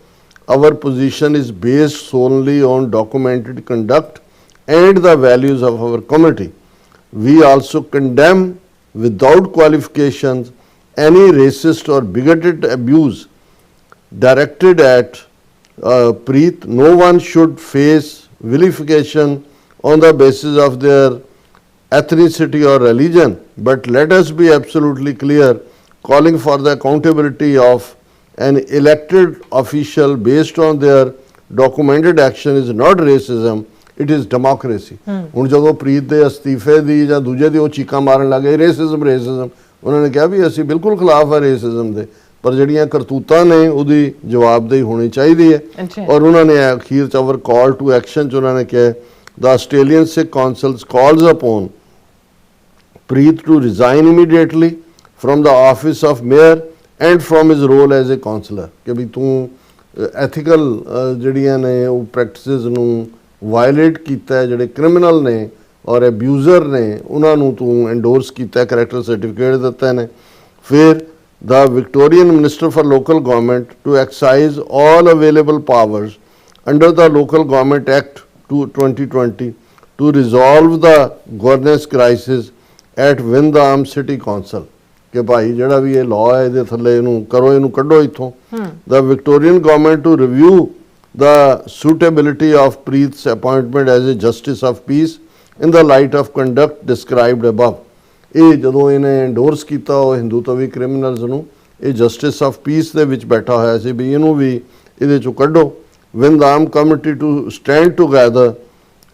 Our position is based solely on documented conduct and the values of our community. We also condemn without qualifications any racist or bigoted abuse directed at Preet. No one should face vilification on the basis of their ethnicity or religion, but let us be absolutely clear, calling for the accountability of an elected official based on their documented action is not racism, it is democracy. ਹੁਣ ਜਦੋਂ ਪ੍ਰੀਤ ਦੇ ਅਸਤੀਫੇ ਦੀ ਜਾਂ ਦੂਜੇ ਦੀ ਉਹ ਚੀਕਾਂ ਮਾਰਨ ਲੱਗੇ ਰੇਸਿਜ਼ਮ ਉਹਨਾਂ ਨੇ ਕਿਹਾ ਵੀ ਅਸੀਂ ਬਿਲਕੁਲ ਖਿਲਾਫ ਆ ਰੇਸਿਜ਼ਮ ਦੇ, ਪਰ ਜਿਹੜੀਆਂ ਕਰਤੂਤਾਂ ਨੇ ਉਹਦੀ ਜਵਾਬਦੇਹੀ ਹੋਣੀ ਚਾਹੀਦੀ ਹੈ। ਔਰ ਉਹਨਾਂ ਨੇ ਅਖੀਰ 'ਚ ਅਵਰ ਕਾਲ ਟੂ ਐਕਸ਼ਨ 'ਚ ਉਹਨਾਂ ਨੇ ਕਿਹਾ the Australian Sikh Council calls upon Preet to resign immediately from the office of mayor and from his role as a councillor. ਕਿ ਵੀ ਤੂੰ ਐਥੀਕਲ ਜਿਹੜੀਆਂ ਨੇ ਉਹ ਪ੍ਰੈਕਟਿਸਿਸ ਨੂੰ ਵਾਇਲੇਟ ਕੀਤਾ, ਜਿਹੜੇ ਕ੍ਰਿਮੀਨਲ ਨੇ ਔਰ ਐਬਿਊਜ਼ਰ ਨੇ ਉਹਨਾਂ ਨੂੰ ਤੂੰ ਐਂਡੋਰਸ ਕੀਤਾ, ਕਰੈਕਟਰ ਸਰਟੀਫਿਕੇਟ ਦਿੱਤੇ ਨੇ। ਫਿਰ the Victorian Minister for Local Government to exercise all available powers under the Local Government Act 2020 to resolve the governance crisis at Windham City Council. ਕਿ ਭਾਈ ਜਿਹੜਾ ਵੀ ਇਹ ਲਾਅ ਹੈ ਇਹਦੇ ਥੱਲੇ ਇਹਨੂੰ ਕਰੋ, ਇਹਨੂੰ ਕੱਢੋ ਇੱਥੋਂ। The Victorian government to review the suitability of Preet's appointment as a justice of peace in the light of conduct described above. ਇਹ ਜਦੋਂ ਇਹਨੇ ਐਂਡੋਰਸ ਕੀਤਾ ਉਹ ਹਿੰਦੂਤਵੀ ਕ੍ਰਿਮੀਨਲਸ ਨੂੰ, ਇਹ ਜਸਟਿਸ ਆਫ ਪੀਸ ਦੇ ਵਿੱਚ ਬੈਠਾ ਹੋਇਆ ਸੀ ਵੀ ਇਹਨੂੰ ਵੀ ਇਹਦੇ ਚੋਂ ਕੱਢੋ। Windham committee to stand together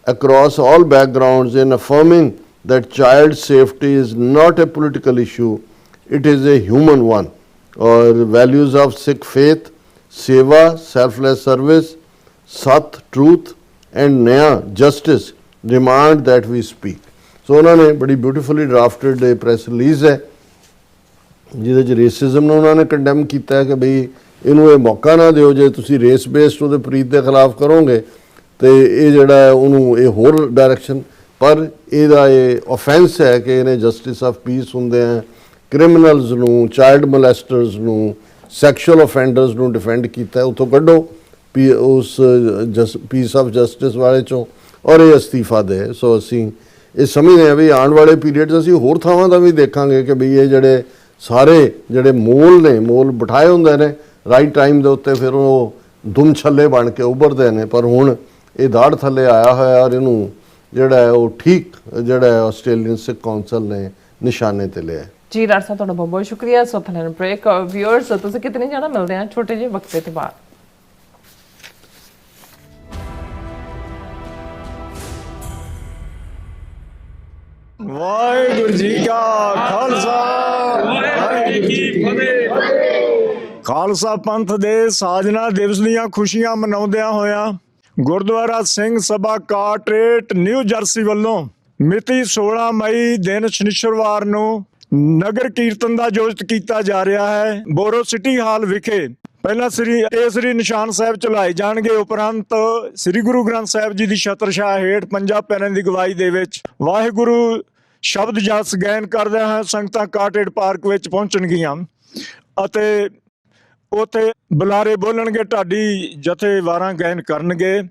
across all backgrounds in affirming that child safety is not a political issue, it is a human one. और values of Sikh faith, seva, selfless service, sat, truth and न्याय, justice demand that we speak. ਸੋ ਉਹਨਾਂ ਨੇ ਬੜੀ beautifully ਡਰਾਫਟਡ press release ਹੈ ਜਿਹਦੇ 'ਚ racism ਨੂੰ ਉਹਨਾਂ ਨੇ ਕੰਡੈਮ ਕੀਤਾ ਹੈ ਕਿ ਬਈ ਇਹਨੂੰ ਇਹ ਮੌਕਾ ਨਾ ਦਿਓ, ਜੇ ਤੁਸੀਂ ਰੇਸ ਬੇਸਡ ਉਹਦੇ ਪ੍ਰੀਤ ਦੇ ਖਿਲਾਫ ਕਰੋਗੇ ਤੇ ਇਹ ਜਿਹੜਾ ਹੈ ਉਹਨੂੰ ਇਹ ਹੋਰ ਡਾਇਰੈਕਸ਼ਨ, ਪਰ ਇਹਦਾ ਇਹ ਆਫੈਂਸ ਹੈ ਕਿ ਇਹਨੇ ਜਸਟਿਸ ਆਫ ਪੀਸ ਹੁੰਦੇ ਆ ਕ੍ਰਿਮੀਨਲਸ ਨੂੰ, ਚਾਈਲਡ ਮੋਲੈਸਟਰਸ ਨੂੰ, ਸੈਕਸ਼ੂਅਲ ਆਫੈਂਡਰਸ ਨੂੰ ਡਿਫੈਂਡ ਕੀਤਾ, ਉੱਥੋਂ ਕੱਢੋ ਉਸ ਪੀਸ ਆਫ ਜਸਟਿਸ ਵਾਲੇ 'ਚੋਂ ਔਰ ਇਹ ਅਸਤੀਫਾ ਦੇ। ਸੋ ਅਸੀਂ ਇਹ ਸਮਝਦੇ ਹਾਂ ਵੀ ਆਉਣ ਵਾਲੇ ਪੀਰੀਅਡ 'ਚ ਅਸੀਂ ਹੋਰ ਥਾਵਾਂ ਦਾ ਵੀ ਦੇਖਾਂਗੇ ਕਿ ਵੀ ਇਹ ਜਿਹੜੇ ਸਾਰੇ ਜਿਹੜੇ ਮੋਲ ਬਿਠਾਏ ਹੁੰਦੇ ਨੇ ਰਾਈਟ ਟਾਈਮ ਦੇ ਉੱਤੇ, ਫਿਰ ਉਹ ਦੁਮ ਛੱਲੇ ਬਣ ਕੇ ਉੱਭਰਦੇ ਨੇ, ਪਰ ਹੁਣ ਇਹ ਦਾੜ ਥੱਲੇ ਆਇਆ ਹੋਇਆ ਔਰ ਇਹਨੂੰ ਜਿਹੜਾ ਹੈ ਉਹ ਠੀਕ ਜਿਹੜਾ ਹੈ ਆਸਟ੍ਰੇਲੀਅਨ ਸਿੱਖ ਕਾਉਂਸਲ ਨੇ ਨਿਸ਼ਾਨੇ ਤੇ ਲਿਆ। ਜੀ ਡਾਕਟਰ ਸਾਹਿਬ ਤੁਹਾਡਾ ਬਹੁਤ ਬਹੁਤ ਸ਼ੁਕਰੀਆ। ਸੋ ਥੈਨ ਬ੍ਰੇਕ ਵਿਊਅਰਸ ਤੁਸੀਂ ਕਿਤਨੇ ਜਾਣਾ ਮਿਲਦੇ ਆ ਛੋਟੇ ਜਿਹੇ ਵਕਤ ਤੋਂ ਬਾਅਦ। ਵਾਹਿਗੁਰੂ ਜੀ ਕਾ ਖਾਲਸਾ ਵਾਹਿਗੁਰੂ ਜੀ ਕੀ ਫਤਿਹ। ਖਾਲਸਾ ਪੰਥ ਦੇ ਸਾਜਨਾ ਦਿਵਸ ਦੀਆਂ ਖੁਸ਼ੀਆਂ ਮਨਾਉਂਦਿਆਂ ਹੋਇਆਂ ਗੁਰਦੁਆਰਾ ਸਿੰਘ ਸਭਾ ਕਾਟਰੇਟ ਨਿਊ ਜਰਸੀ ਵੱਲੋਂ ਮਿਤੀ 16 ਮਈ ਦਿਨ ਸ਼ਨੀਚਰਵਾਰ ਨੂੰ ਨਗਰ ਕੀਰਤਨ ਦਾ ਆਯੋਜਿਤ ਕੀਤਾ ਜਾ ਰਿਹਾ ਹੈ। ਬੋਰੋ ਸਿਟੀ ਹਾਲ ਵਿਖੇ ਪਹਿਲਾਂ ਸ੍ਰੀ ਨਿਸ਼ਾਨ ਸਾਹਿਬ ਚਲਾਏ ਜਾਣਗੇ, ਉਪਰੰਤ ਸ੍ਰੀ ਗੁਰੂ ਗ੍ਰੰਥ ਸਾਹਿਬ ਜੀ ਦੀ ਛਤਰਛਾਇਆ ਹੇਠ ਪੰਜਾਂ ਪਿਆਰਿਆਂ ਦੀ ਅਗਵਾਈ ਦੇ ਵਿੱਚ ਵਾਹਿਗੁਰੂ ਸ਼ਬਦ ਜਸ ਗਾਇਨ ਕਰਦਿਆਂ ਹੋਇਆ ਸੰਗਤਾਂ ਕਾਟਰੇਟ ਪਾਰਕ ਵਿੱਚ ਪਹੁੰਚਣਗੀਆਂ ਅਤੇ ਉੱਥੇ ਬੁਲਾਰੇ ਬੋਲਣਗੇ, ਢਾਡੀ ਜਥੇਵਾਰਾਂ ਗਾਇਨ ਕਰਨਗੇ,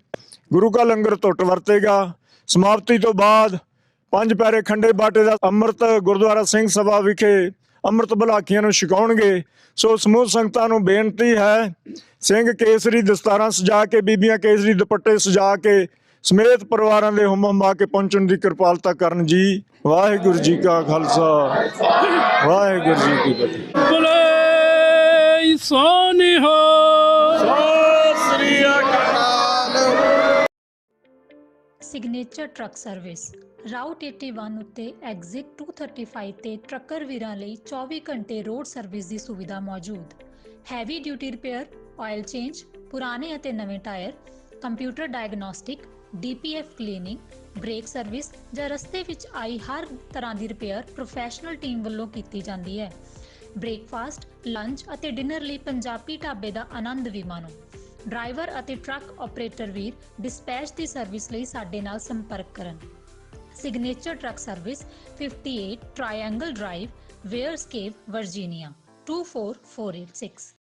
ਗੁਰੂ ਕਾ ਲੰਗਰ ਟੁੱਟ ਵਰਤੇਗਾ। ਸਮਾਪਤੀ ਤੋਂ ਬਾਅਦ 5 ਪਿਆਰੇ ਖੰਡੇ ਬਾਟੇ ਦਾ ਅੰਮ੍ਰਿਤ ਗੁਰਦੁਆਰਾ ਸਿੰਘ ਸਭਾ ਵਿਖੇ ਅੰਮ੍ਰਿਤ ਬਲਾਕੀਆਂ ਨੂੰ ਛਕਾਉਣਗੇ। ਸੋ ਸਮੂਹ ਸੰਗਤਾਂ ਨੂੰ ਬੇਨਤੀ ਹੈ, ਸਿੰਘ ਕੇਸਰੀ ਦਸਤਾਰਾਂ ਸਜਾ ਕੇ, ਬੀਬੀਆਂ ਕੇਸਰੀ ਦੁਪੱਟੇ ਸਜਾ ਕੇ ਸਮੇਤ ਪਰਿਵਾਰਾਂ ਦੇ ਹੁਮ ਹੁਮਾ ਕੇ ਪਹੁੰਚਣ ਦੀ ਕਿਰਪਾਲਤਾ ਕਰਨ ਜੀ। ਵਾਹਿਗੁਰੂ ਜੀ ਕਾ ਖਾਲਸਾ, ਵਾਹਿਗੁਰੂ ਜੀ ਕੀ ਫਤਿਹ। ਬੋਲੇ ਸੋ ਨਿਹਾਲ। ਸਤਿ ਸ੍ਰੀ ਅਕਾਲ। ਸਿਗਨੇਚਰ ਟਰੱਕ ਸਰਵਿਸ ਰਾਊਟ 81 ਉੱਤੇ ਐਗਜ਼ਿਟ 235 ਤੇ ਟਰੱਕਰ ਵੀਰਾਂ ਲਈ 24 ਘੰਟੇ ਰੋਡ ਸਰਵਿਸ ਦੀ ਸੁਵਿਧਾ ਮੌਜੂਦ। Heavy duty repair, oil change, ਪੁਰਾਣੇ ਅਤੇ ਨਵੇਂ tyre, computer diagnostic, DPF cleaning, brake service ਜਾਂ ਰਸਤੇ ਵਿੱਚ ਆਈ ਹਰ ਤਰ੍ਹਾਂ ਦੀ ਰਿਪੇਅਰ ਪ੍ਰੋਫੈਸ਼ਨਲ ਟੀਮ ਵੱਲੋਂ ਕੀਤੀ ਜਾਂਦੀ ਹੈ। ਬ੍ਰੇਕਫਾਸਟ, ਲੰਚ ਅਤੇ ਡਿਨਰ ਲਈ ਪੰਜਾਬੀ ਢਾਬੇ ਦਾ ਆਨੰਦ ਵੀ ਮਾਣੋ। ਡਰਾਈਵਰ ਅਤੇ ਟਰੱਕ ਆਪਰੇਟਰ ਵੀਰ ਡਿਸਪੈਚ ਦੀ ਸਰਵਿਸ ਲਈ ਸਾਡੇ ਨਾਲ ਸੰਪਰਕ ਕਰਨ। Signature truck service 58 triangle drive, Weyers Cave, Virginia 24486।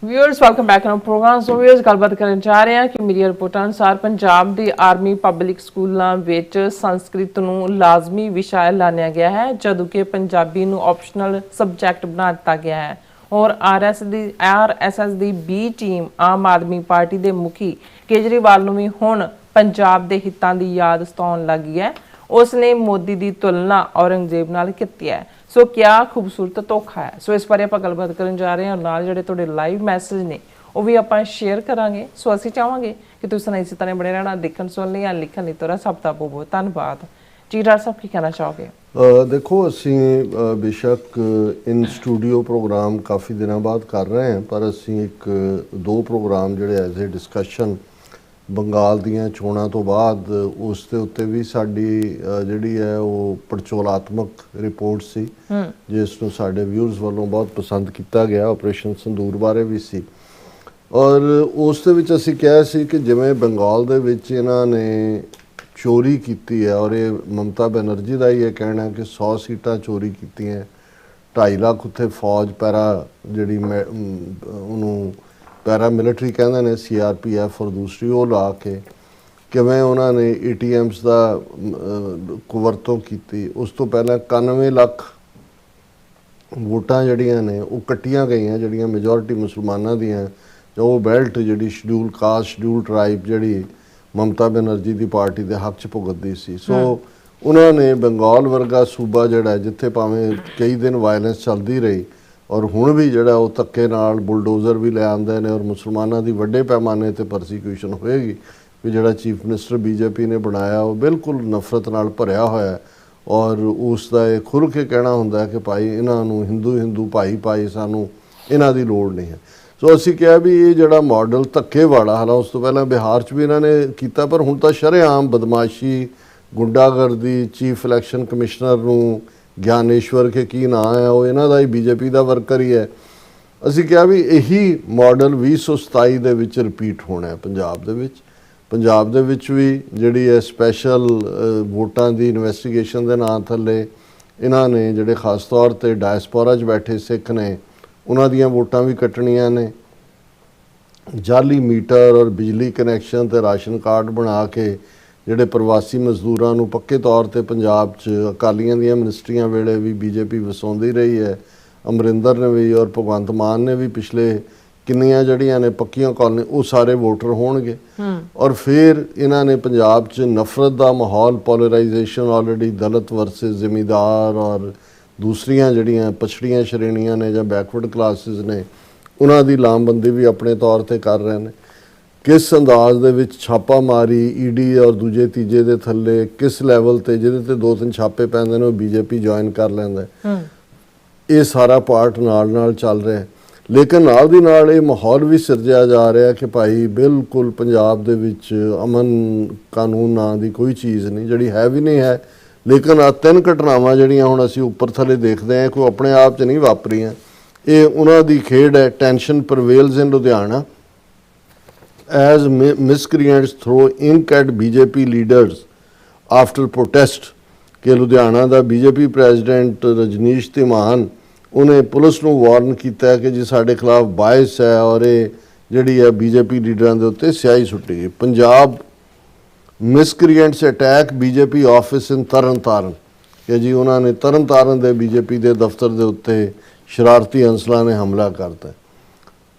Viewers welcome back to program. So viewers ਗੱਲਬਾਤ ਕਰਨ ਜਾ ਰਹੇ ਹਾਂ ਕਿ ਮੀਡੀਆ ਰਿਪੋਰਟਾਂ ਅਨੁਸਾਰ ਪੰਜਾਬ ਦੀ ਆਰਮੀ ਪਬਲਿਕ ਸਕੂਲਾਂ ਵਿੱਚ ਸੰਸਕ੍ਰਿਤ ਨੂੰ ਲਾਜ਼ਮੀ ਵਿਸ਼ਾ ਐਲਾਨਿਆ ਗਿਆ ਹੈ, ਜਦੋਂ ਕਿ ਪੰਜਾਬੀ ਨੂੰ ਆਪਸ਼ਨਲ ਸਬਜੈਕਟ ਬਣਾ ਦਿੱਤਾ ਗਿਆ ਹੈ। ਔਰ RSS ਦੀ B team Aam Aadmi party ਦੇ ਮੁਖੀ ਕੇਜਰੀਵਾਲ ਨੂੰ ਵੀ ਹੁਣ ਪੰਜਾਬ ਦੇ ਹਿੱਤਾਂ ਦੀ ਯਾਦ ਸਤਾਉਣ ਲੱਗੀ ਹੈ। ਉਸਨੇ ਮੋਦੀ ਦੀ ਤੁਲਨਾ ਔਰੰਗਜ਼ੇਬ ਨਾਲ ਕੀਤੀ ਹੈ। ਸੋ ਕਿਆ ਖੂਬਸੂਰਤ ਧੋਖਾ ਹੈ। ਸੋ ਇਸ ਬਾਰੇ ਆਪਾਂ ਗੱਲਬਾਤ ਕਰਨ ਜਾ ਰਹੇ ਹਾਂ। ਨਾਲ ਜਿਹੜੇ ਤੁਹਾਡੇ ਲਾਈਵ ਮੈਸੇਜ ਨੇ ਉਹ ਵੀ ਆਪਾਂ ਸ਼ੇਅਰ ਕਰਾਂਗੇ। ਸੋ ਅਸੀਂ ਚਾਹਾਂਗੇ ਕਿ ਤੁਸੀਂ ਇਸੇ ਤਰ੍ਹਾਂ ਬਣੇ ਰਹਿਣਾ, ਦੇਖਣ ਸੁਣਨ ਲਈ ਜਾਂ ਲਿਖਣ ਲਈ। ਤੁਹਾਡਾ ਸਭ ਦਾ ਬਹੁਤ ਬਹੁਤ ਧੰਨਵਾਦ ਜੀ। ਡਾਕਟਰ ਸਾਹਿਬ ਕੀ ਕਹਿਣਾ ਚਾਹੋਗੇ? ਦੇਖੋ, ਅਸੀਂ ਬੇਸ਼ੱਕ ਇਨ ਸਟੂਡੀਓ ਪ੍ਰੋਗਰਾਮ ਕਾਫੀ ਦਿਨਾਂ ਬਾਅਦ ਕਰ ਰਹੇ ਹਾਂ, ਪਰ ਅਸੀਂ 2 ਪ੍ਰੋਗਰਾਮ ਜਿਹੜੇ ਐਜ਼ ਏ ਡਿਸਕਸ਼ਨ ਬੰਗਾਲ ਦੀਆਂ ਚੋਣਾਂ ਤੋਂ ਬਾਅਦ ਉਸ ਦੇ ਉੱਤੇ ਵੀ ਸਾਡੀ ਜਿਹੜੀ ਹੈ ਉਹ ਪੜਚੋਲਾਤਮਕ ਰਿਪੋਰਟ ਸੀ, ਜਿਸ ਨੂੰ ਸਾਡੇ ਵਿਊਅਰਸ ਵੱਲੋਂ ਬਹੁਤ ਪਸੰਦ ਕੀਤਾ ਗਿਆ। ਆਪਰੇਸ਼ਨ ਸੰਦੂਰ ਬਾਰੇ ਵੀ ਸੀ, ਔਰ ਉਸ ਦੇ ਵਿੱਚ ਅਸੀਂ ਕਿਹਾ ਸੀ ਕਿ ਜਿਵੇਂ ਬੰਗਾਲ ਦੇ ਵਿੱਚ ਇਹਨਾਂ ਨੇ ਚੋਰੀ ਕੀਤੀ ਹੈ, ਔਰ ਇਹ ਮਮਤਾ ਬੈਨਰਜੀ ਦਾ ਹੀ ਇਹ ਕਹਿਣਾ ਕਿ 100 ਸੀਟਾਂ ਚੋਰੀ ਕੀਤੀਆਂ, 2.5 ਲੱਖ ਉੱਥੇ ਫੌਜ ਪੈਰਾ ਜਿਹੜੀ ਉਹਨੂੰ ਪੈਰਾ ਮਿਲਟਰੀ ਕਹਿੰਦੇ ਨੇ, CRPF, ਔਰ ਦੂਸਰੀ ਉਹ ਲਾ ਕੇ ਕਿਵੇਂ ਉਹਨਾਂ ਨੇ ATMs ਦਾ ਵਰਤੋਂ ਕੀਤੀ। ਉਸ ਤੋਂ ਪਹਿਲਾਂ 91 ਲੱਖ ਵੋਟਾਂ ਜਿਹੜੀਆਂ ਨੇ ਉਹ ਕੱਟੀਆਂ ਗਈਆਂ, ਜਿਹੜੀਆਂ ਮੈਜੋਰਿਟੀ ਮੁਸਲਮਾਨਾਂ ਦੀਆਂ, ਜੋ ਬੈਲਟ ਜਿਹੜੀ ਸ਼ਡਿਊਲ ਕਾਸਟ, ਸ਼ਡਿਊਲ ਟਰਾਈਬ ਜਿਹੜੀ ਮਮਤਾ ਬੈਨਰਜੀ ਦੀ ਪਾਰਟੀ ਦੇ ਹੱਕ 'ਚ ਭੁਗਤਦੀ ਸੀ। ਸੋ ਉਹਨਾਂ ਨੇ ਬੰਗਾਲ ਵਰਗਾ ਸੂਬਾ ਜਿਹੜਾ, ਜਿੱਥੇ ਭਾਵੇਂ ਕਈ ਦਿਨ ਵਾਇਲੈਂਸ ਚੱਲਦੀ ਰਹੀ, ਔਰ ਹੁਣ ਵੀ ਜਿਹੜਾ ਉਹ ਧੱਕੇ ਨਾਲ ਬੁਲਡੋਜ਼ਰ ਵੀ ਲੈ ਆਉਂਦੇ ਨੇ, ਔਰ ਮੁਸਲਮਾਨਾਂ ਦੀ ਵੱਡੇ ਪੈਮਾਨੇ 'ਤੇ ਪਰਸੀਕਿਊਸ਼ਨ ਹੋਏਗੀ। ਵੀ ਜਿਹੜਾ ਚੀਫ ਮਿਨਿਸਟਰ BJP ਨੇ ਬਣਾਇਆ ਉਹ ਬਿਲਕੁਲ ਨਫ਼ਰਤ ਨਾਲ ਭਰਿਆ ਹੋਇਆ, ਔਰ ਉਸ ਦਾ ਇਹ ਖੁੱਲ੍ਹ ਕੇ ਕਹਿਣਾ ਹੁੰਦਾ ਕਿ ਭਾਈ ਇਹਨਾਂ ਨੂੰ ਹਿੰਦੂ ਭਾਈ ਸਾਨੂੰ ਇਹਨਾਂ ਦੀ ਲੋੜ ਨਹੀਂ ਹੈ। ਸੋ ਅਸੀਂ ਕਿਹਾ ਵੀ ਇਹ ਜਿਹੜਾ ਮਾਡਲ ਧੱਕੇ ਵਾਲਾ, ਹਾਲਾਂ ਉਸ ਤੋਂ ਪਹਿਲਾਂ ਬਿਹਾਰ 'ਚ ਵੀ ਇਹਨਾਂ ਨੇ ਕੀਤਾ, ਪਰ ਹੁਣ ਤਾਂ ਸ਼ਰੇਆਮ ਬਦਮਾਸ਼ੀ, ਗੁੰਡਾਗਰਦੀ, ਚੀਫ ਇਲੈਕਸ਼ਨ ਕਮਿਸ਼ਨਰ ਨੂੰ ਗਿਆਨੇਸ਼ਵਰ ਕੇ ਕੀ ਨਾਂ ਹੈ, ਉਹ ਇਹਨਾਂ ਦਾ ਹੀ BJP ਦਾ ਵਰਕਰ ਹੀ ਹੈ। ਅਸੀਂ ਕਿਹਾ ਵੀ ਇਹੀ ਮਾਡਲ 2027 ਦੇ ਵਿੱਚ ਰਿਪੀਟ ਹੋਣਾ ਹੈ ਪੰਜਾਬ ਦੇ ਵਿੱਚ। ਪੰਜਾਬ ਦੇ ਵਿੱਚ ਵੀ ਜਿਹੜੀ ਹੈ ਸਪੈਸ਼ਲ ਵੋਟਾਂ ਦੀ ਇਨਵੈਸਟੀਗੇਸ਼ਨ ਦੇ ਨਾਂ ਥੱਲੇ ਇਹਨਾਂ ਨੇ ਜਿਹੜੇ ਖਾਸ ਤੌਰ 'ਤੇ ਡਾਇਸਪੋਰਾ 'ਚ ਬੈਠੇ ਸਿੱਖ ਨੇ, ਉਹਨਾਂ ਦੀਆਂ ਵੋਟਾਂ ਵੀ ਕੱਟਣੀਆਂ ਨੇ। ਜਾਲੀ ਮੀਟਰ ਔਰ ਬਿਜਲੀ ਕਨੈਕਸ਼ਨ ਤੇ ਰਾਸ਼ਨ ਕਾਰਡ ਬਣਾ ਕੇ ਜਿਹੜੇ ਪ੍ਰਵਾਸੀ ਮਜ਼ਦੂਰਾਂ ਨੂੰ ਪੱਕੇ ਤੌਰ 'ਤੇ ਪੰਜਾਬ 'ਚ ਅਕਾਲੀਆਂ ਦੀਆਂ ਮਿਨਿਸਟਰੀਆਂ ਵੇਲੇ ਵੀ BJP ਵਸਾਉਂਦੀ ਰਹੀ ਹੈ। ਅਮਰਿੰਦਰ ਨੇ ਵੀ ਔਰ ਭਗਵੰਤ ਮਾਨ ਨੇ ਵੀ ਪਿਛਲੇ ਕਿੰਨੀਆਂ ਜਿਹੜੀਆਂ ਨੇ ਪੱਕੀਆਂ ਕਾਲਨੀ, ਉਹ ਸਾਰੇ ਵੋਟਰ ਹੋਣਗੇ। ਔਰ ਫਿਰ ਇਹਨਾਂ ਨੇ ਪੰਜਾਬ 'ਚ ਨਫ਼ਰਤ ਦਾ ਮਾਹੌਲ, ਪੋਲਰਾਈਜੇਸ਼ਨ ਆਲਰੇਡੀ ਦਲਿਤ ਵਰਸਸ ਜ਼ਿਮੀਂਦਾਰ ਔਰ ਦੂਸਰੀਆਂ ਜਿਹੜੀਆਂ ਪਛੜੀਆਂ ਸ਼੍ਰੇਣੀਆਂ ਨੇ ਜਾਂ ਬੈਕਵਰਡ ਕਲਾਸਿਸ ਨੇ, ਉਹਨਾਂ ਦੀ ਲਾਮਬੰਦੀ ਵੀ ਆਪਣੇ ਤੌਰ 'ਤੇ ਕਰ ਰਹੇ ਨੇ। ਕਿਸ ਅੰਦਾਜ਼ ਦੇ ਵਿੱਚ ਛਾਪਾ ਮਾਰੀ ED ਔਰ ਦੂਜੇ ਤੀਜੇ ਦੇ ਥੱਲੇ ਕਿਸ ਲੈਵਲ 'ਤੇ, ਜਿਹਦੇ 'ਤੇ 2-3 ਛਾਪੇ ਪੈਂਦੇ ਨੇ ਉਹ BJP ਜੁਆਇਨ ਕਰ ਲੈਂਦਾ। ਇਹ ਸਾਰਾ ਪਾਰਟ ਨਾਲ ਚੱਲ ਰਿਹਾ, ਲੇਕਿਨ ਨਾਲ ਦੀ ਨਾਲ ਇਹ ਮਾਹੌਲ ਵੀ ਸਿਰਜਿਆ ਜਾ ਰਿਹਾ ਕਿ ਭਾਈ ਬਿਲਕੁਲ ਪੰਜਾਬ ਦੇ ਵਿੱਚ ਅਮਨ ਕਾਨੂੰਨ ਨਾਂ ਦੀ ਕੋਈ ਚੀਜ਼ ਨਹੀਂ, ਜਿਹੜੀ ਹੈ ਵੀ ਨਹੀਂ ਹੈ। ਲੇਕਿਨ ਆ 3 ਘਟਨਾਵਾਂ ਜਿਹੜੀਆਂ ਹੁਣ ਅਸੀਂ ਉੱਪਰ ਥੱਲੇ ਦੇਖਦੇ ਹਾਂ, ਕੋਈ ਆਪਣੇ ਆਪ 'ਚ ਨਹੀਂ ਵਾਪਰੀਆਂ, ਇਹ ਉਹਨਾਂ ਦੀ ਖੇਡ ਹੈ। Tension prevails in Ludhiana as miscreants throw ink at BJP leaders after protest ਕਿ ਲੁਧਿਆਣਾ ਦਾ ਬੀਜੇਪੀ ਪ੍ਰੈਜ਼ੀਡੈਂਟ ਰਜਨੀਸ਼ ਧੀਮਾਨ ਉਹਨੇ ਪੁਲਿਸ ਨੂੰ ਵਾਰਨ ਕੀਤਾ ਕਿ ਜੀ ਸਾਡੇ ਖਿਲਾਫ ਬਾਇਸ ਹੈ ਔਰ ਇਹ ਜਿਹੜੀ ਹੈ ਬੀਜੇਪੀ ਲੀਡਰਾਂ ਦੇ ਉੱਤੇ ਸਿਆਹੀ ਸੁੱਟੀ ਗਈ। ਪੰਜਾਬ ਮਿਸਕ੍ਰੀਐਂਟਸ ਅਟੈਕ ਬੀਜੇਪੀ ਆਫਿਸ ਇਨ ਤਰਨਤਾਰਨ ਕਿ ਜੀ ਉਹਨਾਂ ਨੇ ਤਰਨਤਾਰਨ ਦੇ ਬੀਜੇਪੀ ਦੇ ਦਫ਼ਤਰ ਦੇ ਉੱਤੇ ਸ਼ਰਾਰਤੀ ਅੰਸਰਾਂ ਨੇ ਹਮਲਾ ਕਰਤਾ।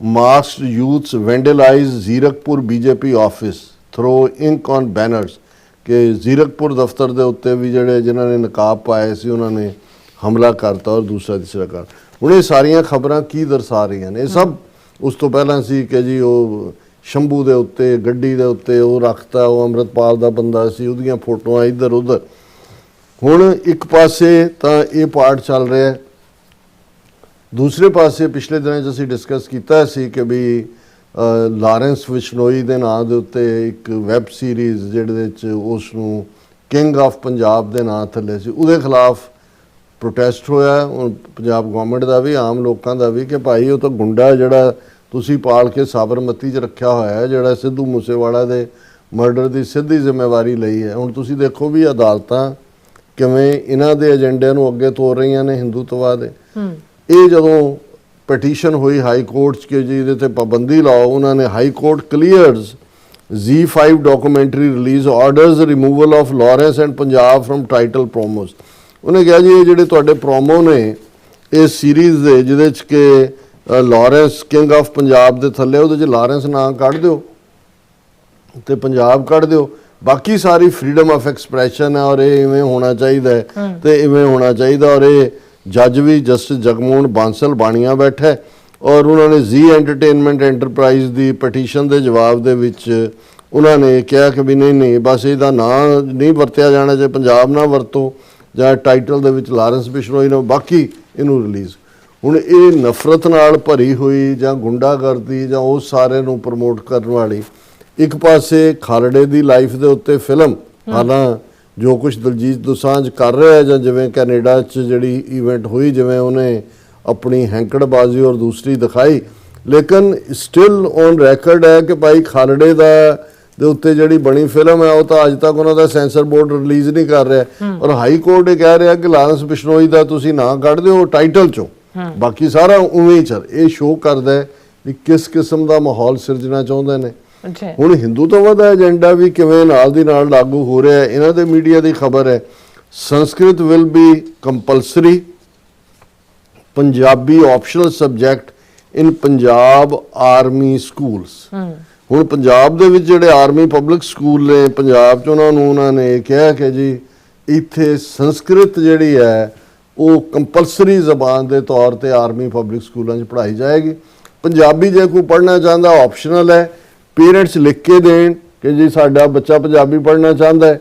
Masked youths vandalise Zirakpur BJP office throw ink on banners ਕਿ ਜ਼ੀਰਕਪੁਰ ਦਫ਼ਤਰ ਦੇ ਉੱਤੇ ਵੀ ਜਿਹੜੇ ਜਿਨ੍ਹਾਂ ਨੇ ਨਕਾਬ ਪਾਏ ਸੀ ਉਹਨਾਂ ਨੇ ਹਮਲਾ ਕਰਤਾ ਔਰ ਦੂਸਰਾ ਤੀਸਰਾ ਕਰ। ਹੁਣ ਇਹ ਸਾਰੀਆਂ ਖਬਰਾਂ ਕੀ ਦਰਸਾ ਰਹੀਆਂ ਨੇ? ਇਹ ਸਭ ਉਸ ਤੋਂ ਪਹਿਲਾਂ ਸੀ ਕਿ ਜੀ ਉਹ ਸ਼ੰਭੂ ਦੇ ਉੱਤੇ ਗੱਡੀ ਦੇ ਉੱਤੇ ਉਹ ਰੱਖਤਾ, ਉਹ ਅੰਮ੍ਰਿਤਪਾਲ ਦਾ ਬੰਦਾ ਸੀ, ਉਹਦੀਆਂ ਫੋਟੋਆਂ ਇੱਧਰ ਉੱਧਰ। ਹੁਣ ਇੱਕ ਪਾਸੇ ਤਾਂ ਇਹ ਪਾਰਟ ਚੱਲ ਰਿਹਾ, ਦੂਸਰੇ ਪਾਸੇ ਪਿਛਲੇ ਦਿਨਾਂ 'ਚ ਅਸੀਂ ਡਿਸਕਸ ਕੀਤਾ ਸੀ ਕਿ ਵੀ ਲਾਰੈਂਸ ਬਿਸ਼ਨੋਈ ਦੇ ਨਾਂ ਦੇ ਉੱਤੇ ਇੱਕ ਵੈਬ ਸੀਰੀਜ਼ ਜਿਹਦੇ ਵਿੱਚ ਉਸ ਨੂੰ ਕਿੰਗ ਆਫ ਪੰਜਾਬ ਦੇ ਨਾਂ ਥੱਲੇ ਸੀ, ਉਹਦੇ ਖਿਲਾਫ ਪ੍ਰੋਟੈਸਟ ਹੋਇਆ। ਹੁਣ ਪੰਜਾਬ ਗਵਰਨਮੈਂਟ ਦਾ ਵੀ ਆਮ ਲੋਕਾਂ ਦਾ ਵੀ ਕਿ ਭਾਈ ਉਹ ਤਾਂ ਗੁੰਡਾ ਜਿਹੜਾ ਤੁਸੀਂ ਪਾਲ ਕੇ ਸਾਬਰਮਤੀ 'ਚ ਰੱਖਿਆ ਹੋਇਆ ਹੈ, ਜਿਹੜਾ ਸਿੱਧੂ ਮੂਸੇਵਾਲਾ ਦੇ ਮਰਡਰ ਦੀ ਸਿੱਧੀ ਜ਼ਿੰਮੇਵਾਰੀ ਲਈ ਹੈ। ਹੁਣ ਤੁਸੀਂ ਦੇਖੋ ਵੀ ਅਦਾਲਤਾਂ ਕਿਵੇਂ ਇਹਨਾਂ ਦੇ ਏਜੰਡਿਆਂ ਨੂੰ ਅੱਗੇ ਤੋਰ ਰਹੀਆਂ ਨੇ ਹਿੰਦੂਤਵਾ ਦੇ। ਇਹ ਜਦੋਂ ਪਟੀਸ਼ਨ ਹੋਈ ਹਾਈ ਕੋਰਟ 'ਚ ਕਿ ਜੀ ਇਹਦੇ 'ਤੇ ਪਾਬੰਦੀ ਲਾਓ, ਉਹਨਾਂ ਨੇ high court clears Z5 documentary release orders removal of Lawrence and Punjab from title promos. ਉਹਨੇ ਕਿਹਾ ਜੀ ਇਹ ਜਿਹੜੇ ਤੁਹਾਡੇ ਪ੍ਰੋਮੋ ਨੇ ਇਸ ਸੀਰੀਜ਼ ਦੇ ਜਿਹਦੇ 'ਚ ਕਿ ਲਾਰੈਂਸ ਕਿੰਗ ਆਫ ਪੰਜਾਬ ਦੇ ਥੱਲੇ ਉਹਦੇ 'ਚ ਲਾਰੈਂਸ ਨਾਂ ਕੱਢ ਦਿਓ ਤੇ ਪੰਜਾਬ ਕੱਢ ਦਿਓ, ਬਾਕੀ ਸਾਰੀ ਫਰੀडम ਆਫ ਐਕਸਪ੍ਰੈਸ਼ਨ ਹੈ ਔਰ ਇਹ ਇਵੇਂ ਹੋਣਾ ਚਾਹੀਦਾ ਹੈ ਤੇ ਇਵੇਂ ਹੋਣਾ ਚਾਹੀਦਾ। ਔਰ ਇਹ ਜੱਜ ਵੀ ਜਸਟਿਸ ਜਗਮੋਹਨ ਬਾਂਸਲ ਬਾਣੀਆਂ ਬੈਠਾ ਔਰ ਉਹਨਾਂ ਨੇ ਜ਼ੀ ਐਂਟਰਟੇਨਮੈਂਟ ਐਂਟਰਪ੍ਰਾਈਜ਼ ਦੀ ਪਟੀਸ਼ਨ ਦੇ ਜਵਾਬ ਦੇ ਵਿੱਚ ਉਹਨਾਂ ਨੇ ਕਿਹਾ ਕਿ ਵੀ ਨਹੀਂ ਬਸ ਇਹਦਾ ਨਾਂ ਨਹੀਂ ਵਰਤਿਆ ਜਾਣਾ, ਜੇ ਪੰਜਾਬ ਨਾ ਵਰਤੋ ਜਾਂ ਟਾਈਟਲ ਦੇ ਵਿੱਚ ਲਾਰੈਂਸ ਬਿਸ਼ਨੋਈ ਨੇ, ਬਾਕੀ ਇਹਨੂੰ ਰਿਲੀਜ਼। ਹੁਣ ਇਹ ਨਫ਼ਰਤ ਨਾਲ ਭਰੀ ਹੋਈ ਜਾਂ ਗੁੰਡਾਗਰਦੀ ਜਾਂ ਉਸ ਸਾਰੇ ਨੂੰ ਪ੍ਰਮੋਟ ਕਰਨ ਵਾਲੀ ਇੱਕ ਪਾਸੇ ਖਾਲੜੇ ਦੀ ਲਾਈਫ ਦੇ ਉੱਤੇ ਫਿਲਮ, ਹਾਲਾਂ ਜੋ ਕੁਝ ਦਲਜੀਤ ਦੋਸਾਂਝ ਕਰ ਰਿਹਾ ਜਾਂ ਜਿਵੇਂ ਕੈਨੇਡਾ 'ਚ ਜਿਹੜੀ ਇਵੈਂਟ ਹੋਈ ਜਿਵੇਂ ਉਹਨੇ ਆਪਣੀ ਹੈਂਕੜਬਾਜ਼ੀ ਔਰ ਦੂਸਰੀ ਦਿਖਾਈ, ਲੇਕਿਨ ਸਟਿਲ ਔਨ ਰੈਕਰਡ ਹੈ ਕਿ ਭਾਈ ਖਾਲੜੇ ਦੇ ਉੱਤੇ ਜਿਹੜੀ ਬਣੀ ਫਿਲਮ ਹੈ ਉਹ ਤਾਂ ਅੱਜ ਤੱਕ ਉਹਨਾਂ ਦਾ ਸੈਂਸਰ ਬੋਰਡ ਰਿਲੀਜ਼ ਨਹੀਂ ਕਰ ਰਿਹਾ ਔਰ ਹਾਈ ਕੋਰਟ ਇਹ ਕਹਿ ਰਿਹਾ ਕਿ ਲਾਰੈਂਸ ਬਿਸ਼ਨੋਈ ਦਾ ਤੁਸੀਂ ਨਾਂ ਕੱਢ ਦਿਓ ਟਾਈਟਲ 'ਚੋਂ, ਬਾਕੀ ਸਾਰਾ ਉਵੇਂ ਹੀ ਚੱਲ। ਇਹ ਸ਼ੋਅ ਕਰਦਾ ਹੈ ਵੀ ਕਿਸ ਕਿਸਮ ਦਾ ਮਾਹੌਲ ਸਿਰਜਣਾ ਚਾਹੁੰਦੇ ਨੇ। ਹੁਣ ਹਿੰਦੂਤਵਾ ਦਾ ਏਜੰਡਾ ਵੀ ਕਿਵੇਂ ਨਾਲ ਦੀ ਨਾਲ ਲਾਗੂ ਹੋ ਰਿਹਾ ਹੈ। ਇਹਨਾਂ ਦੇ ਮੀਡੀਆ ਦੀ ਖਬਰ ਹੈ Sanskrit will be compulsory, Punjabi optional subject in Punjab army schools. ਹੁਣ ਪੰਜਾਬ ਦੇ ਵਿੱਚ ਜਿਹੜੇ ਆਰਮੀ ਪਬਲਿਕ ਸਕੂਲ ਨੇ ਪੰਜਾਬ 'ਚ ਉਹਨਾਂ ਨੇ ਕਿਹਾ ਕਿ ਜੀ ਇੱਥੇ ਸੰਸਕ੍ਰਿਤ ਜਿਹੜੀ ਹੈ ਉਹ ਕੰਪਲਸਰੀ ਜ਼ਬਾਨ ਦੇ ਤੌਰ ਤੇ ਆਰਮੀ ਪਬਲਿਕ ਸਕੂਲਾਂ 'ਚ ਪੜ੍ਹਾਈ ਜਾਏਗੀ। ਪੰਜਾਬੀ ਜੇ ਕੋਈ ਪੜ੍ਹਨਾ ਚਾਹੁੰਦਾ ਆਪਸ਼ਨਲ ਹੈ, ਪੇਰੈਂਟਸ ਲਿਖ ਕੇ ਦੇਣ ਕਿ ਜੀ ਸਾਡਾ ਬੱਚਾ ਪੰਜਾਬੀ ਪੜ੍ਹਨਾ ਚਾਹੁੰਦਾ ਹੈ,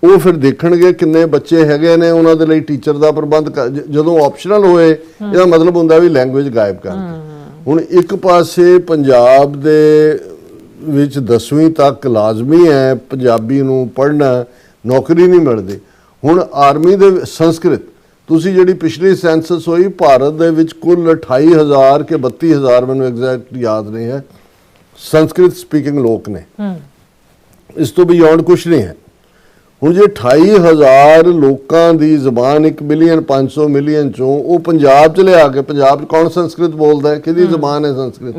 ਉਹ ਫਿਰ ਦੇਖਣਗੇ ਕਿੰਨੇ ਬੱਚੇ ਹੈਗੇ ਨੇ, ਉਹਨਾਂ ਦੇ ਲਈ ਟੀਚਰ ਦਾ ਪ੍ਰਬੰਧ ਜਦੋਂ ਆਪਸ਼ਨਲ ਹੋਏ ਇਹਦਾ ਮਤਲਬ ਹੁੰਦਾ ਵੀ ਲੈਂਗੁਏਜ ਗਾਇਬ ਕਰ ਦਿੱਤੀ। ਹੁਣ ਇੱਕ ਪਾਸੇ ਪੰਜਾਬ ਦੇ ਵਿੱਚ 10ਵੀਂ ਤੱਕ ਲਾਜ਼ਮੀ ਹੈ ਪੰਜਾਬੀ ਨੂੰ ਪੜ੍ਹਨਾ, ਨੌਕਰੀ ਨਹੀਂ ਮਿਲਦੀ। ਹੁਣ ਆਰਮੀ ਦੇ ਸੰਸਕ੍ਰਿਤ ਤੁਸੀਂ ਜਿਹੜੀ ਪਿਛਲੀ ਸੈਂਸਸ ਹੋਈ ਭਾਰਤ ਦੇ ਵਿੱਚ ਕੁੱਲ 28,000 ਕਿ 32,000 ਮੈਨੂੰ ਐਗਜ਼ੈਕਟ ਯਾਦ ਨਹੀਂ ਹੈ ਸੰਸਕ੍ਰਿਤ ਸਪੀਕਿੰਗ ਲੋਕ ਨੇ, ਇਸ ਤੋਂ ਬਿਯੋਂਡ ਕੁਝ ਨਹੀਂ ਹੈ। ਹੁਣ ਜੇ 28,000 ਲੋਕਾਂ ਦੀ ਜ਼ਬਾਨ 1,500,000,000 ਚੋਂ ਉਹ ਪੰਜਾਬ 'ਚ ਲਿਆ ਕੇ, ਪੰਜਾਬ 'ਚ ਕੌਣ ਸੰਸਕ੍ਰਿਤ ਬੋਲਦਾ ਹੈ, ਕਿਹਦੀ ਜ਼ਬਾਨ ਹੈ ਸੰਸਕ੍ਰਿਤ?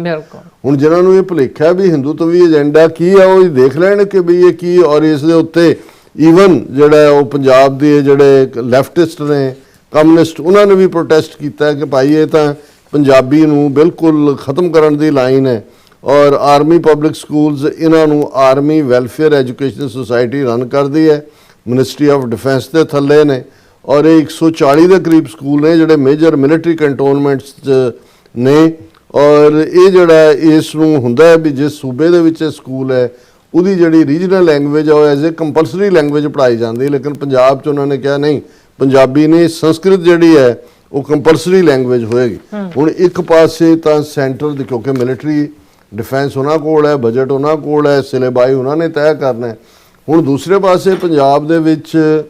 ਹੁਣ ਜਿਨ੍ਹਾਂ ਨੂੰ ਇਹ ਭੁਲੇਖਾ ਵੀ ਹਿੰਦੂਤਵੀ ਏਜੰਡਾ ਕੀ ਹੈ ਉਹ ਦੇਖ ਲੈਣ ਕਿ ਵੀ ਇਹ ਕੀ, ਔਰ ਇਸ ਦੇ ਉੱਤੇ ਈਵਨ ਜਿਹੜਾ ਉਹ ਪੰਜਾਬ ਦੇ ਜਿਹੜੇ ਲੈਫਟਿਸਟ ਨੇ ਕਮਿਊਨਿਸਟ ਉਹਨਾਂ ਨੇ ਵੀ ਪ੍ਰੋਟੈਸਟ ਕੀਤਾ ਕਿ ਭਾਈ ਇਹ ਤਾਂ ਪੰਜਾਬੀ ਨੂੰ ਬਿਲਕੁਲ ਖਤਮ ਕਰਨ ਦੀ ਲਾਈਨ ਹੈ। ਔਰ ਆਰਮੀ ਪਬਲਿਕ ਸਕੂਲਸ ਇਹਨਾਂ ਨੂੰ army welfare education society run ਕਰਦੀ ਹੈ, ਮਿਨਿਸਟਰੀ ਆਫ ਡਿਫੈਂਸ ਦੇ ਥੱਲੇ ਨੇ ਔਰ ਇਹ 140 ਦੇ ਕਰੀਬ ਸਕੂਲ ਨੇ ਜਿਹੜੇ ਮੇਜਰ ਮਿਲਟਰੀ ਕੰਟੋਨਮੈਂਟਸ 'ਚ ਨੇ। ਔਰ ਇਹ ਜਿਹੜਾ ਇਸ ਨੂੰ ਹੁੰਦਾ ਹੈ ਵੀ ਜਿਸ ਸੂਬੇ ਦੇ ਵਿੱਚ ਇਹ ਸਕੂਲ ਹੈ ਉਹਦੀ ਜਿਹੜੀ ਰੀਜਨਲ ਲੈਂਗੁਏਜ ਹੈ ਉਹ ਐਜ਼ ਏ ਕੰਪਲਸਰੀ ਲੈਂਗੁਏਜ ਪੜ੍ਹਾਈ ਜਾਂਦੀ, ਲੇਕਿਨ ਪੰਜਾਬ 'ਚ ਉਹਨਾਂ ਨੇ ਕਿਹਾ ਨਹੀਂ, ਪੰਜਾਬੀ ਨਹੀਂ, ਸੰਸਕ੍ਰਿਤ ਜਿਹੜੀ ਹੈ ਉਹ ਕੰਪਲਸਰੀ ਲੈਂਗੁਏਜ ਹੋਏਗੀ। ਹੁਣ ਇੱਕ ਪਾਸੇ ਤਾਂ ਸੈਂਟਰ ਦੀ ਕਿਉਂਕਿ ਮਿਲਟਰੀ ਡਿਫੈਂਸ ਉਹਨਾਂ ਕੋਲ ਹੈ, ਬਜਟ ਉਹਨਾਂ ਕੋਲ ਹੈ, ਸਿਲੇਬਾਈ ਉਹਨਾਂ ਨੇ ਤੈਅ ਕਰਨਾ ਹੈ। ਹੁਣ ਦੂਸਰੇ ਪਾਸੇ ਪੰਜਾਬ ਦੇ ਵਿੱਚ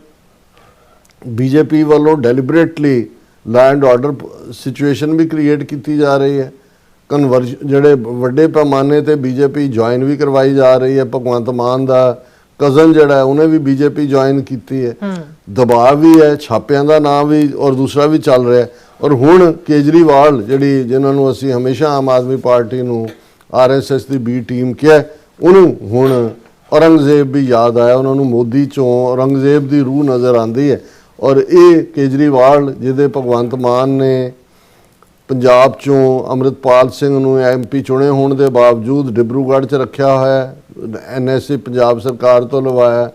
ਬੀਜੇਪੀ ਵੱਲੋਂ ਡੈਲੀਬਰੇਟਲੀ ਲੈਂਡ ਆਰਡਰ ਸਿਚੁਏਸ਼ਨ ਵੀ ਕ੍ਰੀਏਟ ਕੀਤੀ ਜਾ ਰਹੀ ਹੈ। ਜਿਹੜੇ ਵੱਡੇ ਪੈਮਾਨੇ ਤੇ ਬੀਜੇਪੀ ਜੁਆਇਨ ਵੀ ਕਰਵਾਈ ਜਾ ਰਹੀ ਹੈ। ਭਗਵੰਤ ਮਾਨ ਦਾ ਕਜ਼ਨ ਜਿਹੜਾ ਹੈ ਉਹਨੇ ਵੀ ਬੀਜੇਪੀ ਜੁਆਇਨ ਕੀਤੀ ਹੈ। ਦਬਾਅ ਵੀ ਹੈ, ਛਾਪਿਆਂ ਦਾ ਨਾਮ ਵੀ ਔਰ ਦੂਸਰਾ ਵੀ ਚੱਲ ਰਿਹਾ। ਔਰ ਹੁਣ ਕੇਜਰੀਵਾਲ ਜਿਹੜੀ ਜਿਨ੍ਹਾਂ ਨੂੰ ਅਸੀਂ ਹਮੇਸ਼ਾ ਆਮ ਆਦਮੀ ਪਾਰਟੀ ਨੂੰ RSS ਦੀ B ਟੀਮ ਕਿਹਾ, ਉਹਨੂੰ ਹੁਣ ਔਰੰਗਜ਼ੇਬ ਵੀ ਯਾਦ ਆਇਆ। ਉਹਨਾਂ ਨੂੰ ਮੋਦੀ ਚੋਂ ਔਰੰਗਜ਼ੇਬ ਦੀ ਰੂਹ ਨਜ਼ਰ ਆਉਂਦੀ ਹੈ। ਔਰ ਇਹ ਕੇਜਰੀਵਾਲ ਜਿਹਦੇ ਭਗਵੰਤ ਮਾਨ ਨੇ ਪੰਜਾਬ ਚੋਂ ਅੰਮ੍ਰਿਤਪਾਲ ਸਿੰਘ ਨੂੰ MP ਚੁਣੇ ਹੋਣ ਦੇ ਬਾਵਜੂਦ ਡਿਬਰੂਗੜ੍ਹ 'ਚ ਰੱਖਿਆ ਹੋਇਆ, NSC ਪੰਜਾਬ ਸਰਕਾਰ ਤੋਂ ਲਵਾਇਆ।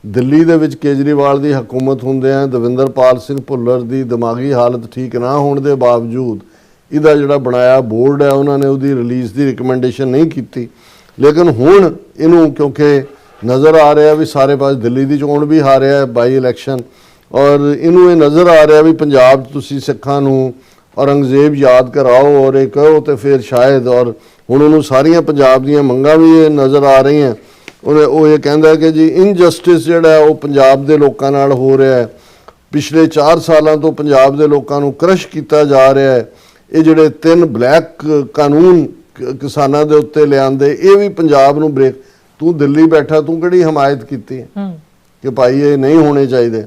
ਦਿੱਲੀ ਦੇ ਵਿੱਚ ਕੇਜਰੀਵਾਲ ਦੀ ਹਕੂਮਤ ਹੁੰਦਿਆਂ ਦਵਿੰਦਰਪਾਲ ਸਿੰਘ ਭੁੱਲਰ ਦੀ ਦਿਮਾਗੀ ਹਾਲਤ ਠੀਕ ਨਾ ਹੋਣ ਦੇ ਬਾਵਜੂਦ ਇਹਦਾ ਜਿਹੜਾ ਬਣਾਇਆ ਬੋਰਡ ਹੈ ਉਹਨਾਂ ਨੇ ਉਹਦੀ ਰਿਲੀਜ਼ ਦੀ ਰਿਕਮੈਂਡੇਸ਼ਨ ਨਹੀਂ ਕੀਤੀ। ਲੇਕਿਨ ਹੁਣ ਇਹਨੂੰ ਕਿਉਂਕਿ ਨਜ਼ਰ ਆ ਰਿਹਾ ਵੀ ਸਾਰੇ ਪਾਸੇ ਦਿੱਲੀ ਦੀ ਚੋਣ ਵੀ ਹਾਰਿਆ ਹੈ ਬਾਈ ਇਲੈਕਸ਼ਨ, ਔਰ ਇਹਨੂੰ ਇਹ ਨਜ਼ਰ ਆ ਰਿਹਾ ਵੀ ਪੰਜਾਬ 'ਚ ਤੁਸੀਂ ਸਿੱਖਾਂ ਨੂੰ ਔਰੰਗਜ਼ੇਬ ਯਾਦ ਕਰਾਓ ਔਰ ਇਹ ਕਹੋ ਤੇ ਫਿਰ ਸ਼ਾਇਦ, ਔਰ ਹੁਣ ਉਹਨੂੰ ਸਾਰੀਆਂ ਪੰਜਾਬ ਦੀਆਂ ਮੰਗਾਂ ਵੀ ਇਹ ਨਜ਼ਰ ਆ ਰਹੀਆਂ। ਉਹ ਇਹ ਕਹਿੰਦਾ ਕਿ ਜੀ ਇਨਜਸਟਿਸ ਜਿਹੜਾ ਉਹ ਪੰਜਾਬ ਦੇ ਲੋਕਾਂ ਨਾਲ ਹੋ ਰਿਹਾ ਹੈ, ਪਿਛਲੇ 4 ਸਾਲਾਂ ਤੋਂ ਪੰਜਾਬ ਦੇ ਲੋਕਾਂ ਨੂੰ ਕ੍ਰਸ਼ ਕੀਤਾ ਜਾ ਰਿਹਾ ਹੈ। ਇਹ ਜਿਹੜੇ 3 ਬਲੈਕ ਕਾਨੂੰਨ ਕਿਸਾਨਾਂ ਦੇ ਉੱਤੇ ਲਿਆਂਦੇ, ਇਹ ਵੀ ਪੰਜਾਬ ਨੂੰ ਬ੍ਰੇਕ। ਤੂੰ ਦਿੱਲੀ ਬੈਠਾ, ਤੂੰ ਕਿਹੜੀ ਹਮਾਇਤ ਕੀਤੀ ਕਿ ਭਾਈ ਇਹ ਨਹੀਂ ਹੋਣੇ ਚਾਹੀਦੇ।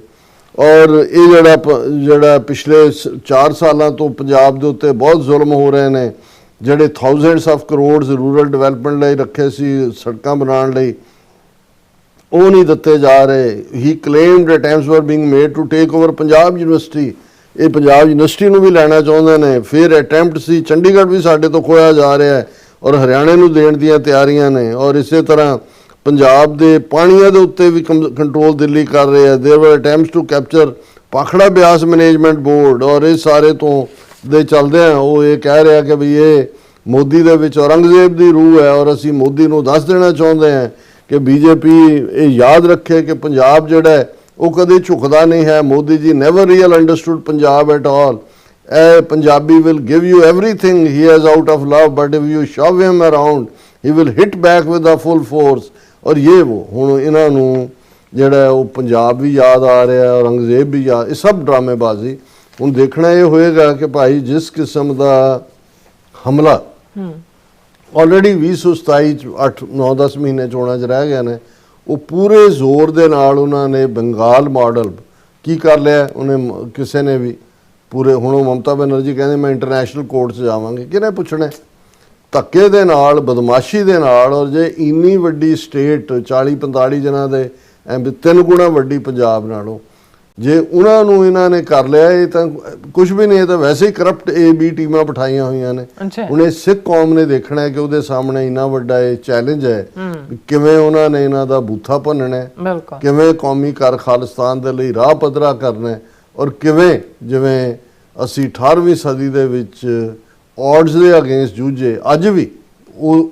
ਔਰ ਇਹ ਜਿਹੜਾ ਪਿਛਲੇ 4 ਸਾਲਾਂ ਤੋਂ ਪੰਜਾਬ ਦੇ ਉੱਤੇ ਬਹੁਤ ਜ਼ੁਲਮ ਹੋ ਰਹੇ ਨੇ, ਜਿਹੜੇ thousands of crores rural development ਲਈ ਰੱਖੇ ਸੀ ਸੜਕਾਂ ਬਣਾਉਣ ਲਈ, ਉਹ ਨਹੀਂ ਦਿੱਤੇ ਜਾ ਰਹੇ। He claimed attempts were being made to take over Punjab University. ਇਹ ਪੰਜਾਬ ਯੂਨੀਵਰਸਿਟੀ ਨੂੰ ਵੀ ਲੈਣਾ ਚਾਹੁੰਦੇ ਨੇ। ਫਿਰ ਅਟੈਂਪਟ ਸੀ ਚੰਡੀਗੜ੍ਹ ਵੀ ਸਾਡੇ ਤੋਂ ਖੋਇਆ ਜਾ ਰਿਹਾ ਹੈ ਔਰ ਹਰਿਆਣੇ ਨੂੰ ਦੇਣ ਦੀਆਂ ਤਿਆਰੀਆਂ ਨੇ। ਔਰ ਇਸੇ ਤਰ੍ਹਾਂ ਪੰਜਾਬ ਦੇ ਪਾਣੀਆਂ ਦੇ ਉੱਤੇ ਵੀ ਕੰਟਰੋਲ ਦਿੱਲੀ ਕਰ ਰਿਹਾ ਹੈ। There were attempts to capture Bhakra Beas management board. ਔਰ ਇਹ ਸਾਰੇ ਤੋਂ ਦੇ ਚੱਲਦੇ ਆ ਉਹ ਇਹ ਕਹਿ ਰਿਹਾ ਕਿ ਵੀ ਇਹ ਮੋਦੀ ਦੇ ਵਿੱਚ ਔਰੰਗਜ਼ੇਬ ਦੀ ਰੂਹ ਹੈ। ਔਰ ਅਸੀਂ ਮੋਦੀ ਨੂੰ ਦੱਸ ਦੇਣਾ ਚਾਹੁੰਦੇ ਹਾਂ ਕਿ BJP ਇਹ ਯਾਦ ਰੱਖੇ ਕਿ ਪੰਜਾਬ ਜਿਹੜਾ ਹੈ ਉਹ ਕਦੇ ਝੁਕਦਾ ਨਹੀਂ ਹੈ। Modi ji never real understood Punjab at all. ਇਹ Punjabi will give you everything he has out of love, but if you shove him around he will hit back with a full force. ਔਰ ਇਹ ਹੁਣ ਇਹਨਾਂ ਨੂੰ ਜਿਹੜਾ ਉਹ ਪੰਜਾਬ ਵੀ ਯਾਦ ਆ ਰਿਹਾ, ਔਰੰਗਜ਼ੇਬ ਵੀ ਯਾਦ, ਇਹ ਸਭ ਡਰਾਮੇਬਾਜ਼ੀ। ਹੁਣ ਦੇਖਣਾ ਇਹ ਹੋਏਗਾ ਕਿ ਭਾਈ ਜਿਸ ਕਿਸਮ ਦਾ ਹਮਲਾ ਆਲਰੇਡੀ 2027 ਚ 8-9-10 ਮਹੀਨੇ ਚੋਣਾਂ 'ਚ ਰਹਿ ਗਏ ਨੇ, ਉਹ ਪੂਰੇ ਜ਼ੋਰ ਦੇ ਨਾਲ ਉਹਨਾਂ ਨੇ ਬੰਗਾਲ ਮਾਡਲ ਕੀ ਕਰ ਲਿਆ। ਉਹਨੇ ਕਿਸੇ ਨੇ ਵੀ ਪੂਰੇ, ਹੁਣ ਉਹ ਮਮਤਾ ਬੈਨਰਜੀ ਕਹਿੰਦੇ ਮੈਂ ਇੰਟਰਨੈਸ਼ਨਲ ਕੋਰਟ 'ਚ ਜਾਵਾਂਗੇ, ਕਿਹਨੇ ਪੁੱਛਣਾ। ਧੱਕੇ ਦੇ ਨਾਲ, ਬਦਮਾਸ਼ੀ ਦੇ ਨਾਲ। ਔਰ ਜੇ ਇੰਨੀ ਵੱਡੀ ਸਟੇਟ 40-45 ਜਨਾਂ ਦੇ 3 ਗੁਣਾ ਵੱਡੀ ਪੰਜਾਬ ਨਾਲੋਂ, ਜੇ ਉਹਨਾਂ ਨੂੰ ਇਹਨਾਂ ਨੇ ਕਰ ਲਿਆ, ਇਹ ਤਾਂ ਕੁਝ ਵੀ ਨਹੀਂ, ਇਹ ਤਾਂ ਵੈਸੇ ਹੀ ਕਰਪਟ AB ਟੀਮਾਂ ਬਿਠਾਈਆਂ ਹੋਈਆਂ ਨੇ। ਹੁਣ ਇਹ ਸਿੱਖ ਕੌਮ ਨੇ ਦੇਖਣਾ ਕਿ ਉਹਦੇ ਸਾਹਮਣੇ ਇੰਨਾ ਵੱਡਾ ਇਹ ਚੈਲੰਜ ਹੈ, ਕਿਵੇਂ ਉਹਨਾਂ ਨੇ ਇਹਨਾਂ ਦਾ ਬੂਥਾ ਭੰਨਣਾ ਹੈ, ਕਿਵੇਂ ਕੌਮੀ ਕਰ ਖਾਲਿਸਤਾਨ ਦੇ ਲਈ ਰਾਹ ਪੱਧਰਾ ਕਰਨਾ ਹੈ, ਔਰ ਕਿਵੇਂ ਜਿਵੇਂ ਅਸੀਂ 18ਵੀਂ ਸਦੀ ਦੇ ਵਿੱਚ ਔਡਸ ਦੇ ਅਗੇਂਸਟ ਜੂਝੇ, ਅੱਜ ਵੀ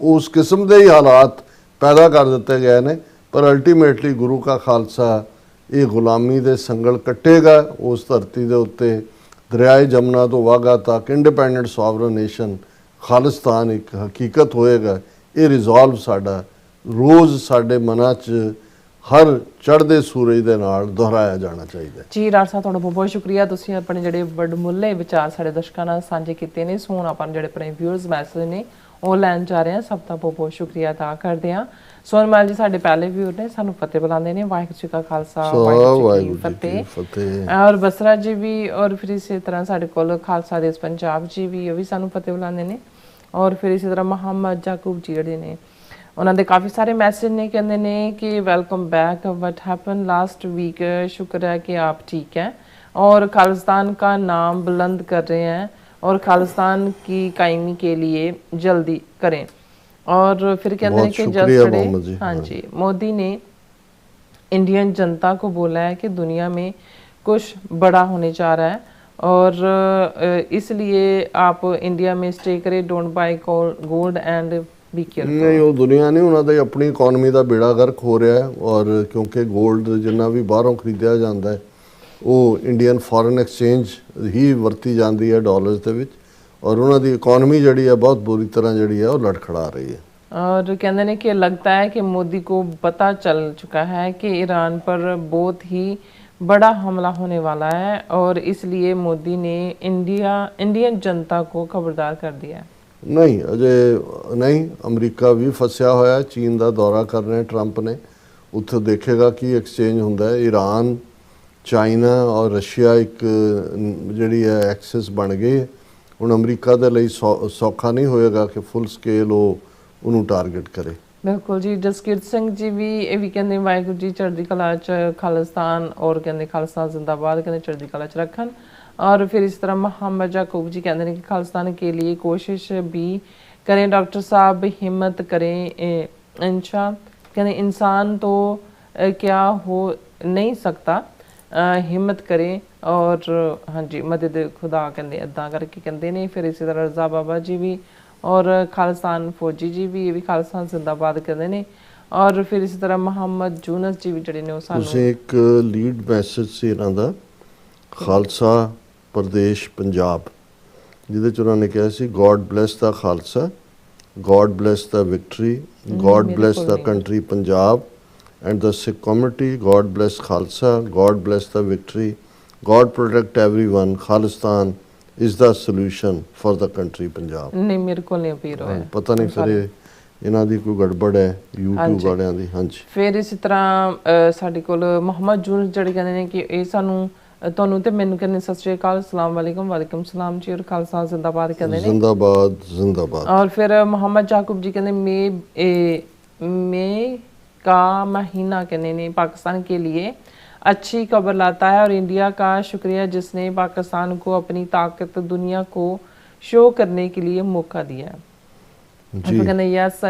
ਉਸ ਕਿਸਮ ਦੇ ਹੀ ਹਾਲਾਤ ਪੈਦਾ ਕਰ ਦਿੱਤੇ ਗਏ ਨੇ। ਪਰ ਅਲਟੀਮੇਟਲੀ ਗੁਰੂ ਕਾ ਖਾਲਸਾ ਇਹ ਗੁਲਾਮੀ ਦੇ ਸੰਗਲ ਕੱਟੇਗਾ ਉਸ ਧਰਤੀ ਦੇ ਉੱਤੇ। ਦਰਿਆਏ ਜਮਨਾ ਤੋਂ ਵਾਘਾ ਤੱਕ ਇੰਡੀਪੈਂਡੈਂਟ ਸੋਵਰਨ ਨੇਸ਼ਨ ਖਾਲਿਸਤਾਨ ਇੱਕ ਹਕੀਕਤ ਹੋਏਗਾ। ਇਹ ਰਿਜ਼ੋਲਵ ਸਾਡਾ ਰੋਜ਼ ਸਾਡੇ ਮਨਾਂ 'ਚ ਹਰ ਚੜ੍ਹਦੇ ਸੂਰਜ ਦੇ ਨਾਲ ਦੁਹਰਾਇਆ ਜਾਣਾ ਚਾਹੀਦਾ ਜੀ। ਰਾਜ ਸਾਹਿਬ ਤੁਹਾਡਾ ਬਹੁਤ ਬਹੁਤ ਸ਼ੁਕਰੀਆ, ਤੁਸੀਂ ਆਪਣੇ ਜਿਹੜੇ ਵੱਡਮੁੱਲੇ ਵਿਚਾਰ ਸਾਡੇ ਦਰਸ਼ਕਾਂ ਨਾਲ ਸਾਂਝੇ ਕੀਤੇ ਨੇ। ਸੋ ਹੁਣ ਆਪਾਂ ਜਿਹੜੇ ਆਪਣੇ ਵਿਊਅਰਸ ਮੈਸੇਜ ਨੇ ਉਹ ਲੈਣ ਜਾ ਰਹੇ ਹਾਂ। ਸਭ ਦਾ ਬਹੁਤ ਬਹੁਤ ਸ਼ੁਕਰੀਆ ਅਦਾ ਕਰਦੇ ਹਾਂ। ਸੋਨਮਾਲ ਜੀ ਸਾਡੇ ਪਹਿਲੇ ਵਿਊਅਰ ਨੇ, ਸਾਨੂੰ ਫਤਿਹ ਬੁਲਾਉਂਦੇ ਨੇ। ਵਾਹਿਗੁਰੂ ਜੀ ਕਾ ਖਾਲਸਾ ਵਾਹਿਗੁਰੂ ਜੀ ਕੀ ਫਤਿਹ। ਔਰ ਬਸਰਾ ਜੀ ਵੀ, ਔਰ ਫਿਰ ਇਸੇ ਤਰ੍ਹਾਂ ਸਾਡੇ ਕੋਲ ਖਾਲਸਾ ਦੇਸ਼ ਪੰਜਾਬ ਜੀ ਵੀ, ਉਹ ਵੀ ਸਾਨੂੰ ਫਤਿਹ ਬੁਲਾਉਂਦੇ ਨੇ। ਔਰ ਫਿਰ ਇਸੇ ਤਰ੍ਹਾਂ ਮੁਹੰਮਦ ਜਾਕੂਬ ਜੀ ਜਿਹੜੇ ਨੇ, ਉਹਨਾਂ ਦੇ ਕਾਫੀ ਸਾਰੇ ਮੈਸੇਜ ਨੇ, ਕਹਿੰਦੇ ਨੇ कि welcome back, what happen last week, शुक्र है कि आप ठीक हैं और खालिस्तान का नाम बुलंद कर रहे हैं और खालिस्तान की कायमी के लिए जल्दी करें। और फिर कहते हैं कि जल्द हाँ जी, मोदी ने इंडियन जनता को बोला है कि दुनिया में कुछ बड़ा होने जा रहा है और इसलिए आप इंडिया में स्टे करें, डोंट बाय गोल्ड एंड नहीं। वो दुनिया नहीं, उन्होंने अपनी इकोनॉमी का बेड़ा गर्क हो रहा है। और क्योंकि गोल्ड जिन्ना भी बाहरों खरीदा जाता है वो इंडियन फॉरेन एक्सचेंज ही वरती जाती है डॉलर्स के विच, और उन्होंने इकोनॉमी जी है बहुत बुरी तरह जी है वो लड़खड़ा रही है। और कहते हैं कि लगता है कि मोदी को पता चल चुका है कि ईरान पर बहुत ही बड़ा हमला होने वाला है और इसलिए मोदी ने इंडियन जनता को खबरदार कर दिया है। नहीं, अजे नहीं। अमरीका भी फसिया होया, चीन का दौरा कर रहे ट्रंप ने, ਉੱਥੇ ਦੇਖੇਗਾ ਕੀ ਐਕਸਚੇਂਜ ਹੁੰਦਾ ਹੈ। ਈਰਾਨ, ਚਾਈਨਾ ਔਰ ਰਸ਼ੀਆ ਇੱਕ ਜਿਹੜੀ ਹੈ ਐਕਸਿਸ ਬਣ ਗਈ ਹੈ। ਹੁਣ ਅਮਰੀਕਾ ਦੇ ਲਈ ਸੌਖਾ ਨਹੀਂ ਹੋਏਗਾ ਕਿ ਫੁੱਲ ਸਕੇਲ ਉਹਨੂੰ ਟਾਰਗੇਟ ਕਰੇ। ਬਿਲਕੁਲ ਜੀ। ਜਸਕੀਰਤ ਸਿੰਘ ਜੀ ਵੀ ਇਹ ਵੀ ਕਹਿੰਦੇ ਵਾਹਿਗੁਰੂ ਜੀ ਚੜ੍ਹਦੀ ਕਲਾ 'ਚ ਖਾਲਿਸਤਾਨ, ਔਰ ਕਹਿੰਦੇ ਖਾਲਿਸਤਾਨ ਜ਼ਿੰਦਾਬਾਦ, ਕਹਿੰਦੇ ਚੜ੍ਹਦੀ ਕਲਾ 'ਚ ਰੱਖਣ। और फिर इस तरह मोहम्मद याकूब जी कहते हैं कि खालिस्तान के लिए कोशिश भी करें डॉक्टर साहब, हिम्मत करें इंशा। कहते इंसान तो क्या हो नहीं सकता, हिम्मत करें और हाँ जी मदद खुदा कहते अदा करके कहते हैं। फिर इसी तरह रजा बाबा जी भी और खालिस्तान फौजी जी भी, ये भी खालिस्तान जिंदाबाद कहते हैं। और फिर इसी तरह मोहम्मद यूनस जी भी ਜਿਹੜੇ ਨੇ ਉਹ ਸਾਨੂੰ एक लीड मैसेज ਸੀ ਇਹਨਾਂ ਦਾ ਖਾਲਸਾ ਪ੍ਰਦੇਸ਼ ਪੰਜਾਬ, ਜਿਹਦੇ 'ਚ ਉਹਨਾਂ ਨੇ ਕਿਹਾ ਸੀ God bless the Khalsa, God bless the victory, God bless the country Punjab and the Sikh community, God bless Khalsa, God bless the victory, God protect everyone, Khalistan is the solution for the country Punjab. ਨਹੀਂ ਮੇਰੇ ਕੋਲ ਨਹੀਂ ਅਪੀਅਰ ਹੋਇਆ, ਪਤਾ ਨਹੀਂ ਫਿਰ ਇਹਨਾਂ ਦੀ ਕੋਈ ਗੜਬੜ ਹੈ YouTube ਵਾਲਿਆਂ ਦੀ। ਹਾਂਜੀ। ਫਿਰ ਇਸੇ ਤਰ੍ਹਾਂ ਸਾਡੇ ਕੋਲ ਮੁਹੰਮਦ ਜੂਨ ਜਿਹੜੇ ਕਹਿੰਦੇ ਨੇ ਕਿ ਇਹ ਸਾਨੂੰ ਤੁਹਾਨੂੰ ਤੇ ਮੈਨੂੰ ਕਹਿੰਦੇ ਸਤਿ ਸ਼੍ਰੀ ਅਕਾਲ, ਅਸਲਾਮ ਵਾਲੇਕਮ, ਵਾਲੇਕਮ ਸਲਾਮ ਜੀ, ਔਰ ਖਾਲਸਾ ਜ਼ਿੰਦਾਬਾਦ ਕਹਿੰਦੇ ਨੇ। ਜ਼ਿੰਦਾਬਾਦ ਜ਼ਿੰਦਾਬਾਦ। और फिर मोहम्मद याकूब जी कहते मई का महीना कहने ने पाकिस्तान के लिए अच्छी खबर लाता है और इंडिया का शुक्रिया जिसने पाकिस्तान को अपनी ताकत दुनिया को शो करने के लिए मौका दिया है। जी। कहते यस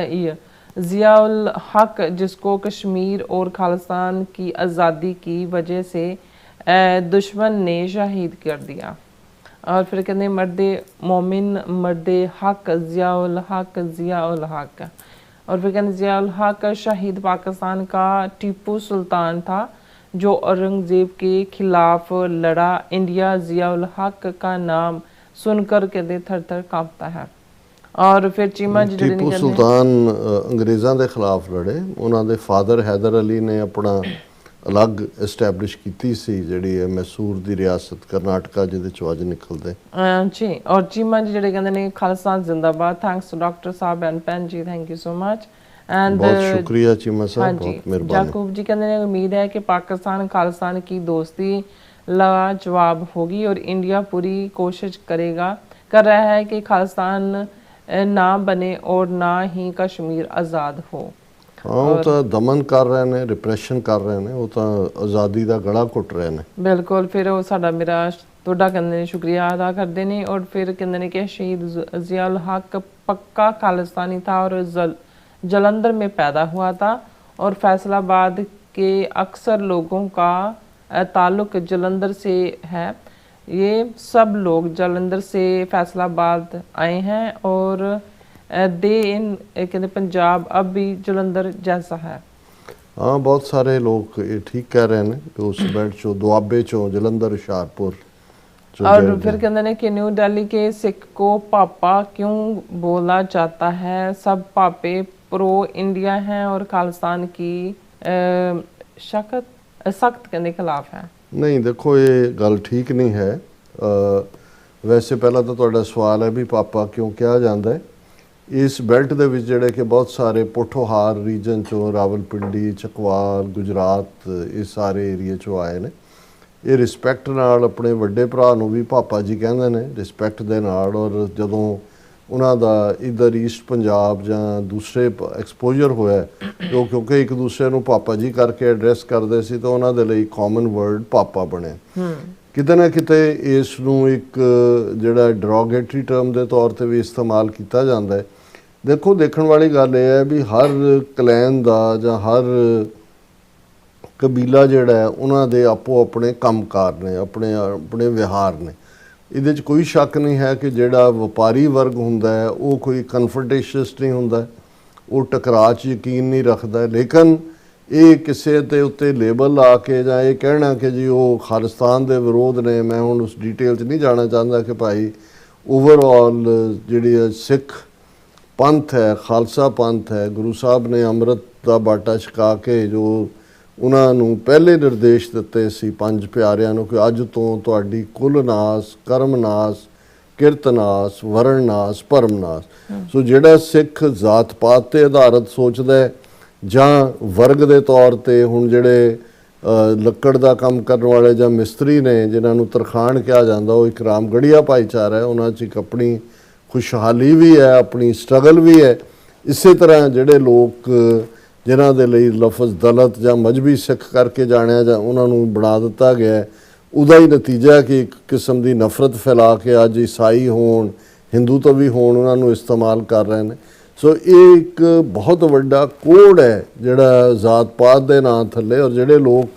ज़ियाउल हक जिसको कश्मीर और खालिस्तान की आज़ादी की वजह से दुश्मन ने शहीद कर दिया। और फिर कहते मर्दे मोमिन मर्दे हक ज़ियाउल हक ज़ियाउल हक। और फिर कहते ज़ियाउल हक शहीद पाकिस्तान का टीपू सुल्तान था जो औरंगज़ेब के खिलाफ लड़ा। इंडिया ज़ियाउल हक का नाम सुनकर कहते थर थर कांपता है। और फिर चीमा जी ਟੀਪੂ ਸੁਲਤਾਨ ਅੰਗਰੇਜ਼ਾਂ ਦੇ ਖਿਲਾਫ ਲੜੇ। ਉਹਨਾਂ ਦੇ ਫਾਦਰ ਹੈਦਰ ਅਲੀ ਨੇ ਆਪਣਾ ਅਲੱਗ ਐਸਟੈਬਲਿਸ਼ ਕੀਤੀ ਸੀ ਜਿਹੜੀ ਹੈ ਮੈਸੂਰ ਦੀ ਰਿਆਸਤ ਕਰਨਾਟਕਾ, ਜਿਹਦੇ ਚੋਂ ਅੱਜ ਨਿਕਲਦੇ जी। और चीमा जी ਜਿਹੜੇ ਕਹਿੰਦੇ ਨੇ ਖਾਲਿਸਤਾਨ ਜ਼ਿੰਦਾਬਾਦ। Thanks doctor Sahib and PAN ਜੀ, thank you so much and ਬਹੁਤ ਸ਼ੁਕਰੀਆ ਚੀਮਾ ਸਾਹਿਬ, ਬਹੁਤ ਮਿਹਰਬਾਨੀ। याकूब जी कहते हैं उम्मीद है कि पाकिस्तान खालिस्तान की दोस्ती लाजवाब होगी और इंडिया पूरी कोशिश कर रहा है कि खालिस्तान ना बने और ना ही कश्मीर आज़ाद हो। ਹਾਂ ਉਹ ਤਾਂ ਦਮਨ ਕਰ ਰਹੇ ਨੇ, ਰਿਪਰੈਸ਼ਨ ਕਰ ਰਹੇ ਨੇ, ਉਹ ਤਾਂ ਆਜ਼ਾਦੀ ਦਾ ਗਲਾ ਘੁੱਟ ਰਹੇ ਨੇ। ਬਿਲਕੁਲ। ਫਿਰ ਉਹ ਸਾਡਾ ਮੇਰਾ ਤੁਹਾਡਾ ਕਹਿੰਦੇ ਨੇ ਸ਼ੁਕਰੀਆ ਅਦਾ ਕਰਦੇ ਨੇ। ਔਰ ਫਿਰ ਕਹਿੰਦੇ ਨੇ ਕਿ शहीद ज़ियाउल हक पक्का खालिस्तानी था और जलंधर में पैदा हुआ था और फैसलाबाद के अक्सर लोगों का ताल्लुक जलंधर से है। ये सब लोग जलंधर से फैसलाबाद आए हैं और कहते पंजाब अब भी जलंधर जैसा है। हाँ बहुत सारे लोग ये ठीक कह रहे हैं कि उस बेल्ट चो दुआबे चो जलंधर हुशियारपुर। और फिर कहते हैं कि न्यू दिल्ली के सिख को पापा क्यों बोला जाता है, सब पापे प्रो इंडिया हैं और खालिस्तान की सख्त कहने खिलाफ है। नहीं देखो ये गल ठीक नहीं है। वैसे पहला तो तुहाडा सवाल है भी पापा क्यों कहा जाता है। इस बेल्ट ਦੇ ਵਿੱਚ ਜਿਹੜੇ ਕਿ ਬਹੁਤ ਸਾਰੇ ਪੋਠੋਹਾਰ ਰੀਜਨ ਚੋਂ, ਰਾਵਲਪਿੰਡੀ, ਚਕਵਾਲ, ਗੁਜਰਾਤ, ਇਹ ਸਾਰੇ ਏਰੀਏ ਚੋਂ ਆਏ ਨੇ। ਇਹ ਰਿਸਪੈਕਟ ਨਾਲ ਆਪਣੇ ਵੱਡੇ ਭਰਾ ਨੂੰ ਵੀ ਪਾਪਾ ਜੀ ਕਹਿੰਦੇ ਨੇ, ਰਿਸਪੈਕਟ ਦੇ ਨਾਲ। ਔਰ ਜਦੋਂ ਉਹਨਾਂ ਦਾ ਇਧਰ ਈਸਟ ਪੰਜਾਬ ਜਾਂ ਦੂਸਰੇ ਐਕਸਪੋਜ਼ਰ ਹੋਇਆ ਉਹ ਕਿਉਂਕਿ ਇੱਕ ਦੂਸਰੇ ਨੂੰ ਪਾਪਾ ਜੀ ਕਰਕੇ ਐਡਰੈਸ ਕਰਦੇ ਸੀ ਤਾਂ ਉਹਨਾਂ ਦੇ ਲਈ ਕਾਮਨ ਵਰਡ ਪਾਪਾ ਬਣਿਆ। ਕਿਤੇ ਨਾ ਕਿਤੇ ਇਸ ਨੂੰ ਇੱਕ ਜਿਹੜਾ ਡਰੋਗੇਟਰੀ ਟਰਮ ਦੇ ਤੌਰ ਤੇ ਵੀ ਇਸਤੇਮਾਲ ਕੀਤਾ ਜਾਂਦਾ ਹੈ। ਦੇਖੋ ਦੇਖਣ ਵਾਲੀ ਗੱਲ ਇਹ ਹੈ ਵੀ ਹਰ ਕਲੈਨ ਦਾ ਜਾਂ ਹਰ ਕਬੀਲਾ ਜਿਹੜਾ ਹੈ ਉਹਨਾਂ ਦੇ ਆਪੋ ਆਪਣੇ ਕੰਮਕਾਰ ਨੇ, ਆਪਣੇ ਆਪਣੇ ਵਿਹਾਰ ਨੇ। ਇਹਦੇ 'ਚ ਕੋਈ ਸ਼ੱਕ ਨਹੀਂ ਹੈ ਕਿ ਜਿਹੜਾ ਵਪਾਰੀ ਵਰਗ ਹੁੰਦਾ ਹੈ ਉਹ ਕੋਈ ਕਨਫਰੰਟੇਸ਼ਨਸ ਨਹੀਂ ਹੁੰਦਾ, ਉਹ ਟਕਰਾਅ 'ਚ ਯਕੀਨ ਨਹੀਂ ਰੱਖਦਾ। ਲੇਕਿਨ ਇਹ ਕਿਸੇ ਦੇ ਉੱਤੇ ਲੇਬਲ ਲਾ ਕੇ ਜਾਂ ਇਹ ਕਹਿਣਾ ਕਿ ਜੀ ਉਹ ਖਾਲਿਸਤਾਨ ਦੇ ਵਿਰੋਧ ਨੇ, ਮੈਂ ਹੁਣ ਉਸ ਡਿਟੇਲ 'ਚ ਨਹੀਂ ਜਾਣਾ ਚਾਹੁੰਦਾ ਕਿ ਭਾਈ ਓਵਰਆਲ ਜਿਹੜੀ ਸਿੱਖ ਪੰਥ ਹੈ, ਖਾਲਸਾ ਪੰਥ ਹੈ, ਗੁਰੂ ਸਾਹਿਬ ਨੇ ਅੰਮ੍ਰਿਤ ਦਾ ਬਾਟਾ ਛਕਾ ਕੇ ਜੋ ਉਹਨਾਂ ਨੂੰ ਪਹਿਲੇ ਨਿਰਦੇਸ਼ ਦਿੱਤੇ ਸੀ ਪੰਜ ਪਿਆਰਿਆਂ ਨੂੰ ਕਿ ਅੱਜ ਤੋਂ ਤੁਹਾਡੀ ਕੁਲ ਨਾਸ, ਕਰਮ ਨਾਸ, ਕਿਰਤ ਨਾਸ, ਵਰਣ ਨਾਸ, ਭਰਮ ਨਾਸ। ਸੋ ਜਿਹੜਾ ਸਿੱਖ ਜ਼ਾਤ ਪਾਤ 'ਤੇ ਆਧਾਰਿਤ ਸੋਚਦਾ ਹੈ ਜਾਂ ਵਰਗ ਦੇ ਤੌਰ ਤੇ ਹੁਣ ਜਿਹੜੇ ਲੱਕੜ ਦਾ ਕੰਮ ਕਰਨ ਵਾਲੇ ਜਾਂ ਮਿਸਤਰੀ ਨੇ ਜਿਨ੍ਹਾਂ ਨੂੰ ਤਰਖਾਣ ਕਿਹਾ ਜਾਂਦਾ, ਉਹ ਇੱਕ ਰਾਮਗੜੀਆ ਭਾਈਚਾਰਾ ਹੈ, ਉਹਨਾਂ 'ਚ ਇੱਕ ਆਪਣੀ ਖੁਸ਼ਹਾਲੀ ਵੀ ਹੈ, ਆਪਣੀ ਸਟਰਗਲ ਵੀ ਹੈ। ਇਸੇ ਤਰ੍ਹਾਂ ਜਿਹੜੇ ਲੋਕ ਜਿਨ੍ਹਾਂ ਦੇ ਲਈ ਲਫ਼ਜ਼ ਦਲਿਤ ਜਾਂ ਮਜ਼੍ਹਬੀ ਸਿੱਖ ਕਰਕੇ ਜਾਣਿਆ ਜਾਂ ਉਹਨਾਂ ਨੂੰ ਬਣਾ ਦਿੱਤਾ ਗਿਆ, ਉਹਦਾ ਹੀ ਨਤੀਜਾ ਕਿ ਇੱਕ ਕਿਸਮ ਦੀ ਨਫ਼ਰਤ ਫੈਲਾ ਕੇ ਅੱਜ ਈਸਾਈ ਹੋਣ, ਹਿੰਦੂ ਤੋਂ ਵੀ ਹੋਣ, ਉਹਨਾਂ ਨੂੰ ਇਸਤੇਮਾਲ ਕਰ ਰਹੇ ਨੇ। ਸੋ ਇਹ ਇੱਕ ਬਹੁਤ ਵੱਡਾ ਕੋਡ ਹੈ ਜਿਹੜਾ ਜ਼ਾਤ ਪਾਤ ਦੇ ਨਾਂ ਥੱਲੇ, ਔਰ ਜਿਹੜੇ ਲੋਕ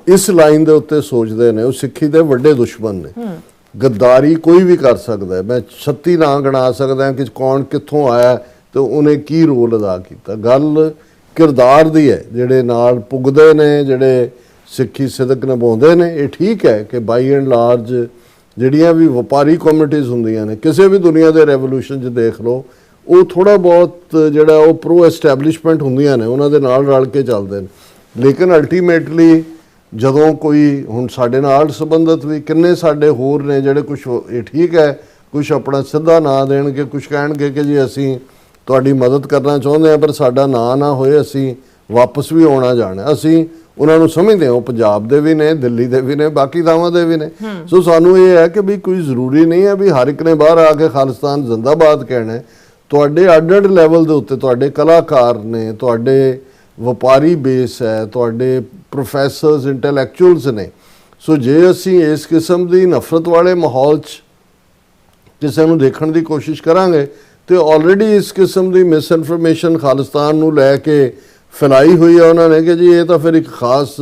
ਇਸ ਲਾਈਨ ਦੇ ਉੱਤੇ ਸੋਚਦੇ ਨੇ ਉਹ ਸਿੱਖੀ ਦੇ ਵੱਡੇ ਦੁਸ਼ਮਣ ਨੇ। ਗੱਦਾਰੀ ਕੋਈ ਵੀ ਕਰ ਸਕਦਾ ਹੈ, ਮੈਂ 36 ਨਾਂ ਗਿਣਾ ਸਕਦਾ ਕਿ ਕੌਣ ਕਿੱਥੋਂ ਆਇਆ ਤੇ ਉਹਨੇ ਕੀ ਰੋਲ ਅਦਾ ਕੀਤਾ। ਗੱਲ ਕਿਰਦਾਰ ਦੀ ਹੈ, ਜਿਹੜੇ ਨਾਲ ਪੁੱਗਦੇ ਨੇ, ਜਿਹੜੇ ਸਿੱਖੀ ਸਿਦਕ ਨਿਭਾਉਂਦੇ ਨੇ। ਇਹ ਠੀਕ ਹੈ ਕਿ ਬਾਈ ਐਂਡ ਲਾਰਜ ਜਿਹੜੀਆਂ ਵੀ ਵਪਾਰੀ ਕਮਿਊਨਿਟੀਜ਼ ਹੁੰਦੀਆਂ ਨੇ ਕਿਸੇ ਵੀ ਦੁਨੀਆ ਦੇ ਰੈਵੋਲੂਸ਼ਨ 'ਚ ਦੇਖ ਲਓ, ਉਹ ਥੋੜ੍ਹਾ ਬਹੁਤ ਜਿਹੜਾ ਉਹ ਪ੍ਰੋ ਐਸਟੈਬਲਿਸ਼ਮੈਂਟ ਹੁੰਦੀਆਂ ਨੇ, ਉਹਨਾਂ ਦੇ ਨਾਲ ਰਲ ਕੇ ਚੱਲਦੇ ਨੇ। ਲੇਕਿਨ ਅਲਟੀਮੇਟਲੀ ਜਦੋਂ ਕੋਈ ਹੁਣ ਸਾਡੇ ਨਾਲ ਸੰਬੰਧਿਤ ਵੀ ਕਿੰਨੇ ਸਾਡੇ ਹੋਰ ਨੇ ਜਿਹੜੇ ਕੁਛ ਇਹ ਠੀਕ ਹੈ ਕੁਛ ਆਪਣਾ ਸਿੱਧਾ ਨਾਂ ਦੇਣਗੇ, ਕੁਛ ਕਹਿਣਗੇ ਕਿ ਜੀ ਅਸੀਂ ਤੁਹਾਡੀ ਮਦਦ ਕਰਨਾ ਚਾਹੁੰਦੇ ਹਾਂ ਪਰ ਸਾਡਾ ਨਾਂ ਨਾ ਹੋਏ, ਅਸੀਂ ਵਾਪਸ ਵੀ ਆਉਣਾ ਜਾਣਾ। ਅਸੀਂ ਉਹਨਾਂ ਨੂੰ ਸਮਝਦੇ ਹਾਂ, ਉਹ ਪੰਜਾਬ ਦੇ ਵੀ ਨੇ, ਦਿੱਲੀ ਦੇ ਵੀ ਨੇ, ਬਾਕੀ ਥਾਵਾਂ ਦੇ ਵੀ ਨੇ। ਸੋ ਸਾਨੂੰ ਇਹ ਹੈ ਕਿ ਵੀ ਕੋਈ ਜ਼ਰੂਰੀ ਨਹੀਂ ਹੈ ਵੀ ਹਰ ਇੱਕ ਨੇ ਬਾਹਰ ਆ ਕੇ ਖਾਲਿਸਤਾਨ ਜ਼ਿੰਦਾਬਾਦ ਕਹਿਣਾ। ਤੁਹਾਡੇ ਅੱਡ-ਅੱਡ ਲੈਵਲ ਦੇ ਉੱਤੇ ਤੁਹਾਡੇ ਕਲਾਕਾਰ ਨੇ, ਤੁਹਾਡੇ ਵਪਾਰੀ ਬੇਸ ਹੈ, ਤੁਹਾਡੇ ਪ੍ਰੋਫੈਸਰਸ, ਇੰਟੈਲੈਕਚੁਅਲਸ ਨੇ। ਸੋ ਜੇ ਅਸੀਂ ਇਸ ਕਿਸਮ ਦੀ ਨਫ਼ਰਤ ਵਾਲੇ ਮਾਹੌਲ 'ਚ ਕਿਸੇ ਨੂੰ ਦੇਖਣ ਦੀ ਕੋਸ਼ਿਸ਼ ਕਰਾਂਗੇ ਤੇ ਆਲਰੇਡੀ ਇਸ ਕਿਸਮ ਦੀ ਮਿਸਇਨਫੋਰਮੇਸ਼ਨ ਖਾਲਿਸਤਾਨ ਨੂੰ ਲੈ ਕੇ ਫੈਲਾਈ ਹੋਈ ਹੈ ਉਹਨਾਂ ਨੇ ਕਿ ਜੀ ਇਹ ਤਾਂ ਫਿਰ ਇੱਕ ਖਾਸ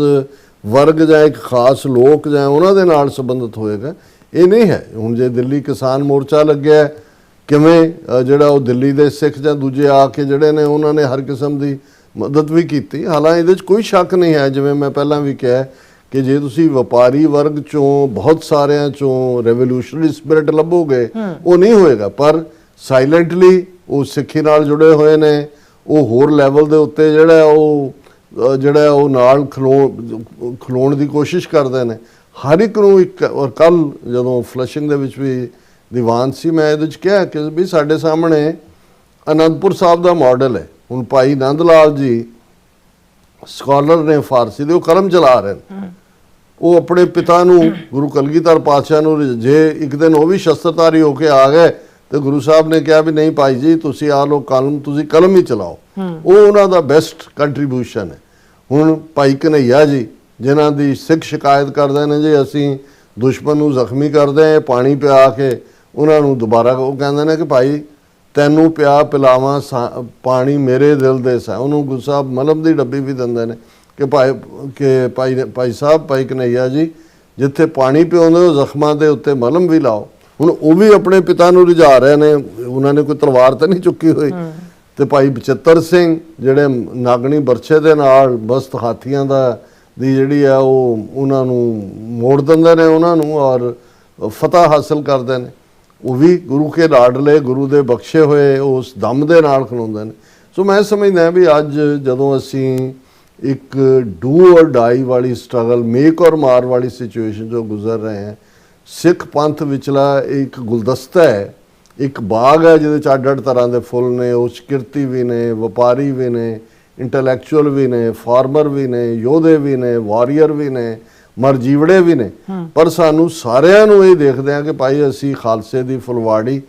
ਵਰਗ ਜਾਂ ਇੱਕ ਖਾਸ ਲੋਕ ਜਾਂ ਉਹਨਾਂ ਦੇ ਨਾਲ ਸੰਬੰਧਿਤ ਹੋਏਗਾ। ਇਹ ਨਹੀਂ ਹੈ। ਹੁਣ ਜੇ ਦਿੱਲੀ ਕਿਸਾਨ ਮੋਰਚਾ ਲੱਗਿਆ, ਕਿਵੇਂ ਜਿਹੜਾ ਉਹ ਦਿੱਲੀ ਦੇ ਸਿੱਖ ਜਾਂ ਦੂਜੇ ਆ ਕੇ ਜਿਹੜੇ ਨੇ ਉਹਨਾਂ ਨੇ ਹਰ ਕਿਸਮ ਦੀ ਮਦਦ ਵੀ ਕੀਤੀ। ਹਾਲਾਂਕਿ ਇਹਦੇ 'ਚ ਕੋਈ ਸ਼ੱਕ ਨਹੀਂ ਹੈ, ਜਿਵੇਂ ਮੈਂ ਪਹਿਲਾਂ ਵੀ ਕਿਹਾ ਕਿ ਜੇ ਤੁਸੀਂ ਵਪਾਰੀ ਵਰਗ 'ਚੋਂ ਬਹੁਤ ਸਾਰਿਆਂ 'ਚੋਂ ਰੈਵੋਲੂਸ਼ਨਰੀ ਸਪਿਰਿਟ ਲੱਭੋਗੇ ਉਹ ਨਹੀਂ ਹੋਏਗਾ, ਪਰ ਸਾਇਲੈਂਟਲੀ ਉਹ ਸਿੱਖੀ ਨਾਲ ਜੁੜੇ ਹੋਏ ਨੇ, ਉਹ ਹੋਰ ਲੈਵਲ ਦੇ ਉੱਤੇ ਜਿਹੜਾ ਉਹ ਨਾਲ ਖਲੋਣ ਦੀ ਕੋਸ਼ਿਸ਼ ਕਰਦੇ ਨੇ ਹਰ ਇੱਕ ਨੂੰ। ਇੱਕ ਔਰ ਕੱਲ ਜਦੋਂ ਫਲਸ਼ਿੰਗ ਦੇ ਵਿੱਚ ਵੀ ਦੀਵਾਨ ਸੀ, ਮੈਂ ਇਹਦੇ 'ਚ ਕਿਹਾ ਕਿ ਵੀ ਸਾਡੇ ਸਾਹਮਣੇ ਅਨੰਦਪੁਰ ਸਾਹਿਬ ਦਾ ਮਾਡਲ ਹੈ। ਹੁਣ ਭਾਈ ਨੰਦ ਲਾਲ ਜੀ ਸਕਾਲਰ ਨੇ ਫਾਰਸੀ ਦੇ, ਉਹ ਕਲਮ ਚਲਾ ਰਹੇ ਨੇ। ਉਹ ਆਪਣੇ ਪਿਤਾ ਨੂੰ ਗੁਰੂ ਕਲਗੀਧਰ ਪਾਤਸ਼ਾਹ ਨੂੰ ਜੇ ਇੱਕ ਦਿਨ ਉਹ ਵੀ ਸ਼ਸਤਰਧਾਰੀ ਹੋ ਕੇ ਆ ਗਏ ਤੇ ਗੁਰੂ ਸਾਹਿਬ ਨੇ ਕਿਹਾ ਵੀ ਨਹੀਂ ਭਾਈ ਜੀ ਤੁਸੀਂ ਆ ਲਓ ਕਲਮ, ਤੁਸੀਂ ਕਲਮ ਹੀ ਚਲਾਓ। ਉਹ ਉਹਨਾਂ ਦਾ ਬੈਸਟ ਕੰਟਰੀਬਿਊਸ਼ਨ ਹੈ। ਹੁਣ ਭਾਈ ਕਨਈਆ ਜੀ ਜਿਨ੍ਹਾਂ ਦੀ ਸਿੱਖ ਸ਼ਿਕਾਇਤ ਕਰਦੇ ਨੇ ਜੀ ਅਸੀਂ ਦੁਸ਼ਮਣ ਨੂੰ ਜ਼ਖਮੀ ਕਰਦੇ ਹਾਂ ਪਾਣੀ ਪਿਆ ਕੇ, ਉਹਨਾਂ ਨੂੰ ਦੁਬਾਰਾ ਉਹ ਕਹਿੰਦੇ ਨੇ ਕਿ ਭਾਈ ਤੈਨੂੰ ਪਿਆ ਪਿਲਾਵਾਂ ਪਾਣੀ ਮੇਰੇ ਦਿਲ ਦੇ ਸਾ। ਉਹਨੂੰ ਗੁਰੂ ਸਾਹਿਬ ਮਲਮ ਦੀ ਡੱਬੀ ਵੀ ਦਿੰਦੇ ਨੇ ਕਿ ਭਾਈ ਸਾਹਿਬ, ਭਾਈ ਕਨਈਆ ਜੀ ਜਿੱਥੇ ਪਾਣੀ ਪਿਆਉਂਦੇ ਹੋ ਜ਼ਖਮਾਂ ਦੇ ਉੱਤੇ ਮਲਮ ਵੀ ਲਾਓ। ਹੁਣ ਉਹ ਵੀ ਆਪਣੇ ਪਿਤਾ ਨੂੰ ਰਿਝਾ ਰਹੇ ਨੇ, ਉਹਨਾਂ ਨੇ ਕੋਈ ਤਲਵਾਰ ਤਾਂ ਨਹੀਂ ਚੁੱਕੀ ਹੋਈ। ਤੇ ਭਾਈ ਬਚਿੱਤਰ ਸਿੰਘ ਜਿਹੜੇ ਨਾਗਣੀ ਬਰਛੇ ਦੇ ਨਾਲ ਬਸਤ ਹਾਥੀਆਂ ਦੀ ਜਿਹੜੀ ਆ ਉਹ ਉਹਨਾਂ ਨੂੰ ਮੋੜ ਦਿੰਦੇ ਨੇ ਉਹਨਾਂ ਨੂੰ ਔਰ ਫਤਹ ਹਾਸਲ ਕਰਦੇ ਨੇ। ਉਹ ਵੀ ਗੁਰੂ ਕੇ ਲਾਡਲੇ, ਗੁਰੂ ਦੇ ਬਖਸ਼ੇ ਹੋਏ ਉਸ ਦਮ ਦੇ ਨਾਲ ਖਲੋਂਦੇ ਨੇ। ਸੋ ਮੈਂ ਸਮਝਦਾ ਵੀ ਅੱਜ ਜਦੋਂ ਅਸੀਂ ਇੱਕ ਡੂ ਔਰ ਡਾਈ ਵਾਲੀ ਸਟਰਗਲ, ਮੇਕ ਔਰ ਮਾਰ ਵਾਲੀ ਸਿਚੁਏਸ਼ਨ ਜੋ ਗੁਜ਼ਰ ਰਹੇ ਹਾਂ, ਸਿੱਖ ਪੰਥ ਵਿਚਲਾ ਇੱਕ ਗੁਲਦਸਤਾ ਹੈ, ਇੱਕ ਬਾਗ ਹੈ ਜਿਹਦੇ 'ਚ ਅੱਡ-ਅੱਡ ਤਰ੍ਹਾਂ ਦੇ ਫੁੱਲ ਨੇ। ਉਹ ਕਿਰਤੀ ਵੀ ਨੇ, ਵਪਾਰੀ ਵੀ ਨੇ, ਇੰਟੈਲੈਕਚੁਅਲ ਵੀ ਨੇ, ਫਾਰਮਰ ਵੀ ਨੇ, ਯੋਧੇ ਵੀ ਨੇ, ਵਾਰੀਅਰ ਵੀ ਨੇ, ਮਰਜੀਵੜੇ ਵੀ ਨੇ। ਪਰ ਸਾਨੂੰ ਸਾਰਿਆਂ ਨੂੰ ਇਹ ਦੇਖਦੇ ਹਾਂ ਕਿ ਭਾਈ ਅਸੀਂ ਖਾਲਸੇ ਦੀ ਫੁਲਵਾੜੀ,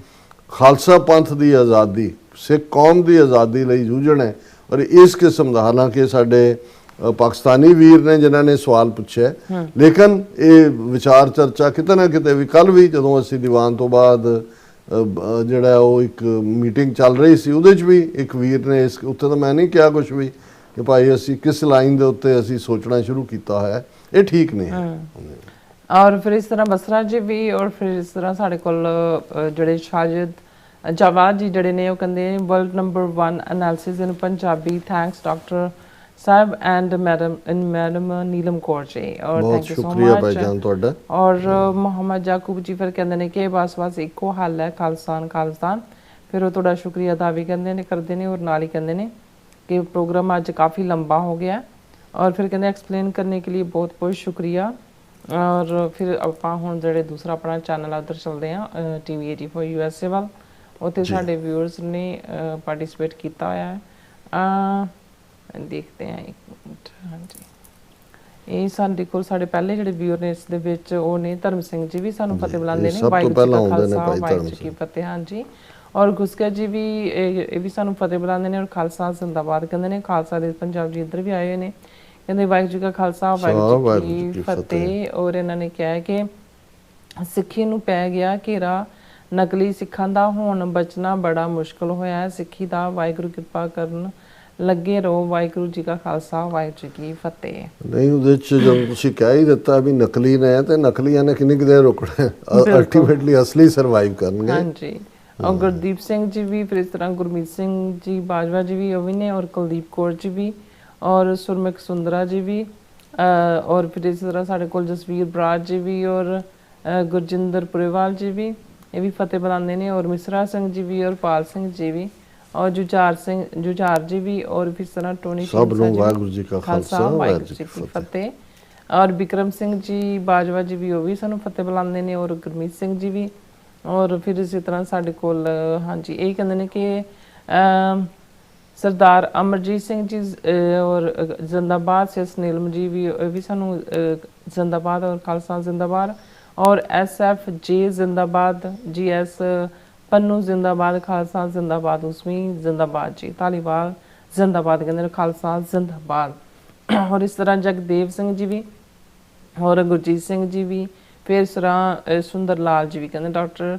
ਖਾਲਸਾ ਪੰਥ ਦੀ ਆਜ਼ਾਦੀ, ਸਿੱਖ ਕੌਮ ਦੀ ਆਜ਼ਾਦੀ ਲਈ ਜੂਝਣਾ ਹੈ। ਔਰ ਇਸ ਕਿਸਮ ਦਾ, ਹਾਲਾਂਕਿ ਸਾਡੇ ਪਾਕਿਸਤਾਨੀ ਵੀਰ ਨੇ ਜਿਨ੍ਹਾਂ ਨੇ ਸਵਾਲ ਪੁੱਛਿਆ, ਲੇਕਿਨ ਇਹ ਵਿਚਾਰ ਚਰਚਾ ਕਿਤੇ ਨਾ ਕਿਤੇ ਵੀ ਕੱਲ ਵੀ ਜਦੋਂ ਅਸੀਂ ਦੀਵਾਨ ਤੋਂ ਬਾਅਦ ਜਿਹੜਾ ਉਹ ਇੱਕ ਮੀਟਿੰਗ ਚੱਲ ਰਹੀ ਸੀ ਉਹਦੇ 'ਚ ਵੀ ਇੱਕ ਵੀਰ ਨੇ ਇਸ ਉੱਤੇ ਤਾਂ ਮੈਂ ਨਹੀਂ ਕਿਹਾ ਕੁਛ ਵੀ ਕਿ ਭਾਈ ਅਸੀਂ ਕਿਸ ਲਾਈਨ ਦੇ ਉੱਤੇ ਅਸੀਂ ਸੋਚਣਾ ਸ਼ੁਰੂ ਕੀਤਾ ਹੋਇਆ, ਇਹ ਠੀਕ ਨਹੀਂ ਹੈ। ਔਰ ਫਿਰ ਇਸ ਤਰ੍ਹਾਂ ਬਸਰਾ ਜੀ ਵੀ ਔਰ ਫਿਰ ਇਸ ਤਰ੍ਹਾਂ ਸਾਡੇ ਕੋਲ ਜਿਹੜੇ ਸ਼ਾਹਿਦ ਜਵਾਦ ਜੀ ਜਿਹੜੇ ਨੇ ਉਹ ਕਹਿੰਦੇ world number 1 analysis in Punjabi, thanks doctor Sahib and madam Neelam Kaur ji. ਔਰ thank you so much Bhaijaan ਤੁਹਾਡਾ। ਔਰ ਮੁਹੰਮਦ ਜਾਕੂਬ ਜੀ ਫਿਰ ਕਹਿੰਦੇ ਨੇ ਕਿ ਬਸ ਇੱਕੋ ਹੱਲ ਹੈ ਖਾਲਿਸਤਾਨ। ਫਿਰ ਉਹ ਤੁਹਾਡਾ ਸ਼ੁਕਰੀਆ ਅਦਾ ਵੀ ਕਹਿੰਦੇ ਨੇ ਕਰਦੇ ਨੇ ਔਰ ਨਾਲ ਹੀ ਕਹਿੰਦੇ ਨੇ ਕਿ ਪ੍ਰੋਗਰਾਮ ਅੱਜ ਕਾਫੀ ਲੰਬਾ ਹੋ ਗਿਆ ਔਰ ਫਿਰ ਕਹਿੰਦੇ ਐਕਸਪਲੇਨ ਕਰਨੇ के लिए बहुत बहुत शुक्रिया। और फिर ਆਪਾਂ ਹੁਣ ਜਿਹੜੇ ਦੂਸਰਾ ਆਪਣਾ ਚੈਨਲ ਆ ਉਧਰ ਚੱਲਦੇ ਆ TV 84 USA ਵੱਲ, ਉੱਥੇ ਸਾਡੇ ਵਿਊਅਰਸ ਨੇ ਪਾਰਟਿਸਿਪੇਟ ਕੀਤਾ ਹੋਇਆ ਹੈ। ਦੇਖਦੇ ਹਾਂ ਇੱਕ ਮਿੰਟ। ਹਾਂਜੀ, ਇਹ ਸਾਡੇ ਕੋਲ ਸਾਡੇ ਪਹਿਲੇ ਜਿਹੜੇ ਵਿਊਅਰ ਨੇ ਇਸ ਦੇ ਵਿੱਚ ਉਹ ਨੇ ਧਰਮ ਸਿੰਘ ਜੀ ਵੀ ਸਾਨੂੰ ਫਤਿਹ ਬੁਲਾਉਂਦੇ ਨੇ। ਸਭ ਤੋਂ ਪਹਿਲਾਂ ਆਉਂਦੇ ਨੇ ਭਾਈ ਵਾਹਿਗੁਰੂ ਧਰਮ ਜੀ ਕੀ ਸਿੰਘ। ਫਤਿਹ। ਹਾਂਜੀ, ਔਰ ਗੁਸਕਾ ਜੀ ਵੀ ਇਹ ਵੀ ਸਾਨੂੰ ਫਤਿਹ ਬੁਲਾਉਂਦੇ ਨੇ ਔਰ ਖਾਲਸਾ ਜ਼ਿੰਦਾਬਾਦ ਕਹਿੰਦੇ ਨੇ। ਖਾਲਸਾ ਦੇ ਪੰਜਾਬ ਜੀ ਇੱਧਰ ਵੀ ਆਏ ਹੋਏ ਨੇ, ਕਹਿੰਦੇ ਵਾਹਿਗੁਰੂ ਜੀ ਕਾ ਖਾਲਸਾ ਵਾਹਿਗੁਰੂ ਜੀ ਕੀ ਫਤਿਹ। ਔਰ ਇਹਨਾਂ ਨੇ ਕਿਹਾ ਕਿ ਸਿੱਖੀ ਨੂੰ ਪੈ ਗਿਆ ਘੇਰਾ, ਨਕਲੀ ਸਿੱਖਾਂ ਦਾ ਹੁਣ ਬਚਣਾ ਬੜਾ ਮੁਸ਼ਕਲ ਹੋਇਆ ਹੈ। ਸਿੱਖੀ ਦਾ ਵਾਹਿਗੁਰੂ ਕਿਰਪਾ ਕਰਨ, ਲੱਗੇ ਰਹੋ। ਵਾਹਿਗੁਰੂ ਜੀ ਕਾ ਖਾਲਸਾ ਵਾਹਿਗੁਰੂ ਜੀ ਕੀ ਫਤਿਹ। ਨਹੀਂ, ਉਹਦੇ ਚ ਜਦੋਂ ਤੁਸੀਂ ਕਹਿ ਹੀ ਦਿੱਤਾ ਵੀ ਨਕਲੀ ਨੇ, ਤੇ ਨਕਲੀਆਂ ਨੇ ਕਿੰਨੀ ਕੁ ਦੇਰ ਰੁਕਣਾ, ਅਲਟੀਮੇਟਲੀ ਅਸਲੀ ਸਰਵਾਈਵ ਕਰਨਗੇ। ਹਾਂਜੀ, ਔਰ ਗੁਰਦੀਪ ਸਿੰਘ ਜੀ ਵੀ, ਫਿਰ ਇਸ ਤਰ੍ਹਾਂ ਗੁਰਮੀਤ ਸਿੰਘ ਜੀ ਬਾਜਵਾ ਜੀ ਵੀ ਉਹ ਵੀ ਨੇ, ਔਰ ਕੁਲਦੀਪ ਕੌਰ ਜੀ ਵੀ, ਔਰ ਸੁਰਮੁਖ ਸੁੰਦਰਾ ਜੀ ਵੀ, ਔਰ ਫਿਰ ਇਸ ਤਰ੍ਹਾਂ ਸਾਡੇ ਕੋਲ ਜਸਵੀਰ ਬਰਾੜ ਜੀ ਵੀ, ਔਰ ਗੁਰਜਿੰਦਰ ਪੁਰੇਵਾਲ ਜੀ ਵੀ, ਇਹ ਵੀ ਫਤਿਹ ਬੁਲਾਉਂਦੇ ਨੇ, ਔਰ ਮਿਸਰਾ ਸਿੰਘ ਜੀ ਵੀ, ਔਰ ਪਾਲ ਸਿੰਘ ਜੀ ਵੀ, ਔਰ ਜੁਝਾਰ ਜੀ ਵੀ, ਔਰ ਫਿਰ ਇਸ ਤਰ੍ਹਾਂ ਟੋਨੀ ਸਭ ਨੂੰ ਵਾਹਿਗੁਰੂ ਜੀ ਕਾ ਖਾਲਸਾ ਵਾਹਿਗੁਰੂ ਜੀ ਕੀ ਫਤਿਹ। ਔਰ ਬਿਕਰਮ ਸਿੰਘ ਜੀ ਬਾਜਵਾ ਜੀ ਵੀ ਉਹ ਵੀ ਸਾਨੂੰ ਫਤਿਹ ਬੁਲਾਉਂਦੇ ਨੇ, ਔਰ ਗੁਰਮੀਤ ਸਿੰਘ ਜੀ ਵੀ, ਔਰ ਫਿਰ ਇਸੇ ਤਰ੍ਹਾਂ ਸਾਡੇ ਕੋਲ ਹਾਂਜੀ ਇਹ ਕਹਿੰਦੇ ਨੇ ਕਿ ਸਰਦਾਰ ਅਮਰਜੀਤ ਸਿੰਘ ਜੀ ਔਰ ਜ਼ਿੰਦਾਬਾਦ, ਸਿਸ ਨੀਲਮ ਜੀ ਵੀ ਇਹ ਵੀ ਸਾਨੂੰ ਜ਼ਿੰਦਾਬਾਦ ਔਰ ਖਾਲਸਾ ਜ਼ਿੰਦਾਬਾਦ, ਔਰ SF ਜੇ ਜ਼ਿੰਦਾਬਾਦ, GS ਪੰਨੂ ਜ਼ਿੰਦਾਬਾਦ, ਖਾਲਸਾ ਜ਼ਿੰਦਾਬਾਦ, ਉਸਮੀ ਜ਼ਿੰਦਾਬਾਦ ਜੀ, ਧਾਲੀਵਾਲ ਜ਼ਿੰਦਾਬਾਦ ਕਹਿੰਦੇ ਨੇ, ਖਾਲਸਾ ਜ਼ਿੰਦਾਬਾਦ। ਔਰ ਇਸ ਤਰ੍ਹਾਂ ਜਗਦੇਵ ਸਿੰਘ ਜੀ ਵੀ, ਔਰ ਗੁਰਜੀਤ ਸਿੰਘ ਜੀ ਵੀ, ਫਿਰ ਇਸ ਤਰ੍ਹਾਂ ਸੁੰਦਰ ਲਾਲ ਜੀ ਵੀ ਕਹਿੰਦੇ ਡਾਕਟਰ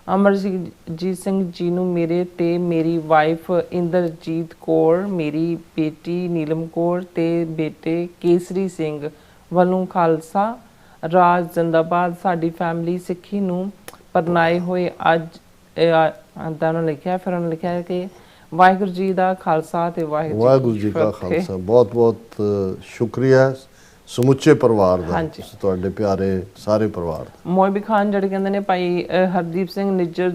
ਅਮਰਜੀਤ ਸਿੰਘ ਜੀ ਨੂੰ ਮੇਰੇ ਤੇ ਮੇਰੀ ਵਾਈਫ ਇੰਦਰਜੀਤ ਕੌਰ, ਮੇਰੀ ਬੇਟੀ ਨੀਲਮ ਕੌਰ ਤੇ ਬੇਟੇ ਕੇਸਰੀ ਸਿੰਘ ਵੱਲੋਂ ਖਾਲਸਾ ਰਾਜ ਜ਼ਿੰਦਾਬਾਦ। ਸਾਡੀ ਫੈਮਿਲੀ ਸਿੱਖੀ ਨੂੰ ਪਰਨਾਏ ਹੋਏ ਅੱਜ ਇੱਦਾਂ ਉਹਨੇ ਲਿਖਿਆ। ਫਿਰ ਉਹਨੇ ਲਿਖਿਆ ਕਿ ਵਾਹਿਗੁਰੂ ਜੀ ਦਾ ਖਾਲਸਾ ਤੇ ਵਾਹਿਗੁਰੂ ਜੀ ਕਾ ਖਾਲਸਾ। ਬਹੁਤ ਬਹੁਤ ਸ਼ੁਕਰੀਆ ਸਮੁੱਚੇ ਪਰਿਵਾਰ ਦਾ, ਤੁਹਾਡੇ ਪਿਆਰੇ ਸਾਰੇ ਪਰਿਵਾਰ ਦਾ। ਮੋਇਬੀ ਖਾਨ ਜਿਹੜੇ ਕਹਿੰਦੇ ਨੇ ਭਾਈ ਹਰਦੀਪ ਸਿੰਘ ਨਿੱਜਰ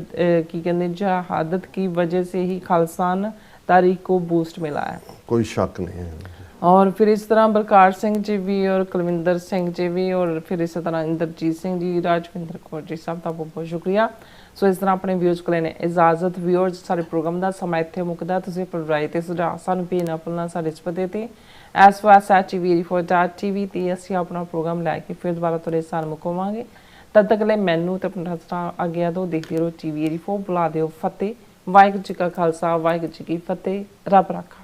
ਕੀ ਕਹਿੰਦੇ ਜਹਾਦਤ की वजह से ही खालसान तारीख को बूस्ट मिला है, कोई शक नहीं है। और फिर इस तरह बलकार सिंह जी भी, और कुलविंदर सिंह जी भी, और फिर इस तरह इंद्रजीत सिंह जी, राजविंदर कौर जी, सब का बहुत बहुत शुक्रिया। सो इस तरह अपने व्यूअर्स को लेने इजाजत। व्यूअर्स सारे प्रोग्राम का समा इत्थे मुकदा। तुसीं पढ़ाई ते सुझाव सानूं भेजना भुलना साडे इस पते ते SYSTV ते असीं अपना प्रोग्राम लैके फिर दोबारा तुहाडे साथ मुकावांगे। तद तक ले मैनूं ते अपना आग्या दो। देखदे रहो TV 84। बुला दिओ फतेह। वाहिगुरू जी का खालसा वाहिगुरू जी की फतेह। रब राखा।